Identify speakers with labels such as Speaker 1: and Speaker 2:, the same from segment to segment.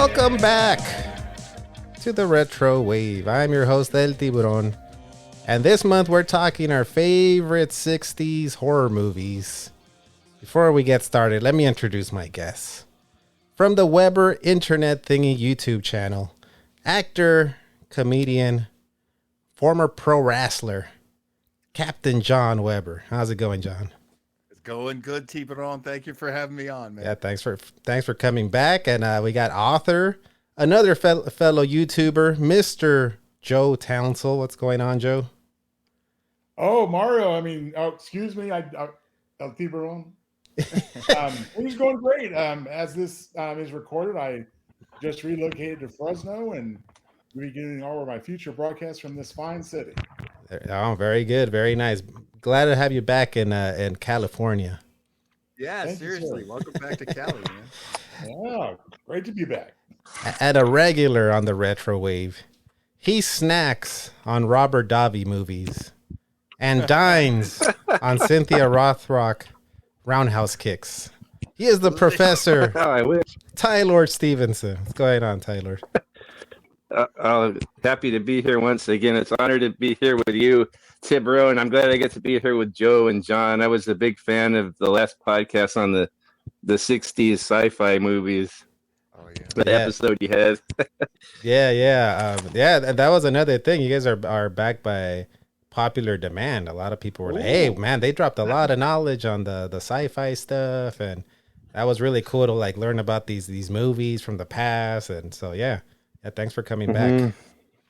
Speaker 1: Welcome back to the Retro Wave. I'm your host, El Tiburon. And this month we're talking our favorite 60s horror movies. Before we get started, let me introduce my guests. From the Weber Internet Thingy YouTube channel, actor, comedian, former pro wrestler, Captain John Weber. How's it going, John?
Speaker 2: It's going good, Tiburon. Thank you for having me on, man.
Speaker 1: Yeah, thanks for coming back. And we got author, another fellow YouTuber, Mr. Joe Townsel. What's going on, Joe?
Speaker 3: Oh, Mario. Excuse me. El Tiburon. Things going great. As this is recorded, I just relocated to Fresno and beginning all of my future broadcasts from this fine city.
Speaker 1: Oh, very good. Very nice. Glad to have you back in California.
Speaker 2: Yeah,
Speaker 3: Thank
Speaker 2: seriously.
Speaker 3: you,
Speaker 2: Welcome back to Cali, man.
Speaker 3: Yeah, great to be back.
Speaker 1: At a regular on the Retro Wave, he snacks on Robert Davi movies and dines on Cynthia Rothrock roundhouse kicks. He is the professor.
Speaker 4: Oh, I wish.
Speaker 1: Tylord Stevenson. What's going on, Tylord?
Speaker 4: Happy to be here once again. It's an honor to be here with you, Tibro, and I'm glad I get to be here with Joe and John. I was a big fan of the last podcast on the 60s sci-fi movies.
Speaker 2: Oh, yeah.
Speaker 4: The episode you had.
Speaker 1: Yeah. That was another thing. You guys are backed by popular demand. A lot of people were like, "Hey, man, they dropped a lot of knowledge on the sci-fi stuff," and that was really cool to like learn about these movies from the past. And so, yeah, thanks for coming back.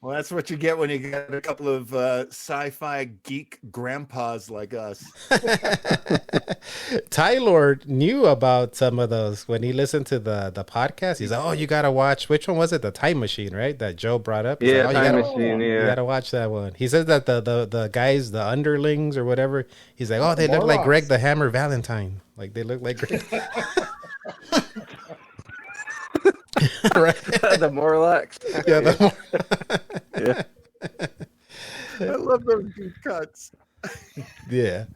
Speaker 2: Well, that's what you get when you get a couple of sci-fi geek grandpas like us.
Speaker 1: Tylord knew about some of those when he listened to the podcast. He's like, "Oh, you gotta watch." Which one was it? The Time Machine, right? That Joe brought up. He's
Speaker 4: Yeah,
Speaker 1: like,
Speaker 4: Time Machine.
Speaker 1: You
Speaker 4: Yeah.
Speaker 1: gotta watch that one. He says that the guys, the underlings or whatever, he's like, "Oh, they look like
Speaker 3: Morlocks.
Speaker 1: Greg the Hammer Valentine. Like they look like Greg." Right?
Speaker 4: The Morlocks.
Speaker 1: Yeah.
Speaker 4: Yeah.
Speaker 2: I love those deep cuts.
Speaker 1: Yeah.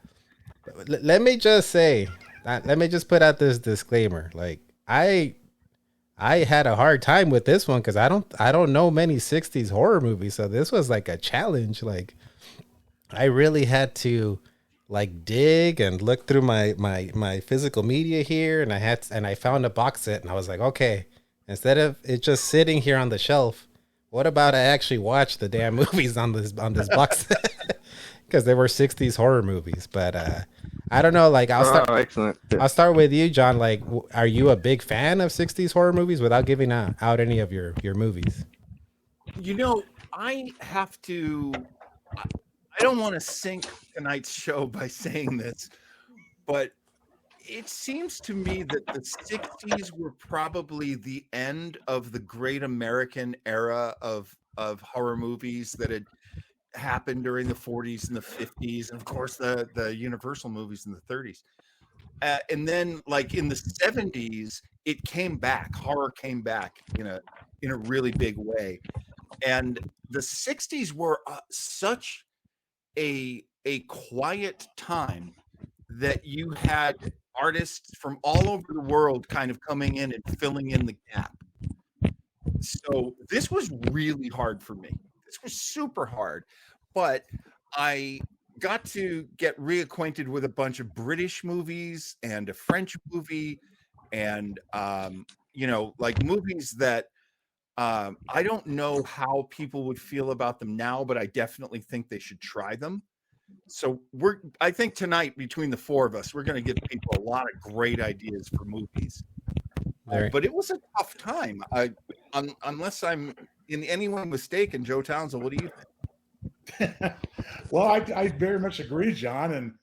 Speaker 1: Let me just say, let me just put out this disclaimer. Like I had a hard time with this one because I don't know many 60s horror movies, so this was like a challenge. Like I really had to like dig and look through my physical media here, and I found a box set, and I was like, okay, instead of it just sitting here on the shelf, what about I actually watch the damn movies on this box set? Because they were 60s horror movies. But I don't know, like
Speaker 4: Excellent.
Speaker 1: I'll start with you, John. Like, are you a big fan of 60s horror movies without giving out any of your movies?
Speaker 2: You know, I have to. I don't want to sink tonight's show by saying this, but it seems to me that the 60s were probably the end of the great American era of horror movies that had happened during the 40s and the 50s, and of course the Universal movies in the 30s. And then like in the 70s, it came back. Horror came back in a really big way. And the 60s were such a quiet time that you had artists from all over the world kind of coming in and filling in the gap. So this was really hard for me. This was super hard, but I got to get reacquainted with a bunch of British movies and a French movie and, like movies that I don't know how people would feel about them now, but I definitely think they should try them. So I think tonight between the four of us, we're going to give people a lot of great ideas for movies. But it was a tough time. Unless I'm in any way mistaken, Joe Townsel, what do you think?
Speaker 3: Well, I very much agree, John. And,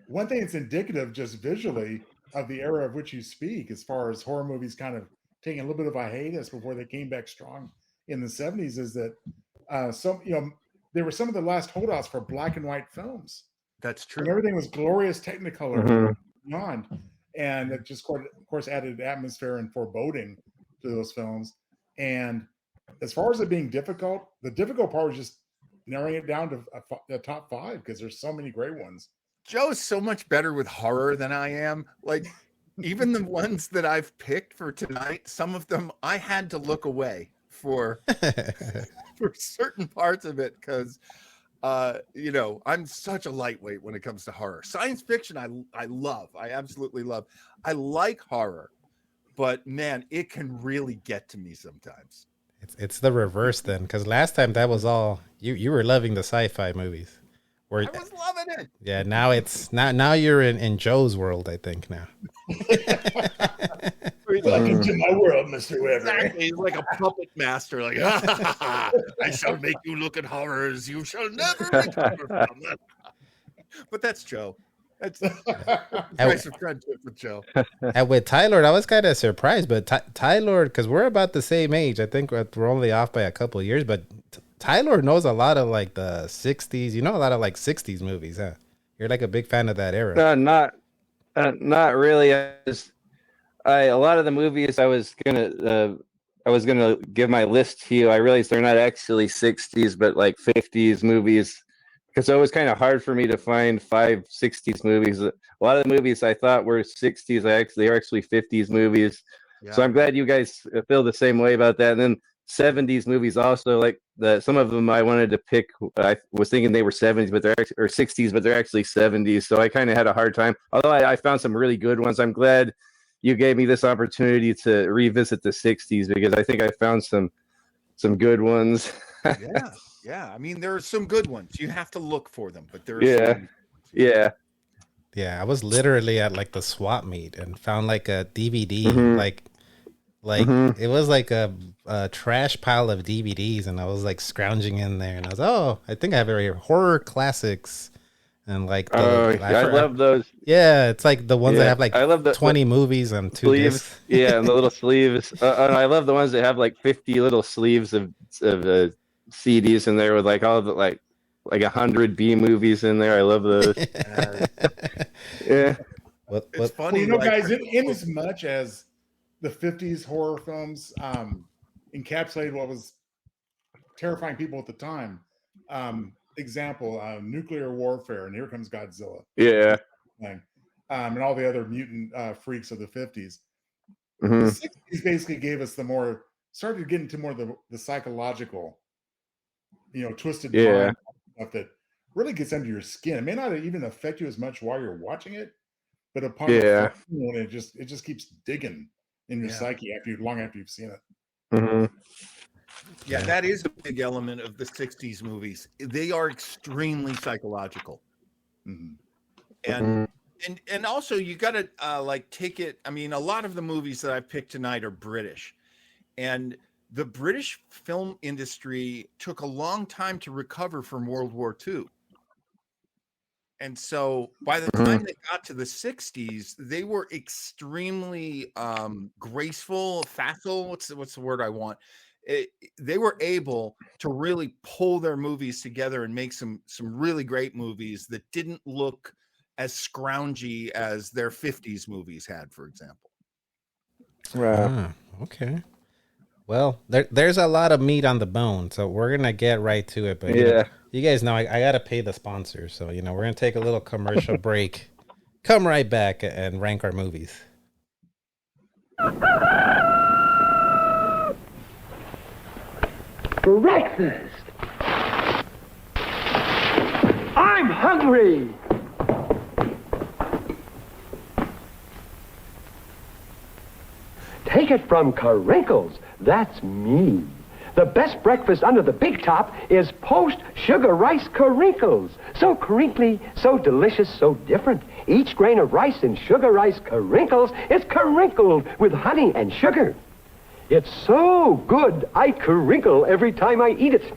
Speaker 3: one thing that's indicative just visually of the era of which you speak, as far as horror movies kind of taking a little bit of a hiatus before they came back strong in the 70s, is that they were some of the last holdouts for black and white films.
Speaker 2: That's true.
Speaker 3: And everything was glorious Technicolor beyond. And it just, of course, added atmosphere and foreboding to those films. And as far as it being difficult, the difficult part was just narrowing it down to the top five because there's so many great ones.
Speaker 2: Joe is so much better with horror than I am. Like, even the ones that I've picked for tonight, some of them I had to look away for certain parts of it because I'm such a lightweight when it comes to horror. Science fiction I love. I absolutely love. I like horror, but man, it can really get to me sometimes.
Speaker 1: It's the reverse then, because last time that was all you were loving the sci-fi movies.
Speaker 2: I was loving it.
Speaker 1: Yeah, now you're in Joe's world, I think now.
Speaker 3: Welcome to my world, Mr. Weber.
Speaker 2: Exactly. He's like a puppet master. Like, I shall make you look at horrors you shall never recover from. But that's Joe. That's nice friendship with Joe.
Speaker 1: And with Tylord, I was kind of surprised, but Tylord, because we're about the same age, I think we're only off by a couple of years, but Tylord knows a lot of like the 60s. You know, a lot of like 60s movies, huh? You're like a big fan of that era.
Speaker 4: Not really. A lot of the movies I was gonna give my list to you. I realized they're not actually 60s, but like 50s movies, because it was kind of hard for me to find 5 60s movies. A lot of the movies I thought were 60s, they're actually 50s movies. Yeah. So I'm glad you guys feel the same way about that. And then 70s movies also, like some of them I wanted to pick. I was thinking they were 70s, but or 60s, but they're actually 70s. So I kind of had a hard time. Although I found some really good ones. I'm glad you gave me this opportunity to revisit the 60s, because I think I found some good ones.
Speaker 2: Yeah. I mean, there are some good ones. You have to look for them, but there are some.
Speaker 4: Yeah.
Speaker 1: I was literally at like the swap meet and found like a DVD, like it was like a trash pile of DVDs, and I was like scrounging in there, and I was I think I have horror classics, and like
Speaker 4: I love those.
Speaker 1: Yeah, it's like the ones that have like
Speaker 4: I love
Speaker 1: 20 movies on 2
Speaker 4: sleeves.
Speaker 1: discs.
Speaker 4: Yeah, and the little sleeves. And I love the ones that have like 50 little sleeves of CDs in there with like all the like 100 B movies in there. I love those. Yeah.
Speaker 2: It's funny,
Speaker 3: guys. In as much as the 50s horror films encapsulated what was terrifying people at the time. Example, nuclear warfare, and Here Comes Godzilla.
Speaker 4: Yeah.
Speaker 3: And all the other mutant freaks of the 50s.
Speaker 4: Mm-hmm.
Speaker 3: The 60s basically gave us started to get into more the psychological, twisted mind stuff that really gets under your skin. It may not even affect you as much while you're watching it, but upon it just keeps digging in your psyche long after you've seen it.
Speaker 4: Mm-hmm.
Speaker 2: Yeah, that is a big element of the 60s movies. They are extremely psychological. Mm-hmm. And also you got to take it. I mean, a lot of the movies that I picked tonight are British, and the British film industry took a long time to recover from World War II. And so by the time they got to the 60s, they were extremely graceful, facile. What's the word I want? They were able to really pull their movies together and make some really great movies that didn't look as scroungy as their 50s movies had, for example.
Speaker 1: Right. Okay. Well, there's a lot of meat on the bone, so we're going to get right to it. But you guys know I got to pay the sponsors. So, we're going to take a little commercial break, come right back and rank our movies.
Speaker 5: Breakfast! I'm hungry! Take it from Carinkles. That's me. The best breakfast under the big top is Post Sugar Rice Carinkles. So crinkly, so delicious, so different. Each grain of rice in Sugar Rice Carinkles is carinkled with honey and sugar. It's so good, I crinkle every time I eat it.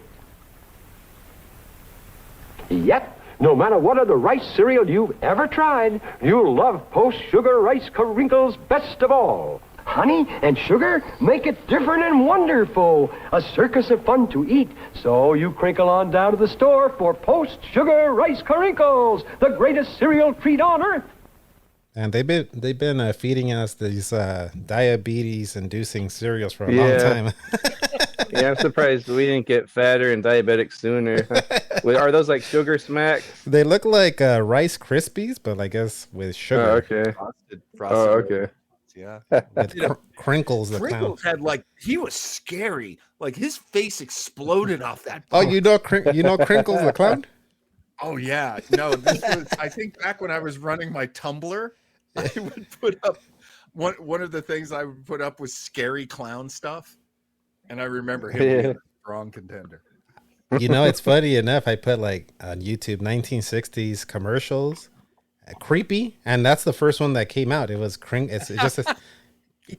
Speaker 5: Yet, no matter what other rice cereal you've ever tried, you'll love Post Sugar Rice Carinkles best of all. Honey and sugar make it different and wonderful. A circus of fun to eat. So you crinkle on down to the store for Post Sugar Rice Carinkles, the greatest cereal treat on earth.
Speaker 1: And they've been feeding us these diabetes-inducing cereals for a long time.
Speaker 4: Yeah, I'm surprised we didn't get fatter and diabetic sooner. Are those like Sugar Smacks?
Speaker 1: They look like Rice Krispies, but I guess with sugar.
Speaker 4: Oh, okay. Oh, okay.
Speaker 2: Yeah.
Speaker 1: With Crinkles the clown.
Speaker 2: Crinkles had he was scary. Like his face exploded off that.
Speaker 1: Oh, you know Crinkles the clown?
Speaker 2: Oh yeah. No, this was I think back when I was running my Tumblr, I would put up one of the things I would put up was scary clown stuff. And I remember him being a strong contender.
Speaker 1: It's funny enough. I put on YouTube 1960s commercials, creepy, and that's the first one that came out. It was it's just a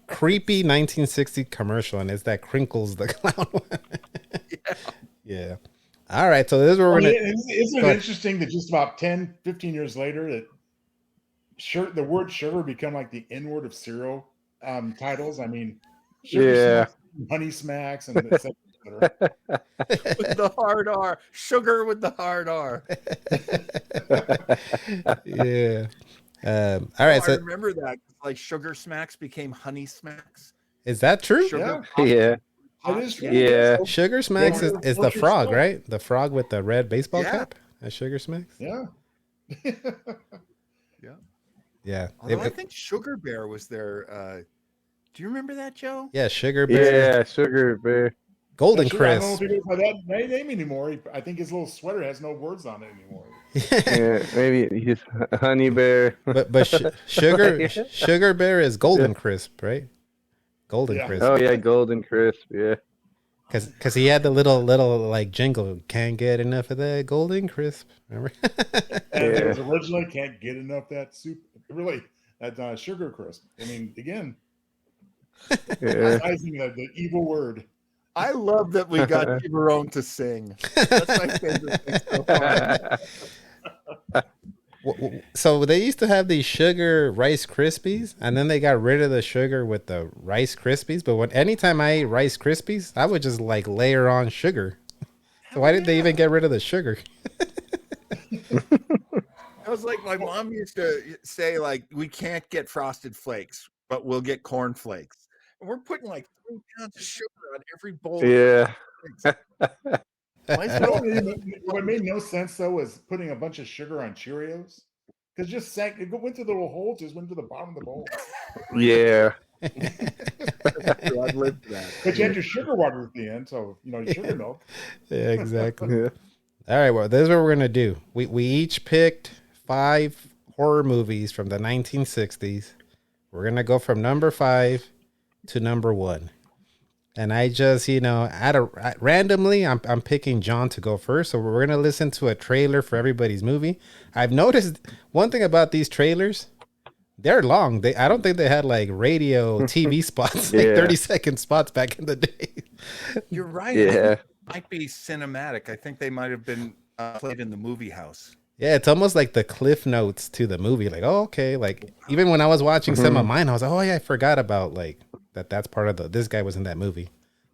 Speaker 1: creepy 1960 commercial, and it's that Crinkles the clown one. Yeah. All right, so this is where we're gonna.
Speaker 3: Isn't it interesting that just about 10, 15 years later that the word sugar become like the N-word of cereal titles? I mean, sugar Smacks, Honey Smacks, and et cetera.
Speaker 2: With the hard R, sugar with the hard R.
Speaker 1: Yeah. All right. So
Speaker 2: I remember that Sugar Smacks became Honey Smacks.
Speaker 1: Is that true?
Speaker 4: Yeah.
Speaker 3: It is true.
Speaker 4: Yeah.
Speaker 1: Sugar Smacks is the frog, right? The frog with the red baseball cap. That's Sugar Smacks.
Speaker 3: Yeah.
Speaker 1: Yeah.
Speaker 2: Although I think Sugar Bear was there. Do you remember that, Joe?
Speaker 1: Yeah, Sugar Bear.
Speaker 4: Yeah, Sugar Bear.
Speaker 1: Golden
Speaker 3: I don't
Speaker 1: Crisp.
Speaker 3: know if he goes by that name anymore. I think his little sweater has no words on it anymore.
Speaker 4: Yeah, maybe he's Honey Bear.
Speaker 1: But Sugar Bear is Golden Crisp, right? Golden Crisp.
Speaker 4: Oh yeah, Golden Crisp. Yeah.
Speaker 1: Because he had the little jingle. Can't get enough of that Golden Crisp. Remember?
Speaker 3: And it was originally can't get enough that soup. Really, that Sugar Crisp. I mean, again, recognizing the evil word.
Speaker 2: I love that we got Tiburone to sing. That's my favorite thing so far.
Speaker 1: So they used to have these sugar Rice Krispies, and then they got rid of the sugar with the Rice Krispies. But anytime I ate Rice Krispies, I would just layer on sugar. So why did they even get rid of the sugar?
Speaker 2: It was like my mom used to say, we can't get Frosted Flakes, but we'll get Corn Flakes. And we're putting 3 pounds of sugar on every bowl.
Speaker 4: Yeah.
Speaker 3: What made no sense though was putting a bunch of sugar on Cheerios, because it went through the little hole, just went to the bottom of the bowl.
Speaker 4: Yeah.
Speaker 3: I'd live for that. But you had your sugar water at the end, so sugar milk.
Speaker 1: Yeah, exactly. Yeah. All right, well, this is what we're gonna do. We each picked 5 horror movies from the 1960s. We're gonna go from number 5 to number 1. And I just, randomly, I'm picking John to go first. So we're going to listen to a trailer for everybody's movie. I've noticed one thing about these trailers. They're long. I don't think they had radio TV spots, 30-second spots back in the day.
Speaker 2: You're right.
Speaker 4: Yeah.
Speaker 2: It might be cinematic. I think they might have been played in the movie house.
Speaker 1: Yeah, it's almost like the cliff notes to the movie. Okay. Even when I was watching some of mine, I was like, oh, yeah, I forgot about that's part of this guy was in that movie.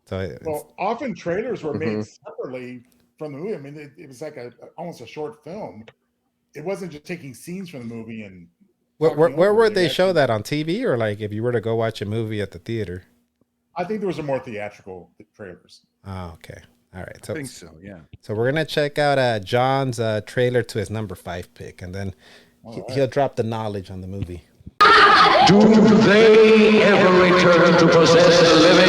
Speaker 1: So
Speaker 3: often trailers were made separately from the movie. I mean, it was almost a short film. It wasn't just taking scenes from the movie and.
Speaker 1: Where would they show that, on TV, or if you were to go watch a movie at the theater?
Speaker 3: I think there was more theatrical trailers.
Speaker 1: Oh, okay. All right.
Speaker 2: I think so. Yeah.
Speaker 1: So we're gonna check out John's trailer to his number 5 pick, and then he'll drop the knowledge on the movie.
Speaker 6: Do they ever return to possess the living?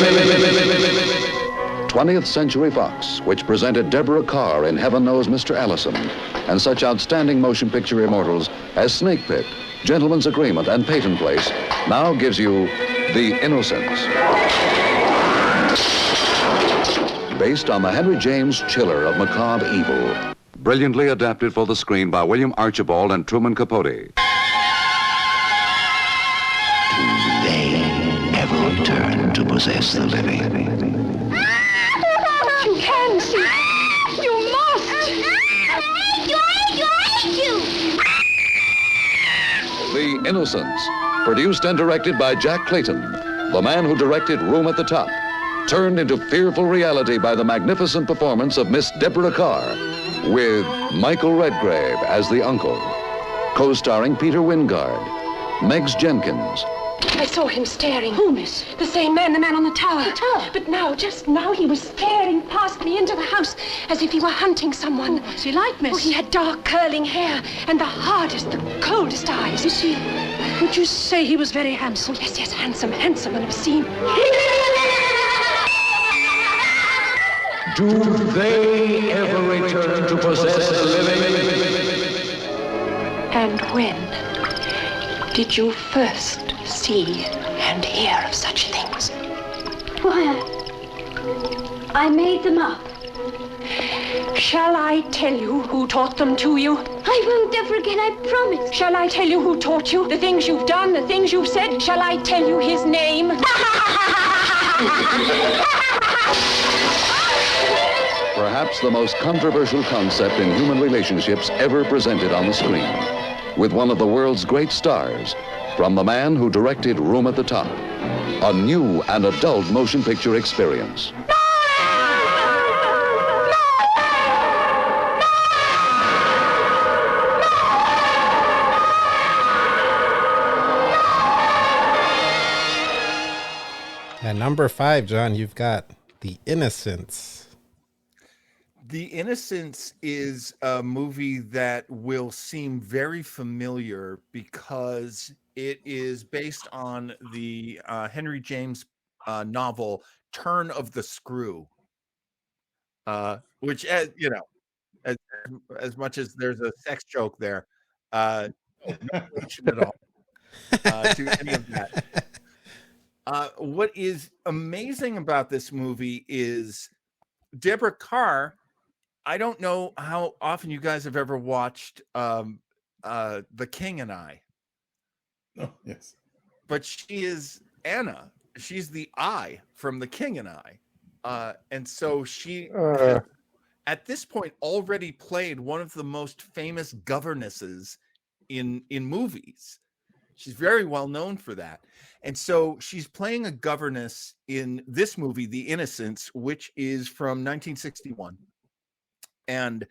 Speaker 7: 20th Century Fox, which presented Deborah Carr in Heaven Knows Mr. Allison, and such outstanding motion picture immortals as Snake Pit, Gentleman's Agreement, and Peyton Place, now gives you The Innocence. Based on the Henry James chiller of macabre evil. Brilliantly adapted for the screen by William Archibald and Truman Capote.
Speaker 6: Return to possess the living.
Speaker 8: You can see. You must.
Speaker 7: The Innocence, produced and directed by Jack Clayton, the man who directed Room at the Top, turned into fearful reality by the magnificent performance of Miss Deborah Carr, with Michael Redgrave as the uncle, co-starring Peter Wingard, Meggs Jenkins.
Speaker 8: I saw him staring.
Speaker 9: Who, miss?
Speaker 8: The same man, the man on the tower.
Speaker 9: The tower?
Speaker 8: But just now, he was staring past me into the house as if he were hunting someone.
Speaker 9: What's he like, miss?
Speaker 8: Oh, he had dark, curling hair and the hardest, the coldest eyes.
Speaker 9: Is he
Speaker 8: Would you say he was very handsome? Oh, yes, handsome and obscene.
Speaker 6: Do they ever return to possess the living?
Speaker 8: And when did you first see and hear of such things?
Speaker 9: Why, I made them up.
Speaker 8: Shall I tell you who taught them to you?
Speaker 9: I won't ever again, I promise.
Speaker 8: Shall I tell you who taught you? The things you've done, the things you've said? Shall I tell you his name?
Speaker 7: Perhaps the most controversial concept in human relationships ever presented on the screen, with one of the world's great stars, from the man who directed Room at the Top, a new and adult motion picture experience.
Speaker 1: At number 5, John, you've got The Innocence.
Speaker 2: The Innocence is a movie that will seem very familiar because it is based on the Henry James novel Turn of the Screw, which, as much as there's a sex joke there, no relation at all to any of that. What is amazing about this movie is Deborah Kerr. I don't know how often you guys have ever watched The King and I.
Speaker 3: Oh, yes.
Speaker 2: But she is Anna. She's the I from The King and I. And so she, has, at this point, already played one of the most famous governesses in movies. She's very well known for that. And so she's playing a governess in this movie, The Innocence, which is from 1961. And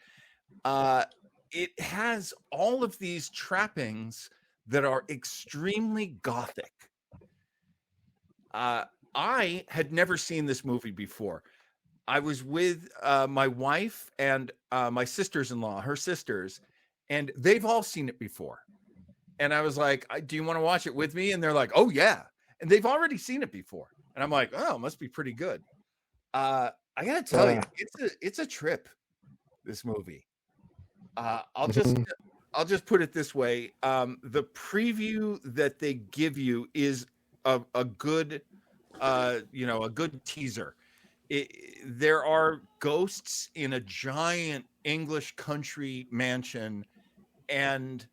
Speaker 2: it has all of these trappings that are extremely gothic. I had never seen this movie before. I was with my wife and my sisters-in-law, her sisters, and they've all seen it before. And I was like, do you want to watch it with me? And they're like, oh, yeah. And they've already seen it before. And I'm like, oh, it must be pretty good. I got to tell you, it's a trip, this movie. I'll just put it this way. The preview that they give you is a good, a good teaser. There are ghosts in a giant English country mansion, and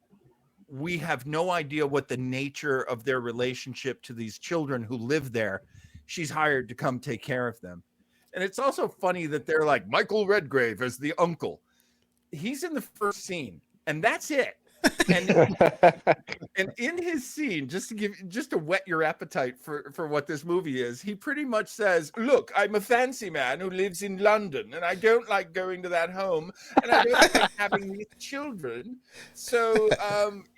Speaker 2: we have no idea what the nature of their relationship to these children who live there. She's hired to come take care of them. And it's also funny that they're like Michael Redgrave as the uncle. He's in the first scene, and that's it. And in his scene, just to whet your appetite for what this movie is, he pretty much says, look, I'm a fancy man who lives in London, and I don't like going to that home, and I don't like having these children. So,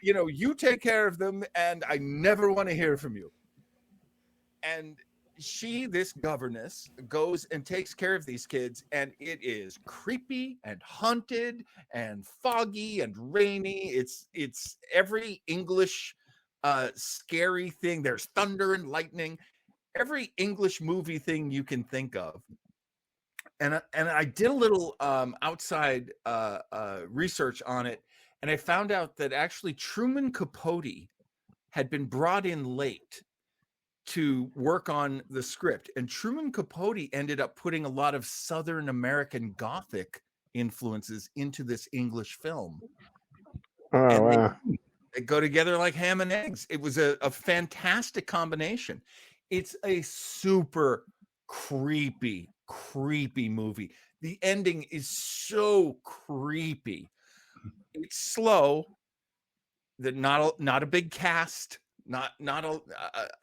Speaker 2: you take care of them, and I never want to hear from you. And this governess, goes and takes care of these kids, and it is creepy and haunted and foggy and rainy. It's every English scary thing. There's thunder and lightning, every English movie thing you can think of. And I did a little outside research on it, and I found out that actually Truman Capote had been brought in late to work on the script, and Truman Capote ended up putting a lot of Southern American Gothic influences into this English film.
Speaker 4: Oh,
Speaker 2: and
Speaker 4: wow.
Speaker 2: they go together like ham and eggs. It was a fantastic combination. It's a super creepy movie. The ending is so creepy. It's slow. Not a big cast. Not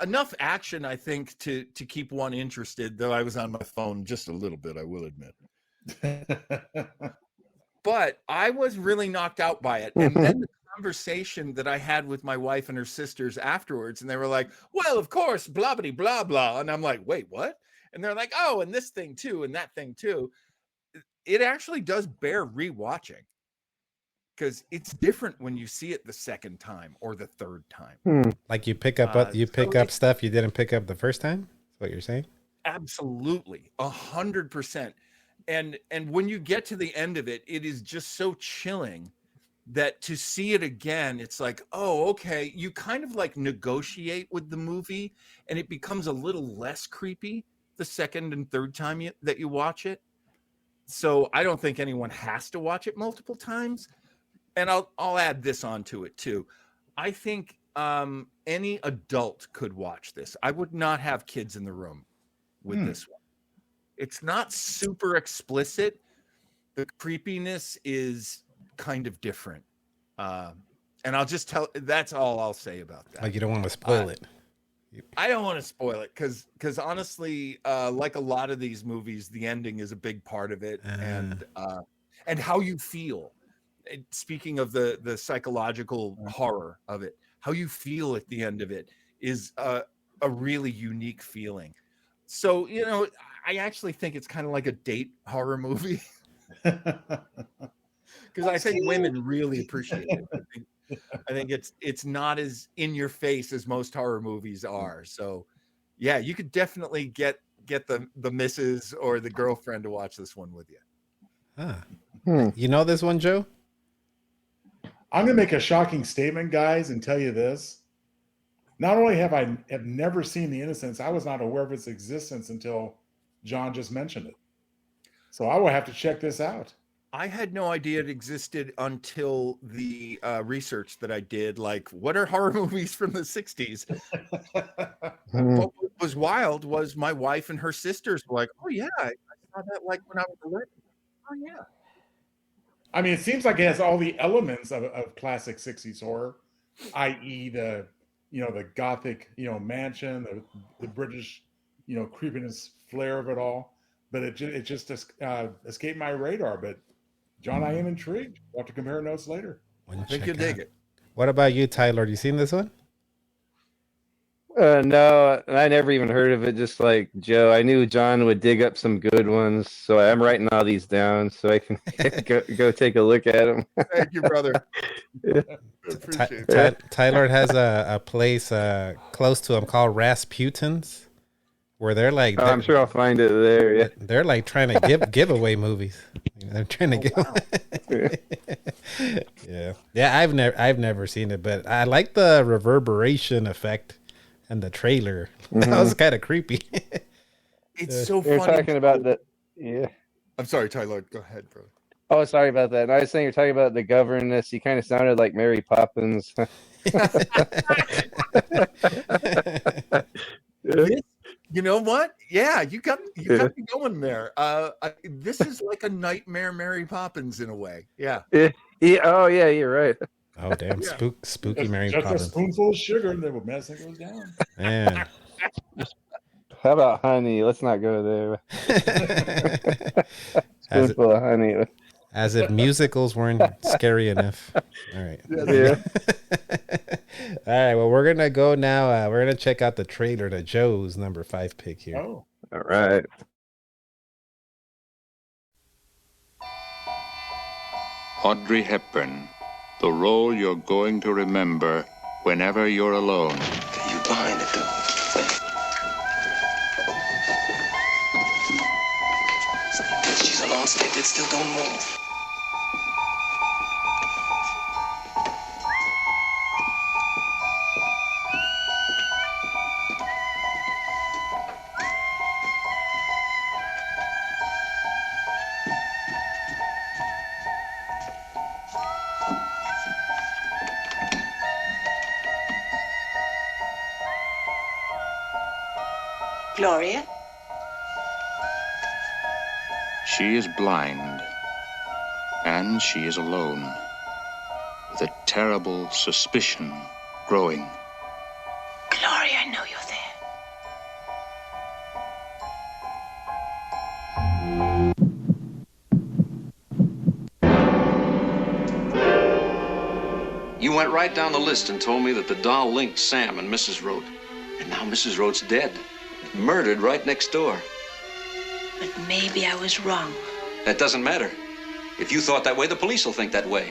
Speaker 2: enough action, I think, to keep one interested, though I was on my phone just a little bit, I will admit. But I was really knocked out by it. And then the conversation that I had with my wife and her sisters afterwards, and they were like, well, of course, blah, blah, blah, blah. And I'm like, wait, what? And they're like, oh, and this thing too, and that thing too. It actually does bear rewatching. because it's different when you see it the second time or the third time.
Speaker 1: Like you pick up stuff you didn't pick up the first time. That's what you're saying?
Speaker 2: Absolutely, 100%. And when you get to the end of it, it is just so chilling that to see it again, it's like, oh, okay. You kind of like negotiate with the movie, and it becomes a little less creepy the second and third time that you watch it. So I don't think anyone has to watch it multiple times. And I'll add this onto it too. I think any adult could watch this. I would not have kids in the room with this one. It's not super explicit. The creepiness is kind of different. And I'll just that's all I'll say about that.
Speaker 1: Like you don't want to spoil it.
Speaker 2: I don't want to spoil it because honestly, like a lot of these movies, the ending is a big part of it, and how you feel. Speaking of the psychological horror of it, how you feel at the end of it is a really unique feeling. So, I actually think it's kind of like a date horror movie. Because I think women really appreciate it. I think it's not as in your face as most horror movies are. So, yeah, you could definitely get the missus or the girlfriend to watch this one with you.
Speaker 1: You know this one, Joe?
Speaker 3: I'm going to make a shocking statement, guys, and tell you this. Not only have I never seen The Innocence, I was not aware of its existence until John just mentioned it. So I will have to check this out.
Speaker 2: I had no idea it existed until the research that I did. Like, what are horror movies from the 60s? What was wild was my wife and her sisters were like, oh, yeah, I saw that like when I was 11. Oh, yeah.
Speaker 3: I mean, it seems like it has all the elements of classic 60s horror, i.e. the gothic, mansion, the British, creepiness flair of it all. But it just escaped my radar. But John, I am intrigued. We'll have to compare notes later.
Speaker 2: I think you'll dig it.
Speaker 1: What about you, Tylord? You seen this one?
Speaker 4: No, I never even heard of it. Just like Joe, I knew John would dig up some good ones, so I'm writing all these down so I can go take a look at them.
Speaker 2: Thank you, brother.
Speaker 1: Appreciate it. Tylord has a place close to him called Rasputin's, where they're like.
Speaker 4: I'm sure I'll find it there. Yeah,
Speaker 1: they're like trying to give away movies. They're trying to give. Yeah. I've never seen it, but I like the reverberation effect. And the trailer, that was kind of creepy.
Speaker 2: It's so funny.
Speaker 4: You're talking about that. Yeah.
Speaker 2: I'm sorry, Tylord. Go ahead, bro.
Speaker 4: Oh, sorry about that. I was saying you're talking about the governess. You kind of sounded like Mary Poppins.
Speaker 2: You know what? Yeah, you got me going there. This is like a nightmare Mary Poppins in a way. Yeah.
Speaker 4: Oh, yeah, you're right.
Speaker 1: Oh, damn. Yeah. Spooky Mary Poppins.
Speaker 3: Just a spoonful of sugar and then medicine goes down.
Speaker 1: Man.
Speaker 4: How about honey? Let's not go there. Spoonful of honey.
Speaker 1: As if musicals weren't scary enough. All right.
Speaker 4: Yeah.
Speaker 1: All right. Well, we're going to go now. We're going to check out the trailer to Joe's number 5 pick here.
Speaker 3: Oh.
Speaker 4: All right.
Speaker 10: Audrey Hepburn. The role you're going to remember whenever you're alone.
Speaker 11: You behind the door. She's alone, stay there, still don't move.
Speaker 8: Gloria?
Speaker 10: She is blind, and she is alone, with a terrible suspicion growing.
Speaker 8: Gloria, I know you're
Speaker 12: there. You went right down the list and told me that the doll linked Sam and Mrs. Rote. And now Mrs. Rote's dead. Murdered right next door.
Speaker 8: But maybe I was wrong.
Speaker 12: That doesn't matter. If you thought that way, the police will think that way.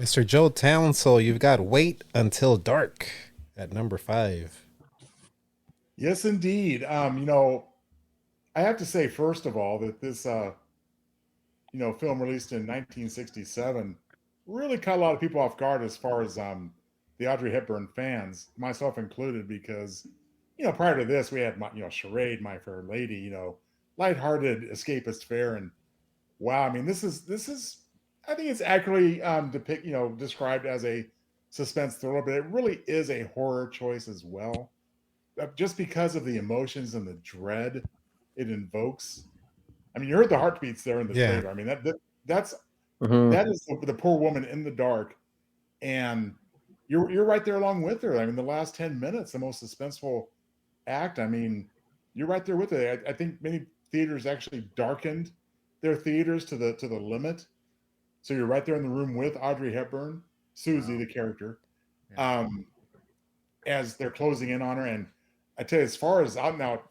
Speaker 1: Mr. Joe Townsel, you've got Wait Until Dark at number 5.
Speaker 3: Yes, indeed. You know, I have to say, first of all, that this, you know, film released in 1967 really caught a lot of people off guard as far as the Audrey Hepburn fans, myself included, because, you know, prior to this, we had, you know, Charade, My Fair Lady, you know, lighthearted escapist fare. And wow, I mean, this is, I think it's accurately described as a suspense thriller, but it really is a horror choice as well. Just because of the emotions and the dread it invokes. I mean, you heard the heartbeats there in the trailer. I mean, that is the poor woman in the dark, and you're right there along with her. I mean, the last 10 minutes, the most suspenseful act. I mean, you're right there with it. I think many theaters actually darkened their theaters to the limit. So you're right there in the room with Audrey Hepburn, Susie, the character, as they're closing in on her. And I tell you, as far as out and out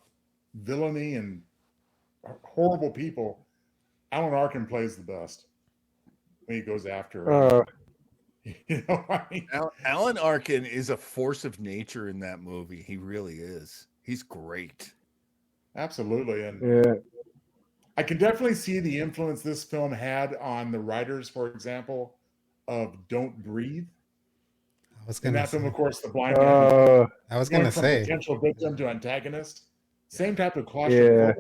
Speaker 3: villainy and horrible people, Alan Arkin plays the best when he goes after her. You know, I mean,
Speaker 2: Alan Arkin is a force of nature in that movie. He really is. He's great.
Speaker 3: Absolutely. And I can definitely see the influence this film had on the writers, for example, of Don't Breathe.
Speaker 1: I was going to say,
Speaker 3: film, of course, the blind man.
Speaker 1: I was going to say,
Speaker 3: potential victim to antagonist. Same type of claustrophobic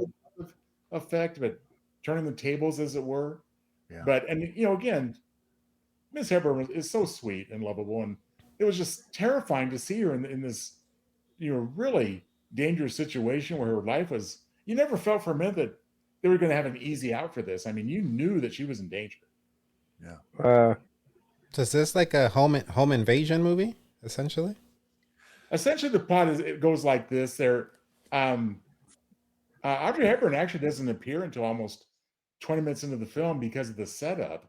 Speaker 3: effect, but turning the tables, as it were.
Speaker 2: Yeah.
Speaker 3: But, and, you know, again, Miss Hepburn is so sweet and lovable, and it was just terrifying to see her in this, you know, really dangerous situation where her life was. You never felt for a minute that they were going to have an easy out for this. I mean, you knew that she was in danger.
Speaker 2: Yeah.
Speaker 1: So is this like a home invasion movie, essentially?
Speaker 3: Essentially, the plot is it goes like this. Audrey Hepburn actually doesn't appear until almost 20 minutes into the film because of the setup.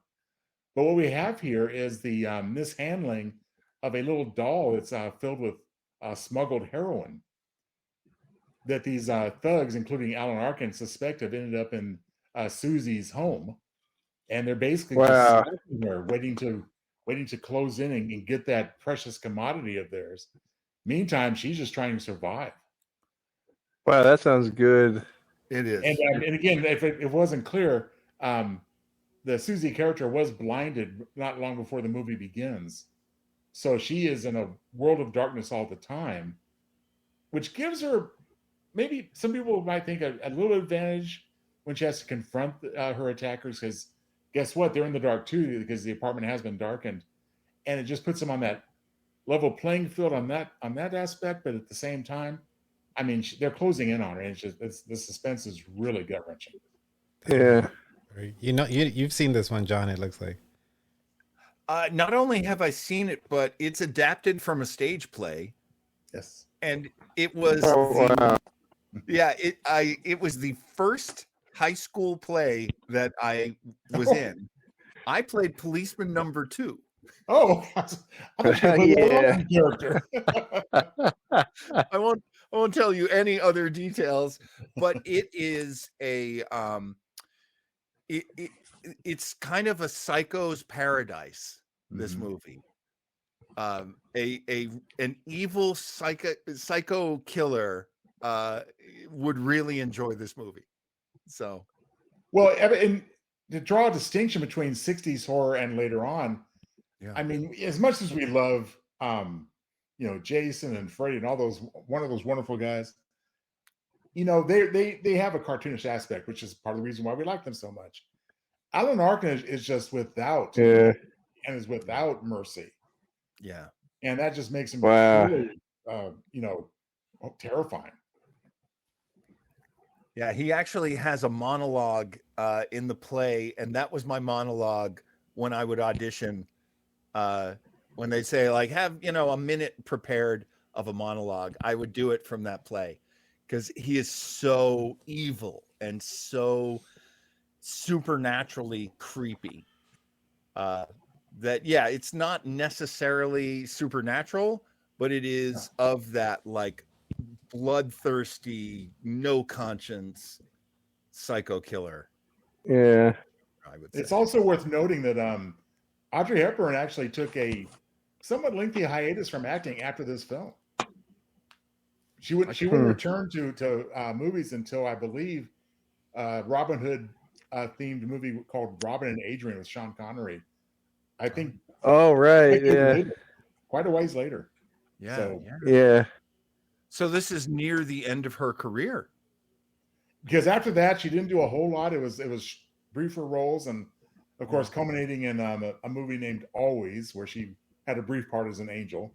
Speaker 3: But what we have here is the mishandling of a little doll that's filled with smuggled heroin that these thugs, including Alan Arkin, suspect have ended up in Susie's home. And they're basically just sitting there waiting to close in and get that precious commodity of theirs. Meantime, she's just trying to survive.
Speaker 4: Wow, that sounds good.
Speaker 2: It is.
Speaker 3: And again, if it wasn't clear, the Susie character was blinded not long before the movie begins. So she is in a world of darkness all the time, which gives her, maybe some people might think, a little advantage when she has to confront her attackers, because guess what? They're in the dark too, because the apartment has been darkened. And it just puts them on that level playing field on that aspect. But at the same time, I mean, they're closing in on her, and the suspense is really gut wrenching.
Speaker 4: Yeah.
Speaker 1: You know, you've seen this one, John, it looks like.
Speaker 2: Not only have I seen it, but it's adapted from a stage play.
Speaker 3: Yes.
Speaker 2: And it was it was the first high school play that I was in. I played policeman number 2.
Speaker 3: Oh, character.
Speaker 2: I won't tell you any other details, but it is a it's kind of a psycho's paradise, this movie. An evil psycho killer would really enjoy this movie. So,
Speaker 3: well, and to draw a distinction between 60s horror and later on, I mean, as much as we love you know, Jason and Freddy and all those wonderful guys, you know, they have a cartoonish aspect, which is part of the reason why we like them so much. Alan Arkin is just without and is without mercy.
Speaker 2: Yeah.
Speaker 3: And that just makes him really, you know, terrifying.
Speaker 2: Yeah, he actually has a monologue in the play, and that was my monologue when I would audition. When they say, like, have, you know, a minute prepared of a monologue, I would do it from that play, because he is so evil and so supernaturally creepy that, yeah, it's not necessarily supernatural, but it is of that, like, bloodthirsty, no conscience psycho killer.
Speaker 4: Yeah.
Speaker 3: I would say. It's also worth noting that Audrey Hepburn actually took a somewhat lengthy hiatus from acting after this film. She wouldn't return to movies until, I believe, Robin Hood themed movie called Robin and Adrian with Sean Connery. I think.
Speaker 4: Oh right, yeah.
Speaker 3: Quite a ways later.
Speaker 2: Yeah,
Speaker 4: yeah.
Speaker 2: So this is near the end of her career.
Speaker 3: Because after that, she didn't do a whole lot. It was briefer roles, and of course, culminating in a movie named Always, where she had a brief part as an angel.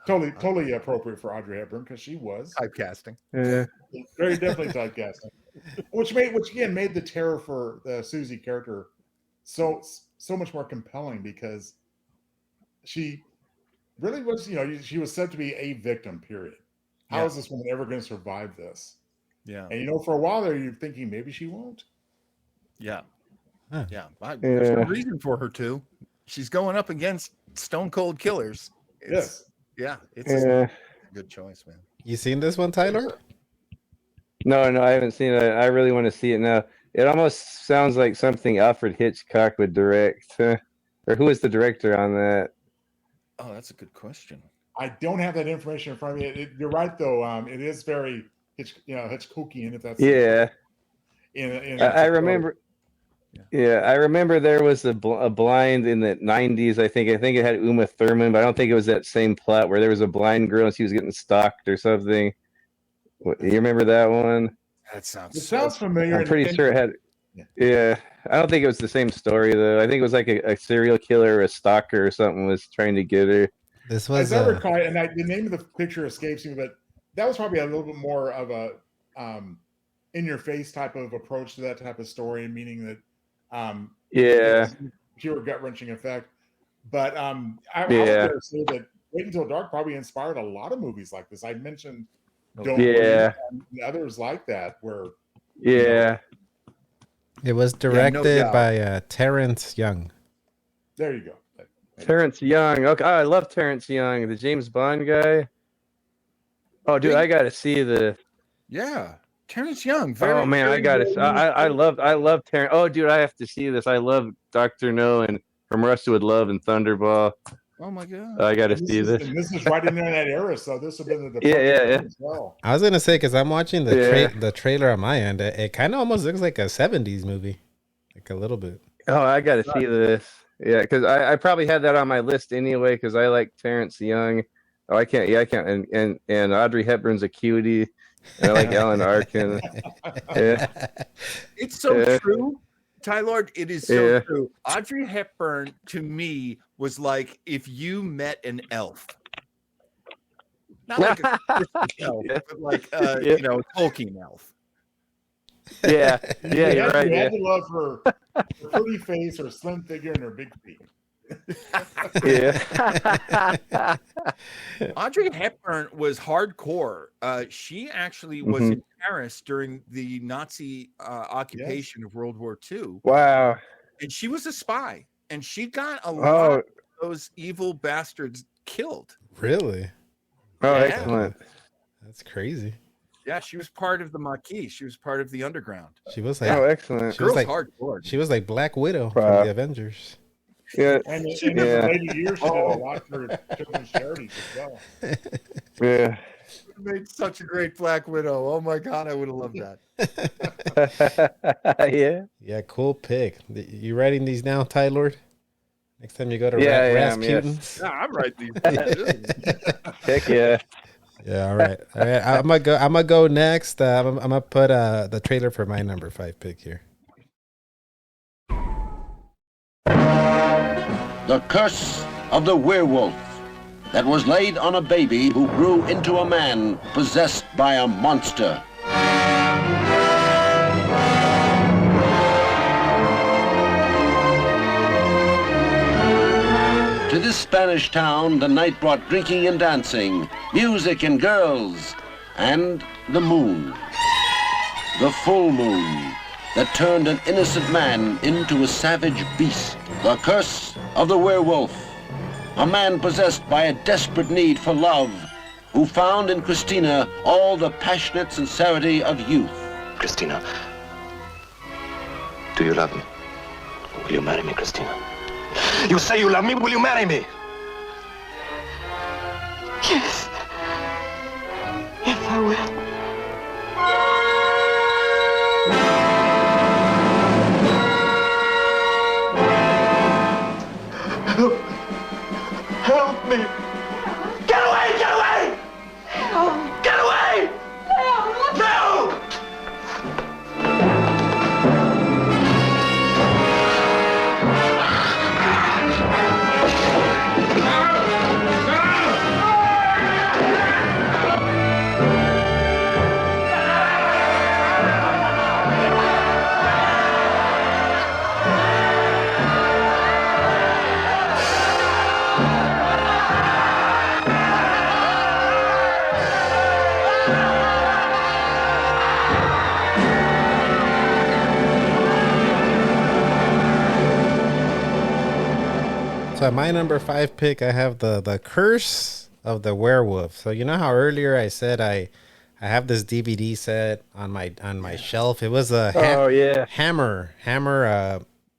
Speaker 3: Totally appropriate for Audrey Hepburn because she was
Speaker 2: typecasting.
Speaker 3: Yeah, very definitely typecasting. Which again made the terror for the Susie character so much more compelling because she really was, she was said to be a victim. Period. How is this woman ever going to survive this?
Speaker 2: Yeah,
Speaker 3: and for a while there, you're thinking maybe she won't.
Speaker 2: Yeah, there's no reason for her to. She's going up against stone cold killers. Yeah, it's a good choice, man.
Speaker 1: You seen this one, Tyler?
Speaker 4: No, I haven't seen it. I really want to see it now. It almost sounds like something Alfred Hitchcock would direct. Or who is the director on that?
Speaker 2: Oh, that's a good question.
Speaker 3: I don't have that information in front of me. You're right, though. It is very Hitchcockian, if that's
Speaker 4: I remember. Yeah, I remember there was a blind in the 90s. I think it had Uma Thurman, but I don't think it was that same plot where there was a blind girl and she was getting stalked or something. You remember that one?
Speaker 2: That
Speaker 3: sounds familiar.
Speaker 4: I'm pretty sure it had. Yeah, I don't think it was the same story though. I think it was like a serial killer or a stalker or something was trying to get her.
Speaker 1: This was.
Speaker 3: As I recall, and the name of the picture escapes me, but that was probably a little bit more of a in-your-face type of approach to that type of story, meaning that. Pure gut-wrenching effect. But I would say that Wait Until Dark probably inspired a lot of movies like this. I mentioned Don't Worry, and others like that where
Speaker 1: it was directed by Terrence Young.
Speaker 3: There you go.
Speaker 4: Terrence Young. Okay, I love Terrence Young, the James Bond guy. Oh, dude, I gotta see the.
Speaker 2: Yeah. Terrence Young.
Speaker 4: Oh man, I got it. I love Terrence. Oh, dude, I have to see this. I love Dr. No and From Russia with Love and Thunderball.
Speaker 2: Oh my god,
Speaker 4: I got to see this.
Speaker 3: And this is right in there in that era, so this would have been the
Speaker 4: as
Speaker 3: well.
Speaker 1: I was gonna say because I'm watching the trailer on my end. It kind of almost looks like a '70s movie, like a little bit.
Speaker 4: Oh, I got to see this. Yeah, because I probably had that on my list anyway because I like Terrence Young. Oh, I can't. Yeah, I can't. And Audrey Hepburn's a cutie. And I like Alan Arkin.
Speaker 2: It's so true, Tylord. It is so true. Audrey Hepburn to me was like if you met an elf, not like a Christmas elf, but like Tolkien elf.
Speaker 4: Yeah, you're right.
Speaker 3: You had to love her pretty face, her slim figure, and her big feet.
Speaker 2: Audrey Hepburn was hardcore. She actually was in Paris during the Nazi occupation of World War II.
Speaker 4: Wow.
Speaker 2: And she was a spy, and she got a lot of those evil bastards killed.
Speaker 1: Really?
Speaker 4: Oh, excellent.
Speaker 1: That's crazy.
Speaker 2: Yeah, she was part of the Maquis. She was part of the underground.
Speaker 1: She was like,
Speaker 4: excellent.
Speaker 1: She was like
Speaker 2: hardcore.
Speaker 1: She was like Black Widow from the Avengers.
Speaker 4: Yeah,
Speaker 3: and in the later years, she did a lot for children's charities as well.
Speaker 4: Yeah,
Speaker 2: made such a great Black Widow. Oh my god, I would have loved
Speaker 4: that.
Speaker 1: Yeah, cool pick. You writing these now, Tylord? Next time you go to Rasputin.
Speaker 2: Yeah, I'm writing these.
Speaker 4: Heck yeah.
Speaker 1: Yeah, all right. I'm gonna go next. I'm gonna put the trailer for my number 5 pick here.
Speaker 13: The curse of the werewolf that was laid on a baby who grew into a man possessed by a monster. To this Spanish town, the night brought drinking and dancing, music and girls, and the moon. The full moon that turned an innocent man into a savage beast. The curse of the werewolf, a man possessed by a desperate need for love, who found in Christina all the passionate sincerity of youth.
Speaker 11: Christina, do you love me? Will you marry me, Christina? You say you love me, will you marry me?
Speaker 8: Yes. Yes, I will.
Speaker 11: Help me! Get away! Get away!
Speaker 8: No.
Speaker 11: Get away!
Speaker 8: No.
Speaker 11: No!
Speaker 1: So at my number 5 pick, I have the Curse of the Werewolf. So you know how earlier I said I have this DVD set on my shelf. It was a Hammer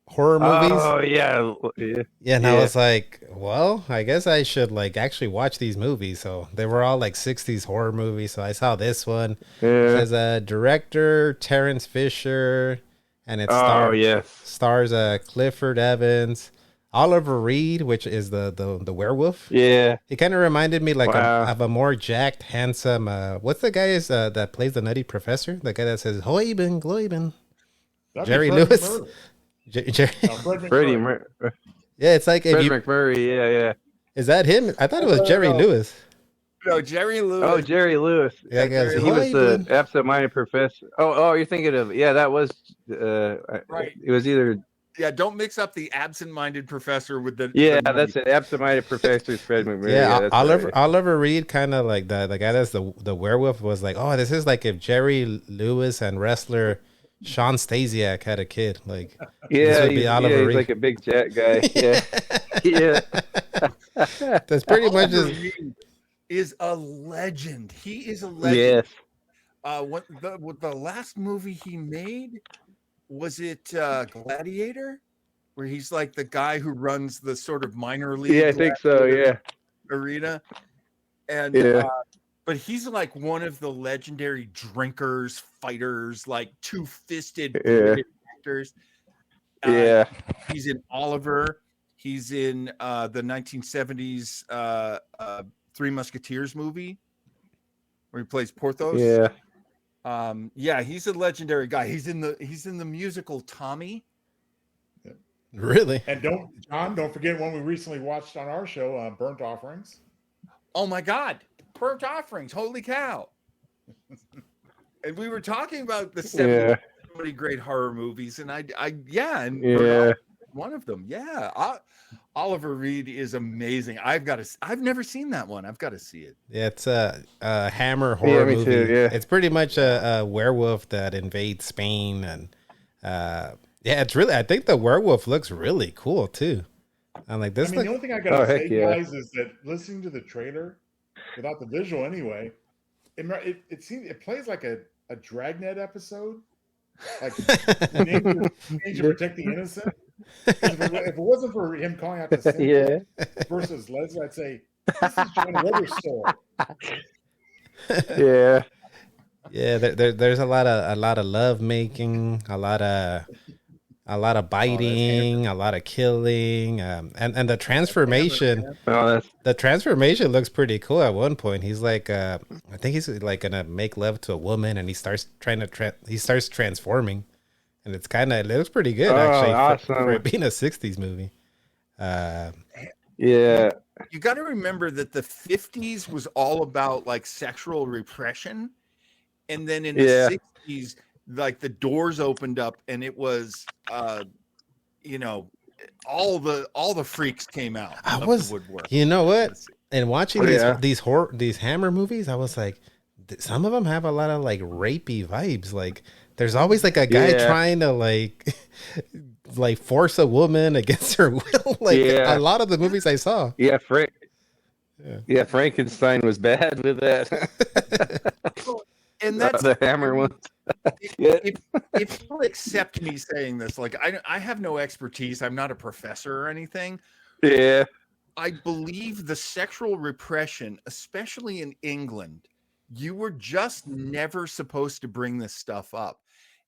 Speaker 1: horror movies.
Speaker 4: Oh yeah.
Speaker 1: Yeah, and I was like, well, I guess I should like actually watch these movies. So they were all like 60s horror movies. So I saw this one.
Speaker 4: Yeah.
Speaker 1: It has a director, Terrence Fisher, and it stars Clifford Evans, Oliver Reed, which is the werewolf.
Speaker 4: Yeah.
Speaker 1: He kind of reminded me like of a more jacked, handsome. What's the guy that plays the Nutty Professor? The guy that says "Hoiben, Gloiben." Jerry Lewis.
Speaker 4: Freddie Murray.
Speaker 1: Yeah, it's like
Speaker 4: Fred McMurray. Yeah.
Speaker 1: Is that him? I thought it was Jerry Lewis.
Speaker 2: No, Jerry Lewis.
Speaker 4: Oh, Jerry Lewis.
Speaker 1: Yeah, I guess
Speaker 4: he was the absent-minded professor. Oh, you're thinking of that was
Speaker 2: right.
Speaker 4: It was either.
Speaker 2: Yeah, don't mix up the absent-minded professor with the.
Speaker 4: That's it. Absent-minded professor is Fred McMurray.
Speaker 1: Yeah,
Speaker 4: Oliver
Speaker 1: Oliver Reed, kind of like the guy that's the werewolf, was like, oh, this is like if Jerry Lewis and wrestler Sean Stasiak had a kid. Like, this would be Oliver Reed.
Speaker 4: He's like a big jack guy. Yeah.
Speaker 1: That's pretty much
Speaker 2: Oliver Reed is a legend. He is a legend.
Speaker 4: Yes.
Speaker 2: What the last movie he made, was it Gladiator, where he's like the guy who runs the sort of minor league?
Speaker 4: Yeah, I think so. Yeah.
Speaker 2: Arena, and but he's like one of the legendary drinkers, fighters, like two-fisted actors. He's in Oliver. He's in the 1970s Three Musketeers movie, where he plays Porthos. He's a legendary guy. He's in the musical Tommy.
Speaker 1: Really?
Speaker 3: And don't forget one we recently watched on our show, Burnt Offerings.
Speaker 2: Oh my God, Burnt Offerings! Holy cow! And we were talking about the 70s, so many great horror movies, and one of them. Yeah, Oliver Reed is amazing. I've never seen that one. I've got to see it.
Speaker 1: Yeah, it's a Hammer horror movie.
Speaker 4: Too, yeah.
Speaker 1: It's pretty much a werewolf that invades Spain, and it's really. I think the werewolf looks really cool too. I'm like this.
Speaker 3: The only thing I gotta say, guys, is that listening to the trailer, without the visual anyway, it seems it plays like a Dragnet episode, like Nature Protect the Innocent. If it wasn't for him calling out the Cynthia versus Leslie, I'd say this is Joan Rivers' story.
Speaker 1: Yeah. There's a lot of love making, a lot of biting, a lot of killing, and the transformation. The transformation looks pretty cool. At one point, he's like, I think he's like gonna make love to a woman, and he starts transforming. And it looks pretty good, actually,
Speaker 4: awesome.
Speaker 1: for it being a 60s movie.
Speaker 2: You got to remember that the 50s was all about like sexual repression. And then in the 60s, like the doors opened up and it was, all the freaks came out. The woodwork.
Speaker 1: You know what? And watching these Hammer movies, I was like, some of them have a lot of like rapey vibes. Like, there's always like a guy trying to like force a woman against her will. A lot of the movies I saw.
Speaker 4: Frankenstein was bad with that.
Speaker 2: And that's
Speaker 4: the Hammer ones.
Speaker 2: if you'll accept me saying this, like I have no expertise. I'm not a professor or anything.
Speaker 4: Yeah.
Speaker 2: I believe the sexual repression, especially in England, you were just never supposed to bring this stuff up.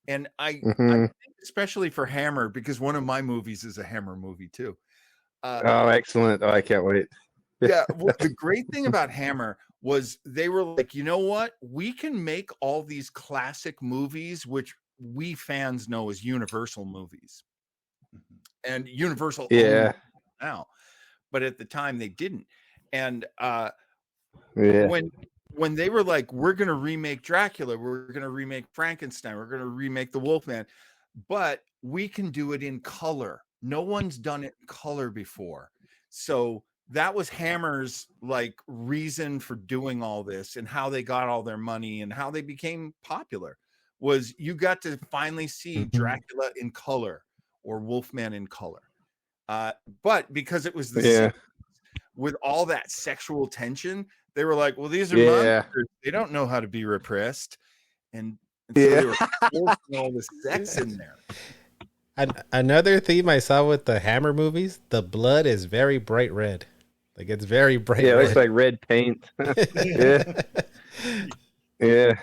Speaker 2: And I think especially for Hammer, because one of my movies is a Hammer movie too.
Speaker 4: Oh, excellent. Oh, I can't wait.
Speaker 2: Yeah. Well, the great thing about Hammer was they were like, you know what? We can make all these classic movies, which we fans know as Universal movies. And Universal now. But at the time they didn't. And when they were like, we're going to remake Dracula, we're going to remake Frankenstein, we're going to remake the Wolfman, but we can do it in color. No one's done it in color before. So that was Hammer's like reason for doing all this, and how they got all their money and how they became popular was you got to finally see Dracula in color or Wolfman in color. But because it was with all that sexual tension, they were like, well, these are monsters. They don't know how to be repressed. And so they were forcing all the sex in there.
Speaker 1: Another theme I saw with the Hammer movies, the blood is very bright red. Like it's very bright red.
Speaker 4: Yeah, it looks like red paint. Yeah.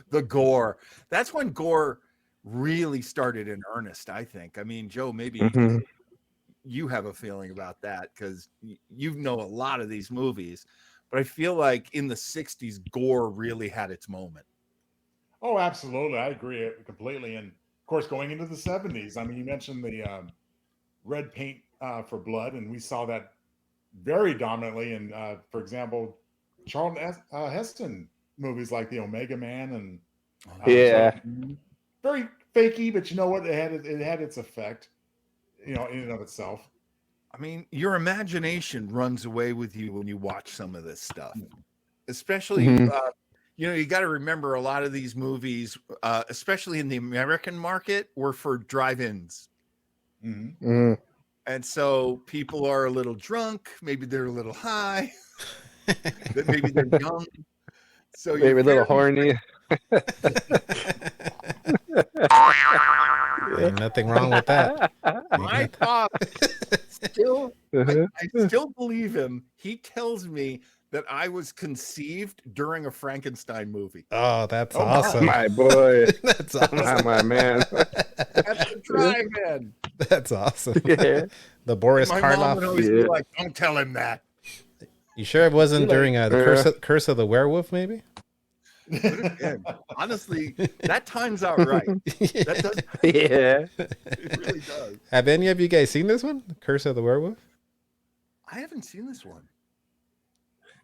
Speaker 2: The gore. That's when gore really started in earnest, I think. I mean, Joe, maybe you have a feeling about that because you know a lot of these movies, but I feel like in the 60s, gore really had its moment.
Speaker 3: Oh, absolutely. I agree completely. And of course, going into the 70s, I mean, you mentioned the red paint for blood, and we saw that very dominantly in, for example, Charlton Heston movies like The Omega Man and very fakey, but you know what? It had its effect, you know, in and of itself.
Speaker 2: I mean, your imagination runs away with you when you watch some of this stuff, especially, you know, you got to remember a lot of these movies, especially in the American market, were for drive-ins. And so people are a little drunk, maybe they're a little high, maybe they're young. So
Speaker 4: maybe a little horny.
Speaker 1: Ain't nothing wrong with that.
Speaker 2: My pop still, I still believe him. He tells me that I was conceived during a Frankenstein movie.
Speaker 1: Oh, that's awesome.
Speaker 4: My boy.
Speaker 1: That's awesome.
Speaker 4: My man.
Speaker 2: At the drive-in.
Speaker 1: That's awesome.
Speaker 4: Yeah.
Speaker 1: The Boris
Speaker 2: My mom
Speaker 1: Karloff.
Speaker 2: would always be like, don't tell him that.
Speaker 1: You sure it wasn't during the Curse of the Werewolf, maybe?
Speaker 2: Honestly, that times out right. That does.
Speaker 4: Yeah.
Speaker 2: It really does.
Speaker 1: Have any of you guys seen this one? Curse of the Werewolf?
Speaker 2: I haven't seen this one.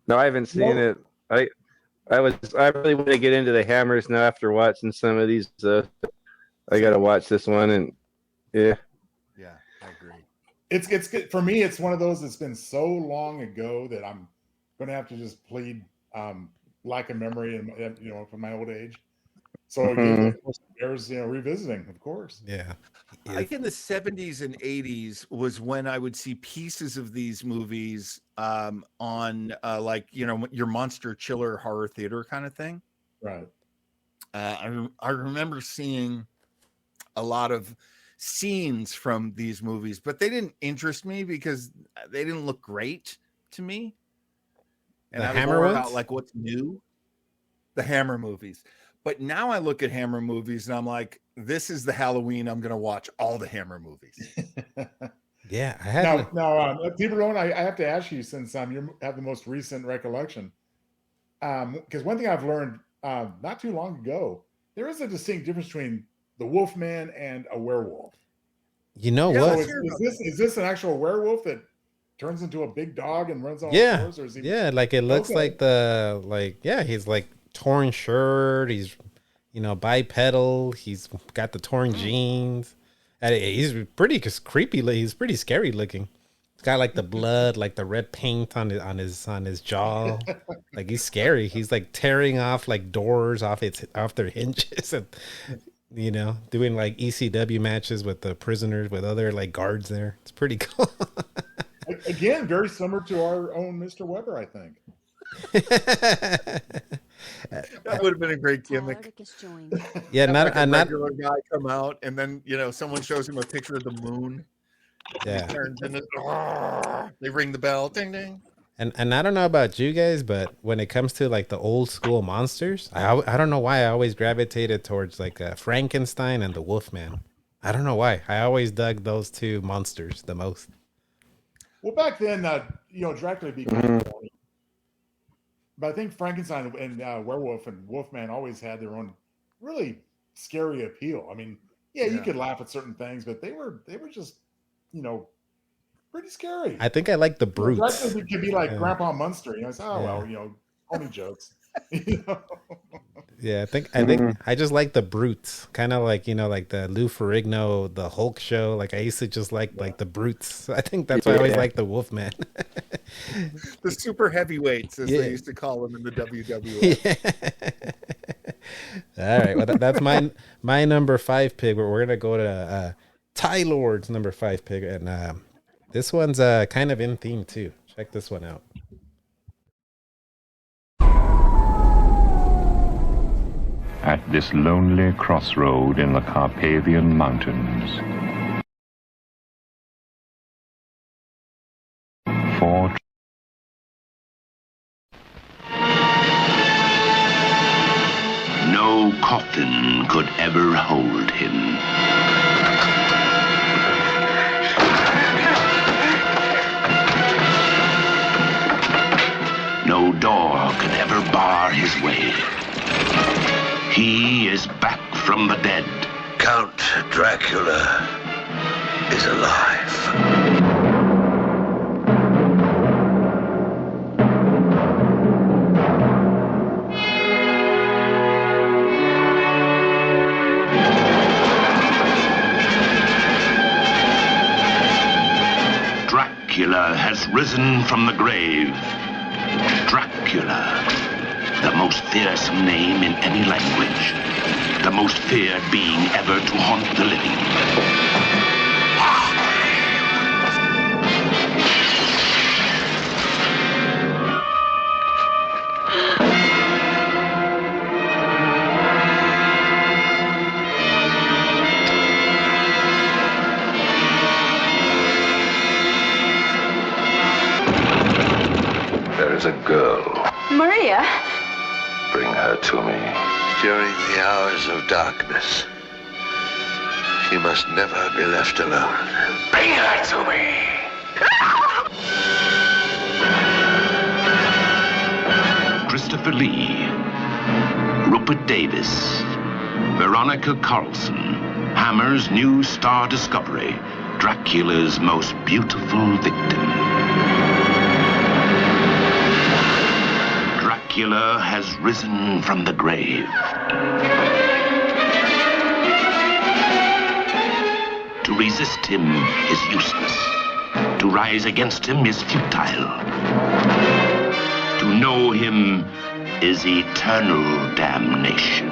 Speaker 4: No, I haven't seen it. I really want to get into the Hammers now after watching some of these. I got to watch this one, and
Speaker 2: yeah, I agree.
Speaker 3: It's good for me. It's one of those that's been so long ago that I'm going to have to just plead lack of memory, and you know, from my old age. So it bears, you know, revisiting, of course.
Speaker 1: Yeah.
Speaker 2: I think in the 70s and 80s was when I would see pieces of these movies on like, you know, your Monster Chiller horror theater kind of thing.
Speaker 3: Right.
Speaker 2: I remember seeing a lot of scenes from these movies, but they didn't interest me because they didn't look great to me. And I was more about like what's new, the Hammer movies. But now I look at Hammer movies and I'm like, this is the Halloween I'm going to watch all the Hammer movies.
Speaker 1: Yeah, I have.
Speaker 3: Now, T-Bone, I have to ask you, since you have the most recent recollection, because one thing I've learned not too long ago, there is a distinct difference between the Wolfman and a werewolf.
Speaker 1: You know what?
Speaker 3: Is this an actual werewolf that turns into a big dog and runs on all fours? Or is he...
Speaker 1: Yeah, like it looks like he's like torn shirt, he's, you know, bipedal, he's got the torn jeans, and he's pretty creepy. He's pretty scary looking. He's got like the blood, like the red paint on his jaw. Like he's scary. He's like tearing off like doors off their hinges, and you know, doing like ECW matches with the prisoners with other like guards there. It's pretty cool.
Speaker 3: Again, very similar to our own Mr. Weber, I think.
Speaker 2: That would have been a great gimmick.
Speaker 1: Yeah,
Speaker 2: Have
Speaker 1: not
Speaker 2: like a
Speaker 1: not
Speaker 2: regular guy come out, and then someone shows him a picture of the moon. And
Speaker 1: yeah.
Speaker 2: he turns into. They ring the bell, ding ding.
Speaker 1: And I don't know about you guys, but when it comes to like the old school monsters, I don't know why I always gravitated towards like Frankenstein and the Wolfman. I don't know why. I always dug those two monsters the most.
Speaker 3: Well, back then, Dracula be kind of corny. But I think Frankenstein and Werewolf and Wolfman always had their own really scary appeal. I mean, you could laugh at certain things, but they were just, pretty scary.
Speaker 1: I think I like the brutes.
Speaker 3: Dracula could be like Grandpa Munster. It's corny jokes.
Speaker 1: Yeah, I think I just like the brutes, kind of like like the Lou Ferrigno, the Hulk show. Like I used to just like the brutes. I think that's why I always like the Wolfman.
Speaker 2: The super heavyweights, as they used to call them in the WWE.
Speaker 1: All right, well that's my number 5 pick. We're gonna go to Tylord's number 5 pick, and this one's kind of in theme too. Check this one out.
Speaker 14: At this lonely crossroad in the Carpathian Mountains, 4
Speaker 15: No coffin could ever hold him. No door could ever bar his way. He is back from the dead.
Speaker 16: Count Dracula is alive.
Speaker 15: Dracula has risen from the grave. Dracula, the most fearsome name in any language. The most feared being ever to haunt the living.
Speaker 16: There is a girl.
Speaker 8: Maria?
Speaker 16: Bring her to me. During the hours of darkness, she must never be left alone. Bring her to me!
Speaker 15: Christopher Lee, Rupert Davis, Veronica Carlson, Hammer's new star discovery, Dracula's most beautiful victim. Dracula has risen from the grave. To resist him is useless. To rise against him is futile. To know him is eternal damnation.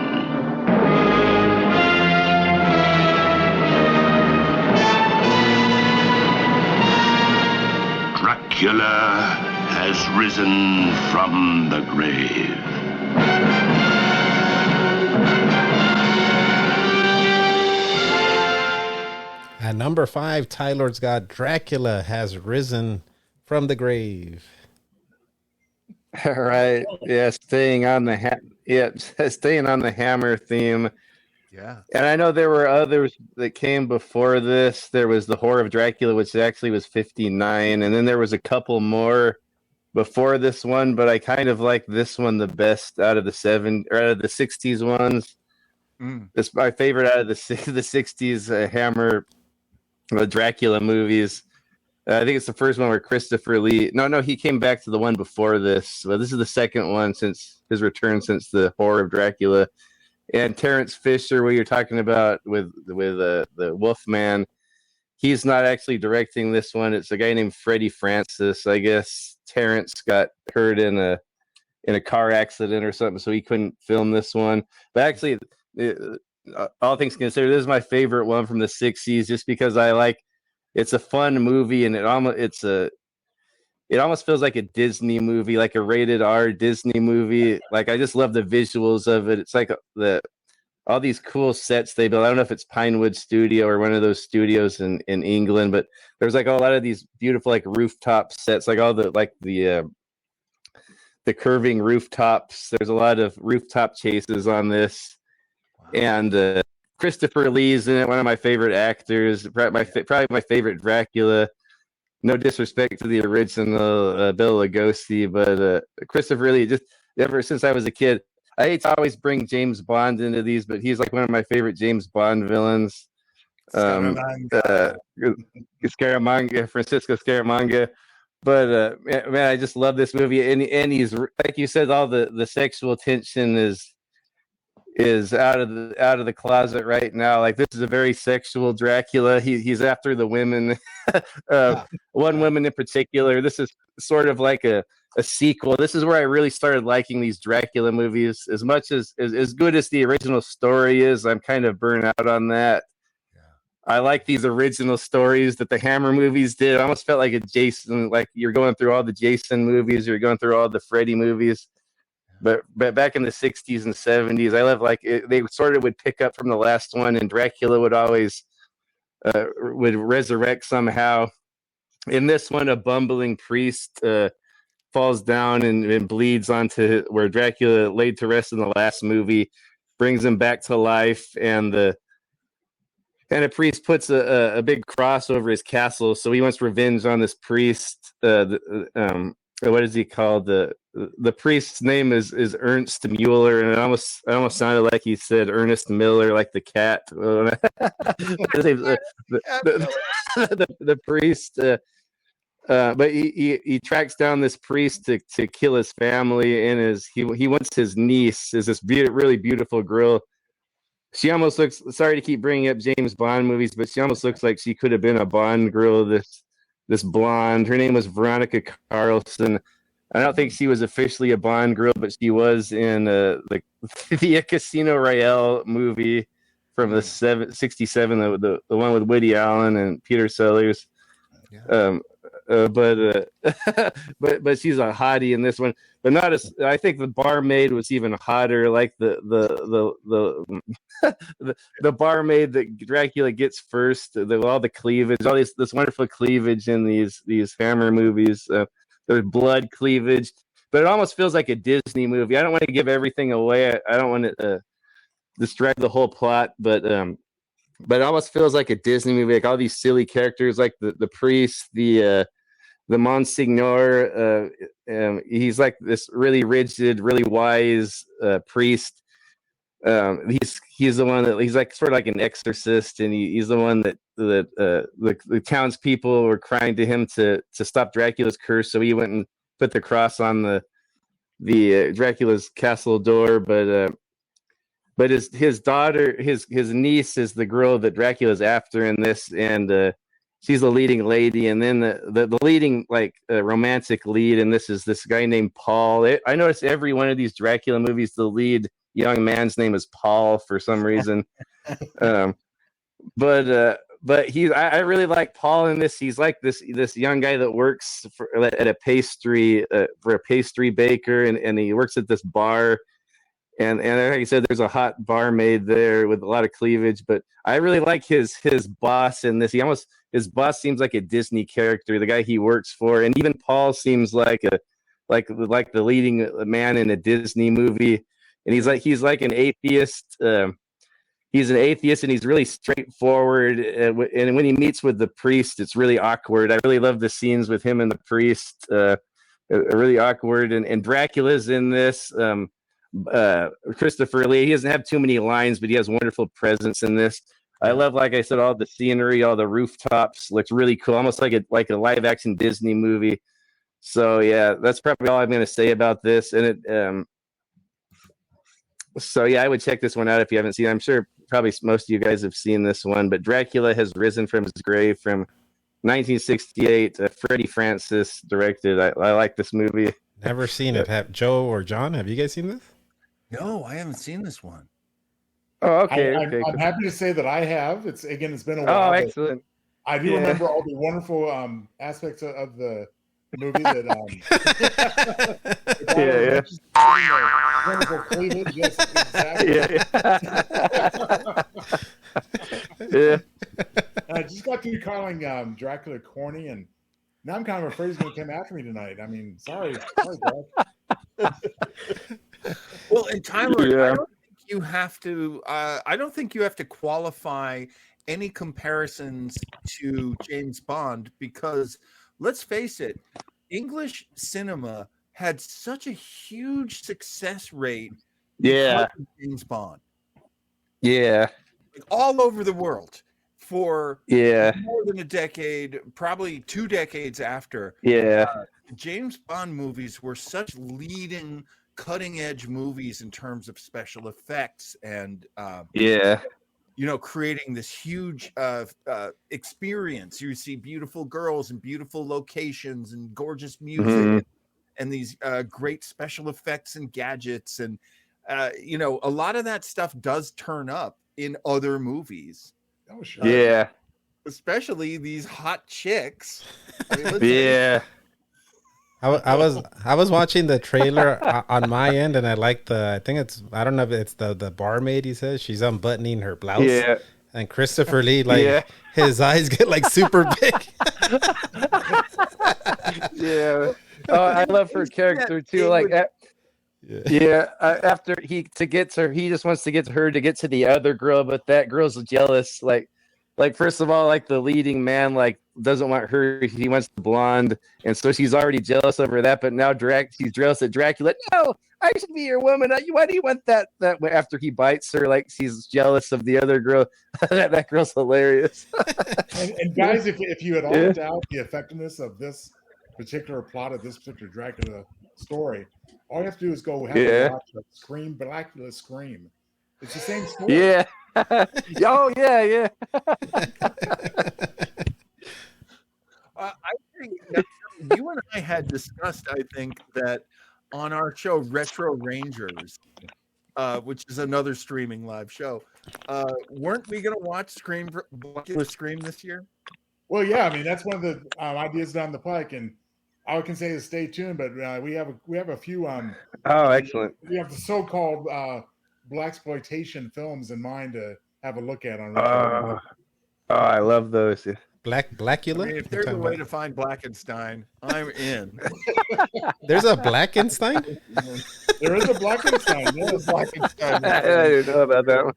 Speaker 15: Dracula has risen from the grave.
Speaker 1: At number 5, Tylord's got Dracula has risen from the grave.
Speaker 4: All right, yeah, staying on the Hammer theme.
Speaker 2: Yeah,
Speaker 4: and I know there were others that came before this. There was the Horror of Dracula, which actually was 59, and then there was a couple more before this one, but I kind of like this one the best out of the 60's ones. It's my favorite out of the 60's Hammer Dracula movies. I think it's the first one where Christopher Lee. No, he came back to the one before this. But this is the second one since his return since the Horror of Dracula. And Terrence Fisher, what you're talking about with the Wolfman, he's not actually directing this one. It's a guy named Freddie Francis. I guess Terrence got hurt in a car accident or something, so he couldn't film this one. But actually, all things considered, this is my favorite one from the 60's, just because I like. It's a fun movie, and it almost feels like a Disney movie, like a rated R Disney movie. Like I just love the visuals of it. It's like all these cool sets they built. I don't know if it's Pinewood Studio or one of those studios in England, but there's like a lot of these beautiful like rooftop sets, like all the curving rooftops. There's a lot of rooftop chases on this, and Christopher Lee's in it, one of my favorite actors, probably my favorite Dracula. No disrespect to the original Bela Lugosi, but Christopher Lee, just ever since I was a kid, I hate to always bring James Bond into these, but he's like one of my favorite James Bond villains. Scaramanga, Francisco Scaramanga. But man, I just love this movie, and he's, like you said, all the sexual tension is out of the closet right now. Like, this is a very sexual Dracula. He's after the women, one woman in particular. This is sort of like a sequel. This is where I really started liking these Dracula movies. As much as good as the original story is, I'm kind of burnt out on that. I like these original stories that the Hammer movies did. I almost felt like a Jason, like you're going through all the Jason movies, you're going through all the Freddy movies. But back in the 60s and 70s, I love they sort of would pick up from the last one, and Dracula would always would resurrect somehow. In this one, a bumbling priest falls down and bleeds onto where Dracula laid to rest in the last movie, brings him back to life, and a priest puts a big cross over his castle, so he wants revenge on this priest. What is he called? The priest's name is Ernst Mueller, and it almost sounded like he said Ernest Miller, like the cat. the priest, but he tracks down this priest to kill his family, and he wants his niece, is this really beautiful girl. She almost looks, sorry to keep bringing up James Bond movies, but she almost looks like she could have been a Bond girl. This blonde, her name was Veronica Carlson. I don't think she was officially a Bond girl, but she was in the Casino Royale movie from the 67, the one with Woody Allen and Peter Sellers. Yeah. But she's a hottie in this one, but not as, I think the barmaid was even hotter. Like the barmaid that Dracula gets first, all the cleavage, all this wonderful cleavage in these Hammer movies. There's blood cleavage, but it almost feels like a Disney movie. I don't want to give everything away. I don't want to distract the whole plot, but it almost feels like a Disney movie. Like all these silly characters, like the priest, the Monsignor. He's like this really rigid, really wise priest. He's the one that he's like sort of like an exorcist, and he's the one that the townspeople were crying to him to stop Dracula's curse. So he went and put the cross on the Dracula's castle door. But his daughter, his niece, is the girl that Dracula's after in this, and she's the leading lady. And then the leading romantic lead, and this is this guy named Paul. I noticed every one of these Dracula movies, the lead young man's name is Paul for some reason. But I really like Paul in this. He's like this young guy that works at a pastry for a pastry baker, and he works at this bar. And like I said, there's a hot barmaid there with a lot of cleavage. But I really like his boss in this. His boss seems like a Disney character, the guy he works for, and even Paul seems like the leading man in a Disney movie. And he's like an atheist. He's an atheist, and he's really straightforward. And when he meets with the priest, it's really awkward. I really love the scenes with him and the priest. Really awkward. And Dracula's in this. Christopher Lee. He doesn't have too many lines, but he has wonderful presence in this. I love, like I said, all the scenery, all the rooftops. Looks really cool, almost like a live action Disney movie. So yeah, that's probably all I'm going to say about this. And it. So yeah, I would check this one out if you haven't seen it. I'm sure probably most of you guys have seen this one, but Dracula Has Risen from His Grave from 1968. Freddie Francis directed. I like this movie.
Speaker 1: Never seen it. Joe or John, have you guys seen this?
Speaker 2: No, I haven't seen this one.
Speaker 4: Oh, okay.
Speaker 3: I'm happy to say that I have. It's been a while.
Speaker 4: Oh, excellent.
Speaker 3: I do remember all the wonderful aspects of the movie that wonderful cleavage. Yes, exactly.
Speaker 4: Yeah.
Speaker 3: I just got through calling Dracula corny, and now I'm kind of afraid he's going to come after me tonight. I mean, sorry, Doug.
Speaker 2: Well, and Tylord, I don't think you have to. I don't think you have to qualify any comparisons to James Bond because, let's face it, English cinema had such a huge success rate.
Speaker 4: Yeah.
Speaker 2: Because of James Bond.
Speaker 4: Yeah.
Speaker 2: Like, all over the world for more than a decade, probably 2 decades after.
Speaker 4: Yeah.
Speaker 2: James Bond movies were such leading, cutting-edge movies in terms of special effects and creating this huge experience. You see beautiful girls and beautiful locations and gorgeous music and these great special effects and gadgets. And, a lot of that stuff does turn up in other movies.
Speaker 3: Oh, sure.
Speaker 4: Yeah.
Speaker 2: Especially these hot chicks.
Speaker 1: I was watching the trailer on my end, and I like I don't know if it's the barmaid. He says she's unbuttoning her blouse.
Speaker 4: Yeah.
Speaker 1: And Christopher Lee, his eyes get like super big.
Speaker 4: Yeah. Oh, I love her character too. Like, after he just wants to get to her to get to the other girl, but that girl's jealous. Like first of all, like the leading man, like doesn't want her. He wants the blonde, and so she's already jealous over that. But now she's jealous at Dracula. No, I should be your woman. Why do you want that way? After he bites her, like she's jealous of the other girl. that girl's hilarious.
Speaker 3: and guys, if you had all doubt the effectiveness of this particular plot of this particular Dracula story, all you have to do is go have a watch of Scream, Dracula Scream. It's the same story.
Speaker 4: Yeah. Oh yeah.
Speaker 2: I think you and I had discussed, I think, that on our show Retro Rangers, which is another streaming live show, weren't we going to watch Dracula Scream this year?
Speaker 3: Well, yeah. I mean, that's one of the ideas down the pike, and all I can say is stay tuned. But we have a few.
Speaker 4: Excellent.
Speaker 3: We have the so-called blaxploitation films in mind to have a look at on.
Speaker 4: I love those. Yeah.
Speaker 1: Blackula?
Speaker 2: I mean, if there's a way to find Blackenstein, I'm in.
Speaker 1: There's a Blackenstein?
Speaker 3: There is a Blackenstein. Yes, Blackenstein.
Speaker 4: I didn't know about that one.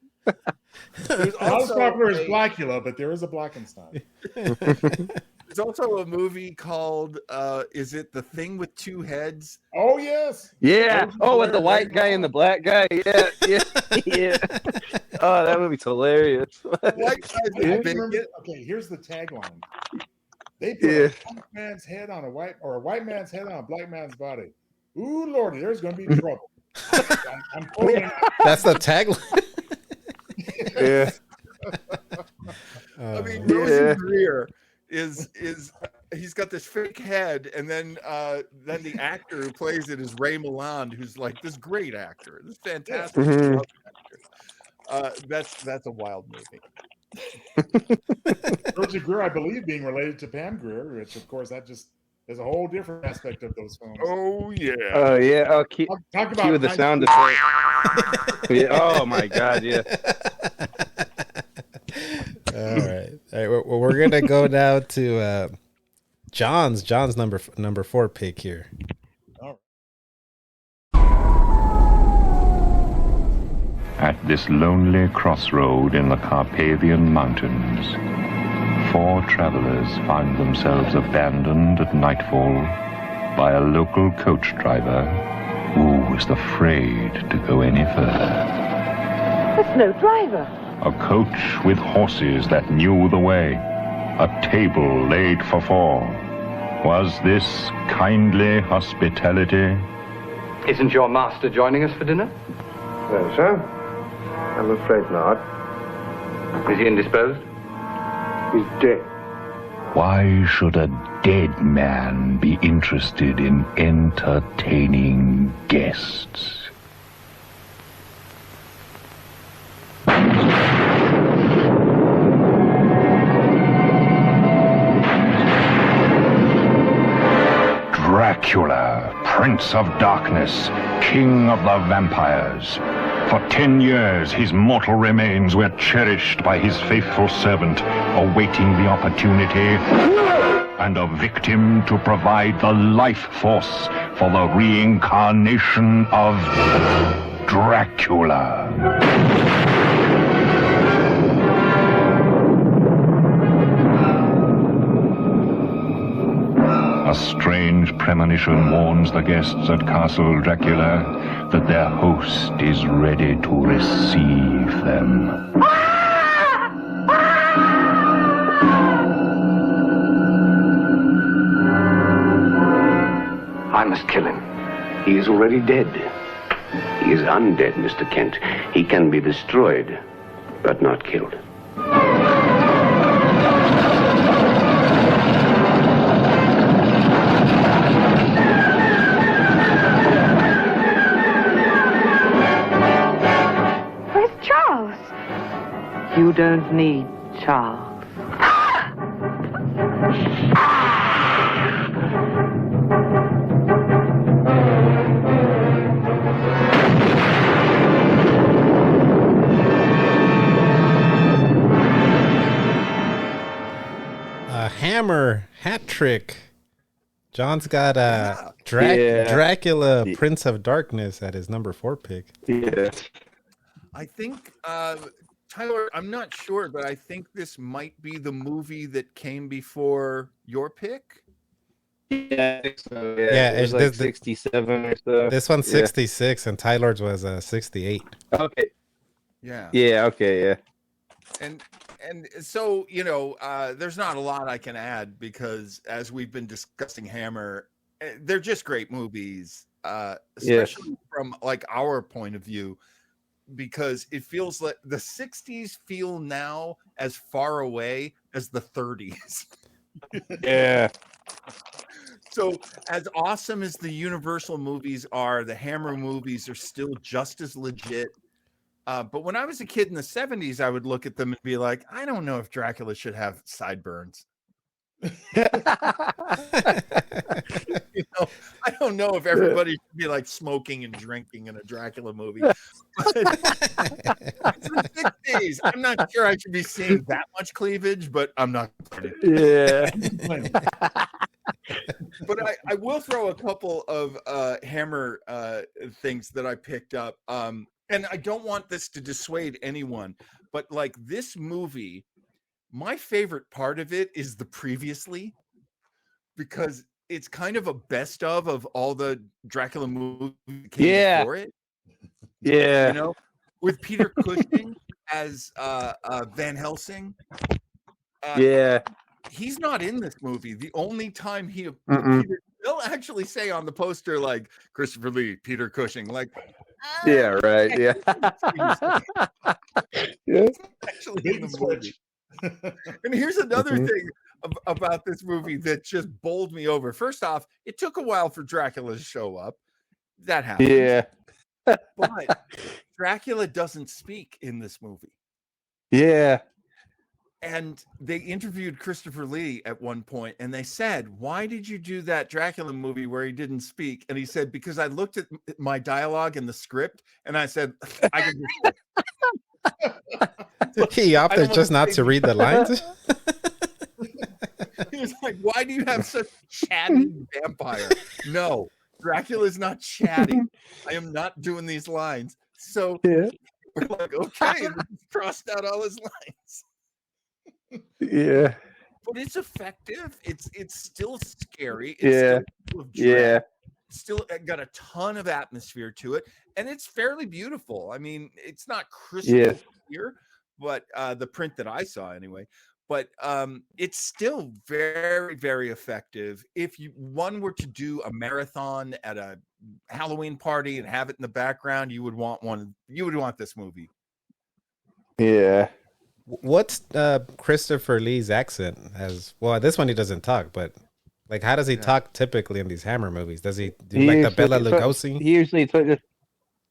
Speaker 3: There's not as popular as Blackula, but there is a Blackenstein.
Speaker 2: There's also a movie called, is it The Thing with Two Heads?
Speaker 3: Oh, yes.
Speaker 4: Yeah. Oh, with the white guy and the black guy. Yeah. Oh, that movie's hilarious.
Speaker 3: Okay, here's the tagline. They put a black man's head on a white man's head on a black man's body. Ooh, Lordy, there's going to be trouble. I'm quoting.
Speaker 1: That's the tagline.
Speaker 4: Yeah.
Speaker 2: I mean, Rosemary is he's got this fake head, and then the actor who plays it is Ray Milland, who's like this great actor, this fantastic actor. That's a wild movie.
Speaker 3: Roger Greer, I believe, being related to Pam Grier, which of course that just is a whole different aspect of those films.
Speaker 2: Oh yeah.
Speaker 4: Oh yeah. Oh,
Speaker 3: talk about
Speaker 4: cue the sound effect. Yeah. Oh my God. Yeah.
Speaker 1: All right. Well, we're gonna go now to John's number 4 pick here.
Speaker 14: At this lonely crossroad in the Carpathian Mountains, 4 travelers find themselves abandoned at nightfall by a local coach driver who was afraid to go any further.
Speaker 17: There's no driver.
Speaker 14: A coach with horses that knew the way, a table laid for 4. Was this kindly hospitality?
Speaker 5: Isn't your master joining us for dinner?
Speaker 16: No, sir. I'm afraid not.
Speaker 5: Is he indisposed?
Speaker 16: He's dead.
Speaker 14: Why should a dead man be interested in entertaining guests? Dracula, Prince of Darkness, King of the Vampires. For 10 years, his mortal remains were cherished by his faithful servant, awaiting the opportunity and a victim to provide the life force for the reincarnation of Dracula. A strange premonition warns the guests at Castle Dracula that their host is ready to receive them.
Speaker 15: I must kill him. He is already dead. He is undead, Mr. Kent. He can be destroyed, but not killed.
Speaker 17: Where's Charles? You don't need Charles.
Speaker 1: Hammer hat trick. John's got Dracula, Prince of Darkness at his number 4 pick.
Speaker 4: Yeah.
Speaker 2: I think Tyler, I'm not sure, but I think this might be the movie that came before your pick.
Speaker 4: Yeah, I think so. Yeah,
Speaker 1: Yeah,
Speaker 4: it was like 67 or so.
Speaker 1: This one's 66, and Tylord's was 68.
Speaker 4: Okay.
Speaker 2: Yeah.
Speaker 4: Yeah. Okay. Yeah.
Speaker 2: And so, you know, there's not a lot I can add because as we've been discussing Hammer, they're just great movies, especially from like our point of view, because it feels like the 60s feel now as far away as the 30s.
Speaker 4: Yeah.
Speaker 2: So as awesome as the Universal movies are, the Hammer movies are still just as legit. But when I was a kid in the 70s, I would look at them and be like, I don't know if Dracula should have sideburns. You know, I don't know if everybody should be like smoking and drinking in a Dracula movie. But it's the 60s. I'm not sure I should be seeing that much cleavage, but I'm not.
Speaker 4: Yeah.
Speaker 2: But I will throw a couple of Hammer things that I picked up. And I don't want this to dissuade anyone, but like this movie, my favorite part of it is the previously, because it's kind of a best of all the Dracula movies that came before it.
Speaker 4: Yeah.
Speaker 2: You know, with Peter Cushing as Van Helsing. He's not in this movie. The only time they'll actually say on the poster, like, Christopher Lee, Peter Cushing, like,
Speaker 4: yeah, right. Yeah.
Speaker 2: Yeah. Actually in the movie. And here's another thing about this movie that just bowled me over. First off, it took a while for Dracula to show up. That happened.
Speaker 4: Yeah.
Speaker 2: But Dracula doesn't speak in this movie.
Speaker 4: Yeah.
Speaker 2: And they interviewed Christopher Lee at one point, and they said, why did you do that Dracula movie where he didn't speak? And he said, because I looked at my dialogue in the script, and I said, I can do it.
Speaker 1: He opted just not to read the lines?
Speaker 2: He was like, why do you have such a chatty vampire? No, Dracula's not chatting. I am not doing these lines. So we're like, okay, crossed out all his lines.
Speaker 4: Yeah,
Speaker 2: but it's effective. It's still scary. It's
Speaker 4: still
Speaker 2: full of dread. It's still got a ton of atmosphere to it, and it's fairly beautiful. I mean, it's not crystal clear, but the print that I saw anyway. But it's still very, very effective. If one were to do a marathon at a Halloween party and have it in the background, you would want one. You would want this movie.
Speaker 4: Yeah.
Speaker 1: What's Christopher Lee's accent? As well, this one he doesn't talk, but like, how does he talk typically in these Hammer movies? Does he do like the Bela Lugosi?
Speaker 4: He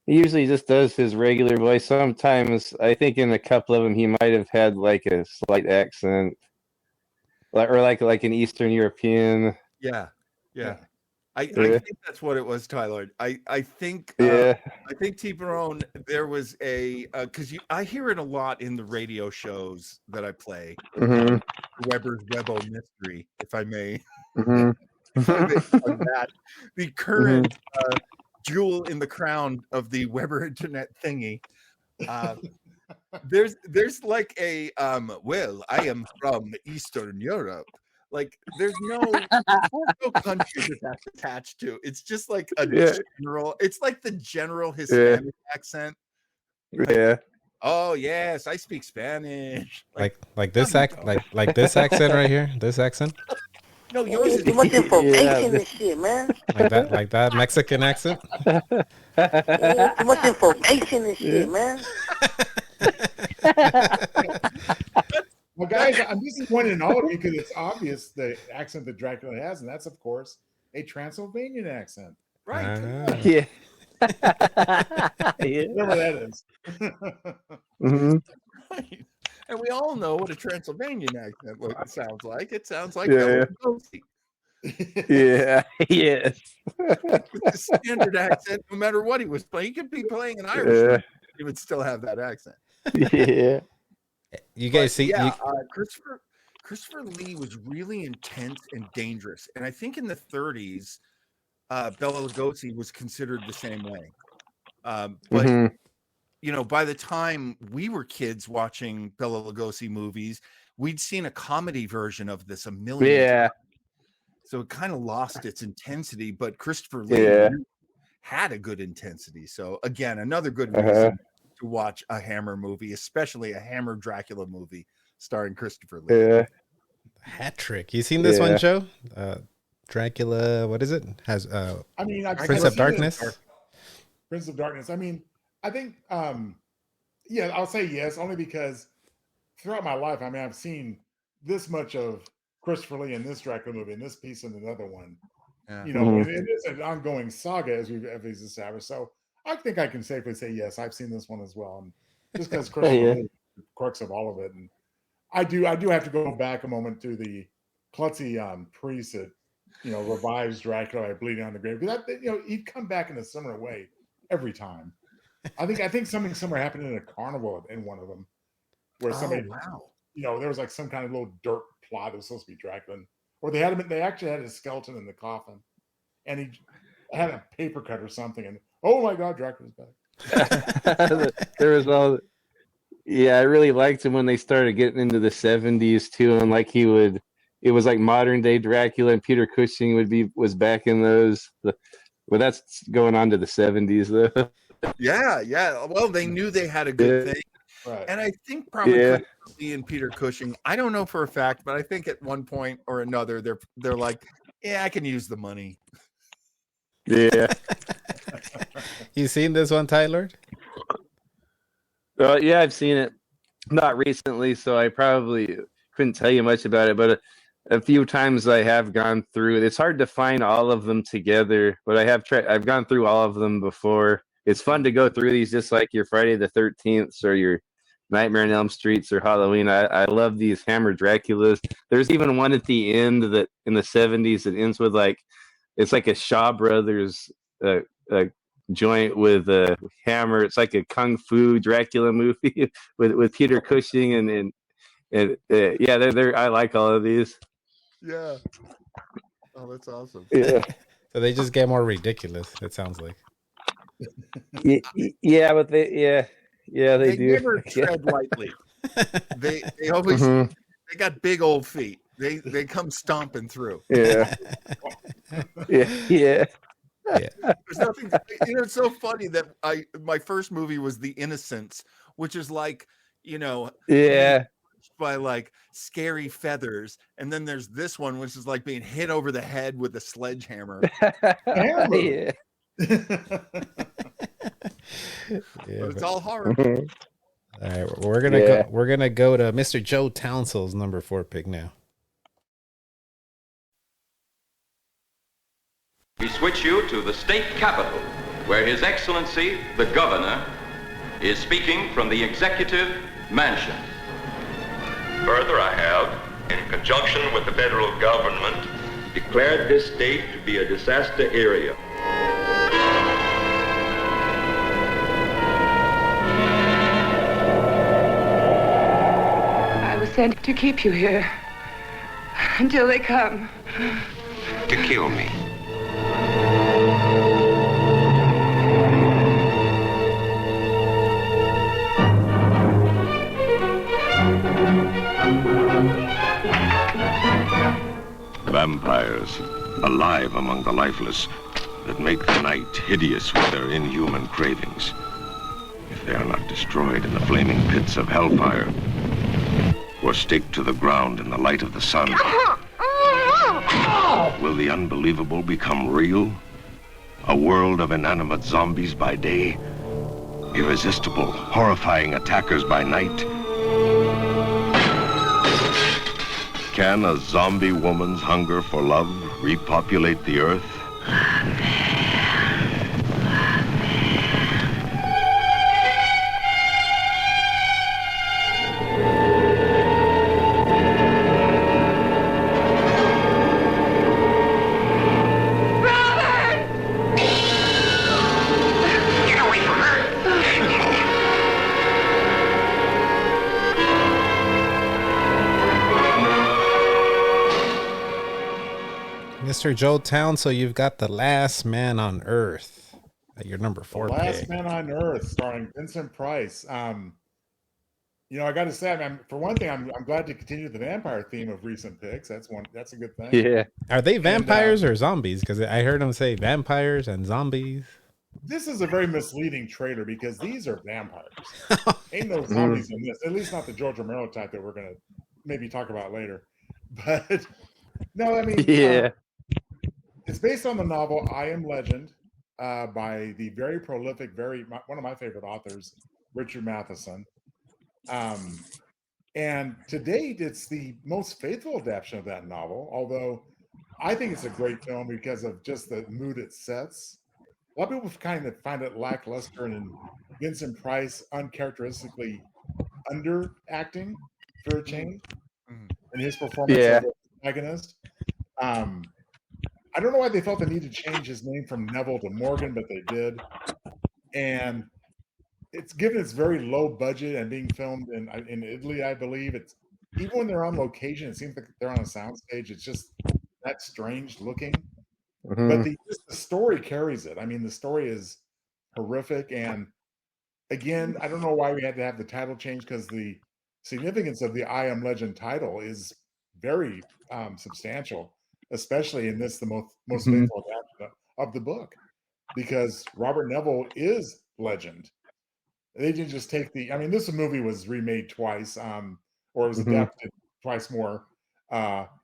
Speaker 4: usually just does his regular voice. Sometimes I think in a couple of them he might have had like a slight accent, like an Eastern European.
Speaker 2: Yeah. I think that's what it was, Tylord. I think T. Barone, there was a because I hear it a lot in the radio shows that I play. Weber's Webo Mystery, if I may. If I may plug that. The current jewel in the crown of the Weber Internet thingy. There's like a well, I am from Eastern Europe. Like there's no country that's attached to. It's just like a general. It's like the general Hispanic accent.
Speaker 4: Yeah.
Speaker 2: Oh yes, I speak Spanish.
Speaker 1: Like this like this accent right here. This accent.
Speaker 18: No, yours is too much information and shit, man.
Speaker 1: Like that Mexican accent.
Speaker 18: Too much information and shit, man.
Speaker 3: Well, guys, I'm disappointed in all of you because it's obvious the accent that Dracula has, and that's, of course, a Transylvanian accent.
Speaker 2: Right.
Speaker 4: Yeah.
Speaker 3: Whatever that is.
Speaker 2: Right. And we all know what a Transylvanian accent sounds like. It sounds like
Speaker 4: Yeah. Yeah. Yes.
Speaker 2: It's a standard accent, no matter what he was playing. He could be playing an Irish, he would still have that accent.
Speaker 4: Yeah.
Speaker 1: You guys see?
Speaker 2: Yeah, Christopher Lee was really intense and dangerous, and I think in the 30s, Bela Lugosi was considered the same way. But you know, by the time we were kids watching Bela Lugosi movies, we'd seen a comedy version of this a million times. So it kind of lost its intensity, but Christopher Lee had a good intensity. So again, another good reason to watch a Hammer movie, especially a Hammer Dracula movie starring Christopher Lee.
Speaker 1: Yeah. Hat trick. You seen this one, Joe? Dracula, what is it? Has
Speaker 3: I mean,
Speaker 1: Prince of Darkness?
Speaker 3: Prince of Darkness. I mean, I think yeah, I'll say yes, only because throughout my life, I mean, I've seen this much of Christopher Lee in this Dracula movie, and this piece and another one. Yeah. You know, it is an ongoing saga as we've established. So I think I can safely say yes, I've seen this one as well. And just because Christopher Lee, the crux of all of it, and I do have to go back a moment to the klutzy priest that revives Dracula by bleeding on the grave, because that he'd come back in a similar way every time. I think something similar happened in a carnival in one of them, where somebody there was like some kind of little dirt plot that was supposed to be Dracula, or they actually had his skeleton in the coffin, and he had a paper cut or something, and oh my God, Dracula's back.
Speaker 4: There was all. Yeah, I really liked him when they started getting into the 70s too, and like it was like modern day Dracula, and Peter Cushing was back in those. Well, that's going on to the 70s though.
Speaker 2: Yeah. Well, they knew they had a good thing. Right. And I think probably Lee and Peter Cushing, I don't know for a fact, but I think at one point or another, they're like, yeah, I can use the money.
Speaker 4: Yeah.
Speaker 1: You seen this one, Tylord?
Speaker 4: Yeah, I've seen it. Not recently, so I probably couldn't tell you much about it, but a few times I have gone through it. It's hard to find all of them together, but I have tried. I've gone through all of them before. It's fun to go through these, just like your Friday the 13th or your Nightmare on Elm Streets or Halloween. I love these Hammer Draculas. There's even one at the end that in the 70s that ends with it's like a Shaw Brothers joint with a hammer. It's like a kung fu Dracula movie with Peter Cushing and they're I like all of these.
Speaker 2: Yeah. Oh, that's awesome.
Speaker 4: Yeah.
Speaker 1: So they just get more ridiculous, it sounds like.
Speaker 4: Yeah, but they do.
Speaker 2: They never tread lightly. They always they got big old feet. They come stomping through.
Speaker 4: Yeah. Yeah.
Speaker 2: There's nothing. It's so funny that my first movie was The Innocence, which is like by like scary feathers, and then there's this one which is like being hit over the head with a sledgehammer.
Speaker 4: Yeah.
Speaker 2: But it's all horror.
Speaker 1: All right, we're gonna go to Mr. Joe Townsel's number 4 pick now.
Speaker 19: We switch you to the state capitol, where His Excellency, the Governor, is speaking from the Executive Mansion.
Speaker 20: Further, I have, in conjunction with the federal government,
Speaker 19: declared this state to be a disaster area.
Speaker 17: I was sent to keep you here until they come.
Speaker 15: To kill me.
Speaker 6: Vampires, alive among the lifeless, that make the night hideous with their inhuman cravings. If they are not destroyed in the flaming pits of hellfire, or staked to the ground in the light of the sun, will the unbelievable become real? A world of inanimate zombies by day, irresistible, horrifying attackers by night. Can a zombie woman's hunger for love repopulate the earth?
Speaker 1: Mr. Joe Townsel, you've got The Last Man on Earth at your number 4
Speaker 3: The
Speaker 1: pick.
Speaker 3: Last Man on Earth, starring Vincent Price. You know, I got to say, for one thing, I'm glad to continue the vampire theme of recent picks. That's a good thing.
Speaker 4: Yeah.
Speaker 1: Are they vampires or zombies? Because I heard them say vampires and zombies.
Speaker 3: This is a very misleading trailer because these are vampires. Ain't no zombies in this. At least not the George Romero type that we're gonna maybe talk about later. But no, I mean,
Speaker 4: yeah.
Speaker 3: It's based on the novel I Am Legend by the very prolific, one of my favorite authors, Richard Matheson. And to date, it's the most faithful adaptation of that novel, although I think it's a great film because of just the mood it sets. A lot of people kind of find it lackluster and Vincent Price uncharacteristically underacting for a change in his performance as the protagonist. I don't know why they felt the need to change his name from Neville to Morgan, but they did. And it's given its very low budget and being filmed in Italy, I believe. It's even when they're on location, it seems like they're on a soundstage. It's just that strange looking. But the story carries it. I mean, the story is horrific. And again, I don't know why we had to have the title change because the significance of the I Am Legend title is very substantial, especially in this, the most faithful adaptation of the book, because Robert Neville is legend. They didn't just take this movie was remade twice, or it was adapted twice more.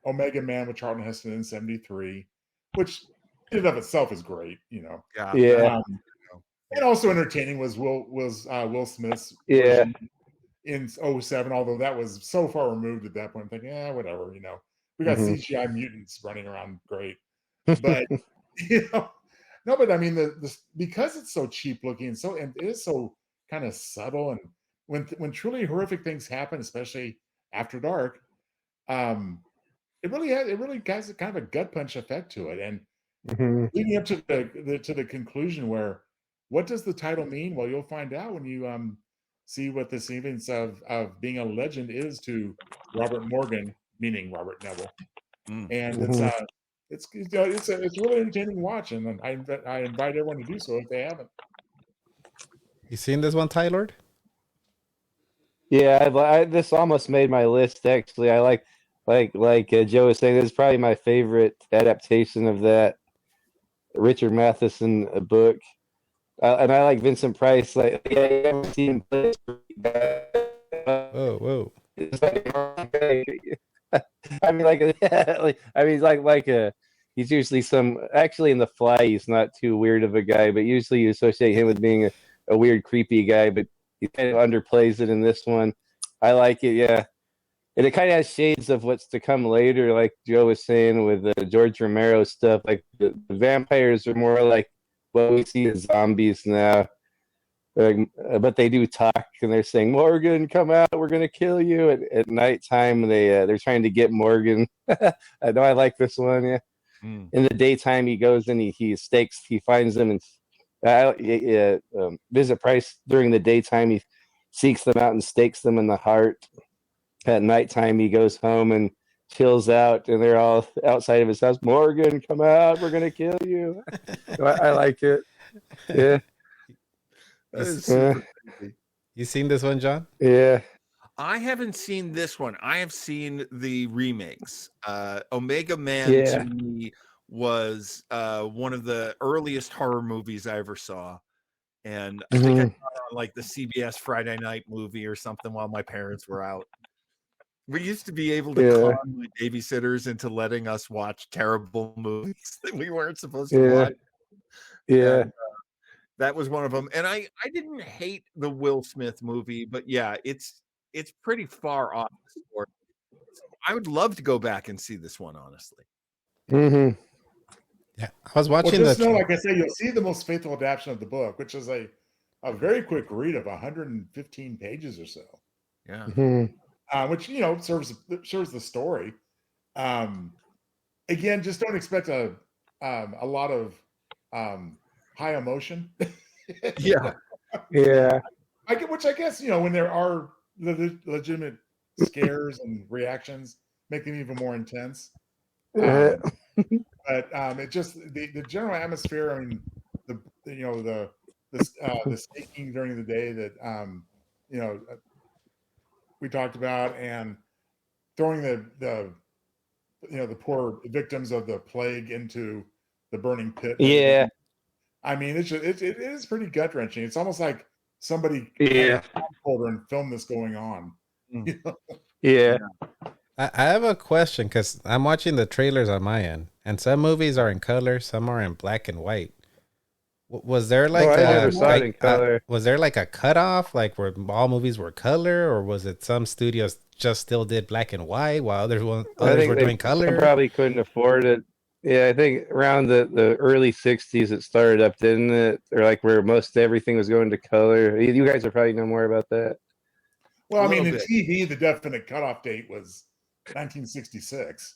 Speaker 3: Omega Man with Charlton Heston in '73, which in and of itself is great, you know.
Speaker 4: Yeah.
Speaker 3: And also entertaining was Will Smith's in 07, although that was so far removed at that point. I'm thinking, whatever, you know. We got CGI mutants running around, great. But no, but I mean the because it's so cheap looking and it is so kind of subtle, and when truly horrific things happen, especially after dark, it really has kind of a gut punch effect to it. And leading up to the conclusion where what does the title mean? Well, you'll find out when you see what the significance of being a legend is to Robert Morgan, meaning Robert Neville. And it's really entertaining to watch, and I invite everyone to do so if they haven't.
Speaker 1: You seen this one, Tylord?
Speaker 4: Yeah, this almost made my list. Actually, I like Joe was saying, this is probably my favorite adaptation of that Richard Matheson book. And I like Vincent Price. Like, I haven't seen him play.
Speaker 1: Whoa!
Speaker 4: I mean, he's usually actually in The Fly, he's not too weird of a guy, but usually you associate him with being a weird, creepy guy, but he kind of underplays it in this one. I like it, yeah. And it kind of has shades of what's to come later, like Joe was saying with George Romero stuff. Like the vampires are more like what we see as zombies now. But they do talk, and they're saying, "Morgan, come out! We're gonna kill you!" At nighttime, they're trying to get Morgan. I know I like this one. Yeah, in the daytime he goes and he finds them and Visit Price during the daytime he seeks them out and stakes them in the heart. At nighttime he goes home and chills out, and they're all outside of his house. Morgan, come out! We're gonna kill you. I like it. Yeah.
Speaker 2: That is super creepy.
Speaker 1: You seen this one, John?
Speaker 4: Yeah.
Speaker 2: I haven't seen this one. I have seen the remakes. Omega Man to me was one of the earliest horror movies I ever saw. And I think I saw it on like the CBS Friday night movie or something while my parents were out. We used to be able to con my babysitters into letting us watch terrible movies that we weren't supposed to watch.
Speaker 4: Yeah.
Speaker 2: And, that was one of them. And I didn't hate the Will Smith movie, but yeah, it's pretty far off the story. So I would love to go back and see this one, honestly.
Speaker 4: Mm-hmm.
Speaker 1: Yeah, I was watching
Speaker 3: like I said, you'll see the most faithful adaptation of the book, which is a very quick read of 115 pages or so.
Speaker 2: Yeah.
Speaker 4: Mm-hmm.
Speaker 3: Which serves the story. Again, just don't expect a lot of high emotion.
Speaker 2: Yeah.
Speaker 3: Which I guess when there are legitimate scares and reactions, make them even more intense. But it just the general atmosphere. I mean, the staking during the day that we talked about, and throwing the poor victims of the plague into the burning pit.
Speaker 4: Yeah.
Speaker 3: I mean, it is pretty gut wrenching. It's almost like somebody folder and filmed this going on.
Speaker 4: Yeah.
Speaker 1: I have a question because I'm watching the trailers on my end, and some movies are in color, some are in black and white. Was there like was there like a cutoff, like where all movies were color, or was it some studios just still did black and white while others were doing color?
Speaker 4: Probably couldn't afford it. Yeah, I think around the early 60s it started up, didn't it? Or like where most everything was going to color. You guys will probably know more about that.
Speaker 3: Well, I mean, in TV, the definite cutoff date was 1966.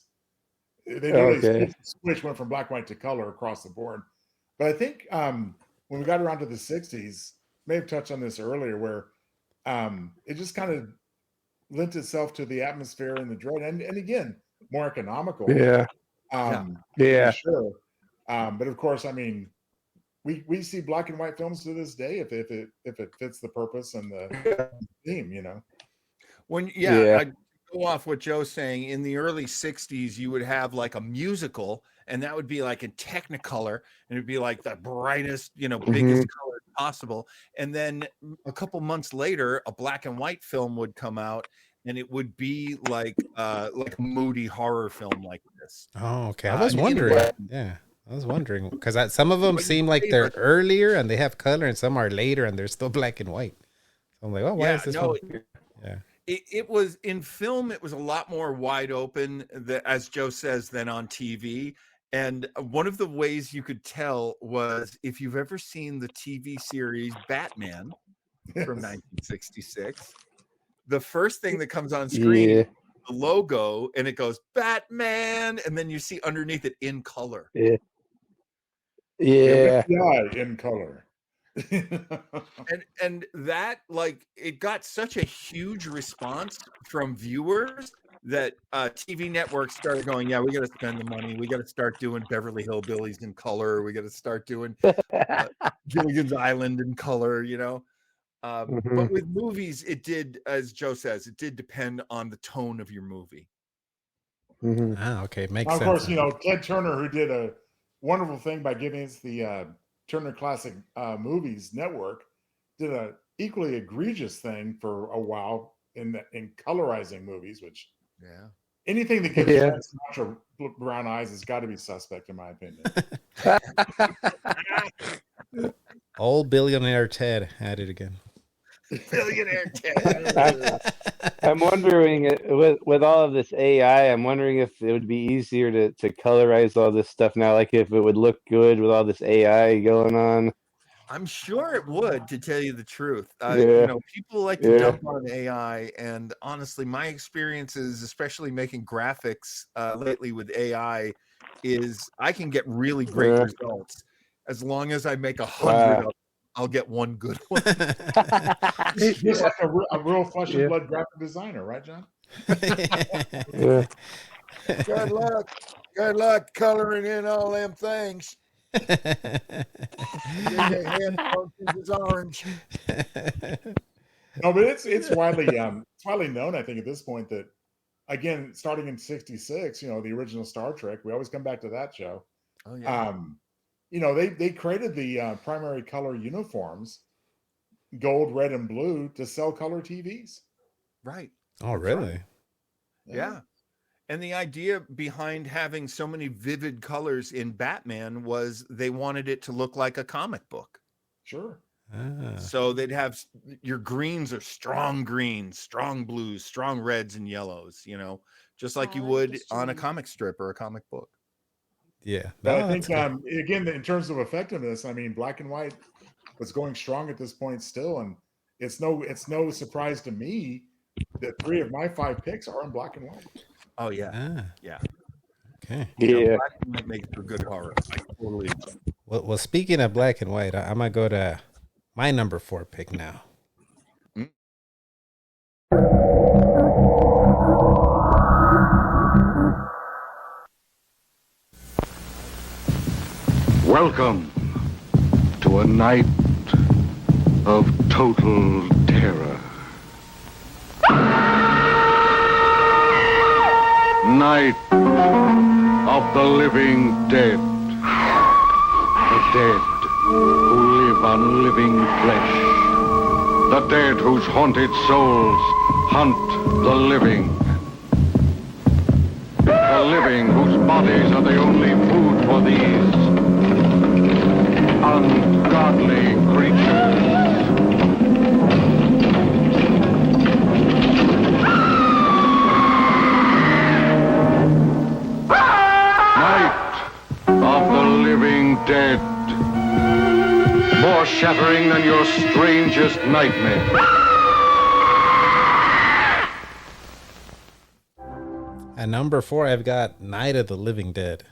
Speaker 3: They really switch went from black and white to color across the board. But I think when we got around to the 60s, may have touched on this earlier, where it just kind of lent itself to the atmosphere and the dread, and again, more economical.
Speaker 4: Yeah.
Speaker 3: Sure. But of course, I mean, we see black and white films to this day if it fits the purpose and the theme,
Speaker 2: I go off what Joe's saying. In the early 60s, you would have like a musical, and that would be like in Technicolor, and it'd be like the brightest, biggest color possible. And then a couple months later, a black and white film would come out, and it would be like a moody horror film like this.
Speaker 1: Oh, okay. I was wondering. I was wondering because some of them seem like they're earlier and they have color, and some are later and they're still black and white. So I'm like, oh, why is this one? Yeah.
Speaker 2: It was in film. It was a lot more wide open, as Joe says, than on TV. And one of the ways you could tell was if you've ever seen the TV series Batman from 1966. The first thing that comes on screen is the logo, and it goes Batman, and then you see underneath it in color.
Speaker 4: Yeah.
Speaker 3: In color.
Speaker 2: and that, like, it got such a huge response from viewers that TV networks started going, we got to spend the money. We got to start doing Beverly Hillbillies in color. We got to start doing Gilligan's Island in color, But with movies, it did, as Joe says, it did depend on the tone of your movie.
Speaker 1: Okay, makes sense.
Speaker 3: Of course, Ted Turner, who did a wonderful thing by giving us the Turner Classic Movies Network, did a equally egregious thing for a while in colorizing movies, which anything that gives Sinatra brown eyes has got to be suspect, in my opinion.
Speaker 1: Old billionaire Ted had it again.
Speaker 2: Billionaire Ted.
Speaker 4: I'm wondering, with all of this AI, I'm wondering if it would be easier to colorize all this stuff now, like if it would look good with all this AI going on.
Speaker 2: I'm sure it would, to tell you the truth.
Speaker 4: Yeah.
Speaker 2: People like to dump on AI, and honestly, my experiences, especially making graphics lately with AI, is I can get really great results as long as I make 100 of them. I'll get one good one.
Speaker 3: Just like a real flesh and blood graphic designer, right, John?
Speaker 4: Yeah.
Speaker 20: Good luck coloring in all them things. Your hand functions as orange.
Speaker 3: No, but it's widely known, I think, at this point that, again, starting in '66, the original Star Trek, we always come back to that show.
Speaker 2: Oh yeah.
Speaker 3: They created the primary color uniforms, gold, red, and blue, to sell color TVs.
Speaker 2: Right.
Speaker 1: Oh, really?
Speaker 2: Right. Yeah. And the idea behind having so many vivid colors in Batman was they wanted it to look like a comic book.
Speaker 3: Sure.
Speaker 2: So they'd have your greens are strong greens, strong blues, strong reds and yellows, just like you would on a comic strip or a comic book.
Speaker 1: Yeah.
Speaker 3: But I think, again, in terms of effectiveness, I mean, black and white was going strong at this point still. And it's no surprise to me that 3 of my 5 picks are in black and white.
Speaker 2: Oh yeah, yeah.
Speaker 1: Okay.
Speaker 2: Yeah, black and white makes for good horror. I totally agree.
Speaker 1: Well, speaking of black and white, I'm gonna go to my number 4 pick now.
Speaker 6: Welcome to a night of total terror. Night of the living dead. The dead who live on living flesh. The dead whose haunted souls hunt the living. The living whose bodies are the only food for these ungodly creatures. Dead. More shattering than your strangest nightmare.
Speaker 1: At number 4, I've got Night of the Living Dead.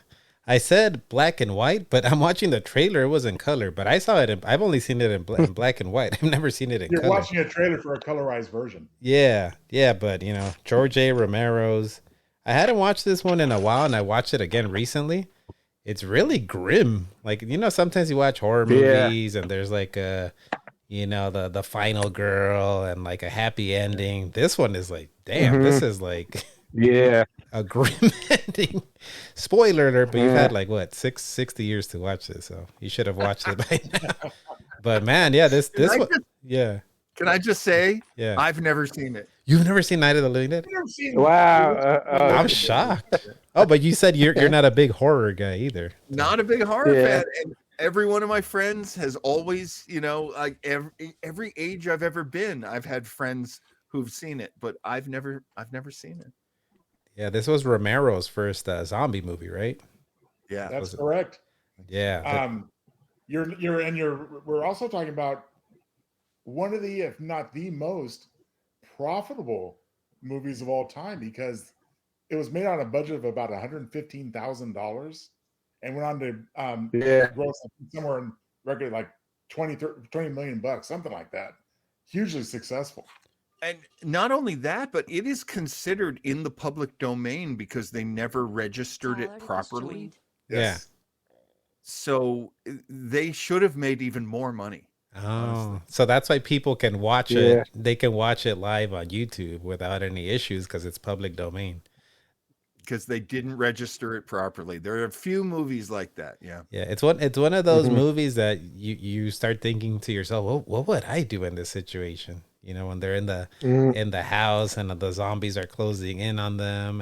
Speaker 1: I said black and white, but I'm watching the trailer. It was in color, but I saw it. I've only seen it in black and white. I've never seen it in color.
Speaker 3: You're watching a trailer for a colorized version.
Speaker 1: Yeah, but George A. Romero's. I hadn't watched this one in a while, and I watched it again recently. It's really grim. Like, sometimes you watch horror movies and there's like the final girl and like a happy ending. This one is like, damn, this is like a grim ending. Spoiler alert, but you've had like 60 years to watch this, so you should have watched it by now. But man, this one,
Speaker 2: Can I just say,
Speaker 1: yeah,
Speaker 2: I've never seen it.
Speaker 1: You've never seen Night of the Living Dead?
Speaker 4: Wow.
Speaker 1: I'm shocked. Oh, but you said you're not a big horror guy either.
Speaker 2: Not a big horror fan. And every one of my friends has always, like every age I've ever been, I've had friends who've seen it, but I've never seen it.
Speaker 1: Yeah, this was Romero's first zombie movie, right?
Speaker 2: Yeah,
Speaker 3: that's correct.
Speaker 1: Yeah.
Speaker 3: We're also talking about one of the, if not the most profitable movies of all time, because it was made on a budget of about $115,000 and went on to gross somewhere in record like 20 million bucks, something like that. Hugely successful.
Speaker 2: And not only that, but it is considered in the public domain because they never registered it properly.
Speaker 1: Yeah.
Speaker 2: So they should have made even more money.
Speaker 1: Oh,
Speaker 2: honestly.
Speaker 1: So that's why people can watch it. They can watch it live on YouTube without any issues because it's public domain.
Speaker 2: Because they didn't register it properly. There are a few movies like that. Yeah.
Speaker 1: Yeah. It's one of those movies that you start thinking to yourself, well, what would I do in this situation? When they're in the house and the zombies are closing in on them,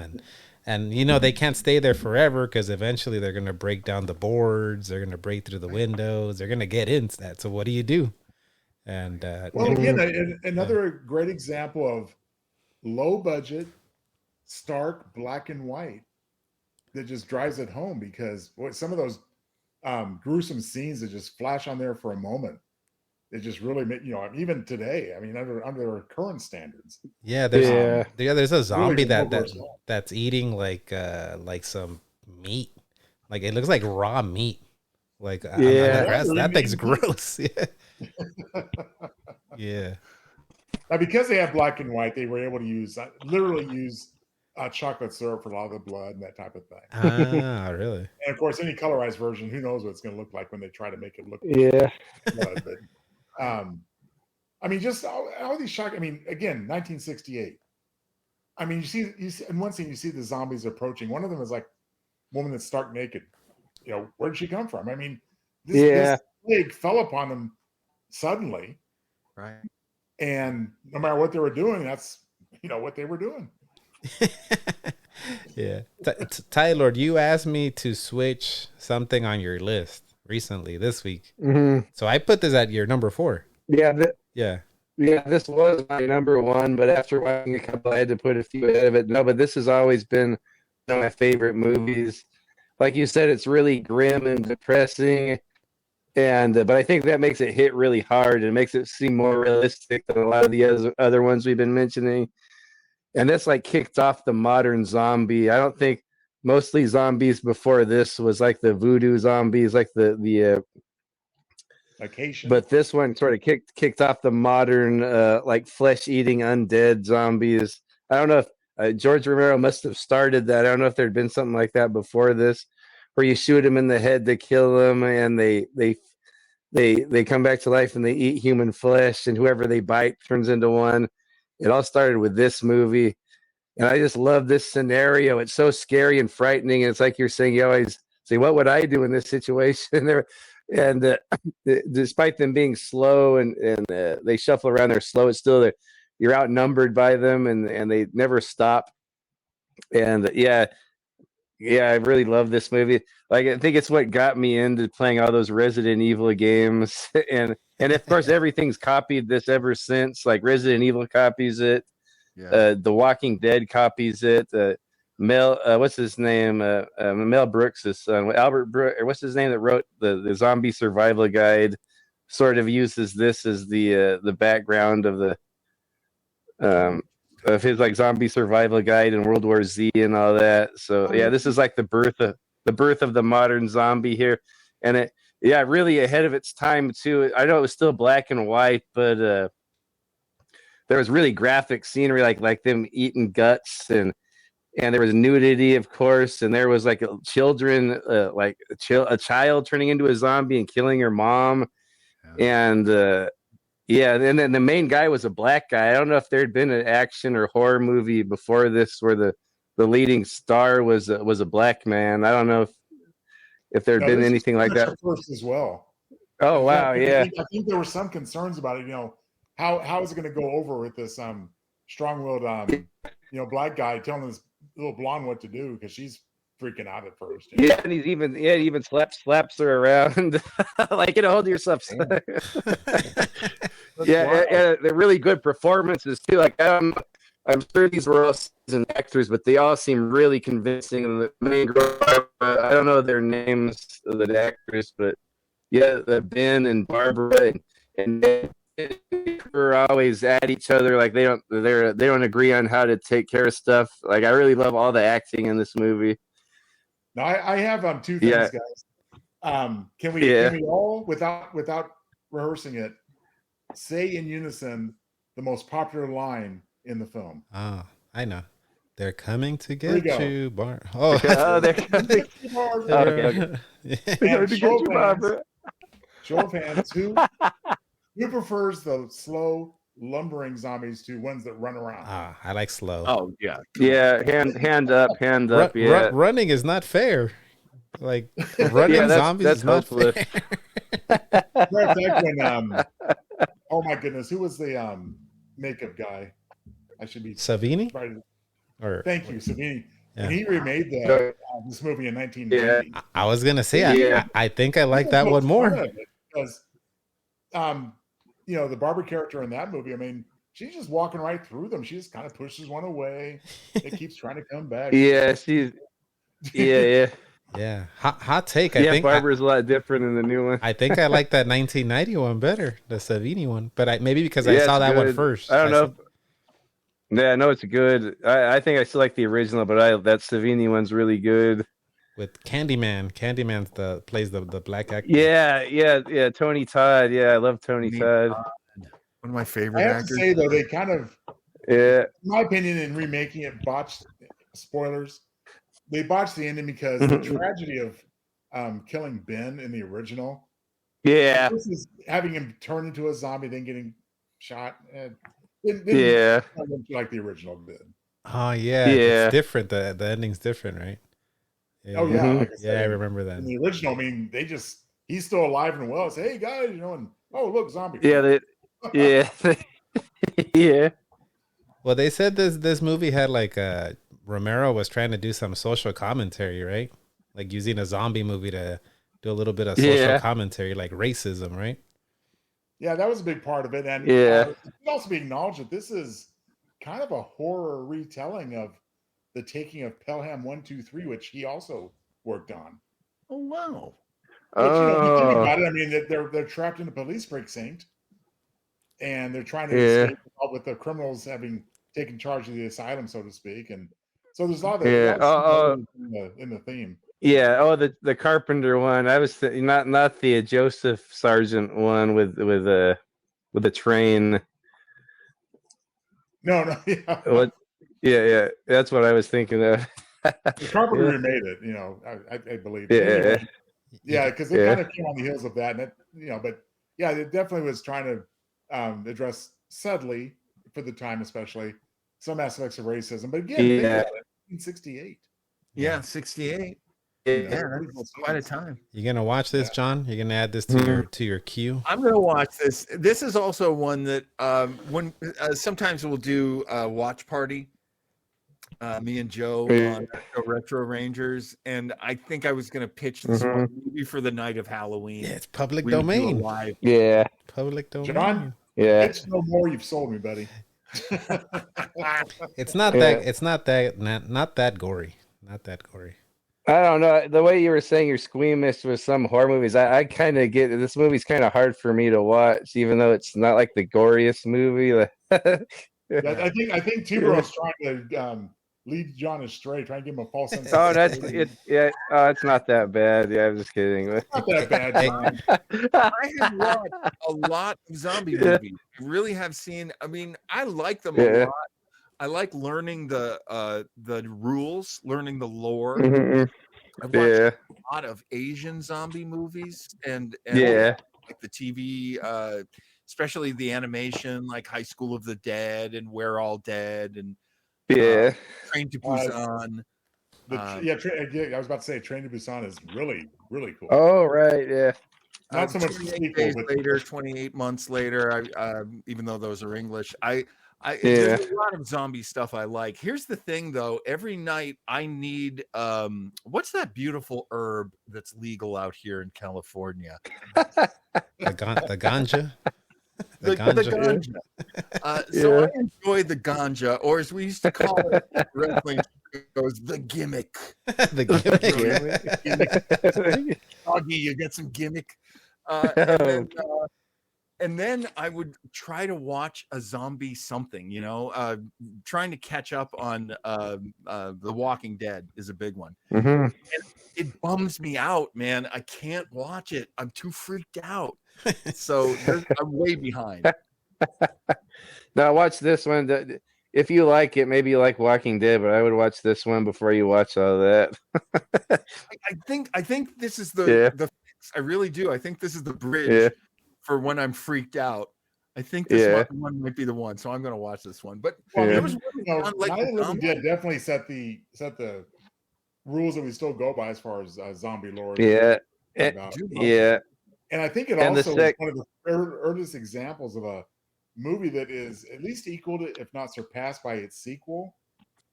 Speaker 1: and they can't stay there forever because eventually they're gonna break down the boards, they're gonna break through the windows, they're gonna get in that. So what do you do? And
Speaker 3: well, again, another great example of low budget, stark black and white that just drives it home, because some of those gruesome scenes that just flash on there for a moment. It just really make, even today, I mean, under our current standards.
Speaker 1: Yeah, there's a zombie
Speaker 3: really
Speaker 1: that's eating like some meat. Like it looks like raw meat. Like that thing's gross. Yeah. Yeah.
Speaker 3: Now, because they have black and white, they were able to literally use chocolate syrup for a lot of the blood and that type of thing.
Speaker 1: Ah, really?
Speaker 3: And of course, any colorized version, who knows what it's going to look like when they try to make it look
Speaker 4: like
Speaker 3: blood. But I mean, just all these shock. I mean, again, 1968. I mean, you see in one scene, you see the zombies approaching. One of them is like a woman that's stark naked. Where did she come from? I mean, this plague fell upon them suddenly,
Speaker 2: right?
Speaker 3: And no matter what they were doing, that's what they were doing.
Speaker 1: Yeah, Tylord, you asked me to switch something on your list recently this week, so I put this at your number 4.
Speaker 4: Yeah,
Speaker 1: yeah.
Speaker 4: This was my number 1, but after watching a couple, I had to put a few ahead of it. No, but this has always been one of my favorite movies. Like you said, it's really grim and depressing, and but I think that makes it hit really hard and makes it seem more realistic than a lot of the other ones we've been mentioning. And that's like kicked off the modern zombie. I don't think mostly zombies before this was like the voodoo zombies, like the
Speaker 3: vacation.
Speaker 4: But this one sort of kicked off the modern like flesh-eating undead zombies. I don't know if George Romero must have started that. I don't know if there'd been something like that before this, where you shoot them in the head to kill them, and they come back to life and they eat human flesh, and whoever they bite turns into one. It all started with this movie, and I just love this scenario. It's so scary and frightening, and it's like you're saying, you always say, what would I do in this situation? And despite them being slow and they shuffle around, they're slow, it's still you're outnumbered by them, and they never stop. And yeah, I really love this movie. Like, I think it's what got me into playing all those Resident Evil games. And of course, everything's copied this ever since. Like Resident Evil copies it. Yeah. The Walking Dead copies it. Mel, what's his name? Mel Brooks' son, Albert Brooks, or what's his name that wrote the Zombie Survival Guide, sort of uses this as the background of his like Zombie Survival Guide and World War Z and all that. So yeah, this is like the birth of the modern zombie here, and it really ahead of its time too. I know it was still black and white, but there was really graphic scenery, like them eating guts, and there was nudity, of course, and there was like children, like a child turning into a zombie and killing her mom, and and then the main guy was a black guy. I don't know if there'd been an action or horror movie before this where the leading star was a black man. I don't know if there'd been anything like that
Speaker 3: first as well.
Speaker 4: Oh wow, yeah.
Speaker 3: I think there were some concerns about it. How is it going to go over with this strong-willed black guy telling this little blonde what to do, because she's freaking out at first.
Speaker 4: Yeah, and he even slaps her around like, hold yourself. Yeah, they're really good performances too. Like I'm sure these were all seasoned actors, but they all seem really convincing. And the main girl, I don't know their names of the actors, but yeah, Ben and Barbara and are always at each other. Like they don't agree on how to take care of stuff. Like I really love all the acting in this movie.
Speaker 3: Now I have two things, guys. Can we all, without rehearsing it, say in unison the most popular line in the film?
Speaker 1: Oh, I know. They're coming to get you, Barbara. Oh,
Speaker 4: they're coming. Okay.
Speaker 3: They're to get you, Barbara. Show of hands. Who prefers the slow, lumbering zombies to ones that run around?
Speaker 1: I like slow.
Speaker 2: Oh yeah,
Speaker 4: yeah. Hand up. Yeah,
Speaker 1: running is not fair. Like running zombies is not fair.
Speaker 3: Oh my goodness, who was the makeup guy? I should be
Speaker 1: Savini.
Speaker 3: Thank you, Savini. Yeah. And he remade this movie in 1990.
Speaker 1: Yeah. I was gonna say, I think I like that one more
Speaker 3: because, the Barbara character in that movie. I mean, she's just walking right through them. She just kind of pushes one away. It keeps trying to come back.
Speaker 4: Yeah, she's. Yeah.
Speaker 1: Yeah, hot take. I
Speaker 4: Yeah,
Speaker 1: think
Speaker 4: Barber's a lot different in the new one.
Speaker 1: I think I like that 1990 one better, the Savini one. But maybe because I
Speaker 4: Yeah,
Speaker 1: saw
Speaker 4: it's
Speaker 1: that one
Speaker 4: good.
Speaker 1: first.
Speaker 4: I don't know. Yeah, no, it's good. I think I still like the original, but that Savini one's really good.
Speaker 1: With Candyman. Candyman's plays the black actor.
Speaker 4: Yeah. Tony Todd. Yeah, I love Tony Todd.
Speaker 2: One of my favorite
Speaker 3: I have
Speaker 2: actors.
Speaker 3: to say though, they kind of,
Speaker 4: in
Speaker 3: my opinion, in remaking it, botched. Spoilers. They botched the ending because the tragedy of killing Ben in the original.
Speaker 4: Yeah.
Speaker 3: This is having him turn into a zombie, then getting shot.
Speaker 4: Yeah.
Speaker 3: I don't like the original did.
Speaker 1: Oh yeah, it's different. The ending's different, right? Yeah.
Speaker 3: Oh yeah, like
Speaker 1: I remember that.
Speaker 3: In the original, I mean, he's still alive and well. Say, hey guys, and look, zombie.
Speaker 4: Yeah, yeah.
Speaker 1: Well, they said this movie had like Romero was trying to do some social commentary, right? Like using a zombie movie to do a little bit of social commentary, like racism, right?
Speaker 3: Yeah, that was a big part of it, and
Speaker 4: it
Speaker 3: should also be acknowledged that this is kind of a horror retelling of the taking of Pelham 123, which he also worked on.
Speaker 2: Oh wow!
Speaker 3: Which, you think about it, I mean, they're trapped in a police precinct, and they're trying to escape with the criminals having taken charge of the asylum, so to speak, and so there's a lot of in the theme.
Speaker 4: Yeah. The Carpenter one. I was not the Joseph Sargent one with the train.
Speaker 3: No. Yeah.
Speaker 4: What? Yeah. That's what I was thinking of.
Speaker 3: The Carpenter remade it. I believe. Yeah, because they kind of came on the heels of that, and but yeah, it definitely was trying to address subtly for the time, especially some aspects of racism. But again, think about it, 1968.
Speaker 2: Yeah, 68. Yeah, that's quite a time.
Speaker 1: You gonna watch this, John? You're gonna add this to your queue?
Speaker 2: I'm gonna watch this. This is also one that when sometimes we'll do a watch party. Me and Joe on Retro Rangers, and I think I was gonna pitch this one maybe for the night of Halloween.
Speaker 1: Yeah, it's public domain.
Speaker 4: Yeah,
Speaker 1: public domain.
Speaker 3: John,
Speaker 4: yeah,
Speaker 3: it's no more. You've sold me, buddy.
Speaker 1: It's not that. It's not that. Not that gory. Not that gory.
Speaker 4: I don't know. The way you were saying you're squeamish with some horror movies, I kind of get it. This movie's kind of hard for me to watch, even though it's not like the goriest movie.
Speaker 3: I think T-Bro's trying to lead John astray, trying to give him a false sense.
Speaker 4: Oh, that's it. Yeah. Oh, it's not that bad. Yeah, I'm just kidding.
Speaker 3: It's not that bad, John.
Speaker 2: I have watched a lot of zombie movies. I really have seen. I mean, I like them a lot. I like learning the rules, learning the lore. I've watched a lot of Asian zombie movies and like the TV, especially the animation, like High School of the Dead and We're All Dead and Train to Busan.
Speaker 3: I was about to say Train to Busan is really, really cool.
Speaker 4: Oh, right, yeah.
Speaker 3: Not so much
Speaker 2: 28 days later, 28 months later, even though those are English, there's a lot of zombie stuff I like. Here's the thing, though. Every night I need what's that beautiful herb that's legal out here in California?
Speaker 1: The ganja.
Speaker 2: The ganja. So I enjoy the ganja, or as we used to call it, wrestling goes the gimmick.
Speaker 1: The
Speaker 2: gimmick. Doggy, you get some gimmick. And then I would try to watch a zombie something, trying to catch up on The Walking Dead is a big one. And it bums me out, man. I can't watch it. I'm too freaked out. So I'm way behind.
Speaker 4: Now watch this one. If you like it, maybe you like Walking Dead, but I would watch this one before you watch all that.
Speaker 2: I think this is the fix. I really do. I think this is the bridge for when I'm freaked out. I think this one might be the one, so I'm going to watch this one. But there was
Speaker 3: Dead definitely set the rules that we still go by as far as zombie lore. And I think it also is one of the earliest examples of a movie that is at least equal to, if not surpassed, by its sequel.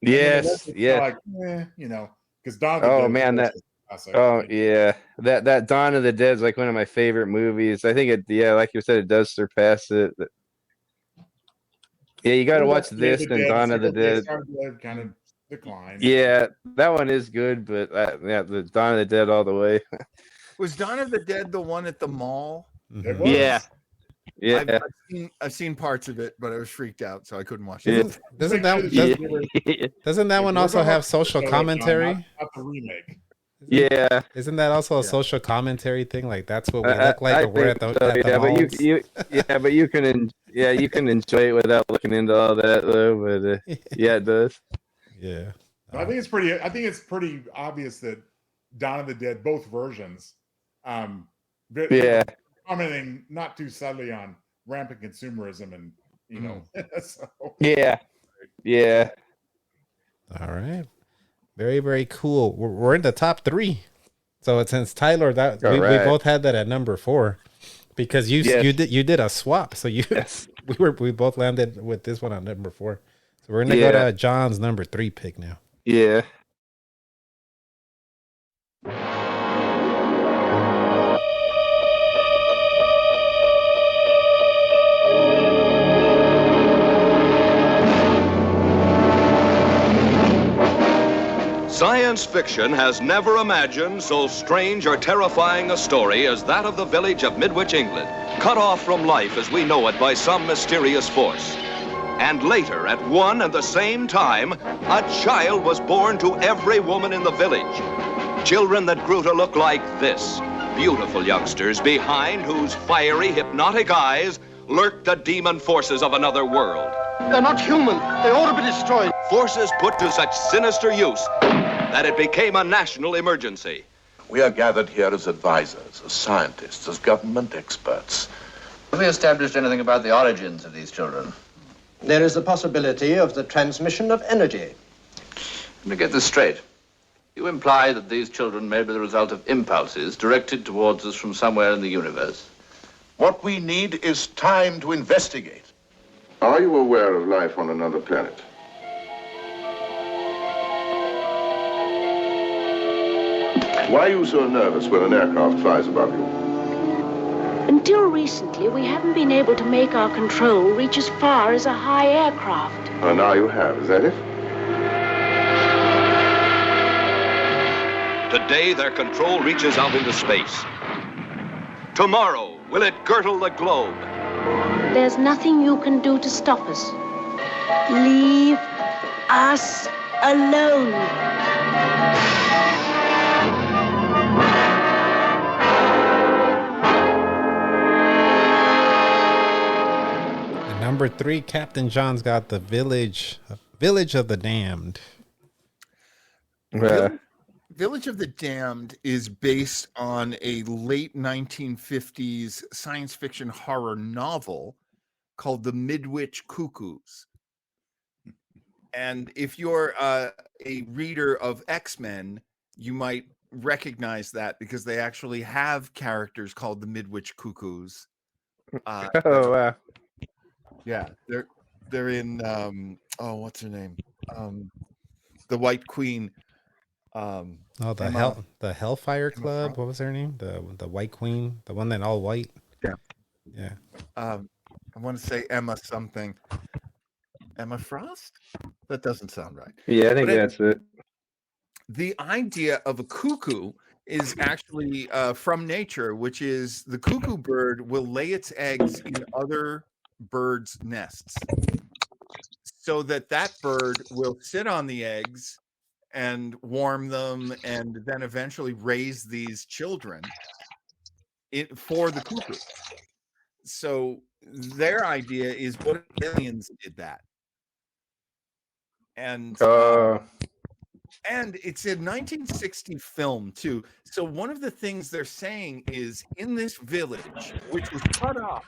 Speaker 4: Yes,
Speaker 3: because Dawn of the Dead.
Speaker 4: That Dawn of the Dead is like one of my favorite movies. I think like you said, it does surpass it. Yeah, you got to watch this and Dawn of the Dead.
Speaker 3: decline.
Speaker 4: Yeah, that one is good, but yeah, the Dawn of the Dead all the way.
Speaker 2: Was Dawn of the Dead the one at the mall?
Speaker 3: It was.
Speaker 4: Yeah. Yeah.
Speaker 2: I've seen parts of it, but I was freaked out, so I couldn't watch it.
Speaker 1: Doesn't that one also have social commentary?
Speaker 3: Not the remake.
Speaker 4: Yeah.
Speaker 1: Isn't that also a social commentary thing? Like that's what we look like, or we're at the malls?
Speaker 4: But you can enjoy it without looking into all that though. But yeah, it does.
Speaker 1: Yeah.
Speaker 3: I think it's pretty obvious that Dawn of the Dead, both versions, commenting not too subtly on rampant consumerism and so.
Speaker 4: Yeah.
Speaker 1: All right. Very, very cool. We're in the top 3. So since Tylord, we both had that at number 4 because you did a swap. So we both landed with this one on number 4. So we're gonna go to John's number 3 pick now.
Speaker 4: Yeah.
Speaker 12: Science fiction has never imagined so strange or terrifying a story as that of the village of Midwich, England, cut off from life as we know it by some mysterious force. And later, at one and the same time, a child was born to every woman in the village. Children that grew to look like this. Beautiful youngsters behind whose fiery, hypnotic eyes lurked the demon forces of another world.
Speaker 21: They're not human. They ought to be destroyed.
Speaker 12: Forces put to such sinister use that it became a national emergency.
Speaker 16: We are gathered here as advisors, as scientists, as government experts.
Speaker 22: Have we established anything about the origins of these children?
Speaker 21: There is the possibility of the transmission of energy.
Speaker 22: Let me get this straight. You imply that these children may be the result of impulses directed towards us from somewhere in the universe.
Speaker 16: What we need is time to investigate. Are you aware of life on another planet? Why are you so nervous when an aircraft flies above you?
Speaker 23: Until recently, we haven't been able to make our control reach as far as a high aircraft.
Speaker 16: Oh, now you have, is that it?
Speaker 12: Today, their control reaches out into space. Tomorrow, will it girdle the globe?
Speaker 23: There's nothing you can do to stop us. Leave us alone.
Speaker 1: Number 3, Captain John's got the Village of the Damned.
Speaker 2: Village of the Damned is based on a late 1950s science fiction horror novel called The Midwich Cuckoos. And if you're a reader of X-Men, you might recognize that because they actually have characters called the Midwich Cuckoos.
Speaker 4: Oh, wow.
Speaker 2: Yeah, they're in what's her name? The White Queen.
Speaker 1: The Hellfire Club. What was her name? The White Queen, the one that all white. Yeah.
Speaker 2: I want to say Emma something. Emma Frost? That doesn't sound right.
Speaker 4: Yeah, I think that's it.
Speaker 2: The idea of a cuckoo is actually from nature, which is the cuckoo bird will lay its eggs in other birds' nests so that bird will sit on the eggs and warm them and then eventually raise these children for the cuckoo. So their idea is what if aliens did that? And it's a 1960 film too. So one of the things they're saying is in this village, which was cut off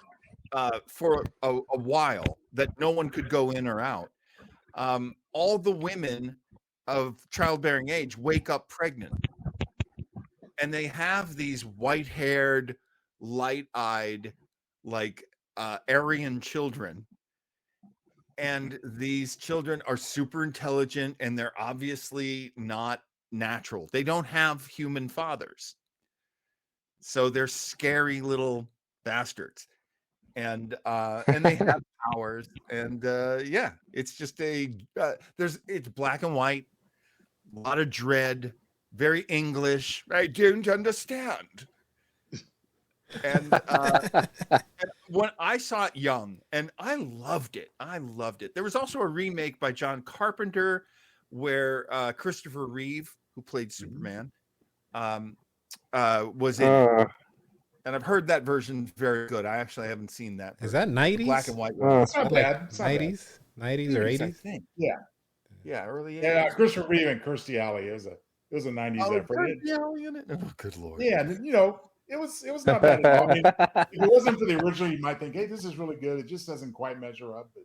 Speaker 2: for a while, that no one could go in or out, all the women of childbearing age wake up pregnant, and they have these white-haired, light-eyed, like Aryan children. And these children are super intelligent, and they're obviously not natural. They don't have human fathers. So they're scary little bastards. and they have powers, and yeah, it's just it's black and white, a lot of dread, very English. I don't understand. And when I saw it young, and I loved it. There was also a remake by John Carpenter where Christopher Reeve, who played Superman, was in it. And I've heard that version very good. I actually haven't seen that version.
Speaker 1: Is that 90s?
Speaker 2: Black and white one.
Speaker 3: It's not bad. It's not
Speaker 1: 90s? 90s or 80s?
Speaker 2: I think. Yeah, early 80s.
Speaker 3: Yeah, Christopher Reeve and Kirstie Alley. It was a 90s effort.
Speaker 2: Kirstie Alley in it? Oh, good Lord.
Speaker 3: Yeah, and, it was not bad at all. I mean, if it wasn't for the original, you might think, hey, this is really good. It just doesn't quite measure up. But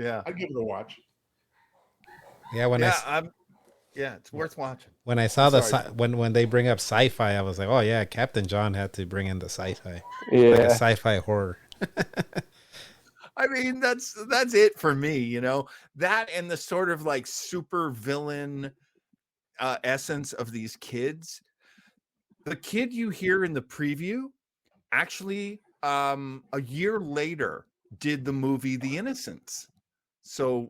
Speaker 2: yeah,
Speaker 3: I'd give it a watch.
Speaker 1: Yeah,
Speaker 2: it's worth watching.
Speaker 1: When I saw when they bring up sci-fi, I was like, oh yeah, Captain John had to bring in the sci-fi.
Speaker 4: Yeah,
Speaker 1: like a sci-fi horror.
Speaker 2: I mean, that's it for me, that and the sort of like super villain essence of these kids. The kid you hear in the preview actually a year later did the movie The Innocence. So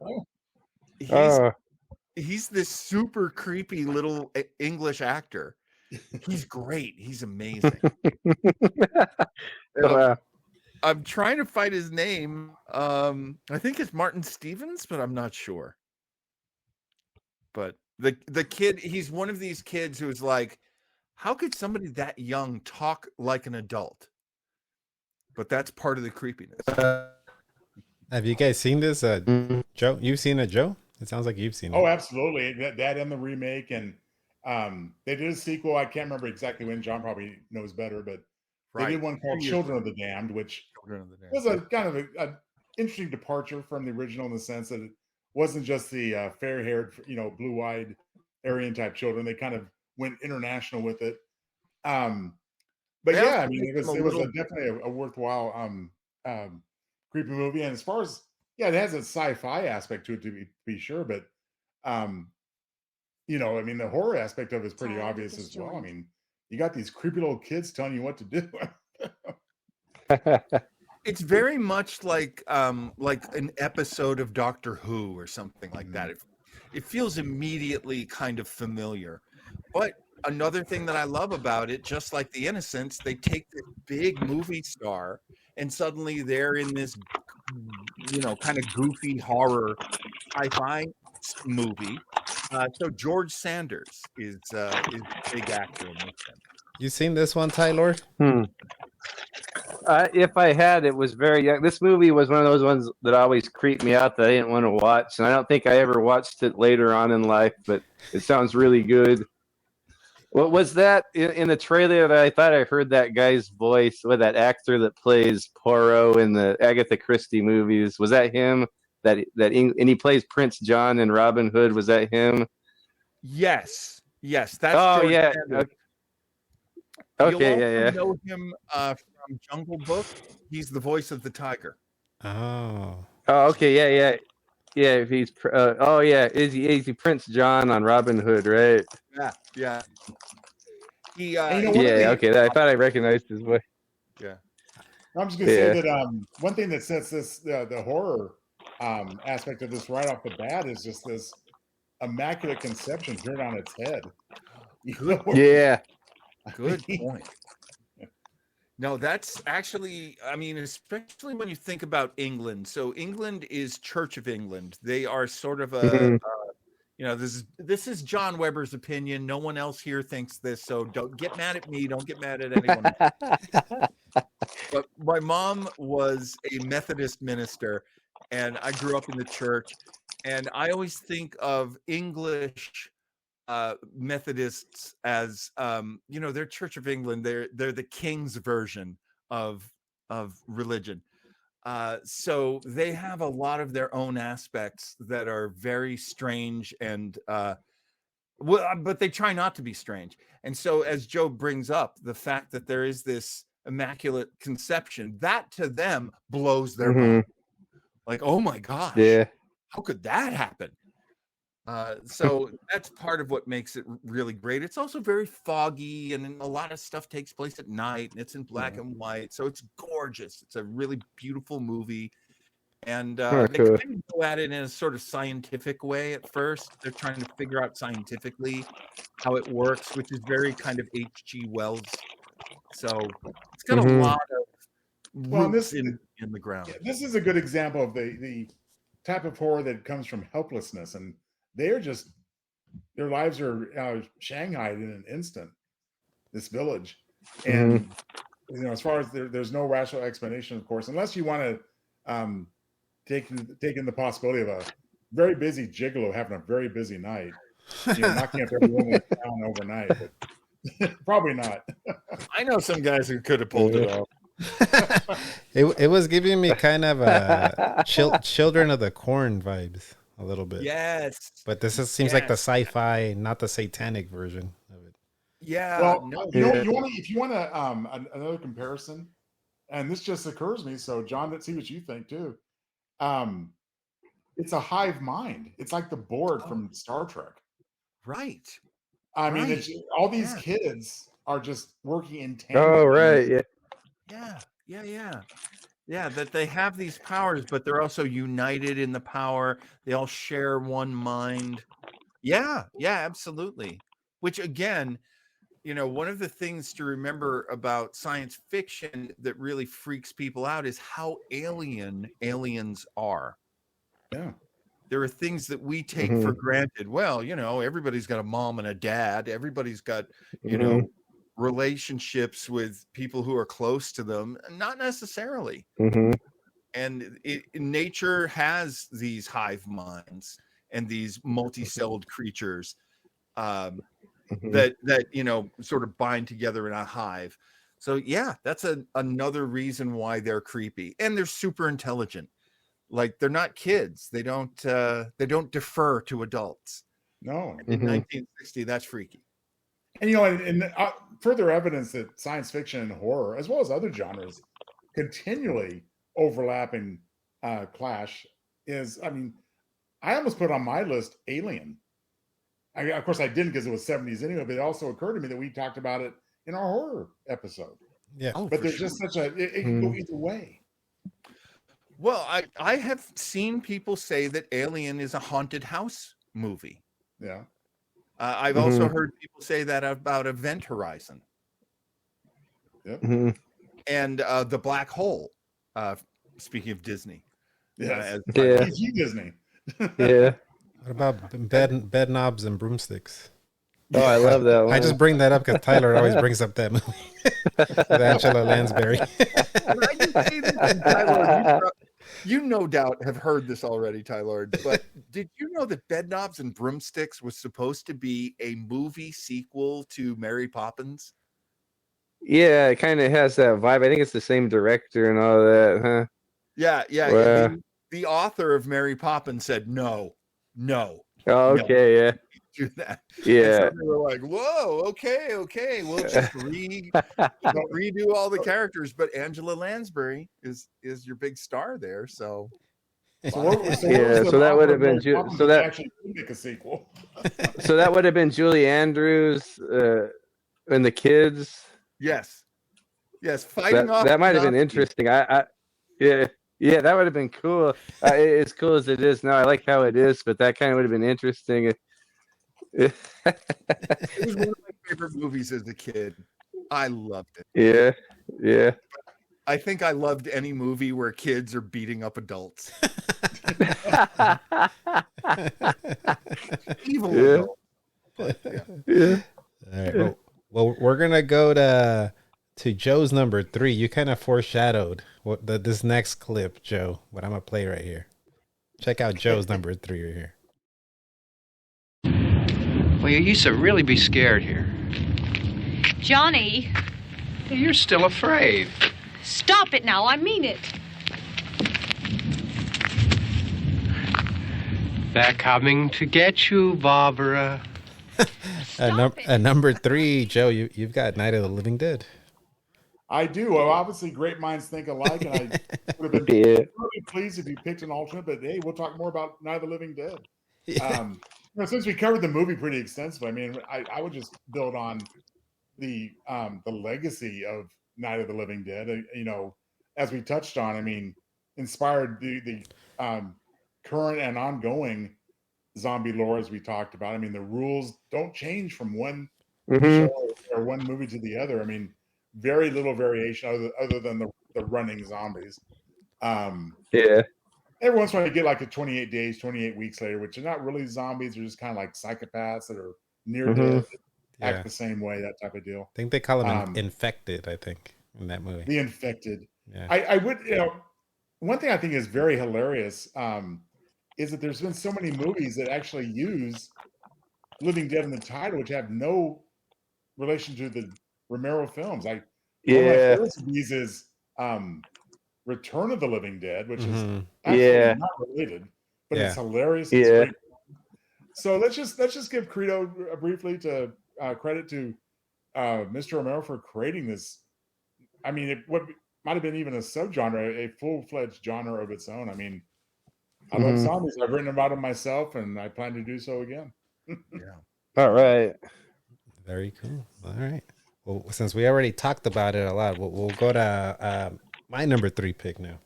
Speaker 2: he's this super creepy little English actor. He's great. He's amazing. I'm trying to find his name. I think it's Martin Stevens, but I'm not sure. But the kid, he's one of these kids who's like, how could somebody that young talk like an adult? But that's part of the creepiness.
Speaker 1: Have you guys seen this? Joe, you've seen it, Joe? It sounds like you've seen it.
Speaker 3: Oh, absolutely. That and the remake. And they did a sequel. I can't remember exactly when. John probably knows better, but they did one called Children of the Damned, which was a kind of an interesting departure from the original in the sense that it wasn't just the fair-haired, blue-eyed Aryan type children. They kind of went international with it. But yeah, I mean, it was definitely a worthwhile creepy movie. And as far as it has a sci-fi aspect to it to be sure, but I mean, the horror aspect of it is pretty obvious as well. I mean, you got these creepy little kids telling you what to do.
Speaker 2: It's very much like an episode of Doctor Who or something like that. It feels immediately kind of familiar. But another thing that I love about it, just like The Innocents, they take this big movie star and suddenly they're in this, kind of goofy horror sci-fi movie. So George Sanders is a big actor in this one.
Speaker 1: You seen this one, Tylord?
Speaker 4: If I had, it was very young. This movie was one of those ones that always creeped me out that I didn't want to watch, and I don't think I ever watched it later on in life, but it sounds really good. What was that in the trailer that I thought I heard that guy's voice with that actor that plays Poirot in the Agatha Christie movies? Was that him? And he plays Prince John in Robin Hood. Was that him?
Speaker 2: Yes. That's
Speaker 4: George
Speaker 2: Sanders.
Speaker 4: Okay,
Speaker 2: You'll also know him from Jungle Book. He's the voice of the tiger.
Speaker 1: Oh,
Speaker 4: okay, yeah. He's is he Prince John on Robin Hood, right?
Speaker 2: Yeah.
Speaker 4: Okay. I thought I recognized his voice.
Speaker 2: Yeah.
Speaker 3: I'm just gonna say that one thing that sets this the horror aspect of this right off the bat is just this immaculate conception turned on its head.
Speaker 4: Yeah.
Speaker 2: Good point. No, that's actually, I mean, especially when you think about England. So England is Church of England. They are sort of a, this is John Weber's opinion. No one else here thinks this. So don't get mad at me. Don't get mad at anyone else. But my mom was a Methodist minister, and I grew up in the church. And I always think of English Methodists as they're Church of England. They're the king's version of religion. So they have a lot of their own aspects that are very strange and but they try not to be strange. And so as Joe brings up, the fact that there is this immaculate conception, that to them blows their mind. Like, oh my gosh,
Speaker 4: yeah,
Speaker 2: how could that happen? So that's part of what makes it really great. It's also very foggy, and a lot of stuff takes place at night, and it's in black and white, so it's gorgeous. It's a really beautiful movie, and they
Speaker 4: cool.
Speaker 2: kind of go at it in a sort of scientific way at first. They're trying to figure out scientifically how it works, which is very kind of H.G. Wells. So it's got a lot of roots in the ground.
Speaker 3: Yeah, this is a good example of the type of horror that comes from helplessness, and they're just, their lives are shanghaied in an instant, this village. And, as far as there's no rational explanation, of course, unless you want to take in the possibility of a very busy gigolo having a very busy night, knocking up everyone in town overnight. But probably not.
Speaker 2: I know some guys who could have pulled it off.
Speaker 1: It was giving me kind of Children of the Corn vibes a little bit.
Speaker 2: Yes,
Speaker 1: but this seems like the sci-fi, not the satanic version of it.
Speaker 2: Yeah.
Speaker 3: Well, if you want another comparison, and this just occurs to me, so John, let's see what you think too. It's a hive mind. It's like the board from Star Trek.
Speaker 2: Right.
Speaker 3: I mean, it's, all these kids are just working in tandem.
Speaker 4: Oh, right.
Speaker 2: Yeah, that they have these powers, but they're also united in the power. They all share one mind. Yeah, absolutely. Which again, one of the things to remember about science fiction that really freaks people out is how alien aliens are.
Speaker 3: Yeah.
Speaker 2: There are things that we take for granted. Well, everybody's got a mom and a dad. Everybody's got, relationships with people who are close to them. Not necessarily. And nature has these hive minds and these multi-celled creatures that sort of bind together in a hive. So yeah, that's another reason why they're creepy, and they're super intelligent. Like, they're not kids. They don't defer to adults.
Speaker 3: No.
Speaker 2: In 1960, that's freaky.
Speaker 3: And and further evidence that science fiction and horror, as well as other genres, continually overlap and clash is, I almost put on my list Alien. Of course, I didn't because it was 70s anyway, but it also occurred to me that we talked about it in our horror episode.
Speaker 1: Yeah.
Speaker 3: But there's just such it can go either way.
Speaker 2: Well, I have seen people say that Alien is a haunted house movie.
Speaker 3: Yeah.
Speaker 2: I've also heard people say that about Event Horizon.
Speaker 3: Yep.
Speaker 2: And The Black Hole. Speaking of Disney.
Speaker 3: Yes. Disney.
Speaker 4: Yeah.
Speaker 1: What about bed knobs and broomsticks?
Speaker 4: Oh, I love that one.
Speaker 1: I just bring that up because Tylord always brings up that movie with Angela Lansbury.
Speaker 2: Tylord, you no doubt have heard this already, Tylord, but did you know that Bed Knobs and Broomsticks was supposed to be a movie sequel to Mary Poppins?
Speaker 4: Yeah, it kind of has that vibe. I think it's the same director and all that, huh?
Speaker 2: Yeah.
Speaker 4: Well,
Speaker 2: the author of Mary Poppins said no.
Speaker 4: Oh, okay, yeah.
Speaker 2: Do that.
Speaker 4: Yeah.
Speaker 2: So they were like, whoa, okay. We'll just redo all the characters, but Angela Lansbury is your big star there. So
Speaker 4: that would have been
Speaker 3: actually make a sequel.
Speaker 4: So that would have been Julie Andrews and the kids.
Speaker 2: Yes, fighting off.
Speaker 4: That might have been interesting. Yeah, that would have been cool. As cool as it is now, I like how it is, but that kind of would have been interesting.
Speaker 2: It was one of my favorite movies as a kid. I loved it.
Speaker 4: Yeah.
Speaker 2: I think I loved any movie where kids are beating up adults. Evil adults.
Speaker 1: Yeah. All right. Well, we're gonna go to Joe's number 3. You kind of foreshadowed this next clip, Joe. What I'm gonna play right here. Check out Joe's number 3 right here.
Speaker 7: Well, you used to really be scared here.
Speaker 23: Johnny.
Speaker 7: You're still afraid.
Speaker 23: Stop it now. I mean it.
Speaker 7: They're coming to get you, Barbara.
Speaker 1: At number 3, Joe, you've got Night of the Living Dead.
Speaker 3: I do. Well, obviously, great minds think alike, and I would have been really pleased if you picked an alternate. But hey, we'll talk more about Night of the Living Dead. since we covered the movie pretty extensively, I mean, I would just build on the legacy of Night of the Living Dead. As we touched on, I mean, inspired the current and ongoing zombie lore, as we talked about. I mean, the rules don't change from one show or one movie to the other. I mean, very little variation other than the running zombies. Every once in a while you get like a 28 days, 28 weeks later, which are not really zombies. They're just kind of like psychopaths that are near dead, act the same way, that type of deal.
Speaker 1: I think they call them infected, I think, in that movie.
Speaker 3: The infected.
Speaker 1: Yeah.
Speaker 3: I would, one thing I think is very hilarious is that there's been so many movies that actually use Living Dead in the title, which have no relation to the Romero films. One of my favorites of these is Return of the Living Dead, which is actually not related, but it's hilarious. It's great. So let's just give credo briefly to credit to Mr. Romero for creating this. I mean, what might have been even a subgenre, a full-fledged genre of its own. I mean, I love zombies. I've written about them myself, and I plan to do so again.
Speaker 4: All right.
Speaker 1: Very cool. All right. Well, since we already talked about it a lot, we'll go to my number 3 pick now.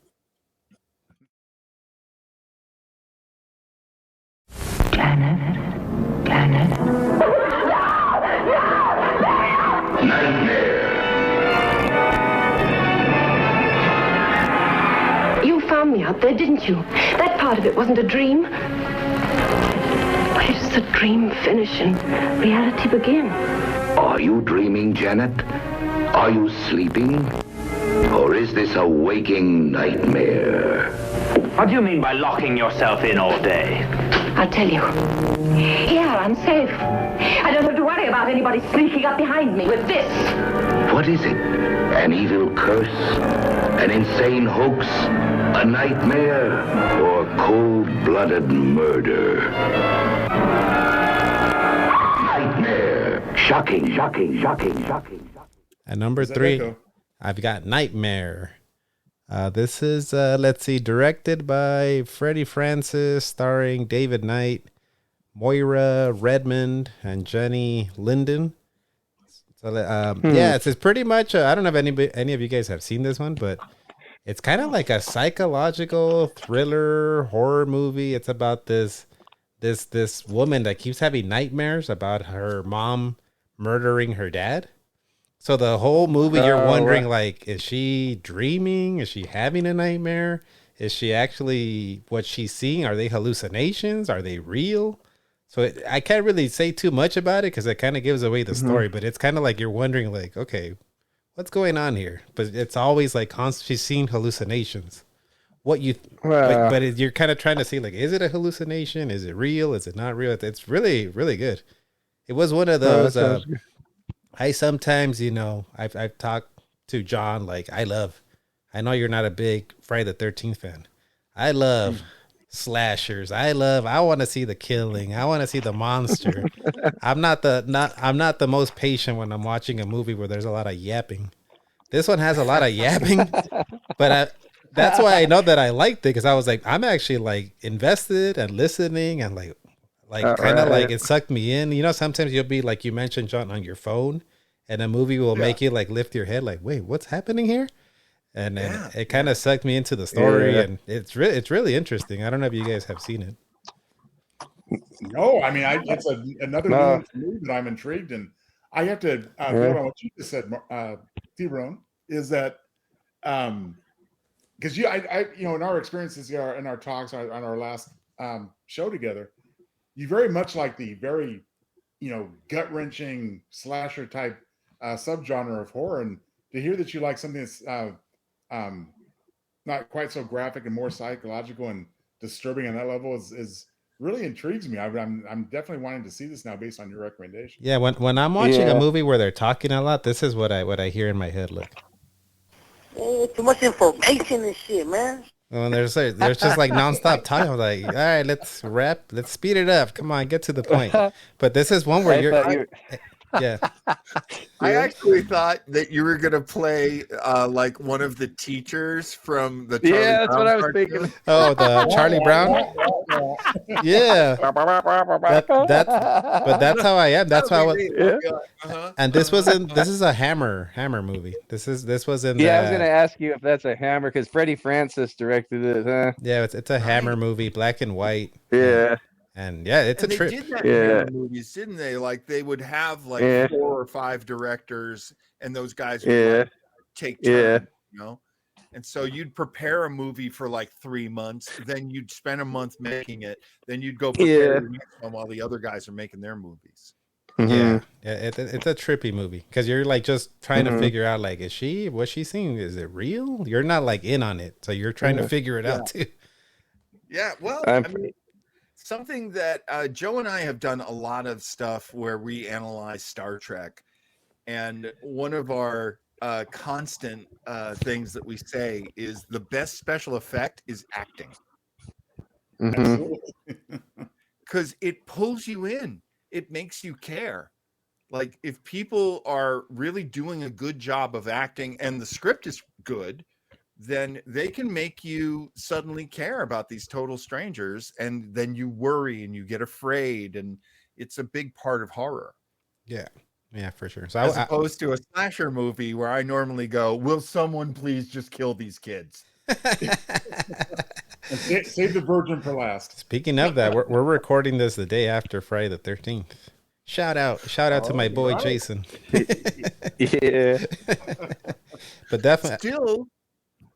Speaker 15: Planet. Nightmare.
Speaker 17: You found me out there, didn't you? That part of it wasn't a dream. Where does the dream finish and reality begin?
Speaker 15: Are you dreaming, Janet? Are you sleeping? Or is this a waking nightmare?
Speaker 9: What do you mean by locking yourself in all day?
Speaker 17: I'll tell you. Here, I'm safe. I don't have to worry about anybody sneaking up behind me with this.
Speaker 15: What is it? An evil curse? An insane hoax? A nightmare? Or cold-blooded murder? Nightmare. Shocking.
Speaker 1: At number 3, I've got Nightmare. This is, let's see, directed by Freddie Francis, starring David Knight, Moira Redmond, and Jenny Linden. So, it's pretty much, I don't know if any of you guys have seen this one, but it's kind of like a psychological thriller horror movie. It's about this woman that keeps having nightmares about her mom murdering her dad. So the whole movie, you're wondering, like, is she dreaming? Is she having a nightmare? Is she actually what she's seeing? Are they hallucinations? Are they real? So I can't really say too much about it because it kind of gives away the story. But it's kind of like you're wondering, like, okay, what's going on here? But it's always like she's seeing hallucinations. But you're kind of trying to see, like, is it a hallucination? Is it real? Is it not real? It's really, really good. It was one of those. I sometimes, I've talked to John, like, I know you're not a big Friday the 13th fan. I love slashers. I want to see the killing. I want to see the monster. I'm not the most patient when I'm watching a movie where there's a lot of yapping. This one has a lot of yapping, but that's why I know that I liked it, because I was like, I'm actually like invested and listening and like kind of like it sucked me in. Sometimes you'll be like you mentioned, John, on your phone, and a movie will make you like lift your head, like, wait, what's happening here? And then it kind of sucked me into the story, and it's really interesting. I don't know if you guys have seen it.
Speaker 3: No, I mean, it's another movie that I'm intrigued, and I have to build on what you just said, T-Bone, is that because in our experiences here, in our talks on our last show together, you very much like the very gut-wrenching slasher type subgenre of horror, and to hear that you like something that's not quite so graphic and more psychological and disturbing on that level is really intrigues me. I'm definitely wanting to see this now based on your recommendation.
Speaker 1: Yeah, when I'm watching a movie where they're talking a lot, this is what I hear in my head. Look,
Speaker 18: too much information and shit, man.
Speaker 1: Well, there's just like nonstop talking. I'm like, all right, let's speed it up. Come on, get to the point. But this is one where Yeah.
Speaker 2: I actually thought that you were gonna play like one of the teachers from the Charlie
Speaker 4: Yeah, that's
Speaker 2: Brown
Speaker 4: what I was
Speaker 2: cartoon.
Speaker 4: thinking.
Speaker 1: Oh, the Charlie Brown. Yeah. That's how I am. That's how I was.
Speaker 2: Uh-huh.
Speaker 1: And this wasn't. This is a Hammer movie. This was in.
Speaker 4: Yeah, I was gonna ask you if that's a Hammer because Freddie Francis directed it. Huh?
Speaker 1: Yeah, it's a Hammer movie, black and white.
Speaker 4: Yeah.
Speaker 1: And yeah, it's
Speaker 2: And
Speaker 1: a trip.
Speaker 2: They did that in Hammer movies, didn't they? Like they would have like 4 or 5 directors, and those guys would like, take turns, you know. And so you'd prepare a movie for like 3 months, then you'd spend a month making it, then you'd go prepare the next one while the other guys are making their movies.
Speaker 1: Yeah, it's a trippy movie because you're like just trying to figure out like, was she seeing? Is it real? You're not like in on it, so you're trying to figure it out too.
Speaker 2: Yeah, well, I mean, something that Joe and I have done a lot of stuff where we analyze Star Trek, and one of our constant things that we say is the best special effect is acting, because it pulls you in. It makes you care. Like if people are really doing a good job of acting and the script is good, then they can make you suddenly care about these total strangers, and then you worry and you get afraid, and it's a big part of horror.
Speaker 1: Yeah, for sure. So
Speaker 2: as opposed to a slasher movie where I normally go, will someone please just kill these kids?
Speaker 3: Save the virgin for last.
Speaker 1: Speaking of that, we're recording this the day after Friday the 13th. Shout out to my boy Jason.
Speaker 4: Yeah.
Speaker 1: But definitely
Speaker 2: still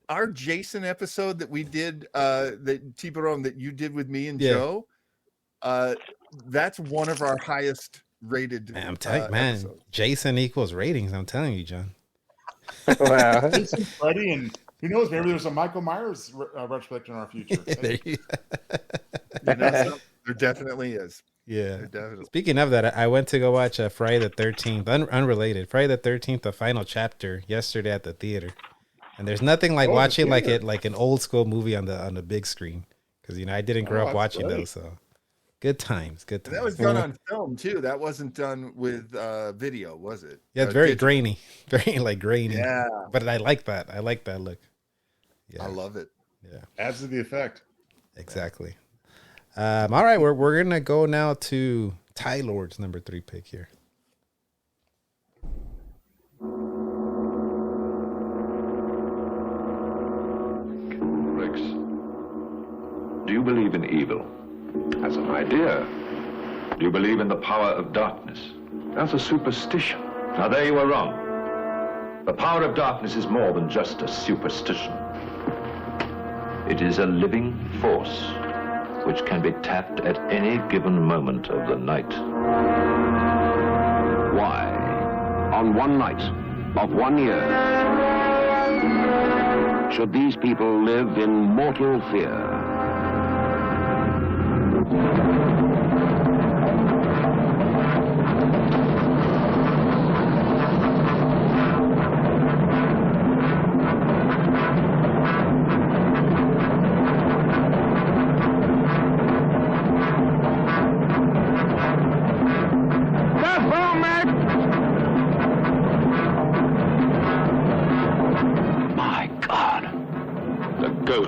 Speaker 2: our Jason episode that we did that Tiburon that you did with me and Joe, that's one of our highest rated.
Speaker 1: Man, I'm telling you, man, episodes. Jason equals ratings. I'm telling you, John.
Speaker 4: Wow.
Speaker 3: Jason, Freddy, and who knows? Maybe there's a Michael Myers retrospect in our future.
Speaker 2: There definitely is.
Speaker 1: Yeah. Definitely. Speaking of that, I went to go watch Friday the 13th, unrelated. Friday the 13th, the final chapter, yesterday at the theater. And there's nothing like watching like an old school movie on the big screen, because I didn't grow up watching those. So good times.
Speaker 2: That was done on film too. That wasn't done with video, was it?
Speaker 1: Yeah, it's very grainy, very like grainy.
Speaker 2: Yeah,
Speaker 1: but I like that. I like that look. Yeah,
Speaker 2: I love it.
Speaker 1: Yeah,
Speaker 3: adds to the effect.
Speaker 1: Exactly. All right, we're gonna go now to Tylord's number 3 pick here.
Speaker 14: Rex, do you believe in evil? As an idea. Do you believe in the power of darkness? As a superstition. Now there you are wrong. The power of darkness is more than just a superstition. It is a living force which can be tapped at any given moment of the night.
Speaker 10: Why, on one night of 1 year, should these people live in mortal fear?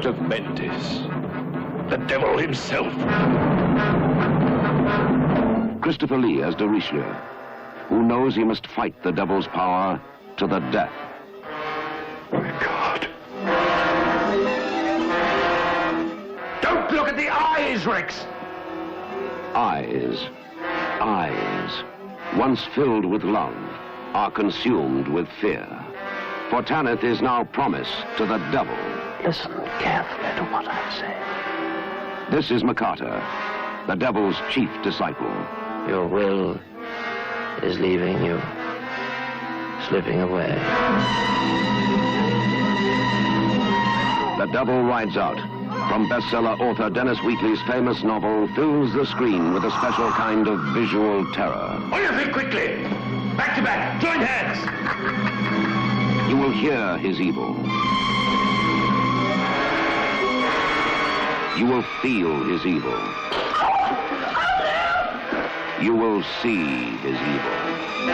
Speaker 14: Of Mentis, the devil himself.
Speaker 10: Christopher Lee as de Richelieu, who knows he must fight the devil's power to the death.
Speaker 14: My God.
Speaker 15: Don't look at the eyes, Rex!
Speaker 10: Eyes, once filled with love, are consumed with fear. For Tanith is now promised to the devil.
Speaker 15: Listen carefully to what I say.
Speaker 10: This is Makata, the devil's chief disciple.
Speaker 15: Your will is leaving you, slipping away.
Speaker 10: The Devil Rides Out, from bestseller author Dennis Wheatley's famous novel, fills the screen with a special kind of visual terror.
Speaker 15: On your feet quickly! Back to back, join hands!
Speaker 10: You will hear his evil. You will feel his evil. You will see his evil.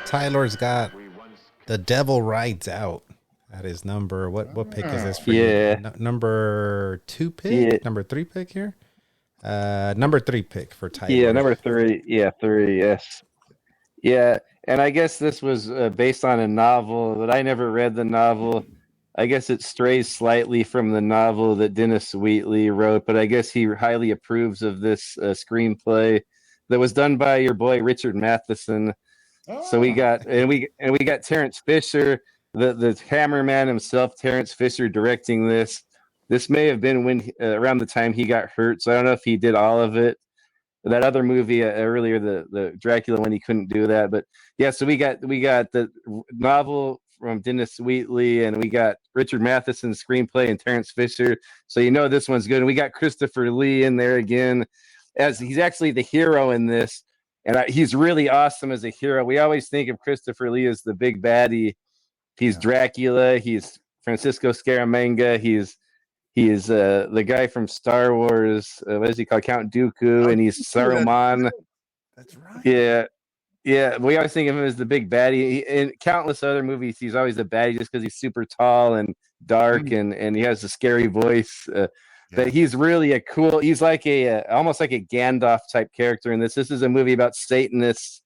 Speaker 1: Tylord's got The Devil Rides Out. That is number what pick is this for you? Number 2 pick? Yeah. Number 3 pick here? Number 3 pick for Tylord.
Speaker 4: Yeah, number 3. Yeah, 3, yes. Yeah, and I guess this was based on a novel, but I never read the novel. I guess it strays slightly from the novel that Dennis Wheatley wrote, but I guess he highly approves of this screenplay that was done by your boy Richard Matheson. So we got Terrence Fisher, the cameraman himself, Terrence Fisher, directing this. This may have been when around the time he got hurt, so I don't know if he did all of it. That other movie earlier, the Dracula one, he couldn't do that. But yeah, so we got the novel from Dennis Wheatley, and we got Richard Matheson's screenplay and Terrence Fisher. So you know this one's good. And we got Christopher Lee in there again, as he's actually the hero in this. And he's really awesome as a hero. We always think of Christopher Lee as the big baddie. He's Dracula. He's Francisco Scaramanga. He's the guy from Star Wars. What is he called? Count Dooku. And he's Saruman.
Speaker 2: That's right.
Speaker 4: Yeah. We always think of him as the big baddie. In countless other movies, he's always a baddie just because he's super tall and dark and he has a scary voice. But he's really he's like almost like a Gandalf type character in this. This is a movie about Satanists.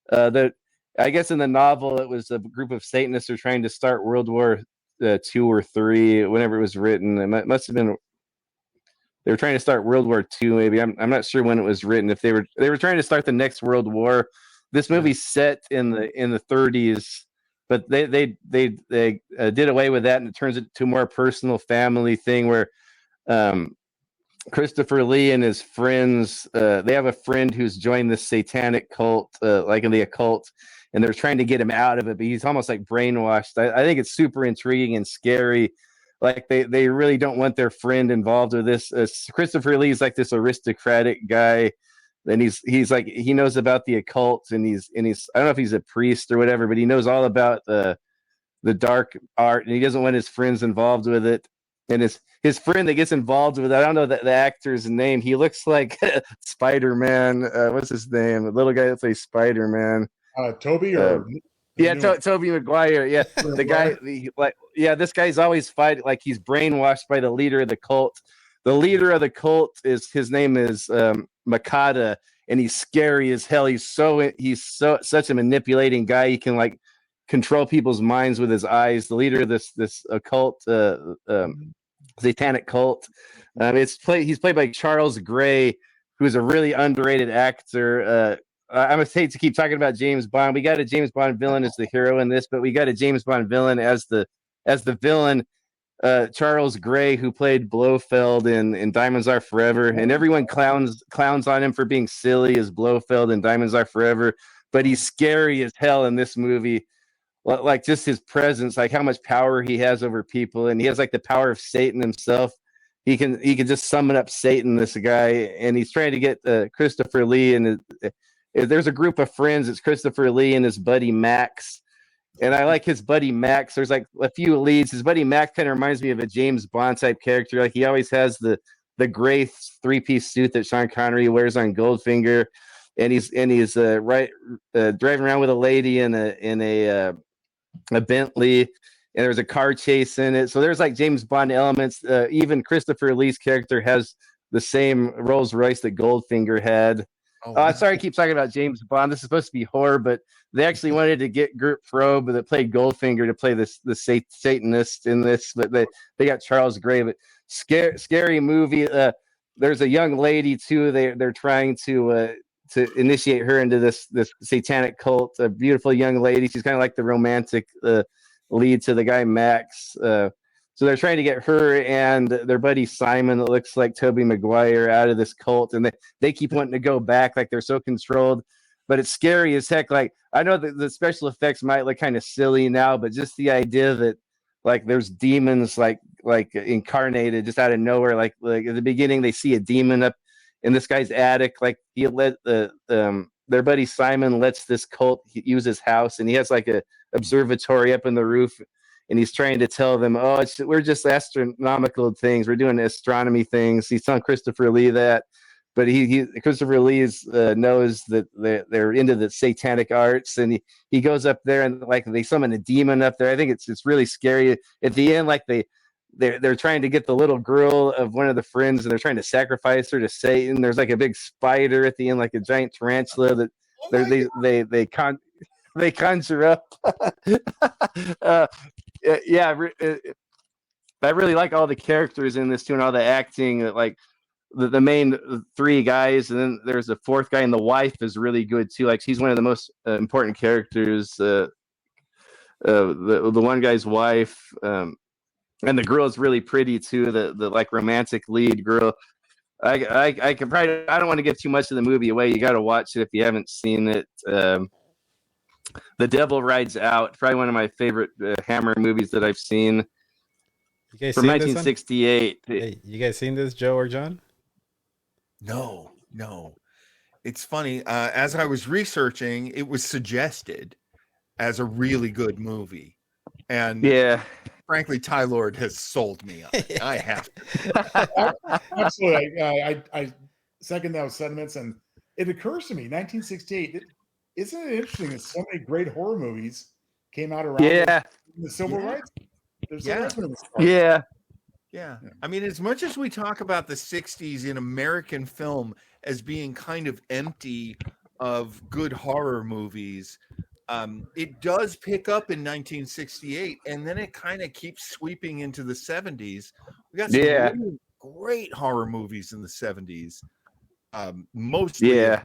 Speaker 4: That I guess in the novel it was a group of Satanists who are trying to start World War II or III, whenever it was written. It must have been they were trying to start World War II. Maybe I'm not sure when it was written. If they were trying to start the next World War. This movie's set in the 30s, but they did away with that, and it turns it to a more personal family thing where. Christopher Lee and his friends, they have a friend who's joined this satanic cult, like in the occult, and they're trying to get him out of it, but he's almost like brainwashed. I think it's super intriguing and scary. Like they really don't want their friend involved with this. Christopher Lee's like this aristocratic guy, and he's like he knows about the occult, and he's I don't know if he's a priest or whatever, but he knows all about the dark art, and he doesn't want his friends involved with it. And his friend that gets involved with it, I don't know the actor's name. He looks like Spider-Man. What's his name? The little guy that plays Spider-Man.
Speaker 3: Toby or
Speaker 4: Tobey Maguire. Yeah, the guy. This guy's always fighting like he's brainwashed by the leader of the cult. The leader of the cult his name is Makata, and he's scary as hell. He's such a manipulating guy. He can like control people's minds with his eyes. The leader of this occult satanic cult. He's played by Charles Gray, who's a really underrated actor. I'm gonna hate to keep talking about James Bond. We got a James Bond villain as the hero in this, but we got a James Bond villain as the villain. Charles Gray, who played Blofeld in Diamonds Are Forever, and everyone clowns on him for being silly as Blofeld in Diamonds Are Forever, but he's scary as hell in this movie. Like just his presence, like how much power he has over people, and he has like the power of Satan himself. He can just summon up Satan, this guy, and he's trying to get Christopher Lee, and there's a group of friends. It's Christopher Lee and his buddy Max, and I like his buddy Max. There's like a few leads. His buddy Max kind of reminds me of a James Bond type character. Like he always has the gray 3-piece suit that Sean Connery wears on Goldfinger, and he's driving around with a lady in a Bentley, and there's a car chase in it. So there's like James Bond elements. Even Christopher Lee's character has the same Rolls Royce that Goldfinger had. Sorry, I keep talking about James Bond. This is supposed to be horror, but they actually wanted to get Gert Frobe that played Goldfinger to play the Satanist in this, but they got Charles Gray. But scary movie. There's a young lady too. They're trying to initiate her into this satanic cult. A beautiful young lady. She's kind of like the romantic lead to the guy Max. So they're trying to get her and their buddy Simon, that looks like Tobey Maguire, out of this cult, and they keep wanting to go back. Like they're so controlled, but it's scary as heck. Like I know that the special effects might look kind of silly now, but just the idea that like there's demons like incarnated just out of nowhere. Like at the beginning, they see a demon up in this guy's attic. Like he let their buddy Simon lets this cult use his house, and he has like a observatory up in the roof, and he's trying to tell them, oh, we're just astronomical things. We're doing astronomy things. He's telling Christopher Lee that, but Christopher Lee knows that they're into the satanic arts, and he goes up there and like they summon a demon up there. I think it's really scary at the end. Like they're trying to get the little girl of one of the friends, and they're trying to sacrifice her to Satan. There's like a big spider at the end, like a giant tarantula that they conjure up. I really like all the characters in this too, and all the acting. Like the main three guys, and then there's a fourth guy, and the wife is really good too. Like she's one of the most important characters. The one guy's wife. And the girl is really pretty too. The like romantic lead girl. I can probably. I don't want to give too much of the movie away. You got to watch it if you haven't seen it. The Devil Rides Out. Probably one of my favorite Hammer movies that I've seen.
Speaker 1: You guys
Speaker 4: from 1968.
Speaker 1: Hey, you guys seen this, Joe or John?
Speaker 2: No. It's funny. As I was researching, it was suggested as a really good movie, and frankly, Tylord has sold me on it. I have to.
Speaker 3: Absolutely. I second those sentiments. And it occurs to me, 1968, isn't it interesting that so many great horror movies came out around the civil rights?
Speaker 2: Yeah. I mean, as much as we talk about the 60s in American film as being kind of empty of good horror movies, it does pick up in 1968, and then it kind of keeps sweeping into the 70s. We got some really great horror movies in the 70s. Mostly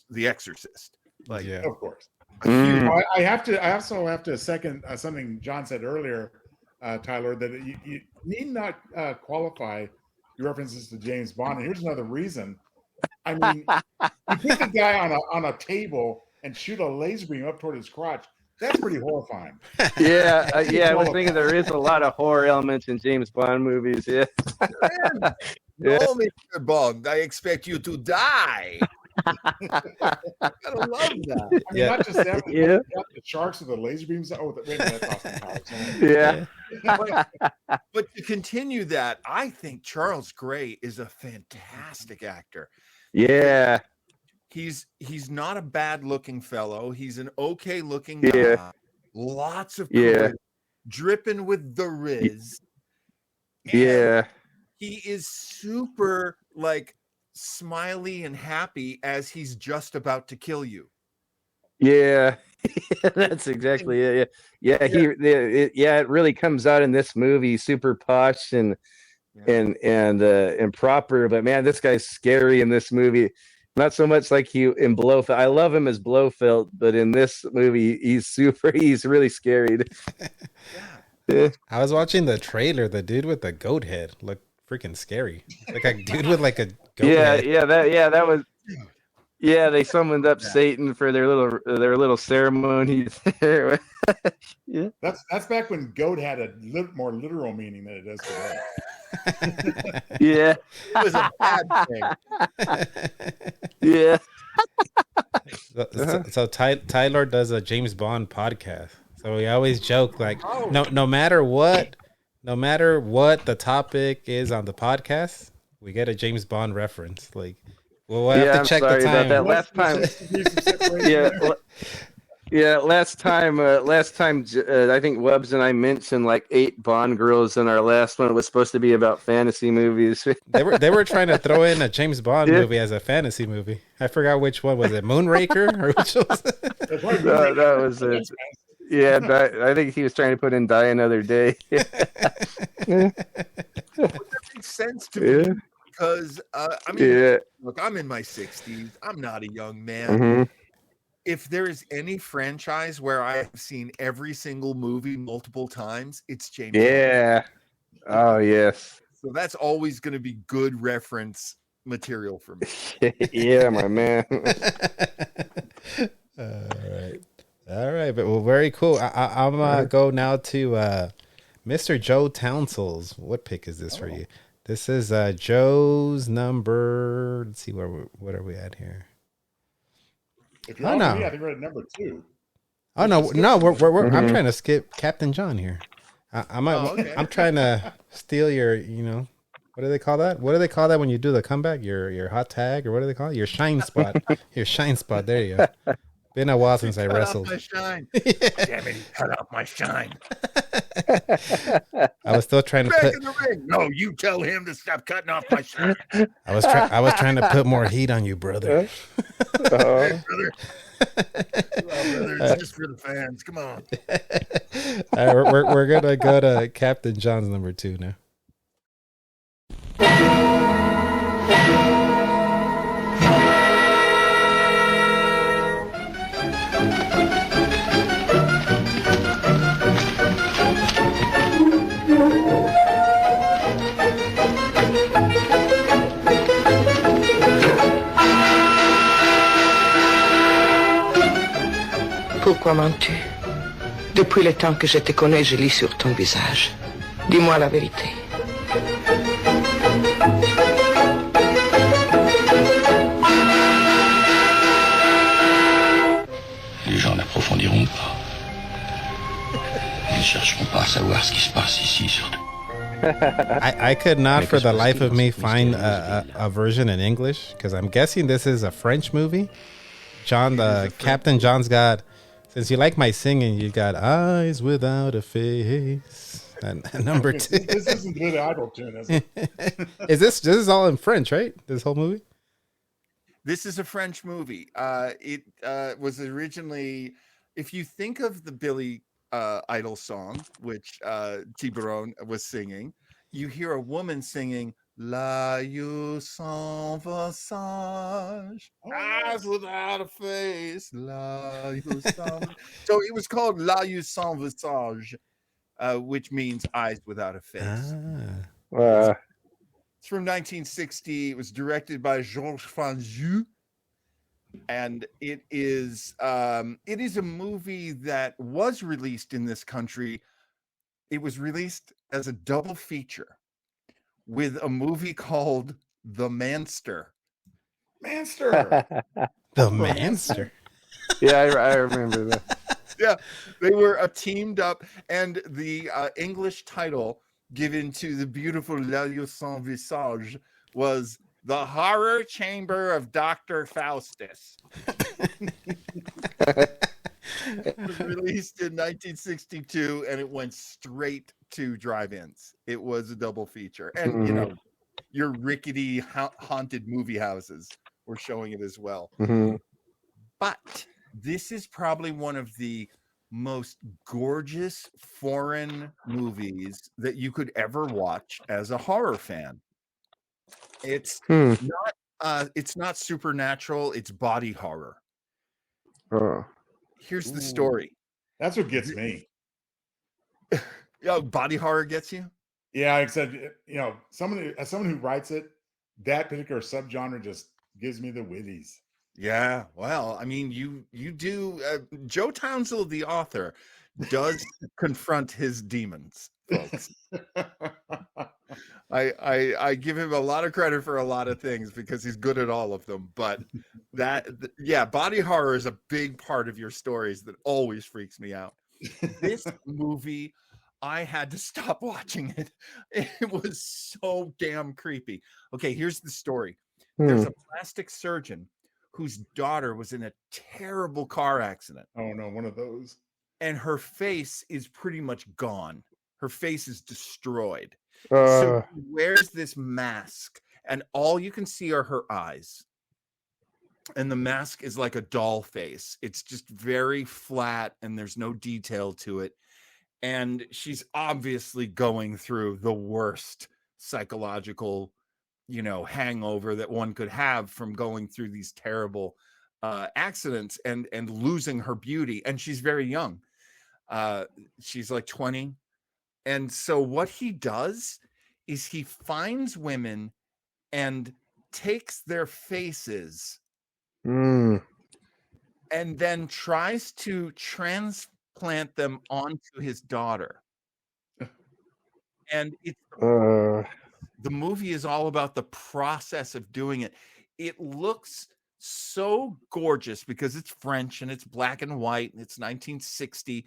Speaker 2: The Exorcist.
Speaker 3: Of course. I also have to second something John said earlier, Tyler, that you need not qualify your references to James Bond. And here's another reason. I mean, you put the guy on a table and shoot a laser beam up toward his crotch. That's pretty horrifying.
Speaker 4: I was thinking there is a lot of horror elements in James Bond movies. No,
Speaker 2: Mr. Bond, I expect you to die. I love that.
Speaker 3: I mean, not just that, but the sharks with the laser beams. Oh, wait a minute, that's awesome.
Speaker 2: But to continue that, I think Charles Gray is a fantastic actor.
Speaker 4: Yeah.
Speaker 2: He's not a bad looking fellow. He's an okay looking guy. Lots of charisma, dripping with the Riz. And he is super like smiley and happy as he's just about to kill you.
Speaker 4: That's exactly it. It really comes out in this movie, super posh and proper. But man, this guy's scary in this movie. Not so much like you in Blofeld. I love him as Blofeld, but in this movie, he's really scary.
Speaker 1: I was watching the trailer. The dude with the goat head looked freaking scary. Like a dude with like a goat head.
Speaker 4: That was. Yeah, they summoned up Satan for their little ceremony.
Speaker 3: That's back when goat had a more literal meaning than it does today.
Speaker 2: It was a bad thing.
Speaker 1: So Tylord does a James Bond podcast. So we always joke like, no matter what the topic is on the podcast, we get a James Bond reference. Like, we'll have to check the time.
Speaker 4: Last time, I think Webbs and I mentioned like 8 Bond girls in our last one. It was supposed to be about fantasy movies.
Speaker 1: They were trying to throw in a James Bond movie as a fantasy movie. I forgot which one was it, Moonraker or which was it?
Speaker 4: That was it. I think he was trying to put in Die Another Day.
Speaker 2: That makes sense to me because look, I'm in my 60s. I'm not a young man.
Speaker 4: Mm-hmm.
Speaker 2: If there is any franchise where I have seen every single movie multiple times, it's James Bond.
Speaker 4: Oh, yes.
Speaker 2: So that's always going to be good reference material for me.
Speaker 4: My man.
Speaker 1: All right. But very cool. I'm going to go now to Mr. Joe Townsel's. What pick is this for you? This is Joe's number. Let's see, what are we at here?
Speaker 3: If you're me, I think we're at number 2.
Speaker 1: Oh no, we're I'm trying to skip Captain John here. I'm trying to steal your, what do they call that? What do they call that when you do the comeback? Your hot tag, or what do they call it? Your shine spot. Your shine spot. There you go. Been a while since I wrestled.
Speaker 2: Cut off my shine. Damn it, he cut off my shine.
Speaker 1: I was still trying to
Speaker 2: Back
Speaker 1: put.
Speaker 2: in the ring. No, you tell him to stop cutting off my shine.
Speaker 1: I was trying to put more heat on you, brother.
Speaker 2: Hey, brother. Brother, it's just for the fans. Come on.
Speaker 1: All right, we're gonna go to Captain John's number 2 now.
Speaker 8: Pourquoi mens-tu? Depuis le temps que je te connais, je lis sur ton visage. Dis-moi la vérité.
Speaker 15: Les gens n'approfondiront pas. Ils ne chercheront pas à savoir ce qui se passe ici, surtout.
Speaker 1: I could not for the life of me find a version in English, because I'm guessing this is a French movie. Captain John's got, since you like my singing, you got Eyes Without a Face. And number 2.
Speaker 3: This isn't Billy Idol tune, is it?
Speaker 1: This is all in French, right? This whole movie?
Speaker 2: This is a French movie. It was originally, if you think of the Billy Idol song, which Tiburon was singing, you hear a woman singing La you sans visage, eyes without a face, La you sans. So it was called La you sans visage, which means eyes without a face. It's from 1960. It was directed by Georges Franju. And it is a movie that was released in this country. It was released as a double feature with a movie called The Manster.
Speaker 3: Manster.
Speaker 1: The Manster.
Speaker 4: Yeah, I remember that.
Speaker 2: Yeah, they were teamed up, and the English title given to the beautiful La you sans visage was The Horror Chamber of Dr. Faustus. It was released in 1962, and it went straight to drive-ins. It was a double feature. And, your rickety haunted movie houses were showing it as well. But this is probably one of the most gorgeous foreign movies that you could ever watch as a horror fan. It's not supernatural, it's body horror. Here's the story.
Speaker 3: That's what gets me.
Speaker 2: Body horror gets you?
Speaker 3: Yeah, except someone who writes it, that particular subgenre just gives me the willies.
Speaker 2: Yeah, well, I mean, you do. Joe Townsel, the author, does confront his demons, folks. I give him a lot of credit for a lot of things because he's good at all of them. But body horror is a big part of your stories that always freaks me out. This movie, I had to stop watching it. It was so damn creepy. Okay, here's the story. There's a plastic surgeon whose daughter was in a terrible car accident.
Speaker 3: Oh no, one of those.
Speaker 2: And her face is pretty much gone. Her face is destroyed. So she wears this mask, and all you can see are her eyes. And the mask is like a doll face. It's just very flat, and there's no detail to it. And she's obviously going through the worst psychological, hangover that one could have from going through these terrible accidents and losing her beauty. And she's very young. She's like 20. And so what he does is he finds women and takes their faces and then tries to transplant them onto his daughter. And the movie is all about the process of doing it. It looks so gorgeous because it's French and it's black and white and it's 1960.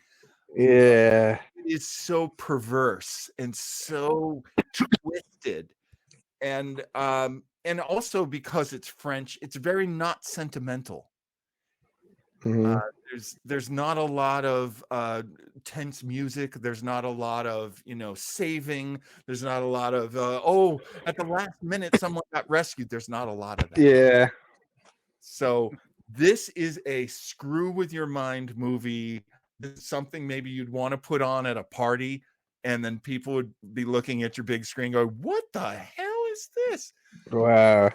Speaker 4: Yeah.
Speaker 2: It is so perverse and so twisted. And also because it's French, it's very not sentimental.
Speaker 4: Mhm.
Speaker 2: There's not a lot of tense music. There's not a lot of saving. There's not a lot of at the last minute someone got rescued. There's not a lot of that.
Speaker 4: Yeah.
Speaker 2: So this is a screw with your mind movie. This is something maybe you'd want to put on at a party, and then people would be looking at your big screen going, "What the hell is this?"
Speaker 4: Wow.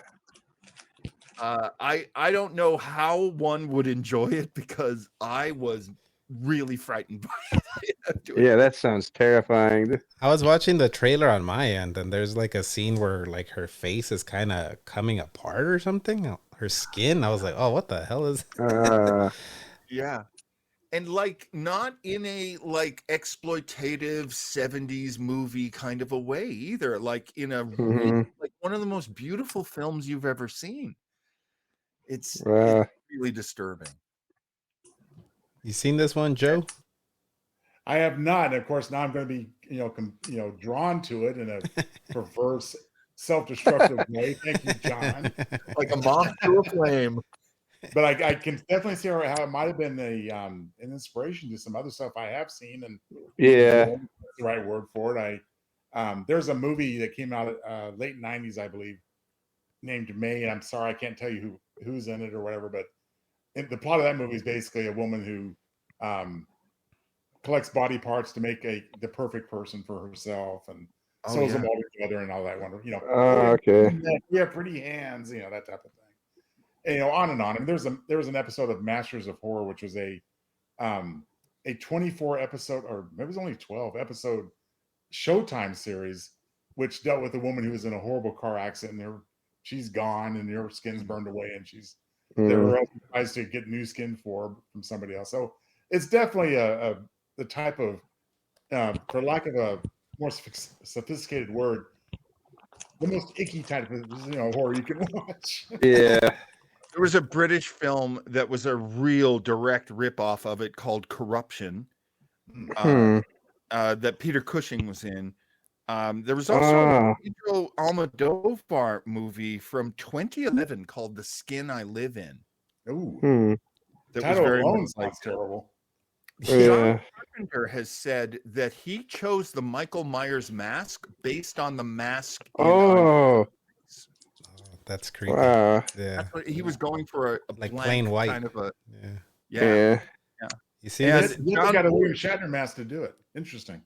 Speaker 2: I don't know how one would enjoy it because I was really frightened by it.
Speaker 4: Yeah, that sounds terrifying.
Speaker 1: I was watching the trailer on my end, and there's like a scene where like her face is kind of coming apart or something. Her skin. I was like, oh, what the hell is?
Speaker 2: Yeah. And like not in a like exploitative 70s movie kind of a way either. Like in a like one of the most beautiful films you've ever seen. It's really disturbing.
Speaker 1: You seen this one, Joe?
Speaker 3: I have not. Of course, now I'm going to be drawn to it in a perverse, self-destructive way. Thank you, John.
Speaker 2: Like a moth to a flame.
Speaker 3: But I can definitely see how it might have been an inspiration to some other stuff I have seen, and that's the right word for it. There's a movie that came out late '90s, I believe, named May. I'm sorry, I can't tell you who's in it or whatever, but the plot of that movie is basically a woman who collects body parts to make the perfect person for herself and sews them all together and all that wonderful,
Speaker 4: okay.
Speaker 3: Yeah, pretty hands, that type of thing. And, on and on. I mean, there was an episode of Masters of Horror, which was a 24 episode, or maybe it was only 12 episode Showtime series, which dealt with a woman who was in a horrible car accident, and she's gone and her skin's burned away, and there tries to get new skin from somebody else. So it's definitely the type of, for lack of a more sophisticated word, the most icky type of horror you can watch.
Speaker 4: Yeah.
Speaker 2: There was a British film that was a real direct ripoff of it called Corruption, that Peter Cushing was in. There was also a Pedro Almodovar movie from 2011 called The Skin I Live In.
Speaker 3: Ooh.
Speaker 2: That was very much like
Speaker 3: terrible.
Speaker 2: John Carpenter has said that he chose the Michael Myers mask based on the mask.
Speaker 1: That's creepy.
Speaker 4: Wow.
Speaker 1: Yeah.
Speaker 2: He was going for a
Speaker 1: like
Speaker 2: blank,
Speaker 1: plain white.
Speaker 2: kind of a
Speaker 4: Yeah.
Speaker 1: You see,
Speaker 3: you got a William Shatner mask to do it. Interesting.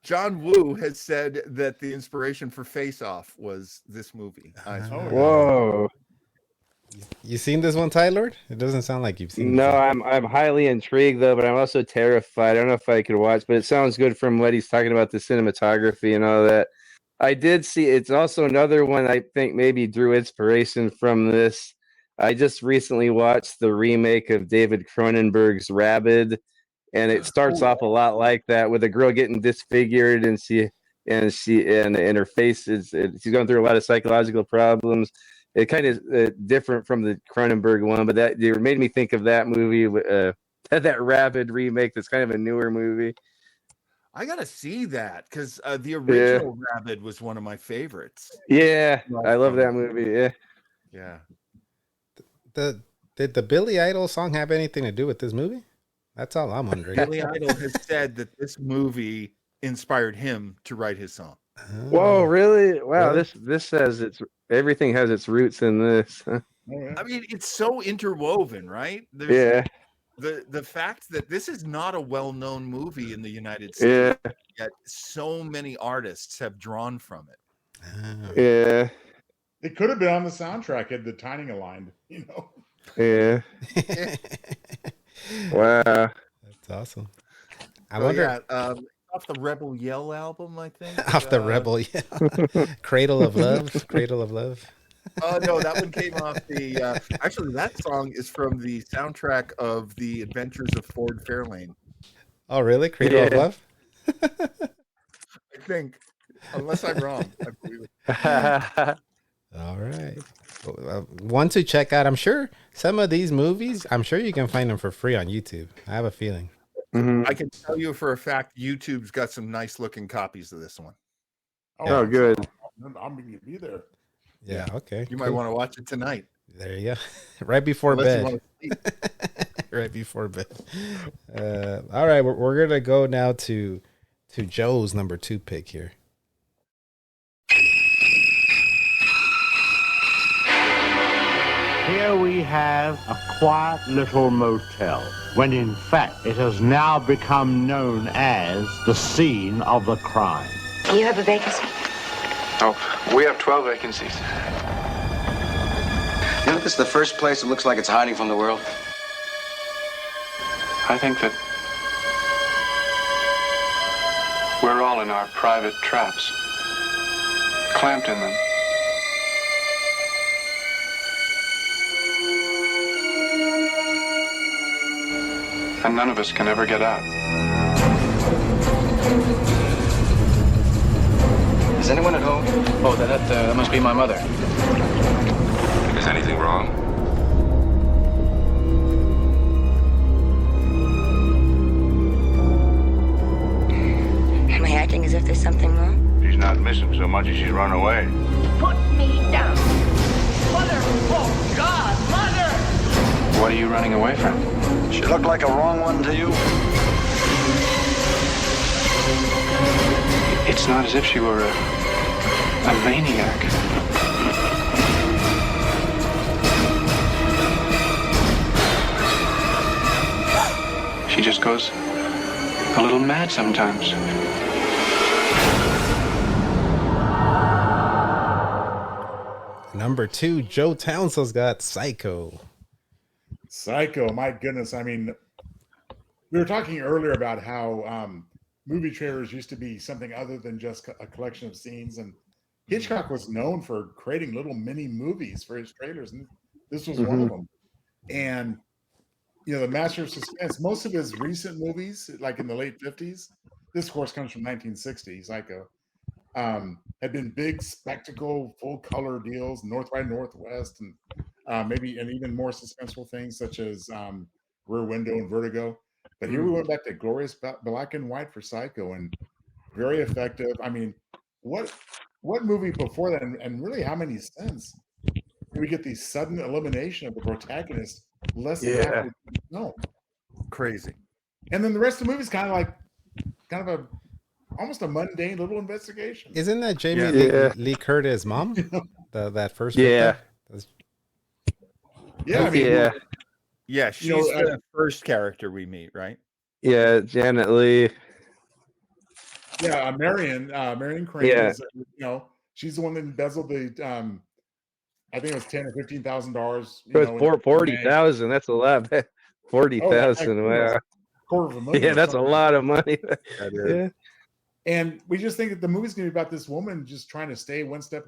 Speaker 2: John Woo has said that the inspiration for Face Off was this movie.
Speaker 4: Whoa.
Speaker 1: You seen this one, Tylord? It doesn't sound like you've seen.
Speaker 4: No, I'm highly intrigued though, but I'm also terrified. I don't know if I could watch, but it sounds good from what he's talking about, the cinematography and all that. I did see it's also another one I think maybe drew inspiration from this. I just recently watched the remake of David Cronenberg's Rabid, and it starts off a lot like that with a girl getting disfigured and her face she's going through a lot of psychological problems. It kind of different from the Cronenberg one, but that it made me think of that movie, that Rabid remake. That's kind of a newer movie.
Speaker 2: I gotta see that because the original Rabid was one of my favorites.
Speaker 4: Yeah, I love that movie.
Speaker 2: Yeah.
Speaker 1: Did the Billy Idol song have anything to do with this movie? That's all I'm wondering.
Speaker 2: Billy Idol has said that this movie inspired him to write his song.
Speaker 4: Whoa, really? Wow, this says everything has its roots in this.
Speaker 2: I mean, it's so interwoven, right? The fact that this is not a well-known movie in the United States, yet so many artists have drawn from it.
Speaker 4: Yeah.
Speaker 3: It could have been on the soundtrack at the timing aligned,
Speaker 4: Yeah. Wow.
Speaker 1: That's awesome. I wonder.
Speaker 2: Off the Rebel Yell album, I think.
Speaker 1: Off the Rebel Yell. Cradle of Love. Cradle of Love.
Speaker 2: Oh no, that one came off the. Actually, that song is from the soundtrack of The Adventures of Ford Fairlane.
Speaker 1: Oh, really? Cradle of Love?
Speaker 2: I think, unless I'm wrong. I believe it.
Speaker 1: All right. One to check out. I'm sure some of these movies, I'm sure you can find them for free on YouTube. I have a feeling.
Speaker 2: I can tell you for a fact, YouTube's got some nice looking copies of this one.
Speaker 4: Oh, good.
Speaker 3: I'm going to be there.
Speaker 1: Yeah, okay.
Speaker 2: You might want to watch it tonight.
Speaker 1: There you go. Right before
Speaker 2: Unless you
Speaker 1: bed.
Speaker 2: want to sleep.
Speaker 1: Right before bed. All right, we're going to go now to Joe's number 2 pick here.
Speaker 5: Here we have a quiet little motel, when in fact it has now become known as the scene of the crime.
Speaker 17: You have a vacancy?
Speaker 11: Oh, we have 12 vacancies.
Speaker 13: You know, this is the first place that looks like it's hiding from the world.
Speaker 11: I think that we're all in our private traps, clamped in them. And none of us can ever get out.
Speaker 13: Is anyone at home?
Speaker 11: Oh, that must be my mother.
Speaker 6: Is anything wrong?
Speaker 17: Am I acting as if there's something wrong?
Speaker 11: She's not missing so much as she's run away.
Speaker 17: Put me down. Mother! Oh, God! Mother!
Speaker 11: What are you running away from?
Speaker 13: She looked like a wrong one to you?
Speaker 11: It's not as if she were a maniac. She just goes a little mad sometimes.
Speaker 1: Number 2, Joe Townsel's got Psycho.
Speaker 3: Psycho, my goodness. I mean, we were talking earlier about how movie trailers used to be something other than just a collection of scenes. And Hitchcock was known for creating little mini movies for his trailers. And this was one of them. And, you know, the master of suspense, most of his recent movies, like in the late 50s, this of course comes from 1960, Psycho, had been big spectacle, full color deals, North by Northwest, and maybe and even more suspenseful things such as Rear Window and Vertigo. But here we went back to glorious black and white for Psycho, and very effective. I mean, what movie before that, and really how many since? We get the sudden elimination of the protagonist less than half no.
Speaker 2: Crazy.
Speaker 3: And then the rest of the movie is kind of almost a mundane little investigation.
Speaker 1: Isn't that Jamie Lee Curtis' mom? that first
Speaker 4: Yeah.
Speaker 3: Yeah, I mean,
Speaker 2: yeah, she's the first character we meet, right?
Speaker 4: Yeah, Janet Leigh.
Speaker 3: Yeah, Marion Crane.
Speaker 4: Yeah.
Speaker 3: Is, you know, she's the one that embezzled the I think it was $10,000 or $15,000.
Speaker 4: It was 40,000. That's a lot. 40,000. Wow.
Speaker 3: $250,000.
Speaker 4: Yeah, that's a lot of money.
Speaker 3: Yeah. And we just think that the movie's going to be about this woman just trying to stay one step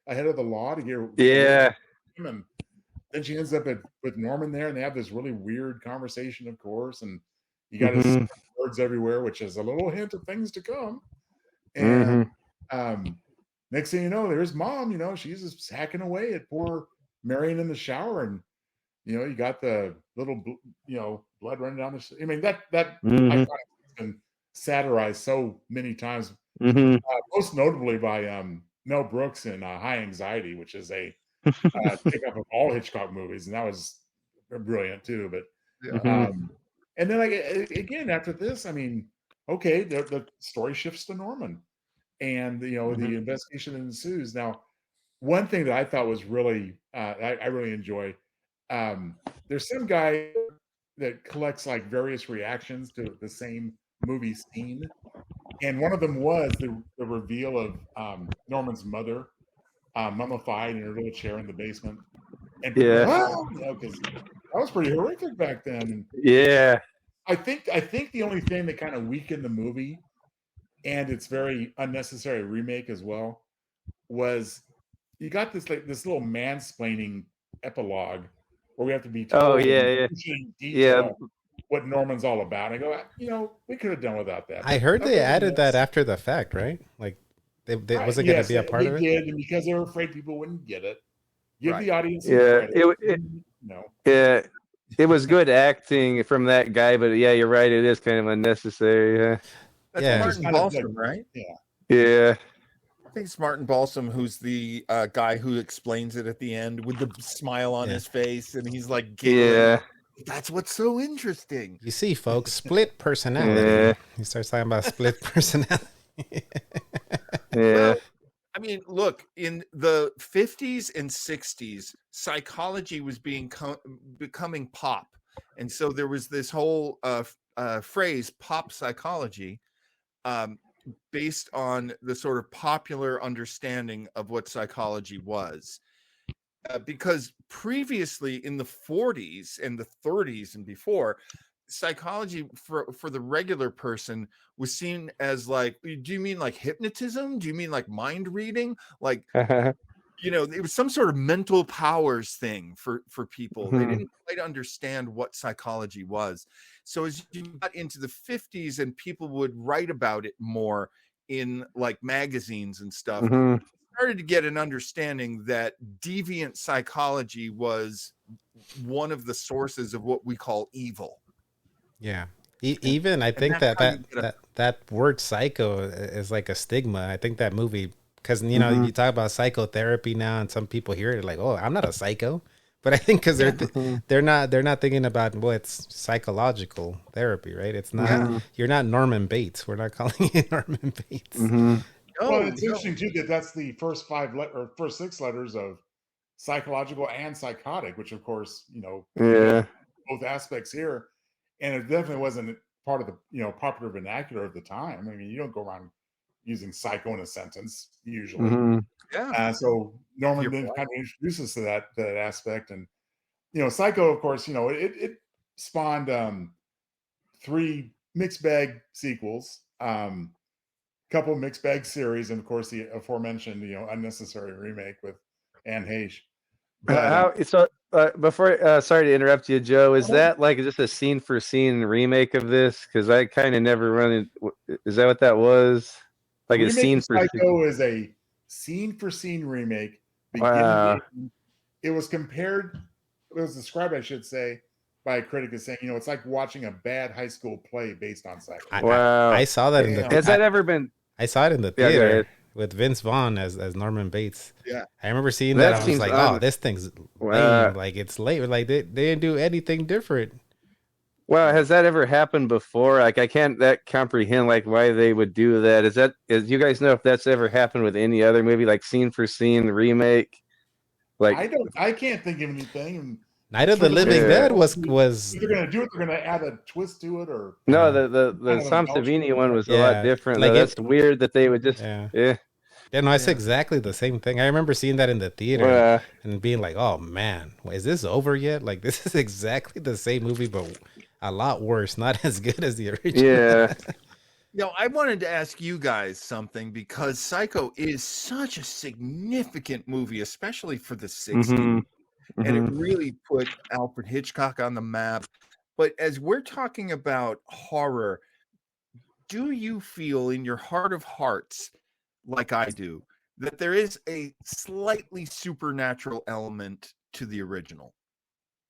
Speaker 3: ahead of the law to get.
Speaker 4: Yeah.
Speaker 3: And then she ends up with Norman there, and they have this really weird conversation, of course. And you got his words everywhere, which is a little hint of things to come. And next thing you know, there's Mom. You know, she's just hacking away at poor Marion in the shower, and you know, you got the little blood running down the. I mean, that iconic has been satirized so many times, most notably by Mel Brooks in High Anxiety, which is a pickup of all Hitchcock movies, and that was brilliant too. But and then again after this, I mean, okay, the story shifts to Norman, and you know the investigation ensues. Now, one thing that I thought was really I really enjoy. There's some guy that collects like various reactions to the same movie scene, and one of them was the reveal of Norman's mother mummified in her little chair in the basement. And because that was pretty horrific back then.
Speaker 4: Yeah,
Speaker 3: I think the only thing that kind of weakened the movie, and it's very unnecessary remake as well, was you got this little mansplaining epilogue where we have to be told what Norman's all about. I go, you know, we could have done without that.
Speaker 1: I heard they added that after the fact, right? Like wasn't going to be a part of it.
Speaker 3: Did, and because they were afraid people wouldn't get it, give the audience some
Speaker 4: Yeah,
Speaker 3: credit.
Speaker 4: yeah, it was good acting from that guy, but yeah, you're right. It is kind of unnecessary.
Speaker 2: That's Martin Balsam, right?
Speaker 4: Yeah.
Speaker 2: I think it's Martin Balsam who's the guy who explains it at the end with the smile on his face, and he's like, giggling.
Speaker 4: Yeah.
Speaker 2: That's what's so interesting.
Speaker 1: You see, folks, split personality.
Speaker 4: Yeah.
Speaker 1: He starts talking about split personality.
Speaker 4: Yeah.
Speaker 2: I mean, look, in the 50s and 60s, psychology was becoming pop. And so there was this whole phrase, pop psychology, based on the sort of popular understanding of what psychology was. Because previously in the 40s and the 30s and before, psychology for the regular person was seen as like, do you mean like hypnotism? Do you mean like mind reading? Like, it was some sort of mental powers thing for people. They didn't quite understand what psychology was. So as you got into the 50s and people would write about it more in like magazines and stuff, started to get an understanding that deviant psychology was one of the sources of what we call evil.
Speaker 1: Yeah. Even I think that word psycho is like a stigma. I think that movie, because you talk about psychotherapy now, and some people hear it like, "Oh, I'm not a psycho," but I think because they're not thinking about it's psychological therapy, right? It's not. You're not Norman Bates. We're not calling it Norman Bates.
Speaker 3: Well, it's interesting too that that's the first first 6 letters of psychological and psychotic, which of course both aspects here. And it definitely wasn't part of the popular vernacular of the time. I mean, you don't go around using psycho in a sentence usually. So Norman then kind of introduced us to that aspect, and psycho, of course, it spawned 3 mixed bag sequels, couple mixed bag series, and of course the aforementioned unnecessary remake with Anne Heche.
Speaker 4: Before, sorry to interrupt you, Joe. Is that like just a scene for scene remake of this? Because I kind of never run it. Is that what that was? Like a scene for
Speaker 3: Psycho is a scene for scene remake.
Speaker 4: Wow.
Speaker 3: It was compared. It was described, I should say, by a critic as saying, it's like watching a bad high school play based on Psycho.
Speaker 4: Wow.
Speaker 1: I saw that in the.
Speaker 4: Has that ever been?
Speaker 1: I saw it in the theater with Vince Vaughn as Norman Bates.
Speaker 2: Yeah,
Speaker 1: I remember seeing that. I was like, "Oh, this thing's lame. Like it's late. Like they didn't do anything different."
Speaker 4: Well, has that ever happened before? Like I can't comprehend like why they would do that. Is you guys know if that's ever happened with any other movie, like scene for scene remake? Like
Speaker 3: I can't think of anything.
Speaker 1: Night of the Living Dead was.
Speaker 3: If they're gonna do it, they're gonna add a twist to it, or
Speaker 4: no, the Sam Savini one was a lot different. Like that's weird that they would just
Speaker 1: Yeah, no, it's exactly the same thing. I remember seeing that in the theater and being like, "Oh man, is this over yet?" Like this is exactly the same movie, but a lot worse. Not as good as the original.
Speaker 4: Yeah.
Speaker 2: I wanted to ask you guys something because Psycho is such a significant movie, especially for the 60s. And it really put Alfred Hitchcock on the map. But as we're talking about horror, do you feel in your heart of hearts, like I do, that there is a slightly supernatural element to the original?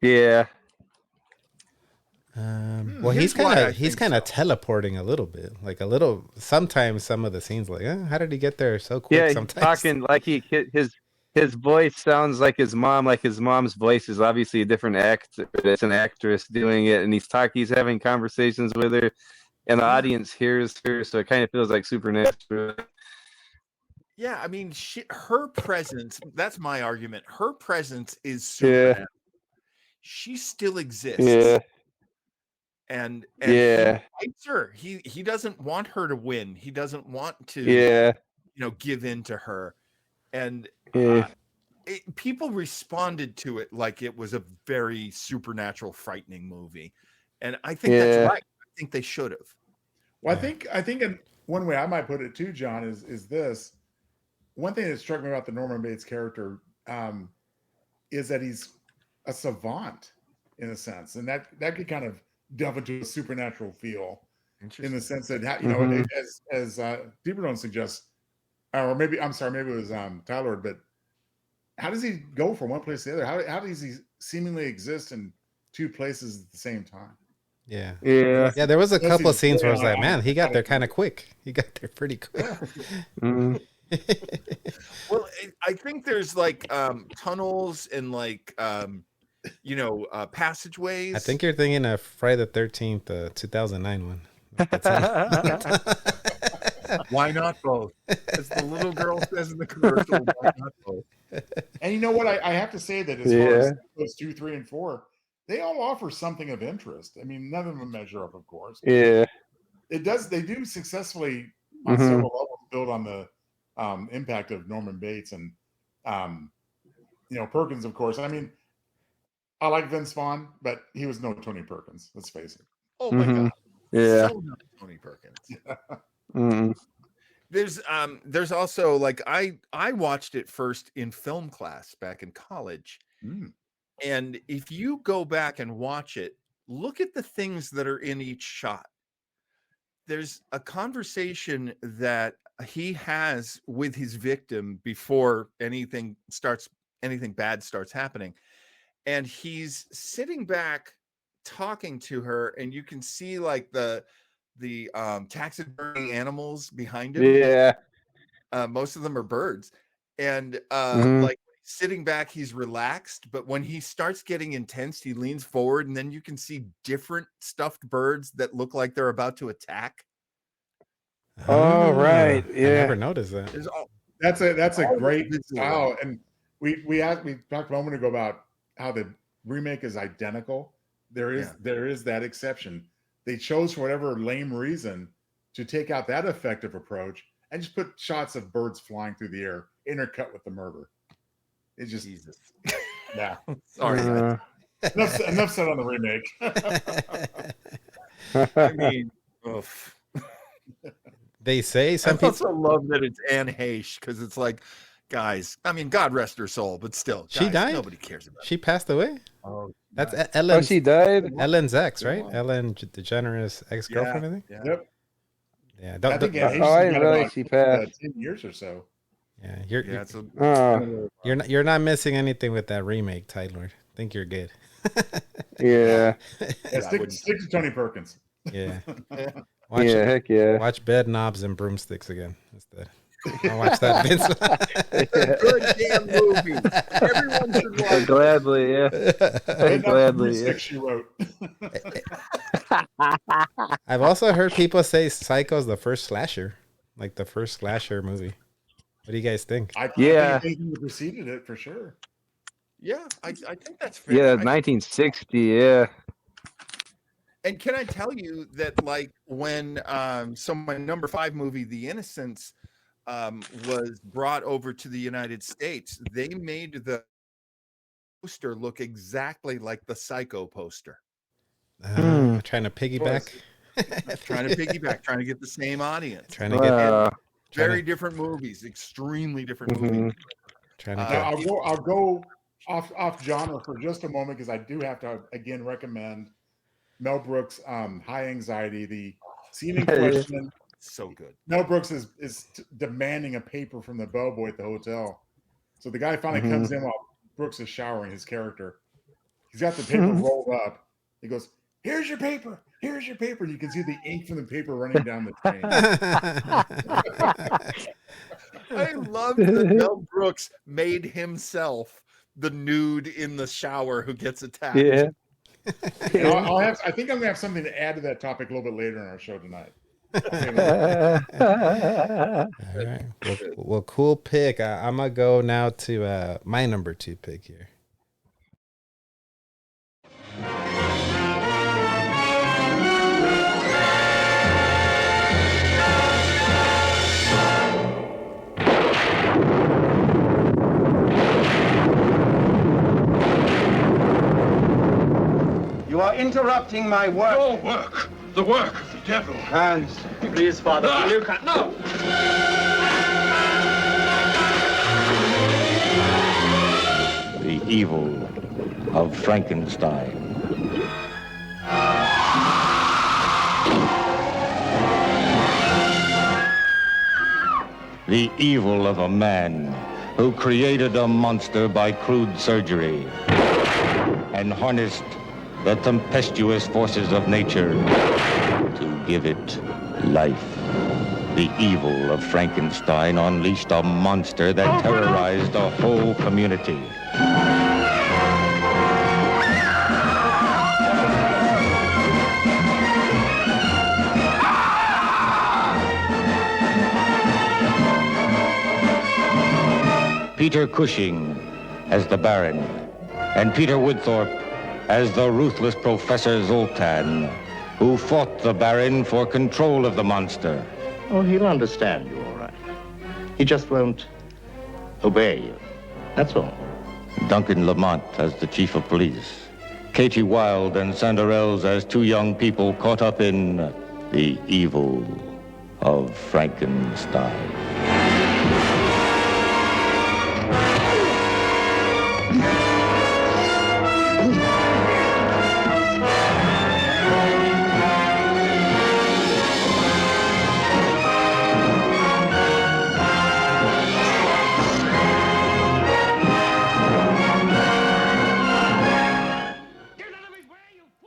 Speaker 4: Yeah.
Speaker 1: Well, he's kind of teleporting a little bit, like a little. Sometimes some of the scenes, like, how did he get there so quick?
Speaker 4: Yeah,
Speaker 1: sometimes
Speaker 4: talking like his voice sounds like his mom. Like his mom's voice is obviously a different actor. It's an actress doing it, and he's having conversations with her, and the audience hears her, so it kind of feels like supernatural.
Speaker 2: Yeah, I mean, her presence. That's my argument. Her presence is supernatural. She still exists.
Speaker 4: Yeah.
Speaker 2: And
Speaker 4: he
Speaker 2: fights her. He doesn't want her to win. He doesn't want to give in to her. And people responded to it like it was a very supernatural, frightening movie. And I think that's right. I think they should have.
Speaker 3: Well, I think one way I might put it too, John, is this. One thing that struck me about the Norman Bates character is that he's a savant in a sense. And that could kind of delve into a supernatural feel in the sense that, as Deeper Don't suggests, or maybe I'm sorry, maybe it was Tylord. But how does he go from one place to the other? How does he seemingly exist in two places at the same time?
Speaker 1: Yeah.
Speaker 4: Yeah.
Speaker 1: Yeah, there was a couple of scenes where I was like,
Speaker 3: on-
Speaker 1: man, he got there kind of quick. He got there pretty quick.
Speaker 4: Mhm.
Speaker 2: Well, I think there's like tunnels and like passageways.
Speaker 1: I think you're thinking of Friday the 13th, 2009 one.
Speaker 2: Why not both? As the little girl says in the commercial, why not both?
Speaker 3: And you know what? I have to say that as far as those 2, 3, and 4, they all offer something of interest. I mean, none of them measure up, of course.
Speaker 4: Yeah.
Speaker 3: They do successfully on several levels build on the impact of Norman Bates and Perkins, of course. I mean, I like Vince Vaughn, but he was no Tony Perkins. Let's face it.
Speaker 2: Oh my God!
Speaker 4: Yeah.
Speaker 2: So not Tony Perkins.
Speaker 4: Mhm.
Speaker 2: There's also like I watched it first in film class back in college, and if you go back and watch it, look at the things that are in each shot. There's a conversation that he has with his victim before anything bad starts happening, and he's sitting back talking to her, and you can see like the taxidermy animals behind him.
Speaker 4: Yeah.
Speaker 2: Most of them are birds, and like sitting back, he's relaxed, but when he starts getting intense, he leans forward, and then you can see different stuffed birds that look like they're about to attack.
Speaker 4: Oh, right. Yeah.
Speaker 1: I never noticed that.
Speaker 3: That's a great style. And we talked a moment ago about how the remake is identical. There is that exception. They chose, for whatever lame reason, to take out that effective approach and just put shots of birds flying through the air intercut with the murder. It's just
Speaker 2: Jesus.
Speaker 3: Yeah.
Speaker 2: Sorry.
Speaker 3: Enough said on the remake.
Speaker 2: I mean, oof.
Speaker 1: They say some
Speaker 2: I
Speaker 1: people
Speaker 2: also love that it's Anne Heche, because it's like, guys, I mean, God rest her soul, but still,
Speaker 1: She
Speaker 2: guys,
Speaker 1: died?
Speaker 2: nobody cares about
Speaker 1: She passed away?
Speaker 2: Oh,
Speaker 1: That's Ellen.
Speaker 4: Oh, she died?
Speaker 1: Ellen's ex, right? Ellen DeGeneres' ex-girlfriend, I think?
Speaker 3: Yep.
Speaker 1: Yeah.
Speaker 3: I think Anne Heche
Speaker 4: Oh, I
Speaker 3: got
Speaker 4: didn't realize
Speaker 3: about,
Speaker 4: she passed.
Speaker 3: 10 years or so.
Speaker 1: Yeah, you're not missing anything with that remake, Tylord. I think you're good.
Speaker 4: Yeah.
Speaker 3: Stick to Tony Perkins.
Speaker 1: Yeah.
Speaker 4: Heck yeah.
Speaker 1: Watch Bed Knobs and Broomsticks again instead. I'll watch that, Vince.
Speaker 2: Good damn movie. Everyone should watch.
Speaker 4: Gladly, yeah. Gladly, yeah.
Speaker 3: She wrote.
Speaker 1: I've also heard people say Psycho's the first slasher, like the first slasher movie. What do you guys think?
Speaker 3: I think it preceded it for sure.
Speaker 2: Yeah, I think that's fair.
Speaker 4: Yeah, 1960, yeah.
Speaker 2: And can I tell you that, like, when so my number 5 movie, The Innocence, was brought over to the United States, they made the poster look exactly like the Psycho poster.
Speaker 1: Trying to piggyback.
Speaker 2: Trying to get the same audience.
Speaker 1: Trying to get
Speaker 2: very different movies, extremely different movies.
Speaker 1: Trying to get.
Speaker 3: I'll go off genre for just a moment, because I do have to again recommend Mel Brooks' High Anxiety. The scene in question,
Speaker 2: so good.
Speaker 3: Mel Brooks is demanding a paper from the bellboy at the hotel. So the guy finally comes in while Brooks is showering his character. He's got the paper rolled up. He goes, "Here's your paper. Here's your paper." You can see the ink from the paper running down the chain.
Speaker 2: I love that Mel Brooks made himself the nude in the shower who gets attacked.
Speaker 4: Yeah.
Speaker 3: I think I'm gonna have something to add to that topic a little bit later in our show tonight.
Speaker 1: All right. Well, cool pick. I'm gonna go now to my number 2 pick here.
Speaker 19: You are interrupting my work.
Speaker 16: Your work. The work of the devil.
Speaker 19: Hands. Please, Father. You can't. No!
Speaker 14: The evil of Frankenstein.
Speaker 5: the evil of a man who created a monster by crude surgery and harnessed the tempestuous forces of nature to give it life. The evil of Frankenstein unleashed a monster that terrorized a whole community. Peter Cushing as the Baron, and Peter Woodthorpe as the ruthless Professor Zoltan, who fought the Baron for control of the monster. Oh, he'll understand you, all right. He just won't obey you. That's all. Duncan Lamont as the chief of police. Katie Wilde and Sanderels as two young people caught up in the evil of Frankenstein.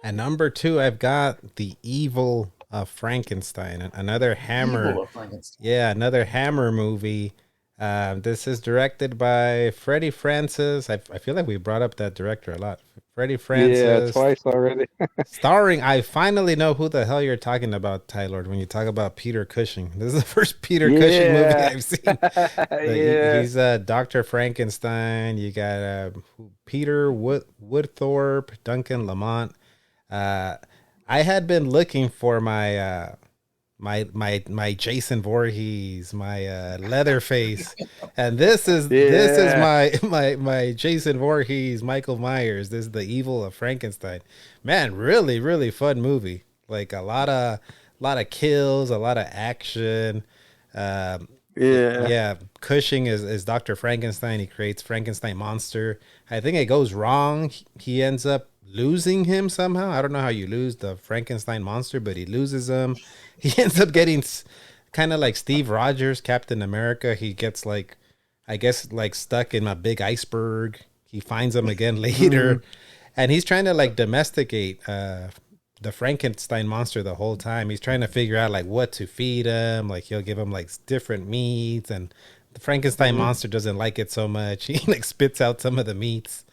Speaker 1: At number 2, I've got The Evil of Frankenstein, another Hammer.
Speaker 3: Evil of Frankenstein.
Speaker 1: Yeah, another Hammer movie. This is directed by Freddie Francis. I feel like we brought up that director a lot. Freddie Francis.
Speaker 4: Yeah, twice already.
Speaker 1: Starring, I finally know who the hell you're talking about, Tylord, when you talk about Peter Cushing. This is the first Peter Cushing movie I've seen. He's Dr. Frankenstein. You got Peter Woodthorpe, Duncan Lamont. I had been looking for my my Jason Voorhees, my Leatherface, and this is my Jason Voorhees, Michael Myers. This is The Evil of Frankenstein. Man, really fun movie. Like a lot of kills, a lot of action. Yeah. Cushing is Dr. Frankenstein. He creates Frankenstein monster. I think it goes wrong. He ends up losing him somehow. I don't know how you lose the Frankenstein monster, but he loses him. He ends up getting kind of like Steve Rogers, Captain America. He gets like stuck in a big iceberg. He finds him again later, and he's trying to like domesticate the Frankenstein monster the whole time. He's trying to figure out like what to feed him. Like he'll give him like different meats, and the Frankenstein monster doesn't like it so much. He like spits out some of the meats.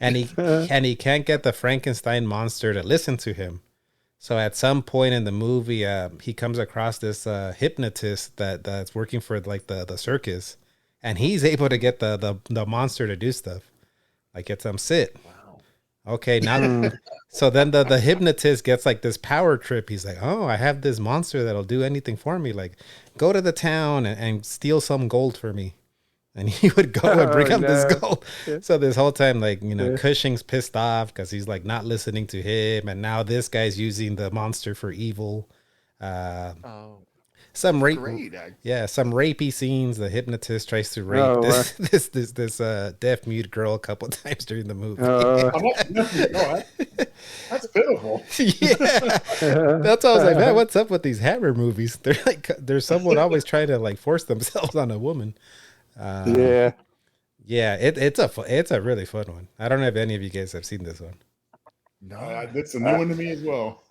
Speaker 1: And he can't get the Frankenstein monster to listen to him. So at some point in the movie, he comes across this hypnotist that's working for like the circus, and he's able to get the monster to do stuff. Like get some sit. Wow. Okay, now so then the hypnotist gets like this power trip. He's like, oh, I have this monster that'll do anything for me. Like go to the town and steal some gold for me. And he would go and bring up this gold. Yeah. So this whole time, like, Cushing's pissed off because he's like not listening to him. And now this guy's using the monster for evil. Some rapey scenes. The hypnotist tries to rape this deaf mute girl a couple times during the movie.
Speaker 3: That's pitiful.
Speaker 1: Yeah, that's why I was like, man, what's up with these Hammer movies? They're like, there's someone always trying to like force themselves on a woman. It's a really fun one. I don't know if any of you guys have seen this one.
Speaker 3: No, it's a new one to me as well.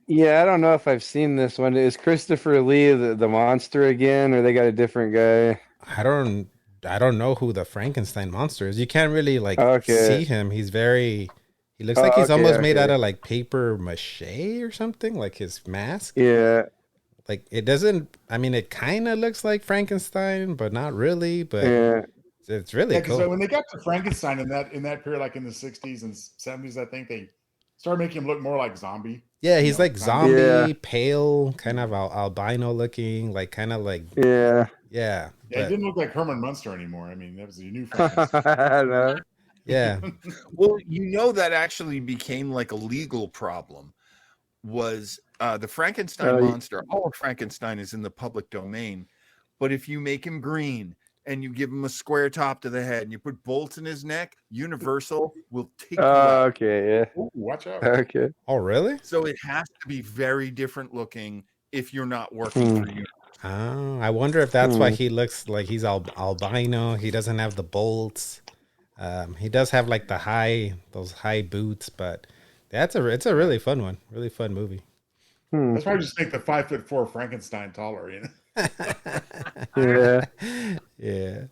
Speaker 4: Yeah, I don't know if I've seen this one. Is Christopher Lee the monster again, or they got a different guy?
Speaker 1: I don't know who the Frankenstein monster is. You can't really see him. He looks like he's almost made out of like paper mache or something, like his mask.
Speaker 4: Yeah.
Speaker 1: Like it doesn't. I mean, it kind of looks like Frankenstein, but not really. But it's really cool.
Speaker 3: So when they got to Frankenstein in that period, like in the 60s and 70s, I think they started making him look more like zombie.
Speaker 1: Yeah, he's like zombie, pale, kind of albino looking, like kind of like
Speaker 3: yeah. It didn't look like Herman Munster anymore. I mean, that was a new Frankenstein.
Speaker 1: Yeah.
Speaker 2: Well, that actually became like a legal problem. Was the Frankenstein monster? All of Frankenstein is in the public domain, but if you make him green and you give him a square top to the head and you put bolts in his neck, Universal will take you out.
Speaker 4: Okay, yeah.
Speaker 3: Ooh, watch out.
Speaker 4: Okay.
Speaker 1: Oh, really?
Speaker 2: So it has to be very different looking if you're not working for Universal.
Speaker 1: Oh, I wonder if that's why he looks like he's albino. He doesn't have the bolts. He does have like those high boots, but it's a really fun one. Really fun movie.
Speaker 3: That's why I just make the 5'4" Frankenstein taller, you know?
Speaker 4: Yeah.
Speaker 1: Yeah.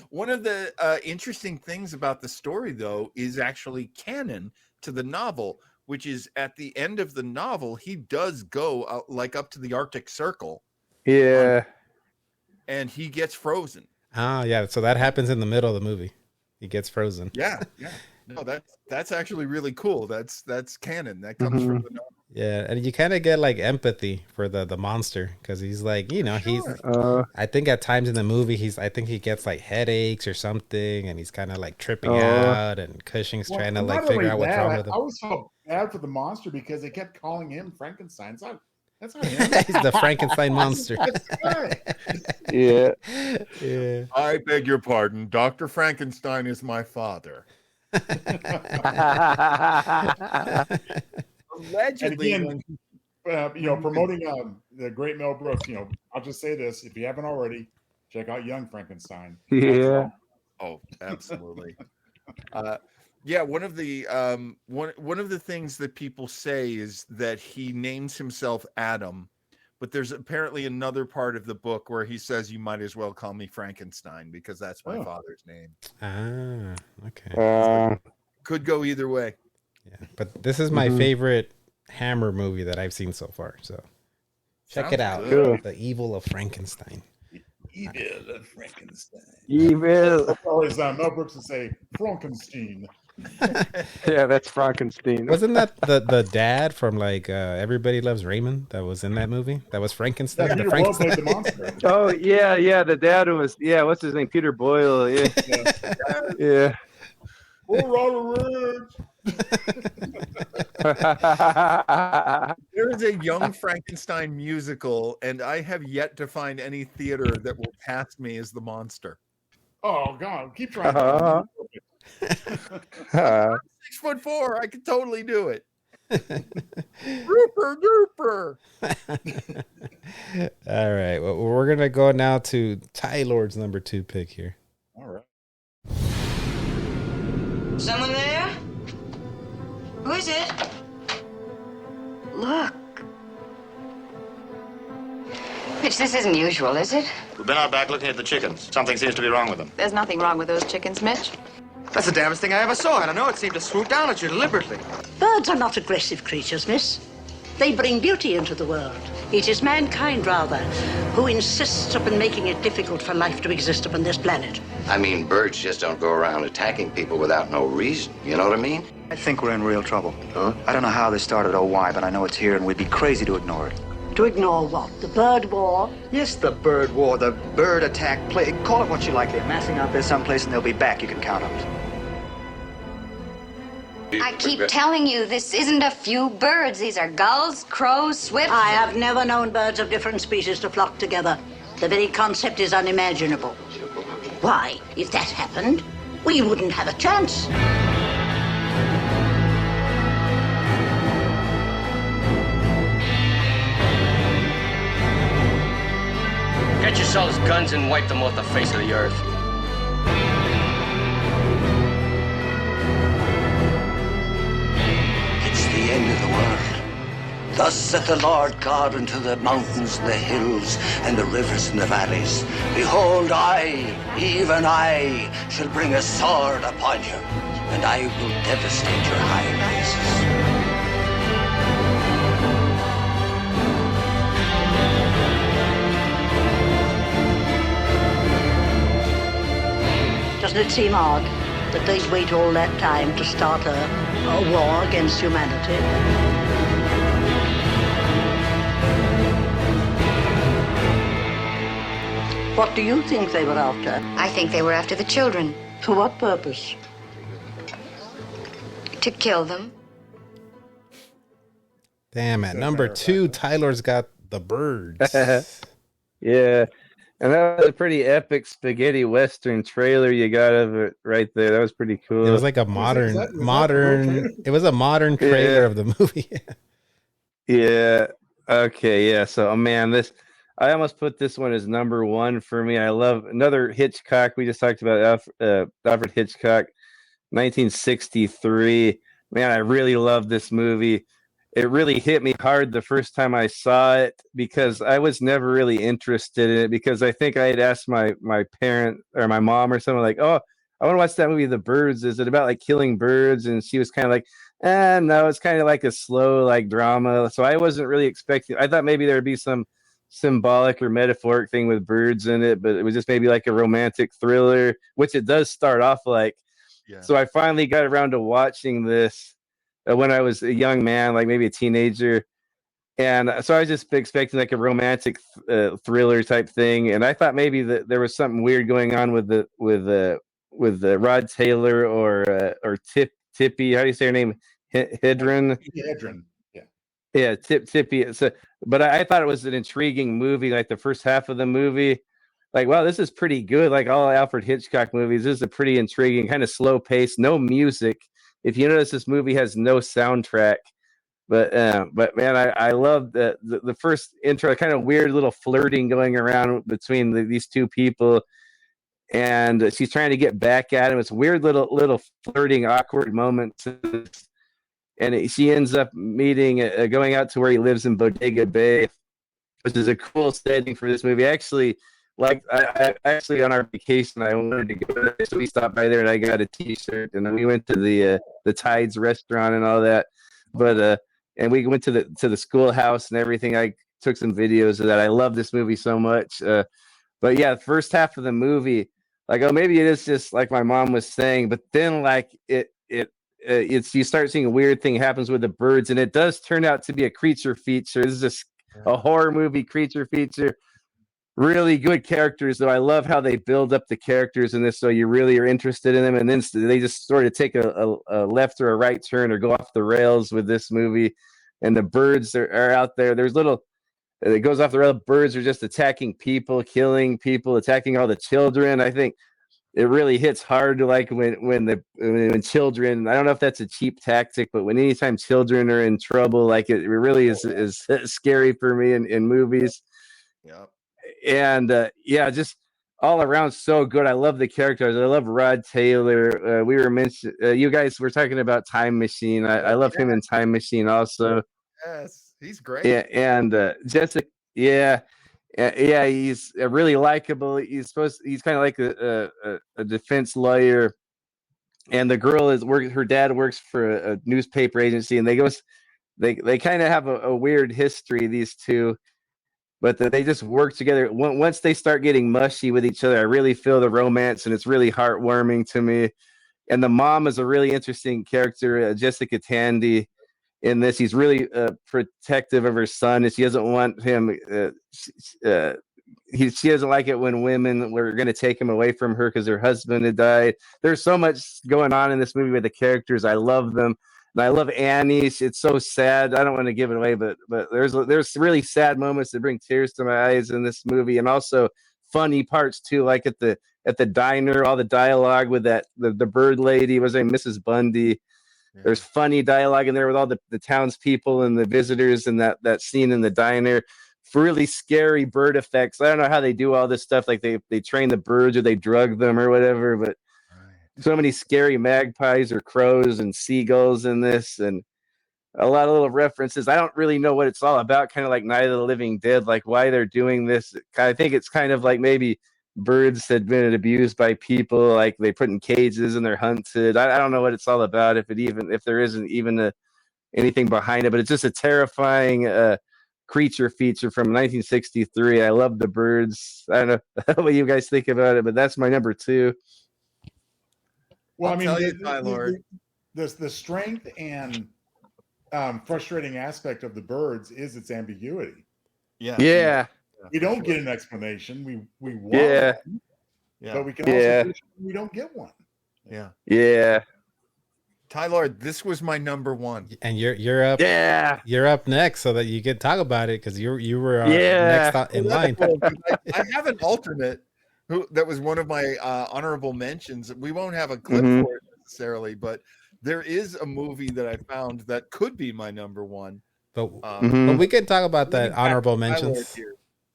Speaker 2: One of the interesting things about the story, though, is actually canon to the novel, which is at the end of the novel, he does go like up to the Arctic Circle.
Speaker 4: Yeah.
Speaker 2: And he gets frozen.
Speaker 1: Oh, yeah. So that happens in the middle of the movie. He gets frozen.
Speaker 2: Yeah. No, that's actually really cool. That's canon. That comes from the novel.
Speaker 1: Yeah, and you kind of get like empathy for the monster because he's like, he's. I think at times in the movie I think he gets like headaches or something, and he's kind of like tripping out, and Cushing's trying to like figure out what's wrong with him.
Speaker 3: I always felt bad for the monster because they kept calling him Frankenstein. That's not him.
Speaker 1: He's the Frankenstein monster.
Speaker 4: Yeah.
Speaker 1: Yeah.
Speaker 2: I beg your pardon. Dr. Frankenstein is my father. Allegedly,
Speaker 3: and again, promoting the great Mel Brooks. I'll just say this: if you haven't already, check out Young Frankenstein.
Speaker 4: Yeah.
Speaker 2: Oh, absolutely. Yeah, one of the things that people say is that he names himself Adam, but there's apparently another part of the book where he says, "You might as well call me Frankenstein because that's my father's name."
Speaker 1: Ah, okay.
Speaker 2: Could go either way.
Speaker 1: Yeah, but this is my favorite Hammer movie that I've seen so far. So check it out.
Speaker 4: Cool.
Speaker 1: The Evil of Frankenstein.
Speaker 3: Evil of Frankenstein.
Speaker 4: Evil.
Speaker 3: Always Mel Brooks would say Frankenstein.
Speaker 4: Yeah, that's Frankenstein.
Speaker 1: Wasn't that the dad from like Everybody Loves Raymond that was in that movie? That was Frankenstein.
Speaker 3: Yeah,
Speaker 1: the
Speaker 3: Peter
Speaker 1: Frankenstein.
Speaker 3: Boyle played the monster.
Speaker 4: Oh yeah, the dad who was what's his name? Peter Boyle. Yeah. Yeah.
Speaker 2: There is a Young Frankenstein musical, and I have yet to find any theater that will cast me as the monster.
Speaker 3: Oh God, keep trying.
Speaker 2: 6'4", I could totally do it. Rooper Dooper.
Speaker 1: All right, well, we're gonna go now to Tylord's number 2 pick here.
Speaker 3: All right.
Speaker 8: Someone there? Who is it?
Speaker 23: Look.
Speaker 20: Mitch, this isn't usual, is it?
Speaker 13: We've been out back looking at the chickens. Something seems to be wrong with them.
Speaker 20: There's nothing wrong with those chickens, Mitch.
Speaker 13: That's the damnedest thing I ever saw. I don't know. It seemed to swoop down at you deliberately.
Speaker 18: Birds are not aggressive creatures, miss. They bring beauty into the world. It is mankind, rather, who insists upon making it difficult for life to exist upon this planet.
Speaker 13: I mean, birds just don't go around attacking people without no reason. You know what I mean?
Speaker 21: I think we're in real trouble.
Speaker 13: Huh?
Speaker 21: I don't know how this started or why, but I know it's here and we'd be crazy to ignore it.
Speaker 18: To ignore what? The bird war?
Speaker 21: Yes, the bird war, the bird attack plague. Call it what you like. They're massing out there someplace and they'll be back. You can count on it.
Speaker 20: I keep telling you, this isn't a few birds. These are gulls, crows, swifts.
Speaker 18: I have never known birds of different species to flock together. The very concept is unimaginable. Why, if that happened, we wouldn't have a chance.
Speaker 22: Get yourselves guns and wipe them off the face of the earth.
Speaker 15: The end of the world. Thus saith the Lord God unto the mountains, the hills, and the rivers and the valleys. Behold, I, even I, shall bring a sword upon you, and I will devastate your high
Speaker 18: places. Doesn't it seem odd that they'd wait all that time to start a war against humanity? What do you think they were after?
Speaker 20: I think they were after the children.
Speaker 18: For what purpose?
Speaker 20: To kill them.
Speaker 1: Damn, at number 2, Tylord's got The Birds.
Speaker 4: Yeah. And that was a pretty epic spaghetti western trailer you got of it right there. That was pretty cool.
Speaker 1: It was like a modern. It was a modern trailer of the movie.
Speaker 4: Yeah. Okay. Yeah. So, man, I almost put this one as number one for me. I love another Hitchcock. We just talked about Alfred Hitchcock, 1963. Man, I really love this movie. It really hit me hard the first time I saw it because I was never really interested in it because I think I had asked my parent or my mom or someone like, oh, I want to watch that movie, The Birds. Is it about like killing birds? And she was kind of like, no, it's kind of like a slow like drama. So I wasn't really expecting. I thought maybe there would be some symbolic or metaphoric thing with birds in it, but it was just maybe like a romantic thriller, which it does start off like. Yeah. So I finally got around to watching this when I was a young man, like maybe a teenager. And so I was just expecting like a romantic thriller type thing. And I thought maybe that there was something weird going on with Rod Taylor or Tippy. How do you say her name? Hedren.
Speaker 3: Hedren. Yeah.
Speaker 4: Yeah. Tippy. So, but I thought it was an intriguing movie. Like the first half of the movie, like, wow, this is pretty good. Like all Alfred Hitchcock movies, this is a pretty intriguing, kind of slow pace, no music. If you notice, this movie has no soundtrack, but man, I love the first intro, kind of weird little flirting going around between these two people, and she's trying to get back at him. It's weird little flirting, awkward moments, and she ends up going out to where he lives in Bodega Bay, which is a cool setting for this movie. Actually. Like I actually on our vacation, I wanted to go there, so we stopped by there and I got a T-shirt, and then we went to the Tides restaurant and all that. But and we went to the schoolhouse and everything. I took some videos of that. I love this movie so much. But yeah, the first half of the movie, like, oh, maybe it is just like my mom was saying, but then like it's you start seeing a weird thing happens with the birds, and it does turn out to be a creature feature. This is a horror movie creature feature. Really good characters, though. I love how they build up the characters in this, so you really are interested in them, and then they just sort of take a left or a right turn or go off the rails with this movie. And the birds are out there. There's it goes off the rail. Birds are just attacking people, killing people, attacking all the children. I think it really hits hard, like when children. I don't know if that's a cheap tactic, but anytime children are in trouble, like it really is scary for me in movies.
Speaker 2: Yeah.
Speaker 4: And yeah, just all around so good. I love the characters. I love Rod Taylor. We were you guys were talking about Time Machine. I love him in Time Machine also.
Speaker 2: Yes, he's great.
Speaker 4: Yeah, and Jessica. Yeah, he's really likable. He's kind of like a defense lawyer, and the girl her dad works for a newspaper agency, and they kind of have a weird history, these two. But they just work together. Once they start getting mushy with each other, I really feel the romance, and it's really heartwarming to me. And the mom is a really interesting character, Jessica Tandy, in this. He's really protective of her son, and she doesn't want him. She doesn't like it when women were going to take him away from her because her husband had died. There's so much going on in this movie with the characters. I love them. And I love Annie. It's so sad. I don't want to give it away, but there's really sad moments that bring tears to my eyes in this movie, and also funny parts too, like at the diner, all the dialogue with the bird lady, was named Mrs. Bundy. Yeah. There's funny dialogue in there with all the townspeople and the visitors, and that scene in the diner. Really scary bird effects. I don't know how they do all this stuff. Like they train the birds or they drug them or whatever, but. So many scary magpies or crows and seagulls in this, and a lot of little references. I don't really know what it's all about, kind of like Night of the Living Dead, like why they're doing this. I think it's kind of like maybe birds had been abused by people, like they put in cages and they're hunted. I don't know what it's all about, if there isn't even anything behind it, but it's just a terrifying creature feature from 1963. I love the birds. I don't know what you guys think about it, but that's my number 2.
Speaker 3: Well, I mean,
Speaker 2: Tylord,
Speaker 3: the strength and frustrating aspect of the birds is its ambiguity.
Speaker 4: Yeah.
Speaker 3: We don't get an explanation. We want one, but we can also we don't get one.
Speaker 4: Yeah.
Speaker 2: Tylord, this was my number 1,
Speaker 1: and you're up.
Speaker 4: Yeah,
Speaker 1: you're up next, so that you can talk about it because you were next in line.
Speaker 2: I have an alternate. That was one of my honorable mentions. We won't have a clip for it necessarily, but there is a movie that I found that could be my number 1.
Speaker 1: But we can talk about that honorable mentions.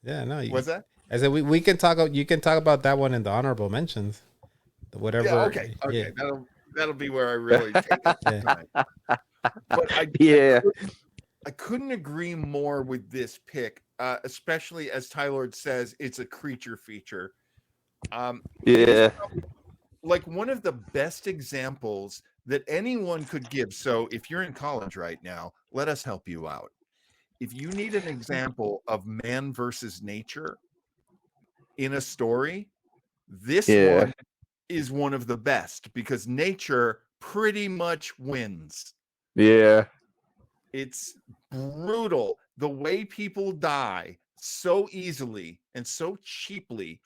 Speaker 1: Yeah, no.
Speaker 2: What's that?
Speaker 1: I said we can talk. You can talk about that one in the honorable mentions. Whatever.
Speaker 2: Yeah, okay.
Speaker 1: Yeah.
Speaker 2: That'll be where I really take it tonight. But I couldn't agree more with this pick, especially as Tylord says, it's a creature feature.
Speaker 4: Yeah.
Speaker 2: Like one of the best examples that anyone could give. So if you're in college right now, let us help you out. If you need an example of man versus nature in a story, this one is one of the best because nature pretty much wins.
Speaker 4: Yeah.
Speaker 2: It's brutal. The way people die so easily and so cheaply.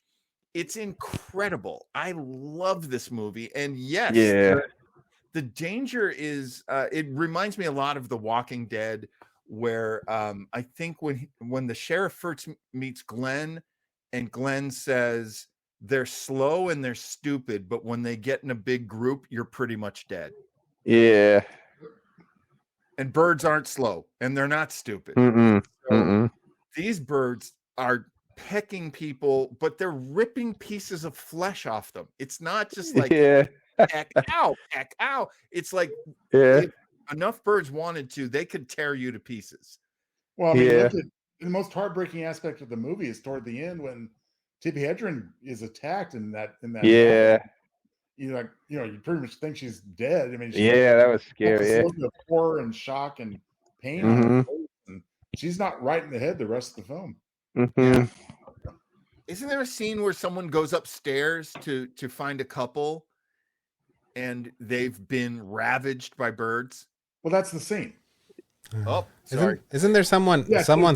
Speaker 2: It's incredible. I love this movie. And yes, the danger is it reminds me a lot of The Walking Dead, where I think when the sheriff first meets Glenn and Glenn says they're slow and they're stupid, but when they get in a big group, you're pretty much dead.
Speaker 4: Yeah.
Speaker 2: And birds aren't slow and they're not stupid. So these birds are pecking people, but they're ripping pieces of flesh off them. It's not just like peck out. It's like if enough birds wanted to, they could tear you to pieces.
Speaker 3: Well, I mean, look at the most heartbreaking aspect of the movie is toward the end when Tippi Hedren is attacked in that. You pretty much think she's dead. I mean,
Speaker 4: that was scary.
Speaker 3: Look of horror and shock and pain on her face, and she's not right in the head the rest of the film.
Speaker 4: Mm-hmm.
Speaker 2: Isn't there a scene where someone goes upstairs to find a couple and they've been ravaged by birds?
Speaker 3: Well, that's the scene.
Speaker 2: Oh, sorry.
Speaker 1: Isn't there someone's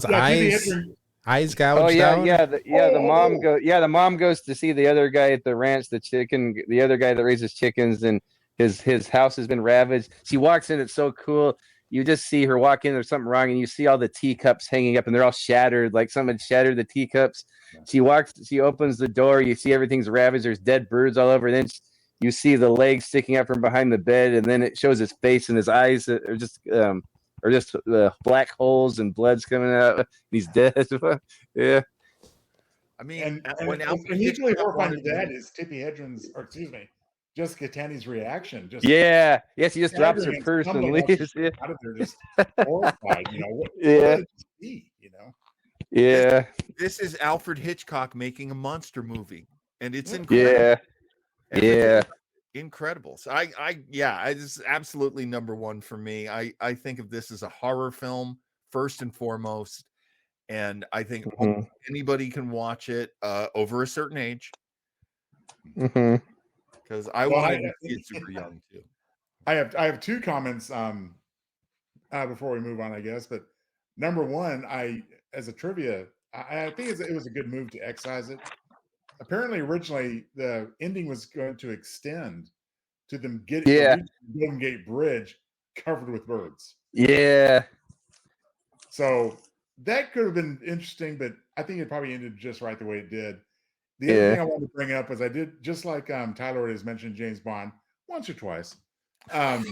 Speaker 1: eyes gouged out?
Speaker 4: The mom goes to see the other guy at the ranch, the other guy that raises chickens, and his house has been ravaged. She walks in, it's so cool. You just see her walk in, there's something wrong, and you see all the teacups hanging up, and they're all shattered, like someone shattered the teacups. She opens the door, you see everything's ravaged, there's dead birds all over, and then you see the legs sticking out from behind the bed, and then it shows his face, and his eyes are just black holes, and blood's coming out. He's dead. Yeah.
Speaker 2: I mean,
Speaker 3: and equally horrifying to that is Tippi Hedren's, or excuse me, Jessica Tanny's reaction.
Speaker 4: She just drops her purse and leaves.
Speaker 3: Out of there, just horrified. What
Speaker 4: did
Speaker 3: you see?
Speaker 4: Yeah.
Speaker 2: This is Alfred Hitchcock making a monster movie, and it's incredible.
Speaker 4: Yeah.
Speaker 2: Incredible. So this is absolutely number one for me. I think of this as a horror film first and foremost, and I think anybody can watch it over a certain age. Because I wanted to see it super young too.
Speaker 3: I have two comments before we move on, I guess. But number one, as a trivia, I think it was a good move to excise it. Apparently, originally the ending was going to extend to them getting the Golden Gate Bridge covered with birds.
Speaker 4: Yeah.
Speaker 3: So that could have been interesting, but I think it probably ended just right the way it did. The other thing I wanted to bring up was I did, just like Tylord has mentioned James Bond once or twice. I'm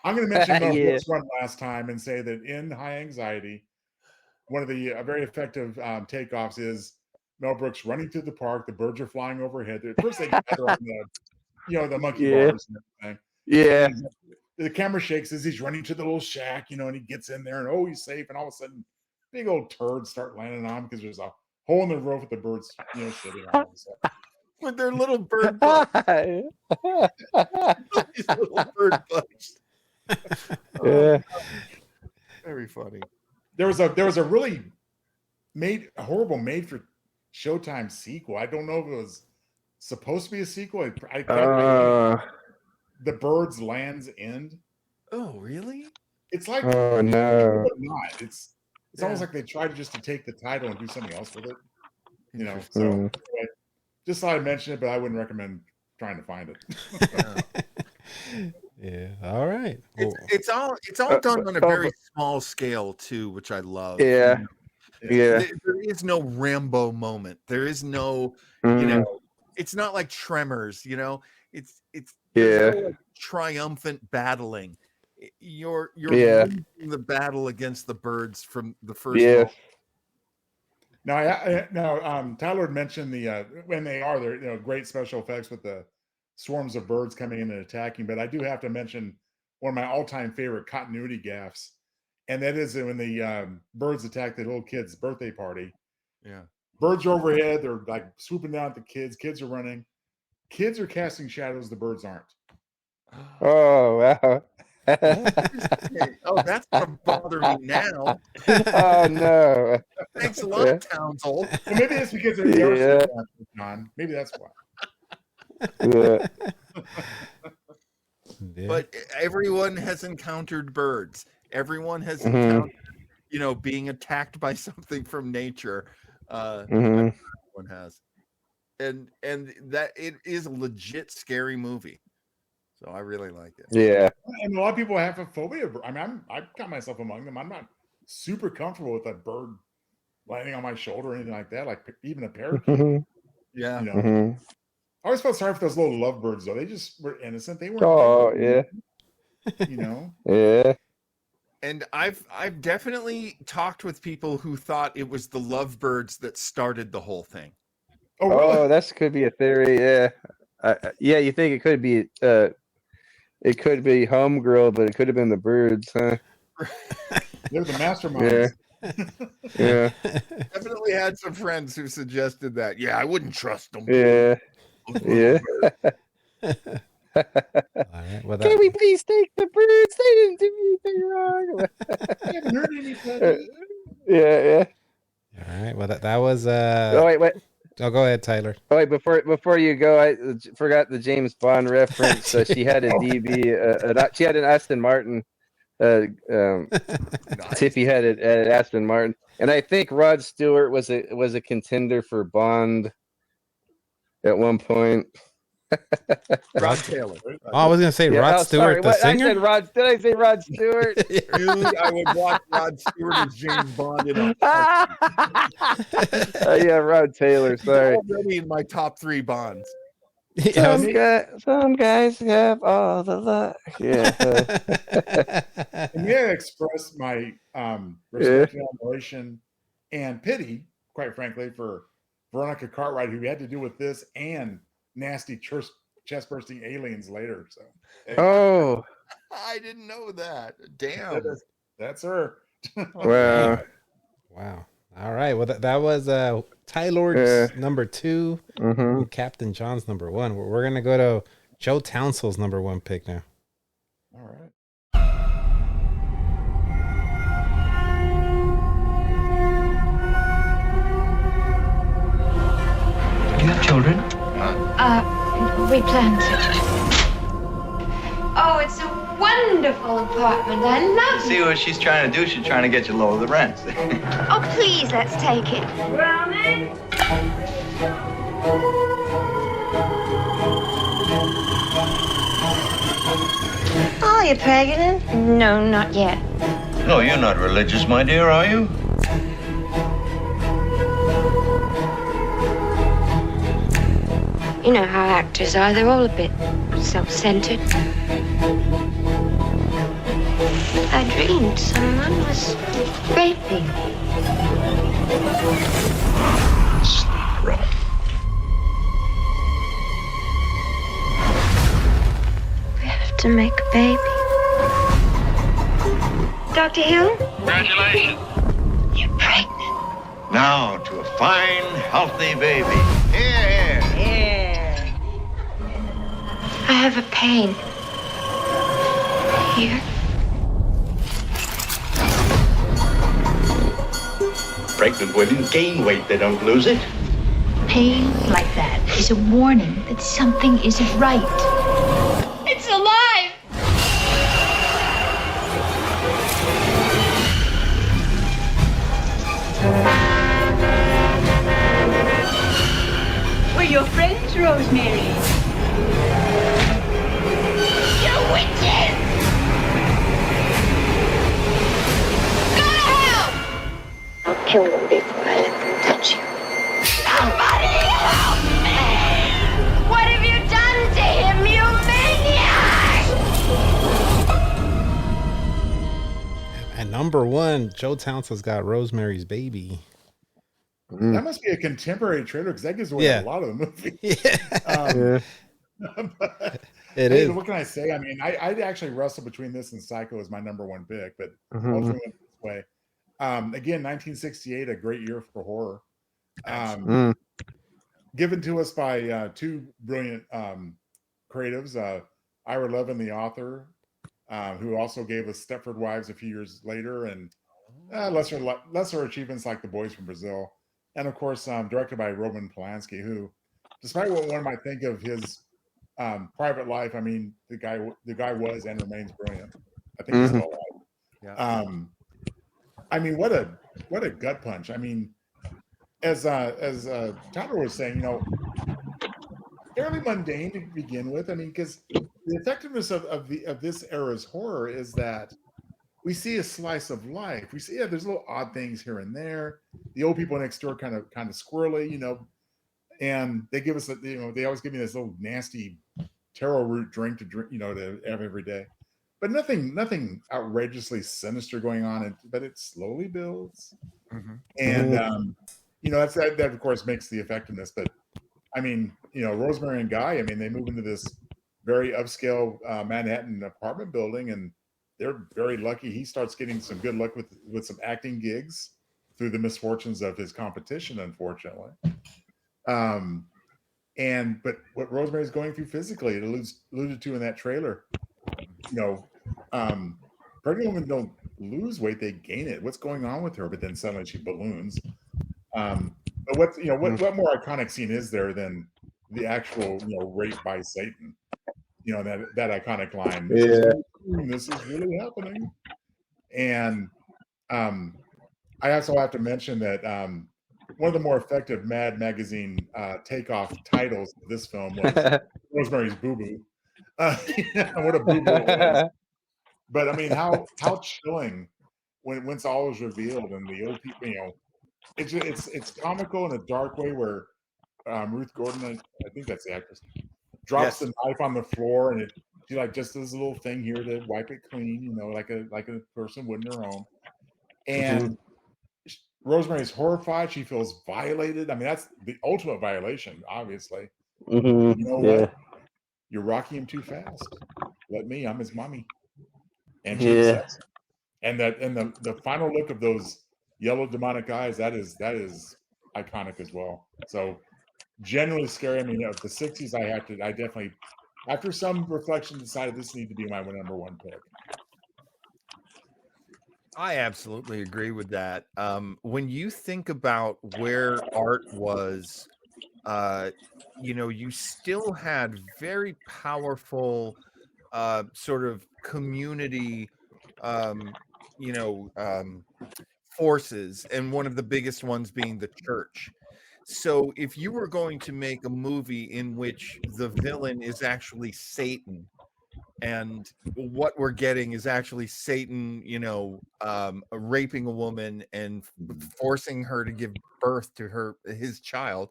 Speaker 3: going to mention Mel Brooks one last time and say that in High Anxiety, one of the very effective takeoffs is Mel Brooks running through the park. The birds are flying overhead. At first, they gather on the monkey bars and everything.
Speaker 4: Yeah.
Speaker 3: And the camera shakes as he's running to the little shack, and he gets in there, and he's safe. And all of a sudden, big old turds start landing on him because there's a hole in the roof with the birds, sitting on it. So.
Speaker 2: With their little bird butts. These little bird butts. Very funny.
Speaker 3: There was a really horrible made for Showtime sequel. I don't know if it was supposed to be a sequel. The Birds Land's End.
Speaker 2: Oh, really?
Speaker 3: It's like
Speaker 4: no.
Speaker 3: Not. It's almost like they tried to take the title and do something else with it. So anyway, just thought I'd mention it, but I wouldn't recommend trying to find it.
Speaker 1: Yeah. All right.
Speaker 2: It's all done on a very small scale too, which I love.
Speaker 4: Yeah.
Speaker 2: There is no Rambo moment. There is no, it's not like Tremors. It's no, like, triumphant battling. You're losing the battle against the birds from the first moment.
Speaker 3: Tylord mentioned when they're great special effects with the swarms of birds coming in and attacking. But I do have to mention one of my all-time favorite continuity gaffes, and that is when the birds attack the little kid's birthday party.
Speaker 2: Yeah,
Speaker 3: birds are overhead. They're like swooping down at the kids. Kids are running. Kids are casting shadows. The birds aren't.
Speaker 4: Oh wow.
Speaker 2: Oh, that's gonna bother me now.
Speaker 4: Oh no.
Speaker 2: Thanks a lot, Townsel.
Speaker 3: Well, maybe it's because they're the John. Maybe that's why.
Speaker 4: Yeah.
Speaker 2: But everyone has encountered birds. Everyone has encountered, being attacked by something from nature. Everyone has, and that it is a legit scary movie. So I really like it.
Speaker 4: Yeah.
Speaker 3: And a lot of people have a phobia. I mean, I count myself among them. I'm not super comfortable with a bird landing on my shoulder or anything like that. Like even a parakeet.
Speaker 2: Yeah.
Speaker 3: I always felt sorry for those little lovebirds, though. They just were innocent. They weren't.
Speaker 4: Oh yeah.
Speaker 3: Yeah.
Speaker 2: And I've definitely talked with people who thought it was the lovebirds that started the whole thing.
Speaker 3: Oh, really?
Speaker 4: That could be a theory. Yeah. Yeah, you think it could be Homegirl, but it could have been the birds, huh?
Speaker 3: They're the masterminds.
Speaker 4: Yeah.
Speaker 2: Definitely had some friends who suggested that. Yeah, I wouldn't trust them.
Speaker 4: Yeah. Yeah.
Speaker 1: All right. Well,
Speaker 4: Can we please take the birds? They didn't do anything wrong.
Speaker 3: I haven't heard anything.
Speaker 4: Yeah.
Speaker 1: All right. Well, that was.
Speaker 4: Oh wait.
Speaker 1: Oh, go ahead, Tyler.
Speaker 4: Oh wait, before you go, I forgot the James Bond reference. She had a DB. She had an Aston Martin. Tiffy had an Aston Martin, and I think Rod Stewart was a contender for Bond at one point.
Speaker 2: Rod Taylor.
Speaker 1: Oh, I was gonna say Rod Stewart, the singer.
Speaker 4: Did I say Rod Stewart?
Speaker 2: Dude, I would watch Rod Stewart as James Bond in a
Speaker 4: yeah, Rod Taylor. Sorry.
Speaker 2: Already in my top 3 Bonds.
Speaker 4: Some guys have all the luck. Yeah.
Speaker 3: And may I express my respect, admiration, and pity, quite frankly, for Veronica Cartwright, who had to do with this and nasty chest bursting aliens later. So
Speaker 2: I didn't know that. Damn.
Speaker 3: That's her.
Speaker 4: Wow.
Speaker 1: All right. Well, that was Tylord's number 2, Captain John's number 1. We're gonna go to Joe Townsel's number 1 pick now.
Speaker 3: All right.
Speaker 21: Do you have children?
Speaker 23: We planned to.
Speaker 20: Oh, it's a wonderful apartment. I love it.
Speaker 21: See what she's trying to do? She's trying to get you to lower the rent.
Speaker 20: Oh, please, let's take it. Roman?
Speaker 23: Are you pregnant?
Speaker 20: No, not yet.
Speaker 16: No, you're not religious, my dear, are you?
Speaker 20: You know how actors are. They're all a bit self-centered. I dreamed someone was raping me.
Speaker 16: Sleep, Ron.
Speaker 23: We have to make a baby.
Speaker 20: Dr. Hill?
Speaker 16: Congratulations.
Speaker 20: You're pregnant.
Speaker 16: Now to a fine, healthy baby. Here.
Speaker 20: I have a pain. Here.
Speaker 16: Pregnant women gain weight, they don't lose it.
Speaker 23: Pain like that is a warning that something isn't right.
Speaker 20: It's alive!
Speaker 23: We're your friends, Rosemary.
Speaker 20: You witches! Go to hell!
Speaker 23: I'll kill them before I let them touch you.
Speaker 20: Somebody help me! What have you done to him, you maniac?
Speaker 1: At number 1, Joe Townsel's got Rosemary's Baby.
Speaker 3: That must be a contemporary trailer because that gives away a lot of the movie.
Speaker 1: It
Speaker 3: hey,
Speaker 1: is.
Speaker 3: what can I say? I mean, I'd actually wrestle between this and Psycho as my number one pick, but ultimately went this way. Again, 1968, a great year for horror. Given to us by two brilliant creatives, Ira Levin, the author, who also gave us Stepford Wives a few years later, and lesser achievements like The Boys from Brazil, and of course directed by Roman Polanski, who, despite what one might think of his private life, I mean the guy was and remains brilliant. I think he's still alive. I mean, what a gut punch. I mean, as Tyler was saying, fairly mundane to begin with. I mean, because the effectiveness of this era's horror is that we see a slice of life. We see, there's little odd things here and there. The old people next door kind of squirrely, and they give us, they always give me this little nasty taro root drink to drink, to have every day. But nothing outrageously sinister going on. But it slowly builds, and that of course makes the effectiveness. But I mean, Rosemary and Guy, I mean, they move into this very upscale Manhattan apartment building, and they're very lucky. He starts getting some good luck with some acting gigs through the misfortunes of his competition, unfortunately. But what Rosemary's going through physically, it alluded to in that trailer, pregnant women don't lose weight, they gain it. What's going on with her? But then suddenly she balloons. But what more iconic scene is there than the actual rape by Satan? That iconic line. This is really happening. And I also have to mention that one of the more effective Mad Magazine takeoff titles of this film was Rosemary's Boo Boo. What a boo boo it was. But I mean, how chilling once all was revealed and the old people, it's comical in a dark way where Ruth Gordon, I think that's the actress, drops the knife on the floor, and she just does a little thing here to wipe it clean, like a person would in her own. And Rosemary's horrified. She feels violated. I mean, that's the ultimate violation, obviously. What? You're rocking him too fast. Let me. I'm his mommy. And she accepts. And the final look of those yellow demonic eyes, that is iconic as well. So generally scary. I mean, of the 60s, I definitely, after some reflection, decided this needed to be my number one pick.
Speaker 2: I absolutely agree with that. When you think about where art was, you still had very powerful sort of community, forces, and one of the biggest ones being the church. So if you were going to make a movie in which the villain is actually Satan, and what we're getting is actually Satan, raping a woman and forcing her to give birth to his child,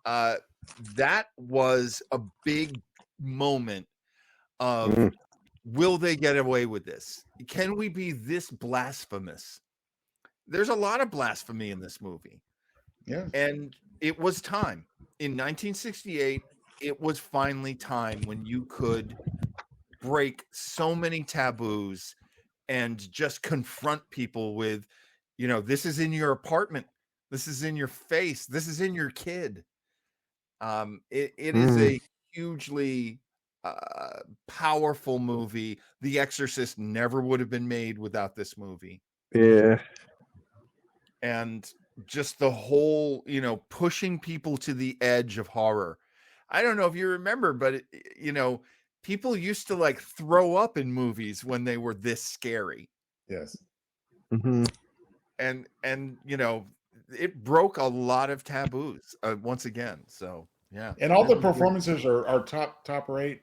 Speaker 2: that was a big moment of will they get away with this? Can we be this blasphemous? There's a lot of blasphemy in this movie.
Speaker 3: Yeah.
Speaker 2: And it was time. In 1968, it was finally time when you could break so many taboos and just confront people with, this is in your apartment. This is in your face. This is in your kid. It is a hugely powerful movie. The Exorcist never would have been made without this movie.
Speaker 4: Yeah.
Speaker 2: And just the whole, pushing people to the edge of horror. I don't know if you remember, but people used to throw up in movies when they were this scary.
Speaker 3: Yes.
Speaker 2: And it broke a lot of taboos once again. So yeah.
Speaker 3: And all the performances are top rate.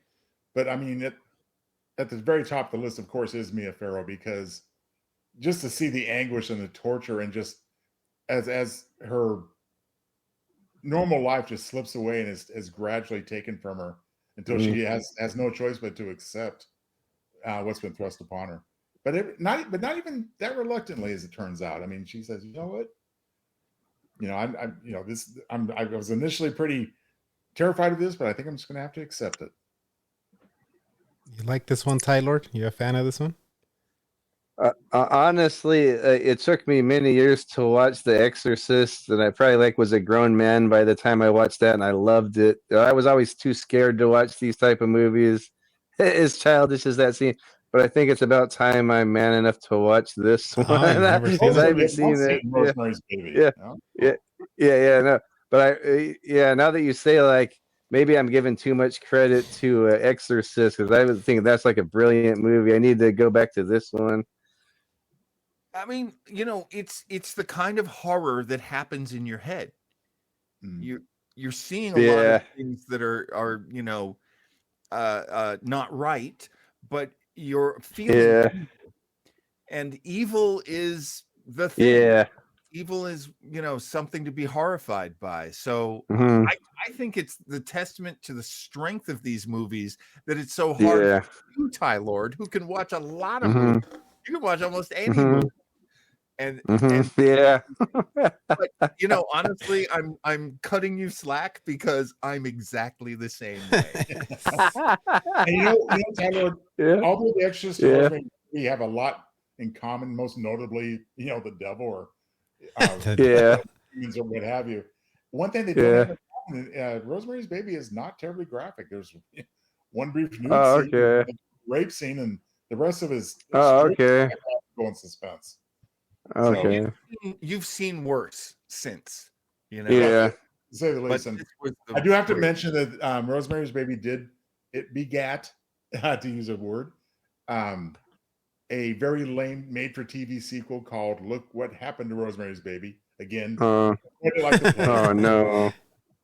Speaker 3: But I mean, at the very top of the list, of course, is Mia Farrow, because just to see the anguish and the torture, and just as her normal life just slips away and is gradually taken from her until she has no choice but to accept what's been thrust upon her. But not even that reluctantly, as it turns out. I mean, she says, "You know what? I was initially pretty terrified of this, but I think I'm just going to have to accept it.
Speaker 1: You like this one, Tylord? You a fan of this one?
Speaker 4: Honestly, it took me many years to watch The Exorcist, and I probably was a grown man by the time I watched that, and I loved it. I was always too scared to watch these type of movies, as childish as that seems. But I think it's about time I'm man enough to watch this one. I haven't seen it.
Speaker 3: Rosemary's Baby.
Speaker 4: Yeah. No, but now that you say maybe I'm giving too much credit to Exorcist, because I would think that's a brilliant movie. I need to go back to this one.
Speaker 2: I mean, it's the kind of horror that happens in your head. You're seeing a lot of things that are not right, but you're feeling and evil is the thing.
Speaker 4: Yeah.
Speaker 2: Evil is, something to be horrified by. So I think it's the testament to the strength of these movies that it's so hard for you, Tylord, who can watch a lot of movies. You can watch almost any movie. And but honestly, I'm cutting you slack because I'm exactly the same way.
Speaker 3: And Tylord, although The Exorcist and Rosemary, we have a lot in common, most notably, the devil or demons or what have you. One thing they don't have in common, Rosemary's Baby is not terribly graphic. There's one brief nude scene, rape scene, and the rest of it is go in suspense.
Speaker 4: Okay.
Speaker 2: So you've seen worse since,
Speaker 3: to say the least. I do have to mention that Rosemary's Baby begat, to use a word, a very lame made-for-TV sequel called "Look What Happened to Rosemary's Baby." Again,
Speaker 4: oh no!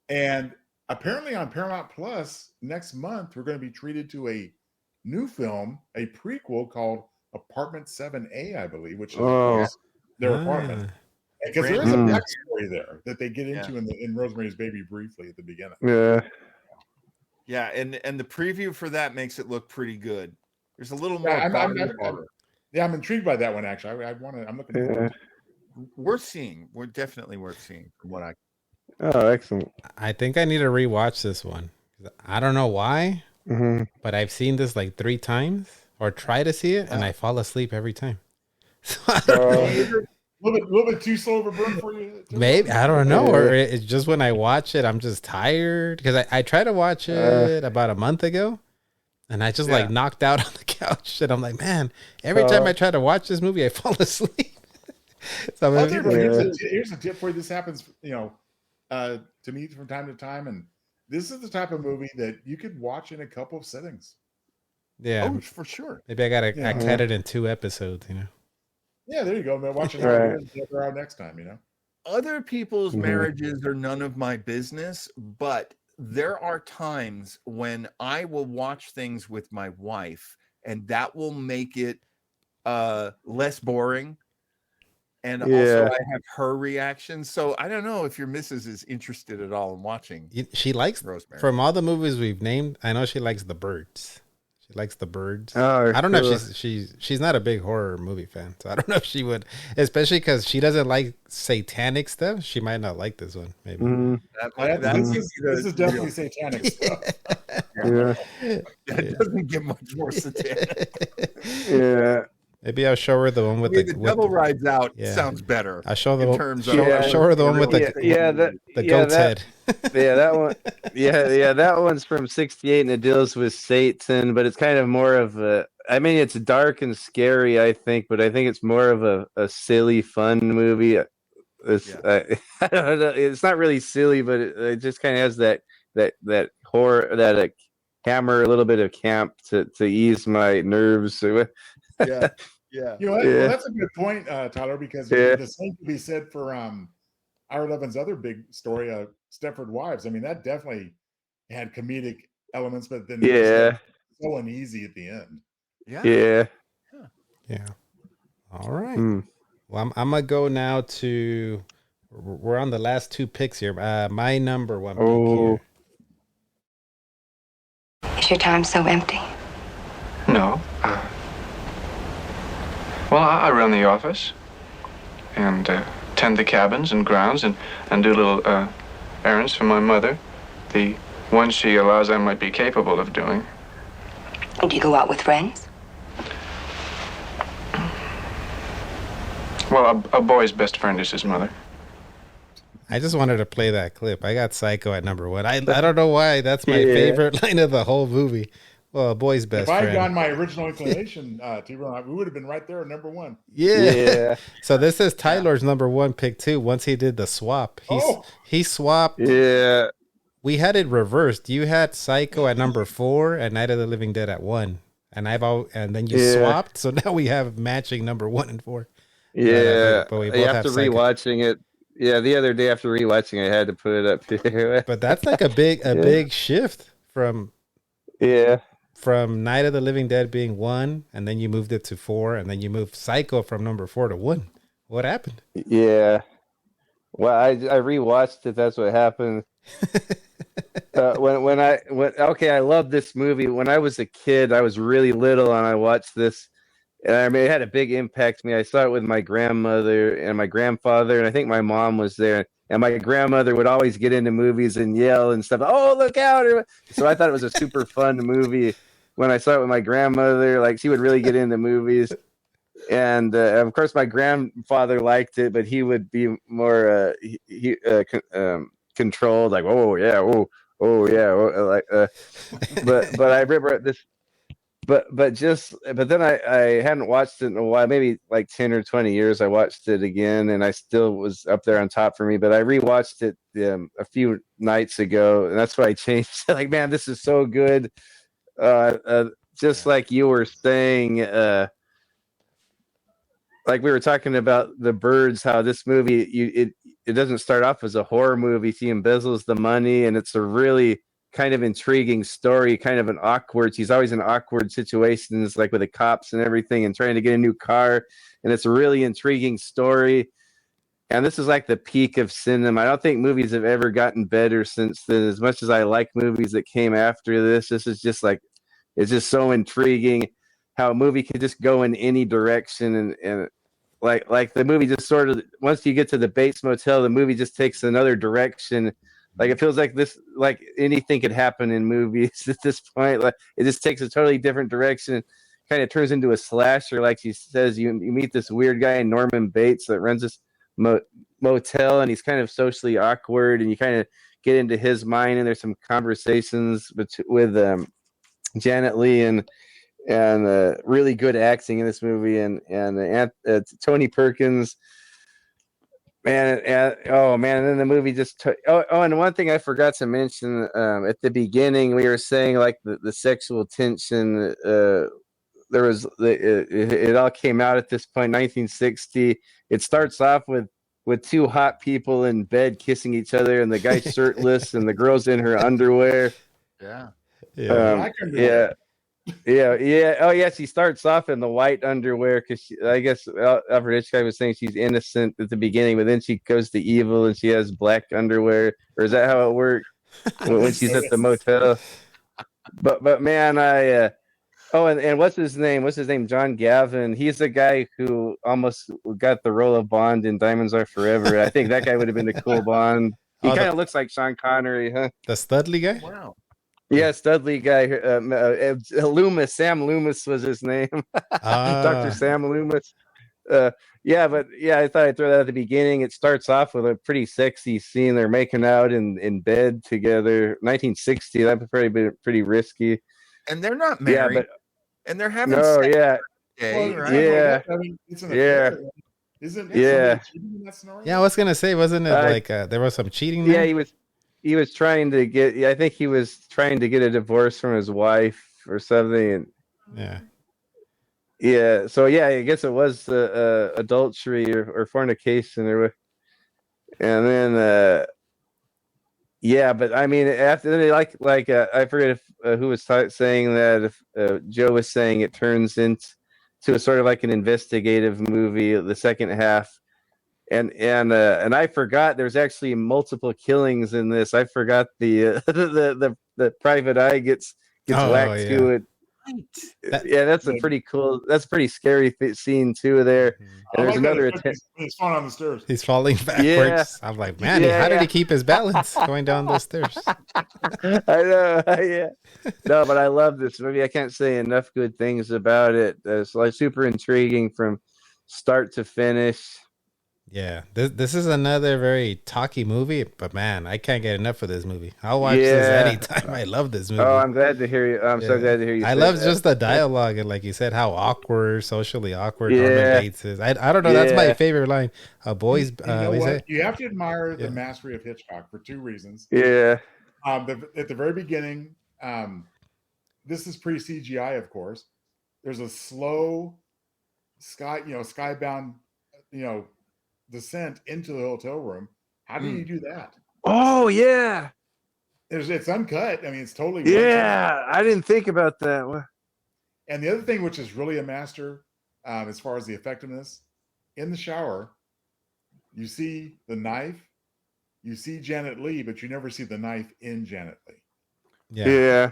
Speaker 3: And apparently on Paramount Plus next month, we're going to be treated to a new film, a prequel called Apartment 7A, I believe, which is their apartment. Because there is a backstory there that they get into in Rosemary's Baby briefly at the beginning.
Speaker 2: Yeah, and the preview for that makes it look pretty good. There's a little more.
Speaker 3: I'm intrigued by that one. Actually, I'm looking forward to it.
Speaker 2: We're definitely worth seeing from what I.
Speaker 4: Oh, excellent!
Speaker 1: I think I need to rewatch this one. I don't know why, but I've seen this 3 times or try to see it, and I fall asleep every time. So
Speaker 3: a little bit too slow of a burn for you.
Speaker 1: Maybe I don't know, or it's just when I watch it, I'm just tired because I tried to watch it about a month ago, and I just knocked out on the couch, and I'm like, man, every time I try to watch this movie, I fall asleep. So
Speaker 3: here's a tip for you. This happens, to me from time to time, and this is the type of movie that you could watch in a couple of sittings.
Speaker 2: Yeah, for sure.
Speaker 1: Maybe I gotta cut it in 2 episodes.
Speaker 3: Yeah, there you go. Man, watch it out next time.
Speaker 2: Other people's marriages are none of my business, but there are times when I will watch things with my wife, and that will make it less boring. And also, I have her reaction. So I don't know if your missus is interested at all in watching.
Speaker 1: She likes Rosemary. From all the movies we've named, I know she likes The Birds. She likes The Birds.
Speaker 4: Oh,
Speaker 1: I don't know if she's not a big horror movie fan, so I don't know if she would, especially because she doesn't like satanic stuff. She might not like this one. Maybe
Speaker 3: this is definitely satanic stuff.
Speaker 2: It doesn't get much more satanic.
Speaker 1: Maybe I'll show her the one with the
Speaker 2: devil rides out. Sounds better.
Speaker 1: I'll show show her the one with the goat's head.
Speaker 4: That one. That one's from '68 and it deals with Satan, but it's kind of more of a. I mean, it's dark and scary, I think, but I think it's more of a silly, fun movie. I don't know. It's not really silly, but it just kind of has that horror, that hammer, a little bit of camp to ease my nerves.
Speaker 2: Yeah.
Speaker 3: Well, that's a good point, Tyler, because the same can be said for Ira Levin's other big story, Stepford Wives. I mean, that definitely had comedic elements, but then it was so uneasy at the end.
Speaker 1: Yeah. All right. Well, I'm gonna go now to. We're on the last 2 picks here. My number 1 pick here.
Speaker 7: Is your time so empty?
Speaker 11: No. Well, I run the office and tend the cabins and grounds and do little errands for my mother. The ones she allows I might be capable of doing.
Speaker 7: Do you go out with friends?
Speaker 11: Well, a boy's best friend is his mother.
Speaker 1: I just wanted to play that clip. I got Psycho at number 1. I don't know why. That's my favorite line of the whole movie. Well, a boy's best friend.
Speaker 3: If I'd gone my original inclination, T-Bone, we would have been right there at number 1.
Speaker 1: Yeah. So this is Tylord's number 1 pick too. Once he did the swap, he swapped.
Speaker 4: Yeah.
Speaker 1: We had it reversed. You had Psycho at number 4 and Night of the Living Dead at 1, and then you swapped. So now we have matching number 1 and 4.
Speaker 4: Yeah.
Speaker 1: But we both
Speaker 4: after rewatching it. Yeah, the other day after rewatching, I had to put it up here.
Speaker 1: But that's like a big shift from Night of the Living Dead being 1, and then you moved it to 4, and then you moved Psycho from number 4 to 1. What happened?
Speaker 4: Yeah. Well, I rewatched it. That's what happened. I love this movie. When I was a kid, I was really little, and I watched this. And I mean, it had a big impact on me. I saw it with my grandmother and my grandfather, and I think my mom was there. And my grandmother would always get into movies and yell and stuff. Oh, look out! So I thought it was a super fun movie. When I saw it with my grandmother, like she would really get into movies. And of course, my grandfather liked it, but he would be more controlled, like oh yeah, but I remember this. But then I hadn't watched it in a while, maybe like 10 or 20 years. I watched it again, and I still was up there on top for me. But I rewatched it a few nights ago, and that's why I changed. Like, man, this is so good. Just like you were saying, like we were talking about the birds, how this movie it doesn't start off as a horror movie. He embezzles the money, and it's a really kind of intriguing story, kind of she's always in awkward situations, like with the cops and everything, and trying to get a new car. And it's a really intriguing story. And this is like the peak of cinema. I don't think movies have ever gotten better since then. As much as I like movies that came after this is just like, it's just so intriguing how a movie can just go in any direction. And like the movie just sort of, once you get to the Bates Motel, the movie just takes another direction. Like it feels like this, like anything could happen in movies at this point. Like it just takes a totally different direction. Kind of turns into a slasher. Like she says, you meet this weird guy, Norman Bates, that runs this motel, and he's kind of socially awkward, and you kind of get into his mind, and there's some conversations with Janet Leigh and really good acting in this movie, and Tony Perkins. Man, and then the movie just and one thing I forgot to mention at the beginning, we were saying like the sexual tension. There was it all came out at this point, 1960. It starts off with two hot people in bed kissing each other, and the guy's shirtless, and the girl's in her underwear.
Speaker 2: Yeah.
Speaker 4: Yeah. Oh, yeah. She starts off in the white underwear because I guess Alfred Hitchcock was saying she's innocent at the beginning, but then she goes to evil and she has black underwear. Or is that how it works when she's at the motel? But man, and what's his name? John Gavin. He's the guy who almost got the role of Bond in Diamonds Are Forever. I think that guy would have been a cool Bond. He kind of looks like Sean Connery, huh?
Speaker 1: The Studley guy?
Speaker 2: Wow.
Speaker 4: Yeah, Studley guy. Loomis. Sam Loomis was his name. Dr. Sam Loomis. I thought I'd throw that at the beginning. It starts off with a pretty sexy scene. They're making out in bed together. 1960. That would pretty risky.
Speaker 2: And they're not married.
Speaker 4: Yeah,
Speaker 2: and they're having sex
Speaker 3: Day, right?
Speaker 4: Yeah.
Speaker 3: I mean, it's an
Speaker 4: Yeah.
Speaker 3: affair. Isn't it
Speaker 4: Yeah.
Speaker 3: cheating in that scenario?
Speaker 1: Yeah, I was gonna say, wasn't it like there was some cheating there?
Speaker 4: Yeah, he was trying to get. I think he was trying to get a divorce from his wife or something. And yeah. So yeah, I guess it was adultery or fornication and then but I mean after they like I forget if who was saying that, if Joe was saying it turns into a sort of like an investigative movie, the second half. And I forgot there's actually multiple killings in this. I forgot the private eye gets whacked to it. Yeah, that's a pretty cool. That's a pretty scary scene too. There, and there's another attempt.
Speaker 3: He's falling on the stairs.
Speaker 1: He's falling backwards.
Speaker 4: Yeah.
Speaker 1: I'm like, man, how did he keep his balance going down those stairs?
Speaker 4: I know, yeah. No, but I love this movie. I can't say enough good things about it. It's like super intriguing from start to finish.
Speaker 1: Yeah, this is another very talky movie, but man, I can't get enough of this movie. I'll watch this anytime. I love this movie.
Speaker 4: Oh, I'm glad to hear you. I'm so glad to hear you.
Speaker 1: I love just the dialogue and, like you said, how awkward, socially awkward Norman Bates is. I don't know. That's my favorite line. Boys,
Speaker 3: you know what? You have to admire the mastery of Hitchcock for two reasons.
Speaker 4: Yeah.
Speaker 3: At the very beginning, this is pre CGI, of course. There's a slow skybound, descent into the hotel room. How do you do that?
Speaker 4: Oh yeah,
Speaker 3: it's uncut. I mean, it's totally
Speaker 4: I didn't think about that.
Speaker 3: And the other thing, which is really a master, as far as the effectiveness, in the shower, you see the knife, you see Janet Leigh, but you never see the knife in Janet Leigh.
Speaker 4: Yeah.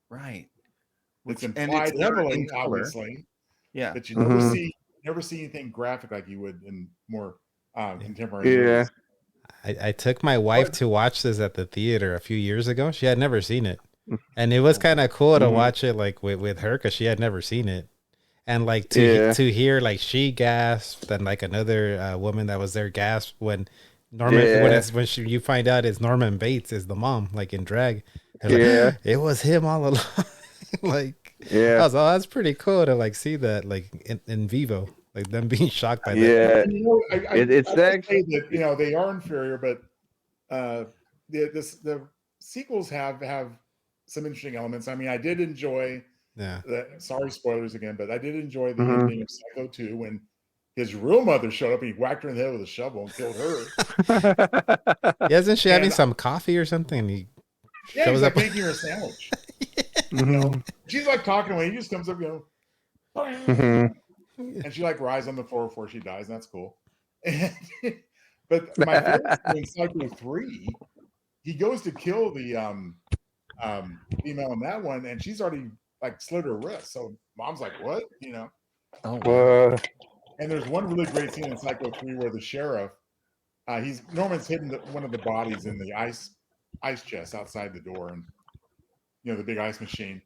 Speaker 2: Right.
Speaker 3: It's implied heavily, obviously.
Speaker 2: Yeah.
Speaker 3: But you never see anything graphic like you would in more contemporary movies.
Speaker 1: I took my wife to watch this at the theater a few years ago. She had never seen it, and it was kind of cool to watch it like with her because she had never seen it, and like to hear like she gasped and like another woman that was there gasped when Norman you find out it's Norman Bates is the mom, like in drag. Like, it was him all along. Like I was, that's pretty cool to like see that like in vivo. Like them being shocked by that.
Speaker 3: Yeah, it's actually that they are inferior, but the sequels have some interesting elements. I mean, I did enjoy. Sorry, spoilers again, but I did enjoy the ending of Psycho 2 when his real mother showed up and he whacked her in the head with a shovel and killed her.
Speaker 1: Isn't she having some coffee or something? And he
Speaker 3: shows up making her a sandwich. She's like talking away. He just comes up, and she like rides on the floor before she dies, and that's cool. But my favorite in Psycho 3, he goes to kill the female in that one, and she's already like slit her wrist. So mom's like, "What?" And there's one really great scene in Psycho 3 where the sheriff, Norman's hidden one of the bodies in the ice chest outside the door, and the big ice machine.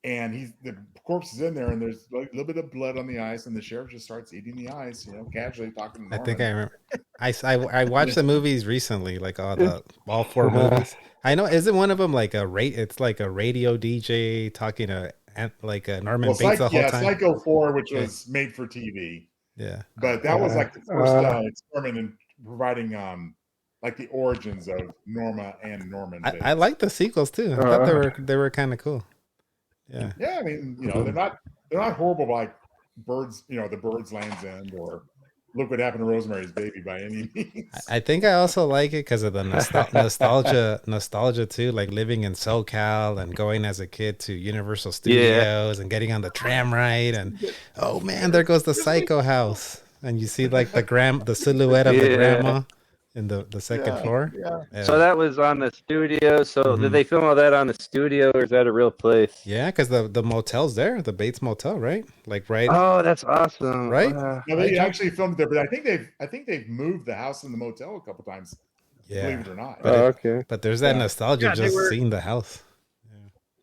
Speaker 3: And the corpse is in there, and there's a little bit of blood on the ice, and the sheriff just starts eating the ice, casually talking to Norman.
Speaker 1: I think I remember. I watched the movies recently, like all four movies. I know, isn't one of them like it's like a radio DJ talking to like Norman Bates the whole time?
Speaker 3: Psycho 4, which was made for TV.
Speaker 1: Yeah,
Speaker 3: but that was like the first experiment in providing like the origins of Norma and Norman.
Speaker 1: I like the sequels too. I thought they were kind of cool.
Speaker 3: Yeah, I mean, they're not horrible like Birds, the Bird's Land's End or Look What Happened to Rosemary's Baby by any means.
Speaker 1: I think I also like it because of the nostalgia too, like living in SoCal and going as a kid to Universal Studios and getting on the tram ride, and oh man, there goes the Psycho house, and you see like the silhouette of the grandma in the second floor.
Speaker 4: Yeah. So that was on the studio. So did they film all that on the studio, or is that a real place?
Speaker 1: Yeah, because the motel's there, the Bates Motel, right? Like right.
Speaker 4: Oh, that's awesome.
Speaker 1: Right?
Speaker 3: No, they actually filmed there, but I think they've moved the house and the motel a couple times.
Speaker 1: Yeah.
Speaker 3: Believe it or not.
Speaker 1: Okay. But there's that nostalgia seeing the house.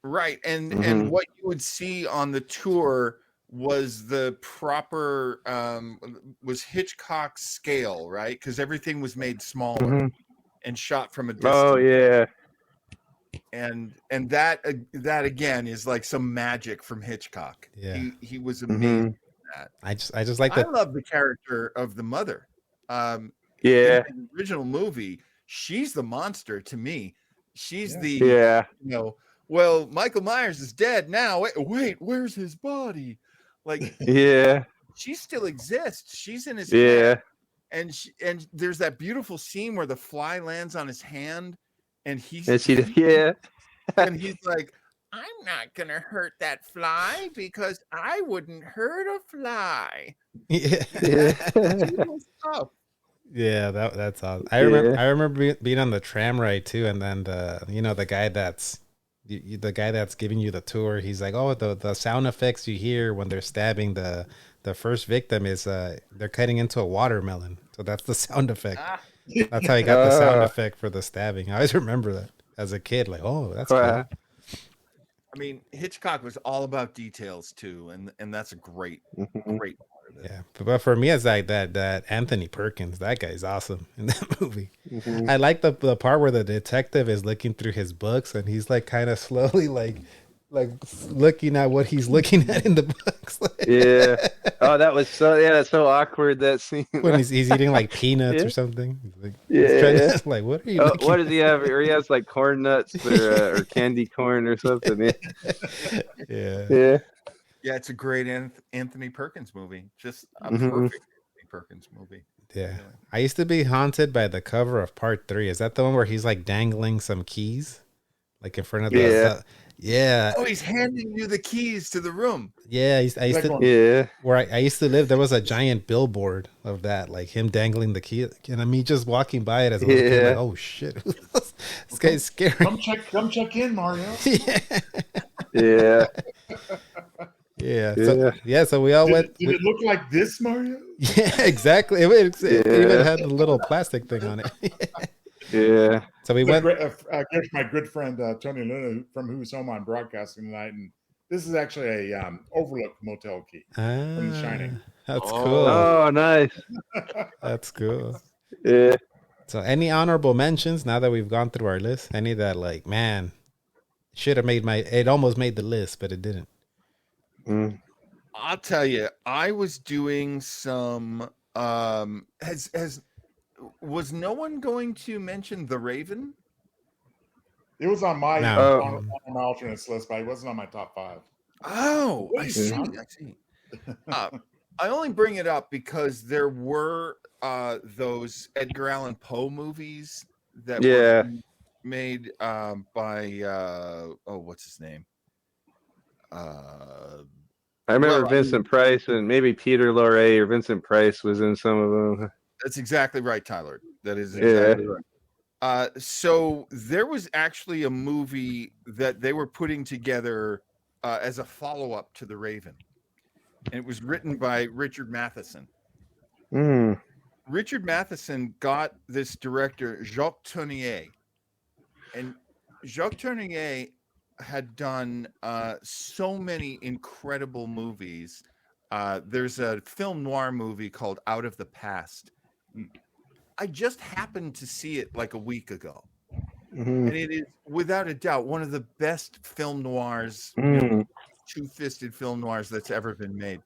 Speaker 2: Right, and what you would see on the tour was the proper was Hitchcock's scale, right? Because everything was made smaller and shot from a distance.
Speaker 4: Oh yeah,
Speaker 2: and that again is like some magic from Hitchcock.
Speaker 1: Yeah,
Speaker 2: he was amazing at that.
Speaker 1: I just like that.
Speaker 2: I love the character of the mother. In the original movie, she's the monster to me. She's well, Michael Myers is dead now. Wait, where's his body? Like, she still exists. She's in his head. And there's that beautiful scene where the fly lands on his hand, and and he's like, "I'm not gonna hurt that fly because I wouldn't hurt a fly."
Speaker 1: Yeah, that's awesome. I remember being on the tram ride too, and then the guy that's the guy that's giving you the tour, he's like, oh, the sound effects you hear when they're stabbing the first victim is they're cutting into a watermelon. So that's the sound effect. That's how he got the sound effect for the stabbing. I always remember that as a kid. Like, oh, that's cool.
Speaker 2: I mean, Hitchcock was all about details too, and that's a great part of it.
Speaker 1: Yeah, but for me, it's like that Anthony Perkins. That guy's awesome in that movie. I like the part where the detective is looking through his books and he's like kind of slowly like looking at what he's looking at in the books.
Speaker 4: Yeah. Oh, that was that's so awkward, that scene.
Speaker 1: When he's eating like peanuts or something. He's like, like, what are you looking
Speaker 4: what does he have? Or he has like corn nuts or candy corn or something.
Speaker 1: Yeah.
Speaker 2: Yeah, it's a great Anthony Perkins movie. Just a perfect Anthony Perkins movie.
Speaker 1: Yeah. I used to be haunted by the cover of part 3. Is that the one where he's like dangling some keys? Like in front of the... Yeah.
Speaker 2: Oh, he's handing you the keys to the room.
Speaker 1: Yeah, I used to. Where I used to live, there was a giant billboard of that, like him dangling the key, and me just walking by it as a little kid, like, oh shit, this guy's scary.
Speaker 3: Come check in, Mario.
Speaker 1: Yeah. So we all went.
Speaker 3: Did it look like this, Mario?
Speaker 1: Yeah, exactly. It even had a little plastic thing on it.
Speaker 4: Yeah.
Speaker 1: So we went.
Speaker 3: My good friend Tony Luna from Who's Home on Broadcasting tonight, and this is actually a Overlook motel key from The Shining.
Speaker 1: That's cool.
Speaker 4: Oh, nice.
Speaker 1: That's cool.
Speaker 4: Yeah.
Speaker 1: So, any honorable mentions now that we've gone through our list? Any that like, man, should have made it almost made the list, but it didn't.
Speaker 2: I'll tell you, I was doing some. Was no one going to mention The Raven?
Speaker 3: It was on my on my alternates list, but it wasn't on my top 5.
Speaker 2: Oh, I see. I only bring it up because there were those Edgar Allan Poe movies that were made by what's his name?
Speaker 4: I remember Vincent Price and maybe Peter Lorre or Vincent Price was in some of them.
Speaker 2: That's exactly right, Tylord. That is exactly right. So there was actually a movie that they were putting together as a follow-up to The Raven. And it was written by Richard Matheson. Richard Matheson got this director, Jacques Tourneur. And Jacques Tourneur had done so many incredible movies. There's a film noir movie called Out of the Past. I just happened to see it like a week ago. And it is without a doubt one of the best film noirs, two-fisted film noirs that's ever been made.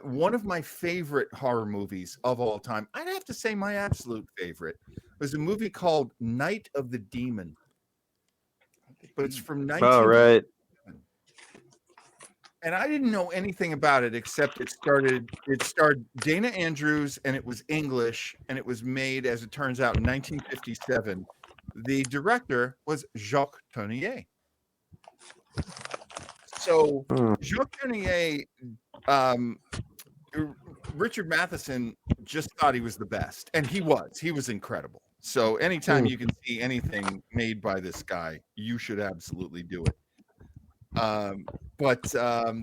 Speaker 2: One of my favorite horror movies of all time, I'd have to say my absolute favorite, was a movie called Night of the Demon. But it's from 19...
Speaker 4: Oh, right.
Speaker 2: And I didn't know anything about it except it starred Dana Andrews, and it was English, and it was made, as it turns out, in 1957. The director was Jacques Tourneur. So Jacques Tourneur, Richard Matheson just thought he was the best, and he was incredible. So anytime you can see anything made by this guy, you should absolutely do it. But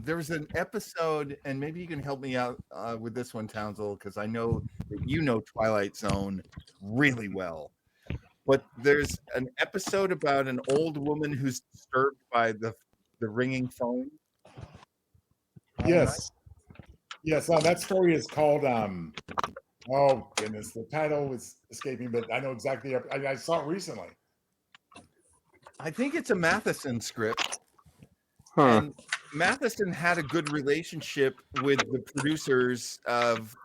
Speaker 2: there was an episode, and maybe you can help me out with this one, Townsel, because I know that you know Twilight Zone really well. But there's an episode about an old woman who's disturbed by the ringing phone.
Speaker 3: Yes. Yes, that story is called oh goodness, the title is escaping, but I know exactly. I saw it recently.
Speaker 2: I think it's a Matheson script. And Matheson had a good relationship with the producers of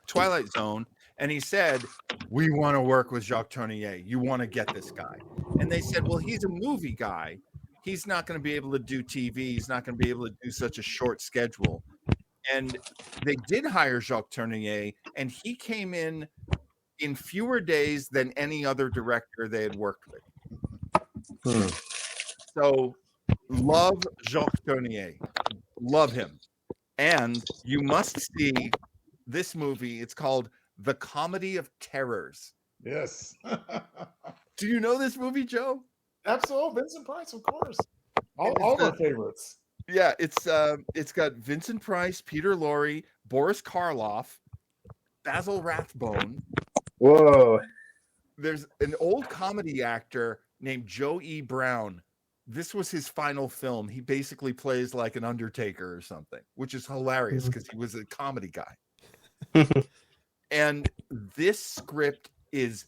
Speaker 2: Twilight Zone, and he said, "We want to work with Jacques Tourneur. You want to get this guy?" And they said, "Well, he's a movie guy. He's not going to be able to do TV. He's not going to be able to do such a short schedule." And they did hire Jacques Tourneur, and he came in fewer days than any other director they had worked with. So love Jacques Tourneur. Love him. And you must see this movie. It's called The Comedy of Terrors.
Speaker 3: Yes.
Speaker 2: Do you know this movie, Joe?
Speaker 3: Absolutely, Vincent Price, of course. All of our favorites.
Speaker 2: Yeah, it's got Vincent Price, Peter Lorre, Boris Karloff, Basil Rathbone.
Speaker 4: Whoa.
Speaker 2: There's an old comedy actor named Joe E. Brown. This was his final film. He basically plays like an Undertaker or something, which is hilarious because he was a comedy guy. And this script is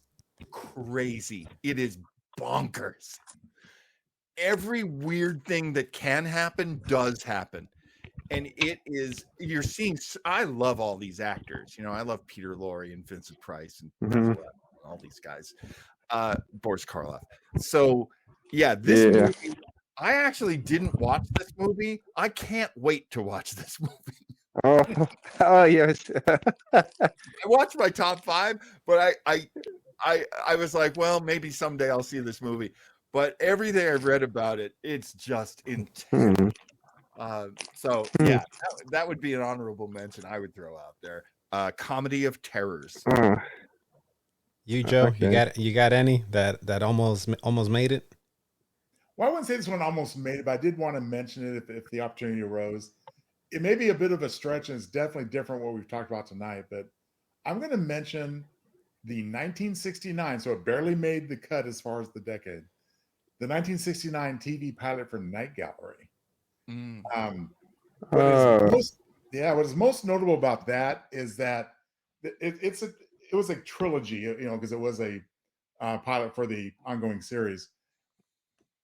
Speaker 2: crazy. It is bonkers. Every weird thing that can happen does happen. And you're seeing, I love all these actors. You know, I love Peter Lorre and Vincent Price and all these guys. Boris Karloff. So, yeah, this movie, I actually didn't watch this movie. I can't wait to watch this movie.
Speaker 4: Oh yes.
Speaker 2: I watched my top 5, but I was like, well, maybe someday I'll see this movie. But everything I've read about it, it's just intense. So yeah, that would be an honorable mention I would throw out there. Comedy of Terrors.
Speaker 1: You, Joe, you got any that almost made it?
Speaker 3: Well, I wouldn't say this one almost made it, but I did want to mention it if the opportunity arose. It may be a bit of a stretch, and it's definitely different what we've talked about tonight, but I'm going to mention the 1969, so it barely made the cut as far as the decade. The 1969 TV pilot for Night Gallery. What is most notable about that is that it was a trilogy, you know, because it was a pilot for the ongoing series.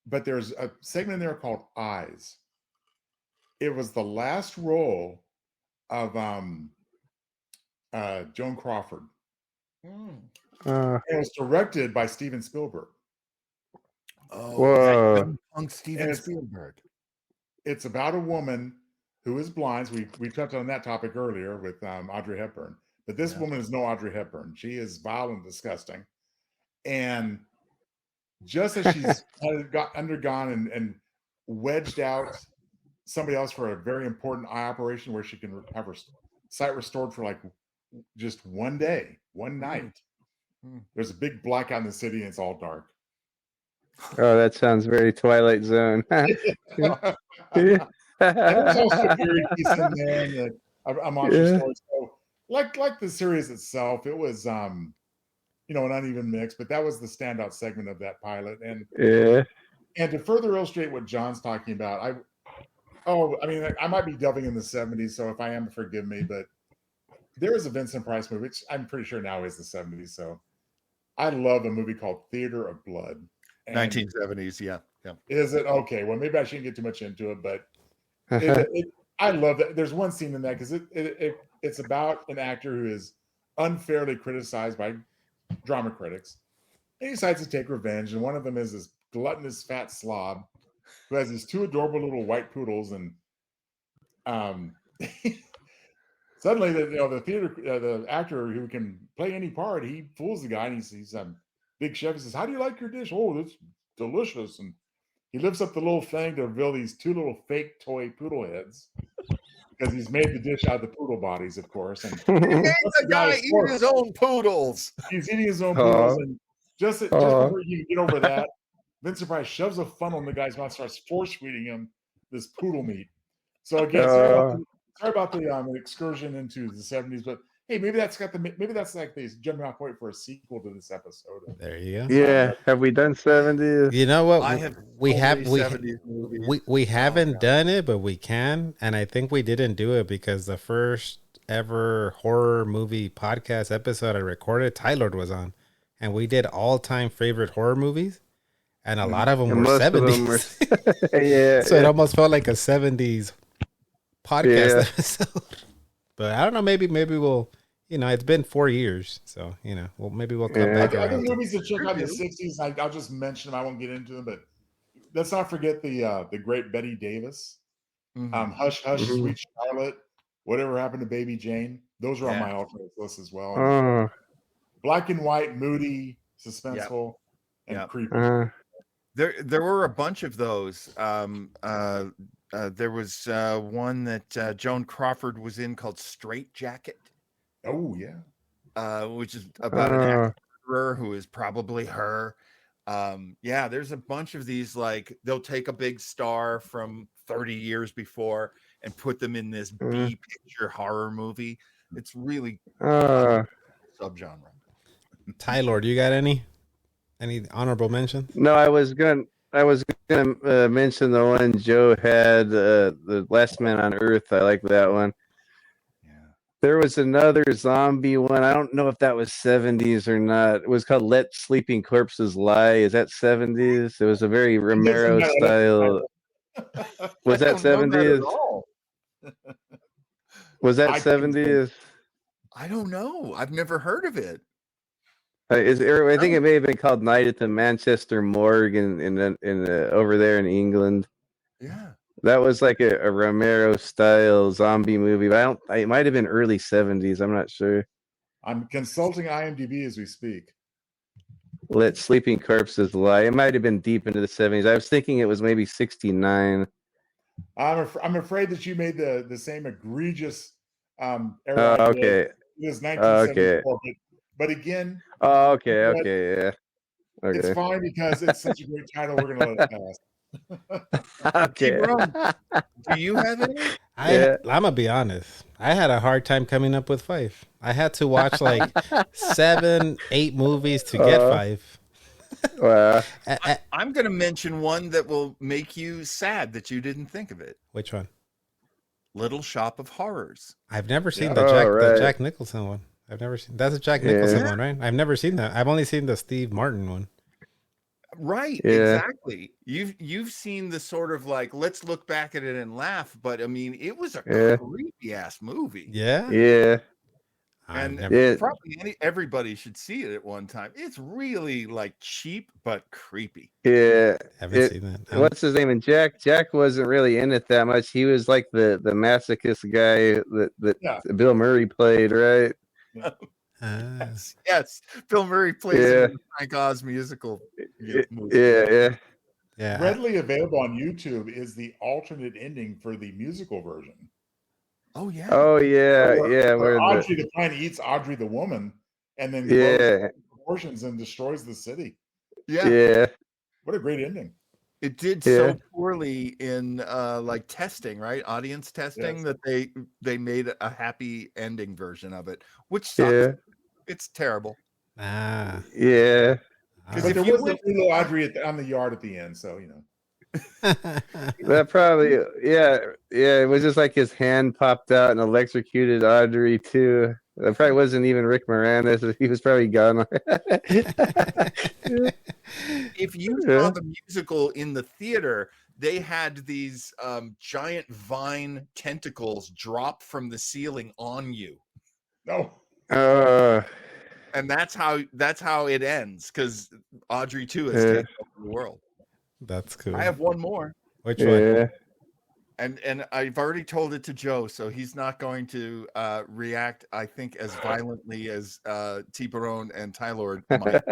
Speaker 3: But there's a segment in there called Eyes. It was the last role of Joan Crawford. It was directed by Steven Spielberg.
Speaker 2: Whoa! Steven Spielberg.
Speaker 3: It's about a woman who is blind. We touched on that topic earlier with Audrey Hepburn, but this woman is no Audrey Hepburn. She is vile and disgusting, and just as she's undergone and wedged out somebody else for a very important eye operation where she can have her sight restored for like just one day, one night. There's a big blackout in the city and it's all dark.
Speaker 4: Oh, that sounds very Twilight Zone.
Speaker 3: There's also very decent there, a monster story. So, like the series itself, it was an uneven mix, but that was the standout segment of that pilot. And to further illustrate what John's talking about, I might be delving in the 70s, so if I am, forgive me, but there is a Vincent Price movie, which I'm pretty sure now is the 70s. So I love a movie called Theater of Blood.
Speaker 2: 1970s, yeah.
Speaker 3: Is it? Okay, well, maybe I shouldn't get too much into it, but I love that. There's one scene in that because it's about an actor who is unfairly criticized by drama critics. And he decides to take revenge, and one of them is this gluttonous fat slob who has these 2 adorable little white poodles, and suddenly the actor who can play any part, he fools the guy, and he's big chef. He says, "How do you like your dish?" "Oh, that's delicious." And he lifts up the little thing to reveal these 2 little fake toy poodle heads because he's made the dish out of the poodle bodies, of course. And
Speaker 2: he made the guy eat his own poodles.
Speaker 3: He's eating his own poodles, and just before you get over that, Vincent Price shoves a funnel in the guy's mouth, starts force feeding him this poodle meat. So again, sorry about the excursion into the 70s, but hey, maybe that's like the jumping off point for a sequel to this episode.
Speaker 1: There you go.
Speaker 4: Yeah, have we done 70s?
Speaker 1: You know what?
Speaker 2: We
Speaker 1: haven't done it, but we can, and I think we didn't do it because the first ever horror movie podcast episode I recorded, Tylord was on, and we did all-time favorite horror movies, and a lot of them were 70s. So it almost felt like a 70s podcast episode. But I don't know, maybe we'll, it's been 4 years, so maybe we'll come back.
Speaker 3: Other movies to check out in the 60s, I'll just mention them. I won't get into them, but let's not forget the great Betty Davis, Hush Hush, Sweet Charlotte, Whatever Happened to Baby Jane. Those are on my alternate list as well. Black and white, moody, suspenseful, and creepy.
Speaker 2: There were a bunch of those. There was one that Joan Crawford was in called Straight Jacket.
Speaker 3: Oh, yeah.
Speaker 2: Which is about an actor who is probably her. Yeah, there's a bunch of these, like they'll take a big star from 30 years before and put them in this B picture horror movie. It's really subgenre.
Speaker 1: Tylord, you got any honorable mentions?
Speaker 4: No, I was gonna mention the one Joe had, the Last Man on Earth. I like that one. There was another zombie one. I don't know if that was 70s or not. It was called Let Sleeping Corpses Lie. Is that 70s? It was a very Romero style. Was that 70s? Was that 70s?
Speaker 2: I don't know. I've never heard of it.
Speaker 4: I think it may have been called Night at the Manchester Morgue in over there in England.
Speaker 2: Yeah.
Speaker 4: That was like a Romero style zombie movie, but it might have been early 70s. I'm not sure.
Speaker 3: I'm consulting IMDb as we speak.
Speaker 4: Let Sleeping Corpses Lie. It might have been deep into the 70s. I was thinking it was maybe 69.
Speaker 3: I'm afraid that you made the same egregious error.
Speaker 4: Okay.
Speaker 3: It was 1974, but again.
Speaker 4: Okay, yeah. Okay.
Speaker 3: It's fine because it's such a great title. We're going to let it pass.
Speaker 4: Okay.
Speaker 2: Do you have any?
Speaker 1: I'm gonna be honest. I had a hard time coming up with 5. I had to watch like 7, 8 movies to get 5.
Speaker 4: Well,
Speaker 2: I'm going to mention one that will make you sad that you didn't think of it.
Speaker 1: Which one?
Speaker 2: Little Shop of Horrors.
Speaker 1: I've never seen the Jack Nicholson one. I've never seen. That's a Jack Nicholson one, right? I've never seen that. I've only seen the Steve Martin one.
Speaker 2: Right, exactly. You've seen the sort of like, let's look back at it and laugh, but I mean, it was a creepy ass movie.
Speaker 1: Yeah.
Speaker 2: And probably everybody should see it at one time. It's really like cheap but creepy.
Speaker 4: Yeah,
Speaker 1: haven't seen that.
Speaker 4: What's his name? And Jack wasn't really in it that much. He was like the masochist guy that Bill Murray played, right?
Speaker 2: Yes. Bill Murray plays in the Frank Oz musical.
Speaker 4: Yeah.
Speaker 3: Readily available on YouTube is the alternate ending for the musical version.
Speaker 2: Oh yeah.
Speaker 3: Where Audrey the Pine eats Audrey the woman, and then grows proportions and destroys the city.
Speaker 4: Yeah.
Speaker 3: What a great ending!
Speaker 2: It did so poorly in like testing, right? Audience testing, that they made a happy ending version of it, which sucks.
Speaker 4: Yeah.
Speaker 2: It's terrible.
Speaker 4: Yeah.
Speaker 3: But there was a little Audrey on the yard at the end, so you know.
Speaker 4: That probably, it was just like his hand popped out and electrocuted Audrey too. That probably wasn't even Rick Moranis. He was probably gone.
Speaker 2: If you saw the musical in the theater, they had these giant vine tentacles drop from the ceiling on you.
Speaker 3: No.
Speaker 2: And that's how it ends, because Audrey too has taken over the world.
Speaker 1: That's cool.
Speaker 2: I have one more.
Speaker 1: Which one?
Speaker 2: And I've already told it to Joe, so he's not going to react, I think, as violently as T-Barone and Tylord might.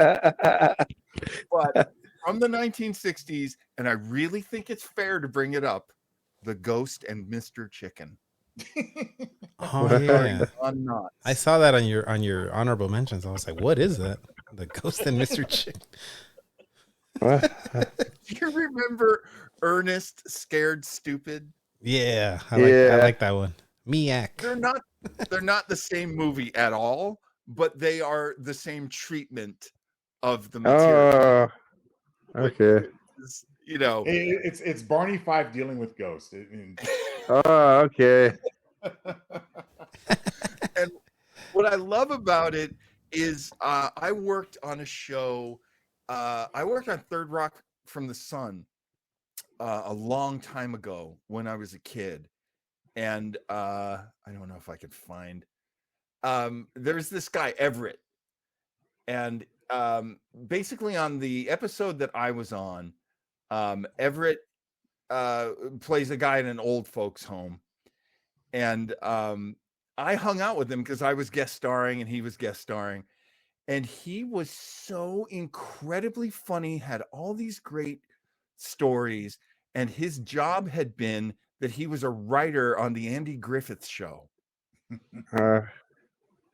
Speaker 2: But from the 1960s, and I really think it's fair to bring it up, The Ghost and Mr. Chicken.
Speaker 1: Oh yeah,
Speaker 2: I
Speaker 1: saw that on your honorable mentions. I was like, what is that? The Ghost and Mr. Chicken.
Speaker 2: Do you remember Ernest Scared Stupid?
Speaker 1: Yeah, I like that one. Miak.
Speaker 2: They're not the same movie at all, but they are the same treatment of the material.
Speaker 4: Okay.
Speaker 2: You know,
Speaker 3: it's Barney Fife dealing with ghosts.
Speaker 4: Okay.
Speaker 2: And what I love about it is I worked on a show. I worked on Third Rock from the Sun a long time ago when I was a kid, and I don't know if I could find. There's this guy Everett, and basically on the episode that I was on, Everett plays a guy in an old folks home, and I hung out with him because I was guest starring and he was guest starring. And he was so incredibly funny, had all these great stories, and his job had been that he was a writer on the Andy Griffith Show.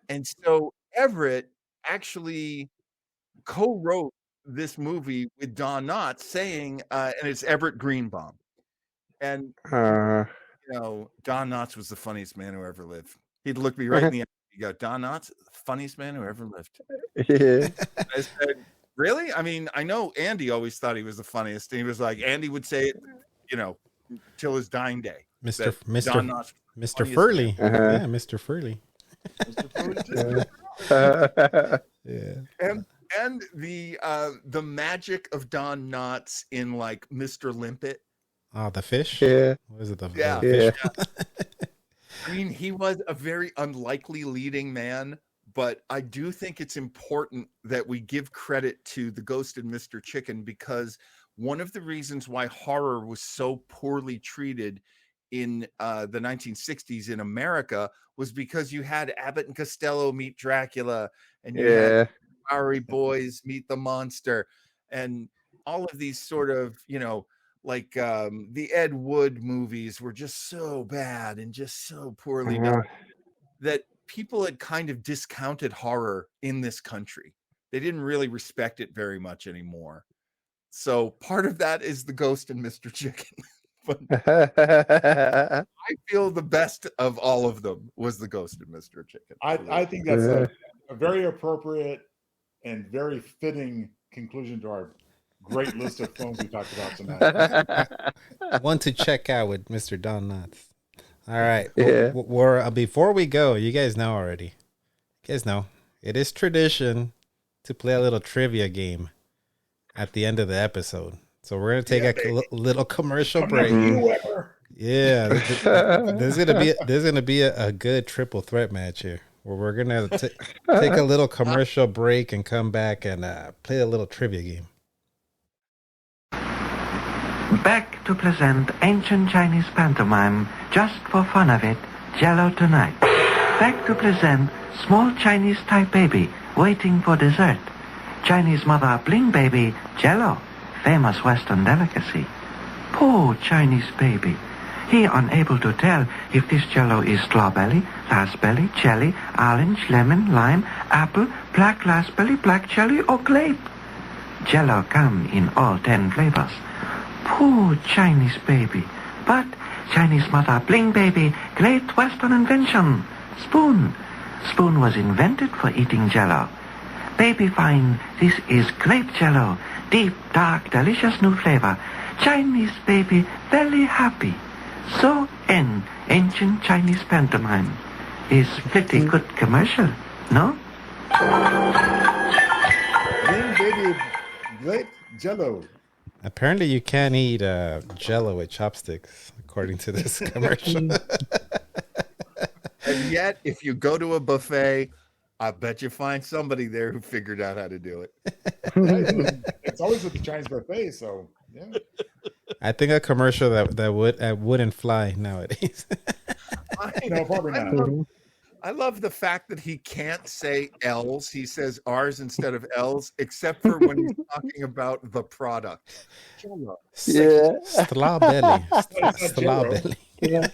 Speaker 2: And so Everett actually co-wrote this movie with Don Knotts saying, and it's Everett Greenbaum. And, Don Knotts was the funniest man who ever lived. He'd look me right in the eye. He'd go, Don Knotts, funniest man who ever lived.
Speaker 4: Yeah.
Speaker 2: I said, really? I mean, I know Andy always thought he was the funniest. And he was like, Andy would say it, till his dying day.
Speaker 1: Mr.
Speaker 2: Furley.
Speaker 1: Yeah, Mr. Furley.
Speaker 2: Yeah. And the magic of Don Knotts in like Mr. Limpet.
Speaker 1: Oh, the fish?
Speaker 4: Yeah.
Speaker 1: What is it? The fish?
Speaker 2: Yeah. I mean, he was a very unlikely leading man, but I do think it's important that we give credit to the Ghost and Mr. Chicken, because one of the reasons why horror was so poorly treated in the 1960s in America was because you had Abbott and Costello meet Dracula, and you had Bowery Boys meet the monster, and all of these sort of, like the Ed Wood movies were just so bad and just so poorly done that people had kind of discounted horror in this country. They didn't really respect it very much anymore. So part of that is the Ghost and Mr. Chicken. But I feel the best of all of them was the Ghost and Mr. Chicken.
Speaker 3: I think that's a very appropriate and very fitting conclusion to our great list of films we talked about tonight.
Speaker 1: One to check out with Mr. Don Knotts. All right.
Speaker 4: Yeah.
Speaker 1: Before we go, you guys know already. You guys know it is tradition to play a little trivia game at the end of the episode. So we're gonna take a little commercial break. Yeah, there's gonna be a good triple threat match here, where we're gonna take a little commercial break and come back and play a little trivia game.
Speaker 9: Back to present ancient Chinese pantomime, just for fun of it, Jello Tonight. Back to present small Chinese type baby waiting for dessert. Chinese mother bling baby, Jello, famous Western delicacy. Poor Chinese baby. He unable to tell if this Jello is strawberry, raspberry, cherry, orange, lemon, lime, apple, black raspberry, black cherry, or grape. Jello come in all 10 flavors. Poor Chinese baby. But Chinese mother bling baby, great Western invention. Spoon. Spoon was invented for eating Jello. Baby find this is grape Jello. Deep, dark, delicious new flavor. Chinese baby very happy. So end ancient Chinese pantomime. Is pretty good commercial, no?
Speaker 3: Bling baby, grape Jello.
Speaker 1: Apparently, you can't eat Jello with chopsticks, according to this commercial.
Speaker 2: And yet, if you go to a buffet, I bet you find somebody there who figured out how to do it.
Speaker 3: It's always with the Chinese buffet, so yeah.
Speaker 1: I think a commercial that wouldn't fly nowadays.
Speaker 3: No, probably not.
Speaker 2: I love the fact that he can't say L's. He says R's instead of L's, except for when he's talking about the product.
Speaker 1: Yeah. Strawberry. Strawberry.
Speaker 2: Yeah.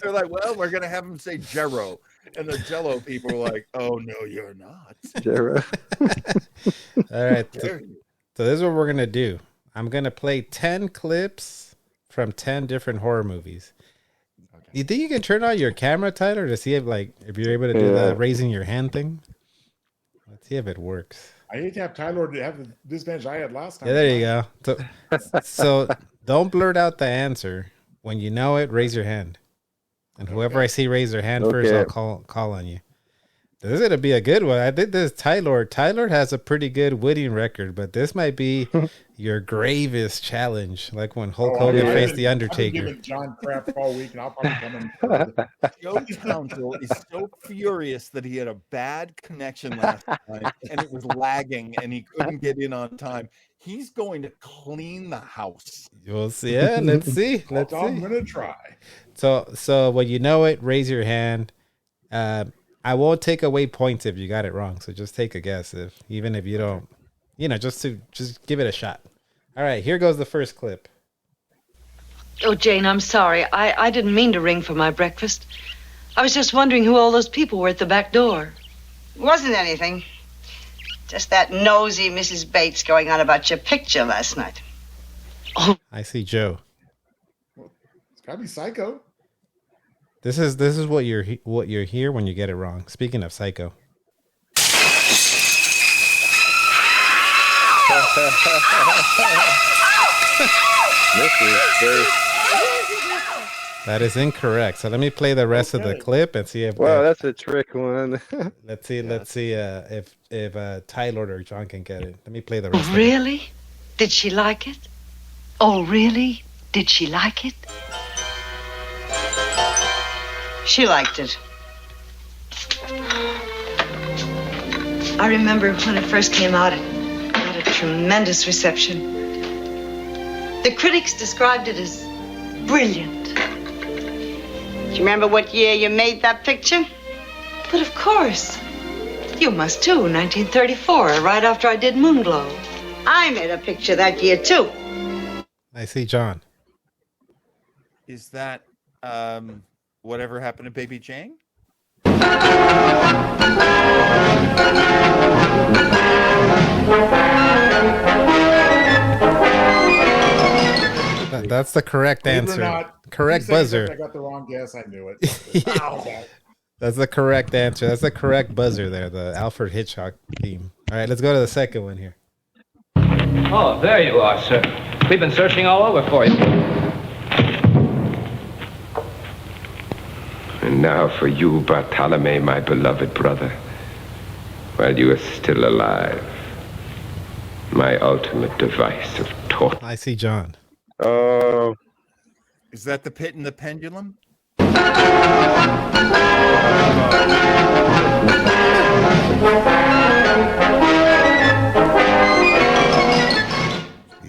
Speaker 2: They're like, well, we're going to have him say Jero. And the Jello people are like, oh, no, you're not.
Speaker 4: Jero.
Speaker 1: All right. So this is what we're going to do. I'm going to play 10 clips from 10 different horror movies. You think you can turn on your camera, Tyler, to see if you're able to do the raising your hand thing? Let's see if it works.
Speaker 3: I hate to have Tylord to have the disadvantage I had last time.
Speaker 1: Yeah, there you go. So don't blurt out the answer. When you know it, raise your hand. And whoever I see raise their hand first, I'll call on you. This is going to be a good one. I think this Tylord. Tylord has a pretty good winning record, but this might be your gravest challenge, like when Hulk Hogan faced The Undertaker.
Speaker 3: I've been giving John crap all week, and I'll probably come in.
Speaker 2: Joe Townsel is so furious that he had a bad connection last night, and it was lagging, and he couldn't get in on time. He's going to clean the house.
Speaker 1: We'll see. Yeah, let's see.
Speaker 3: I'm going to try.
Speaker 1: So when you know it, raise your hand. I won't take away points if you got it wrong. So just take a guess, even if you don't, just give it a shot. All right, here goes the first clip.
Speaker 10: Oh, Jane, I'm sorry. I didn't mean to ring for my breakfast. I was just wondering who all those people were at the back door.
Speaker 12: Wasn't anything.
Speaker 18: Just that nosy Mrs. Bates going on about your picture last night.
Speaker 1: I see Joe.
Speaker 3: It's gotta be Psycho.
Speaker 1: This is what you're hear when you get it wrong. Speaking of Psycho. That is incorrect. So let me play the rest of the clip and see if.
Speaker 4: Wow, that's a trick one.
Speaker 1: Let's see if Tylord or John can get it. Let me play the rest.
Speaker 10: Oh, really? Did she like it? Oh, really? Did she like it?
Speaker 18: She liked it.
Speaker 10: I remember when it first came out, it got a tremendous reception. The critics described it as brilliant.
Speaker 18: Do you remember what year you made that picture?
Speaker 10: But of course. You must too, 1934, right after I did Moonglow.
Speaker 18: I made a picture that year too.
Speaker 1: I see John.
Speaker 2: Is that Whatever Happened to Baby Jane?
Speaker 1: That's the correct answer. Correct buzzer.
Speaker 3: I got the wrong guess. I knew it.
Speaker 1: That's the correct answer. That's the correct buzzer there. The Alfred Hitchcock theme. All right, let's go to the second one here.
Speaker 6: Oh, there you are, sir. We've been searching all over for you.
Speaker 12: And now for you, Bartolome, my beloved brother, while you are still alive, my ultimate device of torture.
Speaker 1: I see John.
Speaker 4: Oh.
Speaker 2: Is that The Pit and the Pendulum?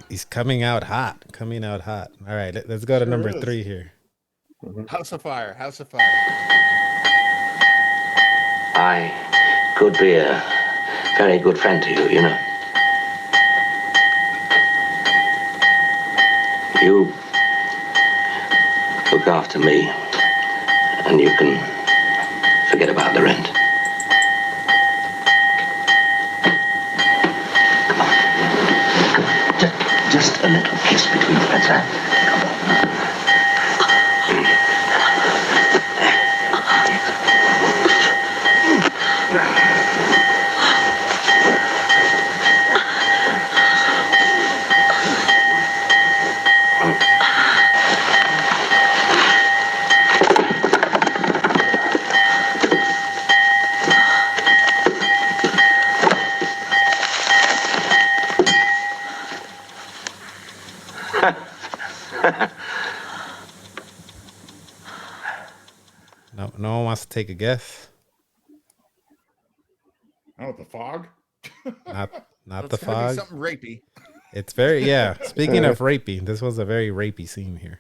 Speaker 1: He's coming out hot. Coming out hot. All right, let's go to number 3 here.
Speaker 2: House of Fire. House of Fire.
Speaker 15: I could be a very good friend to you, you know. You look after me, and you can forget about the rent. Just a little kiss between friends, huh?
Speaker 1: No one wants to take a guess.
Speaker 3: Oh, The Fog?
Speaker 1: Not
Speaker 2: It's
Speaker 1: The
Speaker 2: gotta be
Speaker 1: Fog.
Speaker 2: something rapey.
Speaker 1: It's very, yeah. Speaking of rapey, this was a very rapey scene here.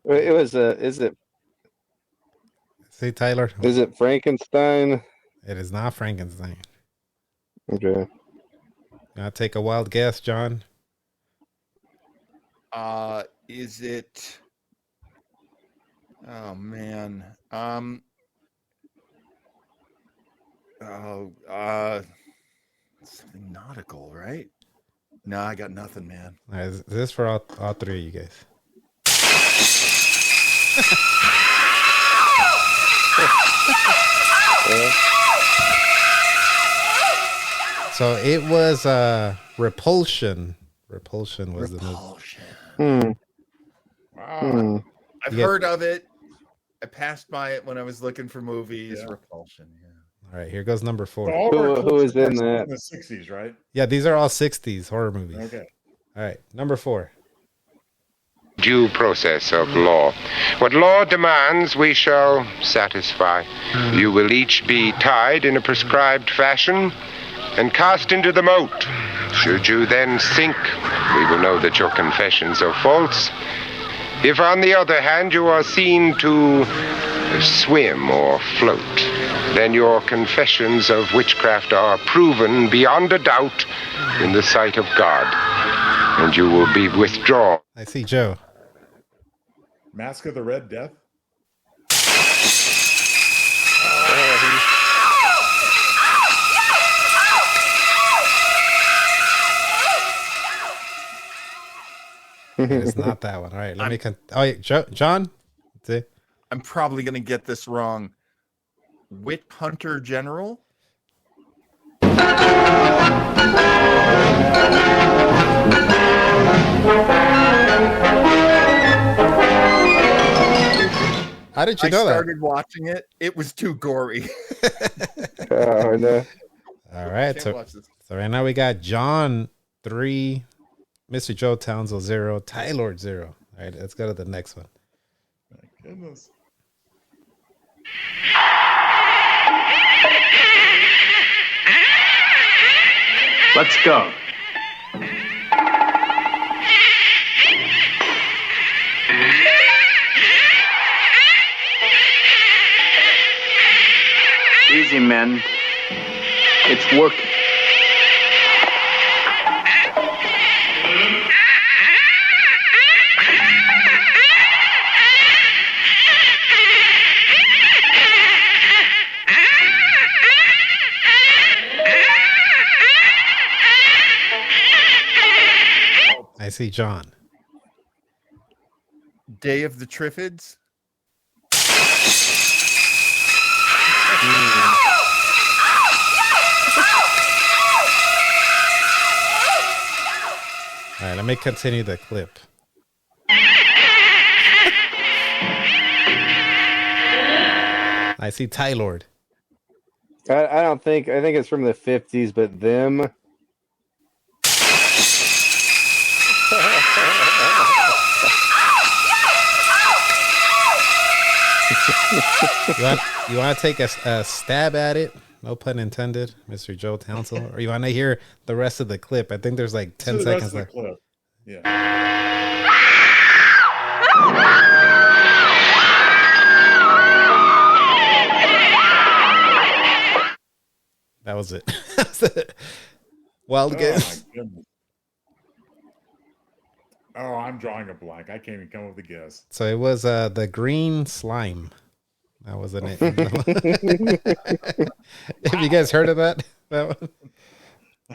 Speaker 4: It was is it?
Speaker 1: See, Tyler?
Speaker 4: Is it Frankenstein?
Speaker 1: It is not Frankenstein.
Speaker 4: Okay.
Speaker 1: I'll take a wild guess, John.
Speaker 2: Is it? Oh man. Something nautical, right? No, I got nothing, man.
Speaker 1: All right, this is for all three of you guys. So it was Repulsion. Repulsion was the movie.
Speaker 2: Wow. I've heard of it. I passed by it when I was looking for movies. Yeah. Repulsion. Yeah.
Speaker 1: All right, here goes number 4.
Speaker 4: Who is in that?
Speaker 3: In the 60s, right?
Speaker 1: Yeah, these are all 60s horror movies.
Speaker 3: Okay.
Speaker 1: All right, number 4.
Speaker 12: Due process of law. What law demands, we shall satisfy. You will each be tied in a prescribed fashion and cast into the moat. Should you then sink, we will know that your confessions are false. If, on the other hand, you are seen to swim or float, then your confessions of witchcraft are proven beyond a doubt in the sight of God, and you will be withdrawn.
Speaker 1: I see Joe.
Speaker 3: Mask of the Red Death?
Speaker 1: It's not that one. All right, let me. John. See?
Speaker 2: I'm probably going to get this wrong. Wit Hunter General.
Speaker 1: How did you know that?
Speaker 2: I started watching it. It was too gory.
Speaker 4: Oh no!
Speaker 1: All right, so right now we got John 3, Mr. Joe Townsel 0, Tylord 0. All right, let's go to the next one.
Speaker 3: My goodness.
Speaker 22: Let's go. Easy, men. It's working.
Speaker 1: I see John.
Speaker 2: Day of the Triffids.
Speaker 1: All right, let me continue the clip. I see Tylord.
Speaker 4: I don't think. I think it's from the 50s, but them.
Speaker 1: You want to take a stab at it? No pun intended, Mr. Joe Townsel. Or you want to hear the rest of the clip? I think there's like 10 seconds left.
Speaker 3: Clip. Yeah.
Speaker 1: That was it. Wild guess.
Speaker 3: My goodness. Oh, I'm drawing a blank. I can't even come up with a guess.
Speaker 1: So it was the green slime. That wasn't it. Have you guys heard of that? That one?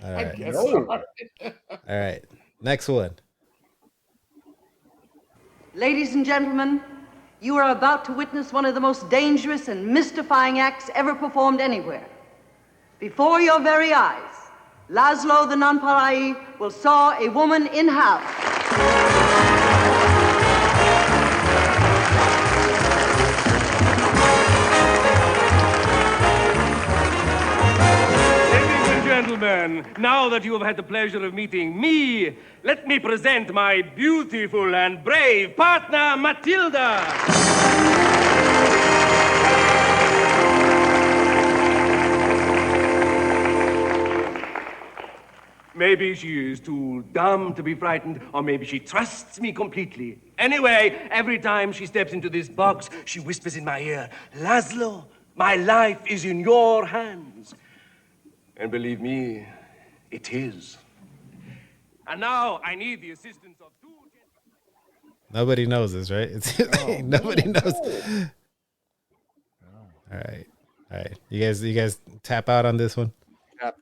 Speaker 1: All right.
Speaker 3: I guess so.
Speaker 1: All right. Next one.
Speaker 14: Ladies and gentlemen, you are about to witness one of the most dangerous and mystifying acts ever performed anywhere. Before your very eyes, Laszlo the Nonpareil will saw a woman in half.
Speaker 17: Gentlemen, now that you have had the pleasure of meeting me, let me present my beautiful and brave partner, Matilda. Maybe she is too dumb to be frightened, or maybe she trusts me completely. Anyway, every time she steps into this box, she whispers in my ear, Laszlo, my life is in your hands. And believe me, it is. And now I need the assistance of two gentlemen.
Speaker 1: Nobody knows this, right? Nobody knows. All right. All right. You guys tap out on this one?
Speaker 2: Tap.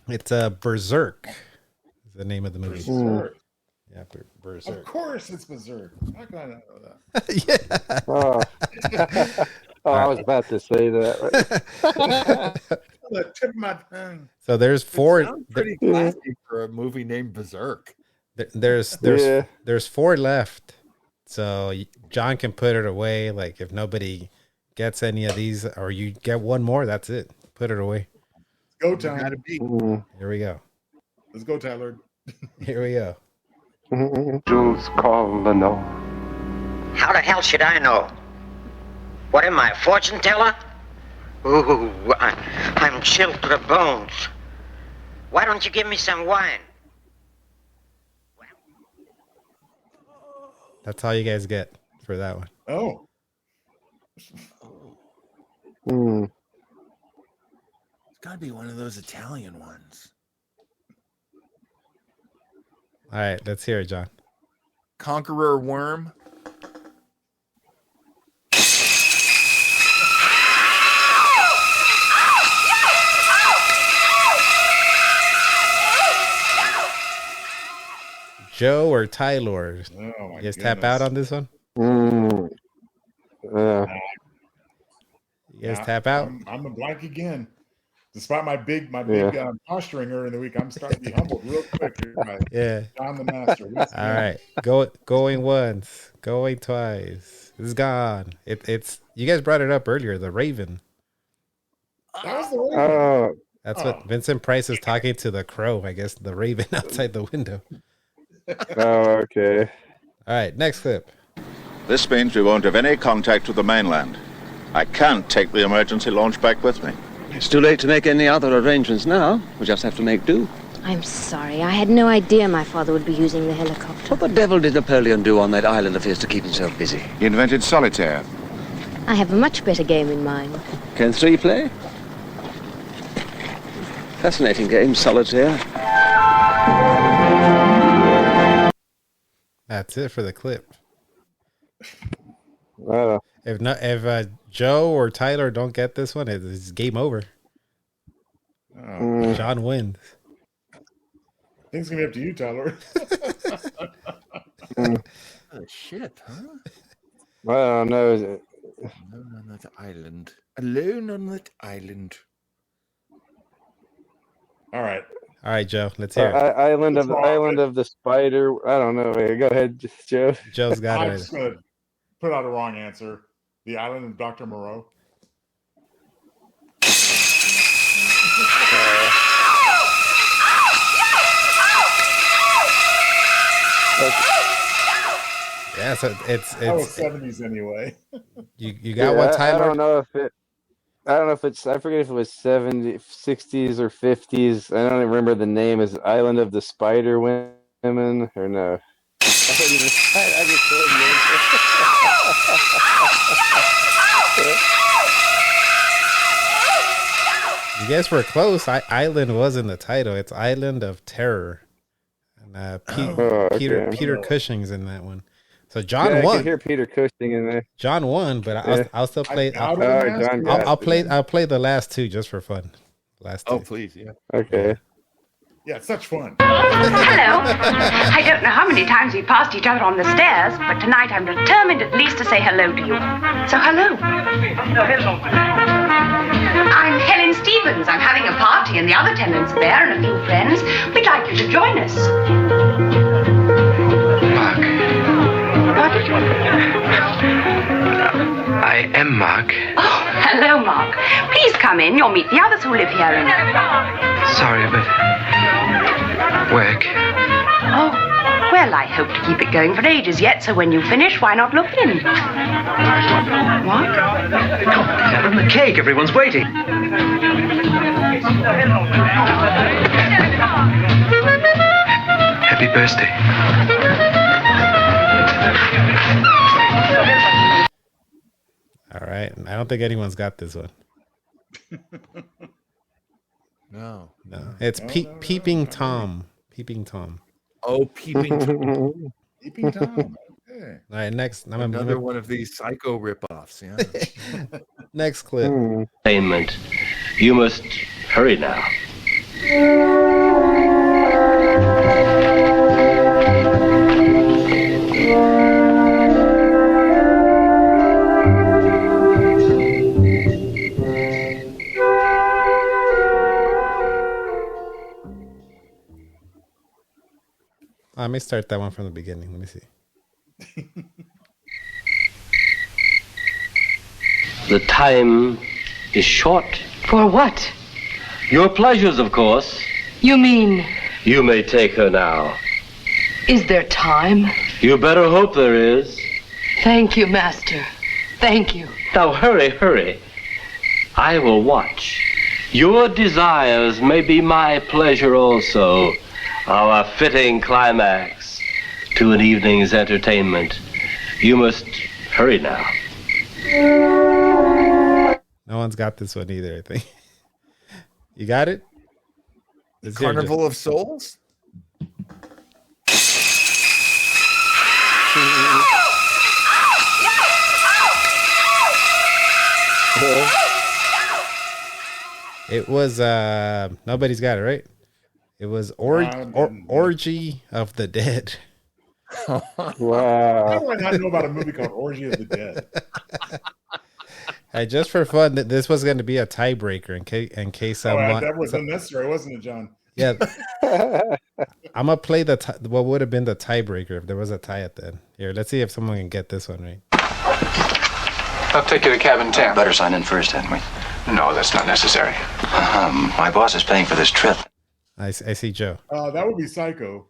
Speaker 1: It's Berserk. Is the name of the movie.
Speaker 3: Berserk.
Speaker 1: Yeah, Berserk.
Speaker 3: Of course it's Berserk. How can I not know
Speaker 1: that?
Speaker 4: Yeah. I was about to say that.
Speaker 3: The tip of my tongue.
Speaker 1: So there's four.
Speaker 2: Pretty classy for a movie named Berserk.
Speaker 1: There's 4 left. So John can put it away. Like if nobody gets any of these, or you get one more, that's it. Put it away.
Speaker 3: Go time.
Speaker 2: Gotta be.
Speaker 1: Here we go.
Speaker 3: Let's go, Tylord.
Speaker 1: Here we go.
Speaker 12: Jules call the no.
Speaker 19: How the hell should I know? What am I, a fortune teller? Ooh, I'm chilled to the bones. Why don't you give me some wine?
Speaker 1: That's all you guys get for that one.
Speaker 3: Oh.
Speaker 2: It's got to be one of those Italian ones.
Speaker 1: All right, let's hear it, John.
Speaker 2: Conqueror Worm.
Speaker 1: Joe or Tylord?
Speaker 3: Oh my
Speaker 1: You guys tap out on this one?
Speaker 4: Mm.
Speaker 1: You guys tap out?
Speaker 3: I'm a blank again. Despite my big posturing earlier in the week, I'm starting to be humbled real quick here by John the Master.
Speaker 1: All right, going once, going twice. It's gone. It's you guys brought it up earlier. The Raven.
Speaker 3: That was the Raven.
Speaker 1: That's what Vincent Price is talking to the crow. I guess the Raven outside the window.
Speaker 4: Oh, okay.
Speaker 1: All right, next clip.
Speaker 5: This means we won't have any contact with the mainland. I can't take the emergency launch back with me.
Speaker 8: It's too late to make any other arrangements now. We just have to make do.
Speaker 23: I'm sorry. I had no idea my father would be using the helicopter.
Speaker 8: What the devil did Napoleon do on that island of his to keep himself busy?
Speaker 5: He invented solitaire.
Speaker 23: I have a much better game in mind.
Speaker 8: Can three play? Fascinating game, solitaire.
Speaker 1: That's it for the clip.
Speaker 4: Wow.
Speaker 1: If Joe or Tyler don't get this one, it's game over. John wins.
Speaker 3: I think it's gonna be up to you, Tyler.
Speaker 2: Oh, shit, huh?
Speaker 4: I don't know.
Speaker 2: Alone on that island. Alone on that island.
Speaker 3: All right,
Speaker 1: Joe. Let's hear it.
Speaker 4: Island of the Spider. I don't know. Go ahead, Joe.
Speaker 1: Joe's got
Speaker 3: I'm
Speaker 1: it.
Speaker 3: just gonna put out a wrong answer. The Island of Dr. Moreau.
Speaker 1: Yeah, so it's
Speaker 3: That was 70s anyway.
Speaker 1: You got one, Tyler?
Speaker 4: I don't know if it's. I forget if it was 70s, 60s, or 50s. I don't even remember the name. Is Island of the Spider Women or no?
Speaker 1: You guys were close. Island was in the title. It's Island of Terror. And Peter Cushing's in that one. So John won.
Speaker 4: I could hear Peter Cushing in there.
Speaker 1: John won, but I'll still play. I'll play the last two just for fun. Last two.
Speaker 2: Oh, please, yeah.
Speaker 4: Okay.
Speaker 3: Yeah, it's such fun.
Speaker 13: Hello. I don't know how many times we passed each other on the stairs, but tonight I'm determined at least to say hello to you. So hello. I'm Helen Stevens. I'm having a party and the other tenants are there and a few friends. We'd like you to join us.
Speaker 16: Mark.
Speaker 13: What?
Speaker 16: I am Mark.
Speaker 13: Oh, hello, Mark. Please come in. You'll meet the others who live here.
Speaker 16: Sorry, but work.
Speaker 13: Oh, well, I hope to keep it going for ages yet, so when you finish, why not look in? What?
Speaker 16: Have him the cake. Everyone's waiting. Happy birthday.
Speaker 1: All right. I don't think anyone's got this one.
Speaker 2: No.
Speaker 1: It's Peeping Tom. Peeping Tom.
Speaker 2: Oh, Peeping Tom.
Speaker 3: Peeping Tom. Okay.
Speaker 1: All right, next.
Speaker 2: Another one of these psycho ripoffs. Yeah.
Speaker 1: Next clip.
Speaker 6: Entertainment. You must hurry now.
Speaker 1: Let me start that one from the beginning. Let me see.
Speaker 6: The time is short.
Speaker 13: For what?
Speaker 6: Your pleasures, of course.
Speaker 13: You mean,
Speaker 6: You may take her now.
Speaker 13: is there time?
Speaker 6: You better hope there is.
Speaker 13: Thank you, Master. Thank you.
Speaker 6: Now hurry, hurry. I will watch. Your desires may be my pleasure also. Our fitting climax to an evening's entertainment. You must hurry now.
Speaker 1: No one's got this one either, I think. You got it?
Speaker 2: The Carnival of Souls?
Speaker 1: It was nobody's got it, right? It was Orgy of the Dead.
Speaker 4: Wow.
Speaker 3: How do I not know about a movie called Orgy of the Dead?
Speaker 1: Hey, just for fun, this was going to be a tiebreaker in case someone.
Speaker 3: That was unnecessary, wasn't it, John?
Speaker 1: Yeah. I'm gonna play what would have been the tiebreaker if there was a tie at the end. Here, let's see if someone can get this one right.
Speaker 11: I'll take you to cabin 10.
Speaker 7: Better sign in first, hadn't we?
Speaker 11: No, that's not necessary.
Speaker 7: My boss is paying for this trip.
Speaker 1: I see Joe.
Speaker 3: That would be Psycho.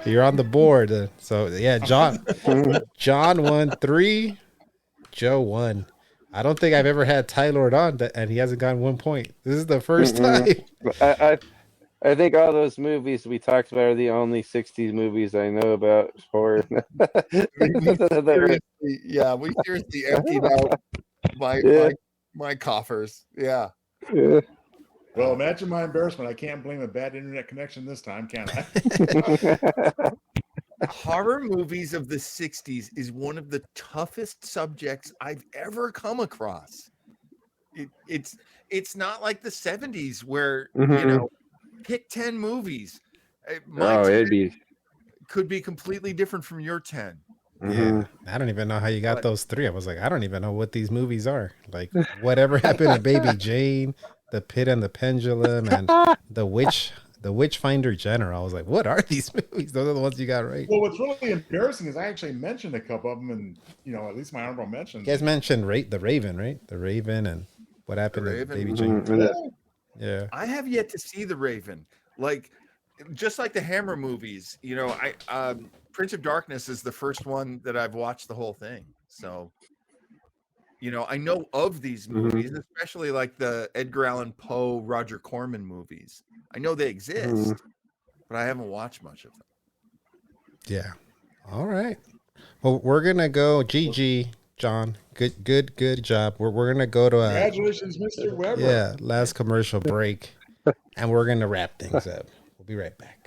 Speaker 1: You're on the board. So yeah, John won 3. Joe won. I don't think I've ever had Tylord on and he hasn't gotten 1 point. This is the first time.
Speaker 4: I think all those movies we talked about are the only 60s movies I know about horror.
Speaker 2: We seriously emptied out my coffers. Yeah.
Speaker 3: Well, imagine my embarrassment. I can't blame a bad internet connection this time, can I?
Speaker 2: Horror movies of the 60s is one of the toughest subjects I've ever come across. It's not like the 70s where pick 10 movies. Could be completely different from your 10.
Speaker 1: Yeah, I don't even know how you got those 3. I was like, I don't even know what these movies are. Like, whatever happened to Baby Jane, The Pit and the Pendulum, and the Witchfinder General. I was like, what are these movies? Those are the ones you got right.
Speaker 3: Well, what's really embarrassing is I actually mentioned a couple of them, and at least my honorable mentions.
Speaker 1: You guys mentioned the Raven, right? The Raven and what happened to Baby Jane. Yeah,
Speaker 2: I have yet to see The Raven. Like, just like the Hammer movies, Prince of Darkness is the first one that I've watched the whole thing. So, I know of these movies, especially like the Edgar Allan Poe, Roger Corman movies. I know they exist, but I haven't watched much of them.
Speaker 1: Yeah. All right. Well, we're gonna go. GG, John. Good job. We're gonna go to
Speaker 3: congratulations, Mr. Weber.
Speaker 1: Yeah, last commercial break, and we're gonna wrap things up. We'll be right back.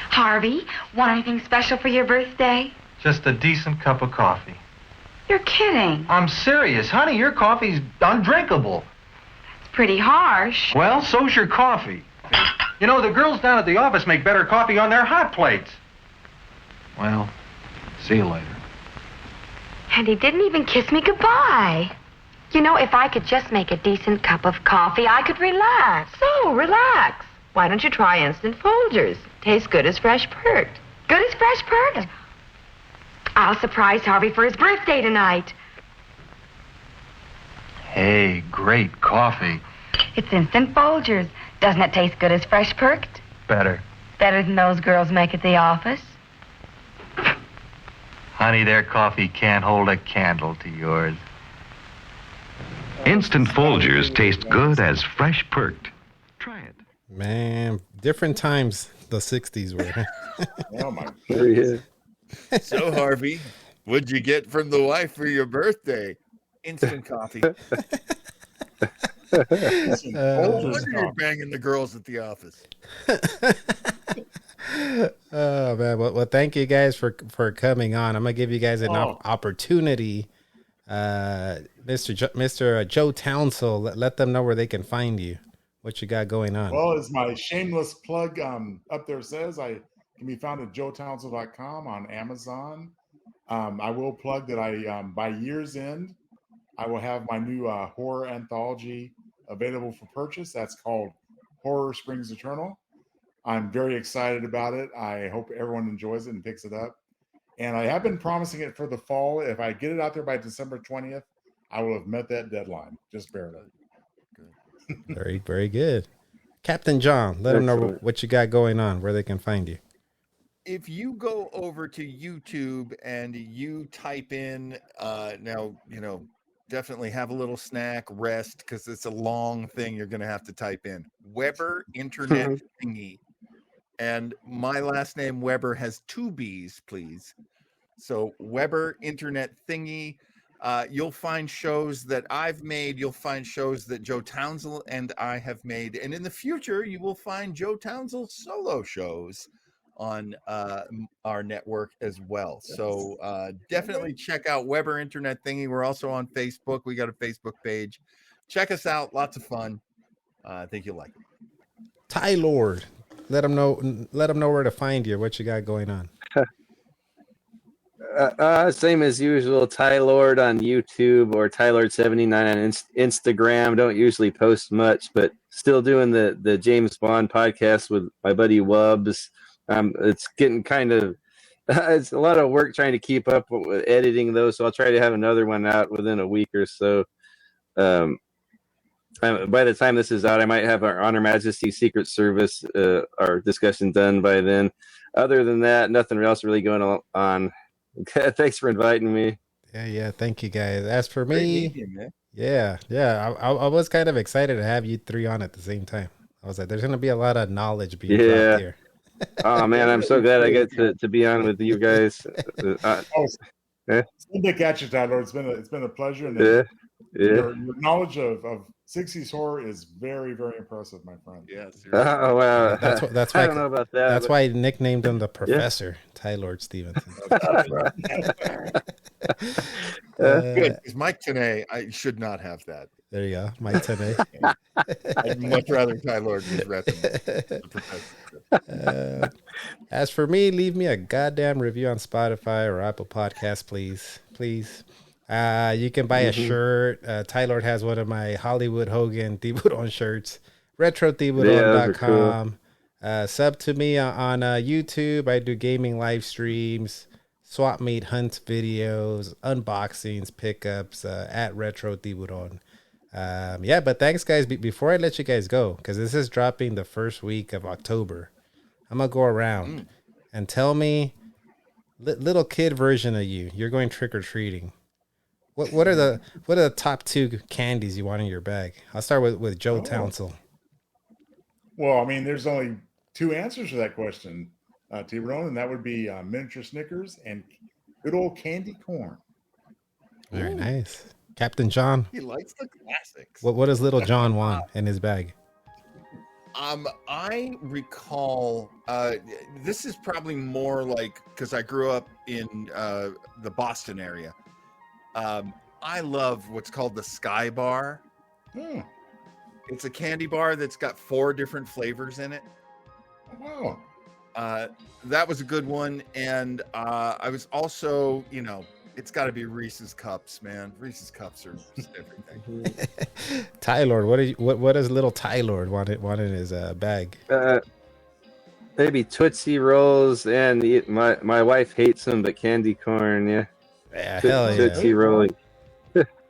Speaker 13: Harvey, want anything special for your birthday?
Speaker 20: Just a decent cup of coffee.
Speaker 13: You're kidding.
Speaker 20: I'm serious. Honey, your coffee's undrinkable.
Speaker 13: It's pretty harsh.
Speaker 20: Well, so's your coffee. The girls down at the office make better coffee on their hot plates. Well, see you later.
Speaker 13: And he didn't even kiss me goodbye. If I could just make a decent cup of coffee, I could relax. So, relax. Why don't you try Instant Folgers? Tastes good as fresh perked. Good as fresh perked. I'll surprise Harvey for his birthday tonight.
Speaker 20: Hey, great coffee.
Speaker 13: It's Instant Folgers. Doesn't it taste good as fresh perked?
Speaker 20: Better.
Speaker 13: Better than those girls make at the office?
Speaker 20: Honey, their coffee can't hold a candle to yours.
Speaker 21: Instant Folgers taste good as fresh perked. Try it.
Speaker 1: Man, different times the 60s were.
Speaker 3: Oh my
Speaker 4: goodness.
Speaker 2: So, Harvey, what'd you get from the wife for your birthday? Instant coffee. No wonder you're banging the girls at the office.
Speaker 1: Oh man, well, thank you guys for coming on. I'm gonna give you guys an opportunity. Mr. Joe Townsel, let them know where they can find you. What you got going on?
Speaker 3: Well, as my shameless plug up there says, I can be found at joetownsel.com on Amazon. I will plug that I by year's end, I will have my new horror anthology available for purchase. That's called Horror Springs Eternal. I'm very excited about it. I hope everyone enjoys it and picks it up. And I have been promising it for the fall. If I get it out there by December 20th, I will have met that deadline. Just bear it up.
Speaker 1: Very, very good. Captain John, let them know what you got going on, where they can find you.
Speaker 2: If you go over to YouTube and you type in, definitely have a little snack, rest, because it's a long thing you're going to have to type in. Weber Internet Thingy. And my last name, Weber, has 2 B's, please. So Weber Internet Thingy. You'll find shows that I've made. You'll find shows that Joe Townsel and I have made. And in the future, you will find Joe Townsel solo shows on our network as well. So definitely check out Weber Internet Thingy. We're also on Facebook. We got a Facebook page. Check us out. Lots of fun. I think you'll like it.
Speaker 1: Tylord, let them know where to find you. What you got going on?
Speaker 4: Same as usual. Tylord on YouTube or Tylord79 on Instagram. Don't usually post much, but still doing the James Bond podcast with my buddy Wubbs. It's getting kind of it's a lot of work trying to keep up with editing those, so I'll try to have another one out within a week or so. By the time this is out, I might have our On Her Majesty's Secret Service our discussion done by then. Other than that, nothing else really going on. Thanks for inviting me.
Speaker 1: Yeah. Thank you, guys. As for me, I was kind of excited to have you three on at the same time. I was like, there's going to be a lot of knowledge being dropped here.
Speaker 4: Oh man, I'm so glad I get to be on with you guys.
Speaker 3: It's good to catch you, Tyler. It's been a pleasure. And your knowledge of 60s horror is very, very impressive, my friend.
Speaker 2: Yes.
Speaker 4: Oh wow,
Speaker 1: that's why
Speaker 4: I don't know about that.
Speaker 1: That's why I nicknamed him the Professor, Tylord Stevenson.
Speaker 2: Good, because Mike Tenay, I should not have that.
Speaker 1: There you go, Mike Tenay.
Speaker 2: I'd much rather Tylord was the Professor.
Speaker 1: As for me, leave me a goddamn review on Spotify or Apple Podcasts, please. You can buy a shirt. Tylord has one of my Hollywood Hogan Tiburon shirts. RetroTiburon.com. Sub to me on YouTube. I do gaming live streams, swap meet hunts videos, unboxings, pickups at Retro Tiburon. But thanks, guys. Before I let you guys go, because this is dropping the first week of October, I'm going to go around and tell me, little kid version of you, you're going trick-or-treating. What are the top two candies you want in your bag? I'll start with Joe Townsel.
Speaker 3: Well, I mean, there's only two answers to that question, T-Bone, and that would be miniature Snickers and good old candy corn.
Speaker 1: Very nice. Captain John.
Speaker 2: He likes the classics.
Speaker 1: What does little John want in his bag?
Speaker 2: I recall this is probably more like because I grew up in the Boston area. I love what's called the Sky Bar. It's a candy bar that's got 4 different flavors in it.
Speaker 3: Wow.
Speaker 2: That was a good one. And I was also, it's got to be Reese's Cups, man. Reese's Cups are just everything.
Speaker 1: Tylord, what does little Tylord want in his bag?
Speaker 4: Maybe Tootsie Rolls, and my wife hates them, but candy corn, yeah.
Speaker 1: Hell yeah.
Speaker 4: Tootsie Roll.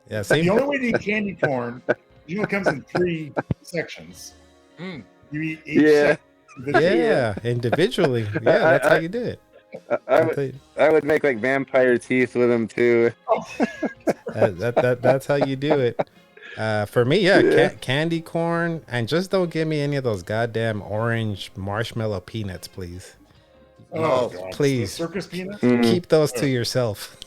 Speaker 1: Yeah, same.
Speaker 3: The only way to eat candy corn, it comes in 3 sections. You eat each section
Speaker 1: individually. Yeah, that's how you do it.
Speaker 4: I would make like vampire teeth with them too.
Speaker 1: That's how you do it. For me, candy corn, and just don't give me any of those goddamn orange marshmallow peanuts, please. Please,
Speaker 3: the circus peanuts.
Speaker 1: Keep those to yourself.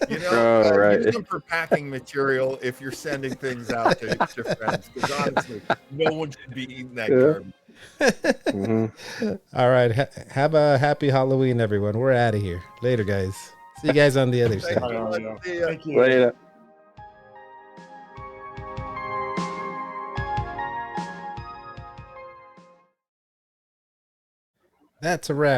Speaker 2: Use them for packing material if you're sending things out to friends. Because honestly, no one should be eating that garbage.
Speaker 1: All right, have a happy Halloween, everyone. We're out of here. Later, guys. See you guys on the other side.
Speaker 3: Thank you.
Speaker 4: Later.
Speaker 1: That's a wrap.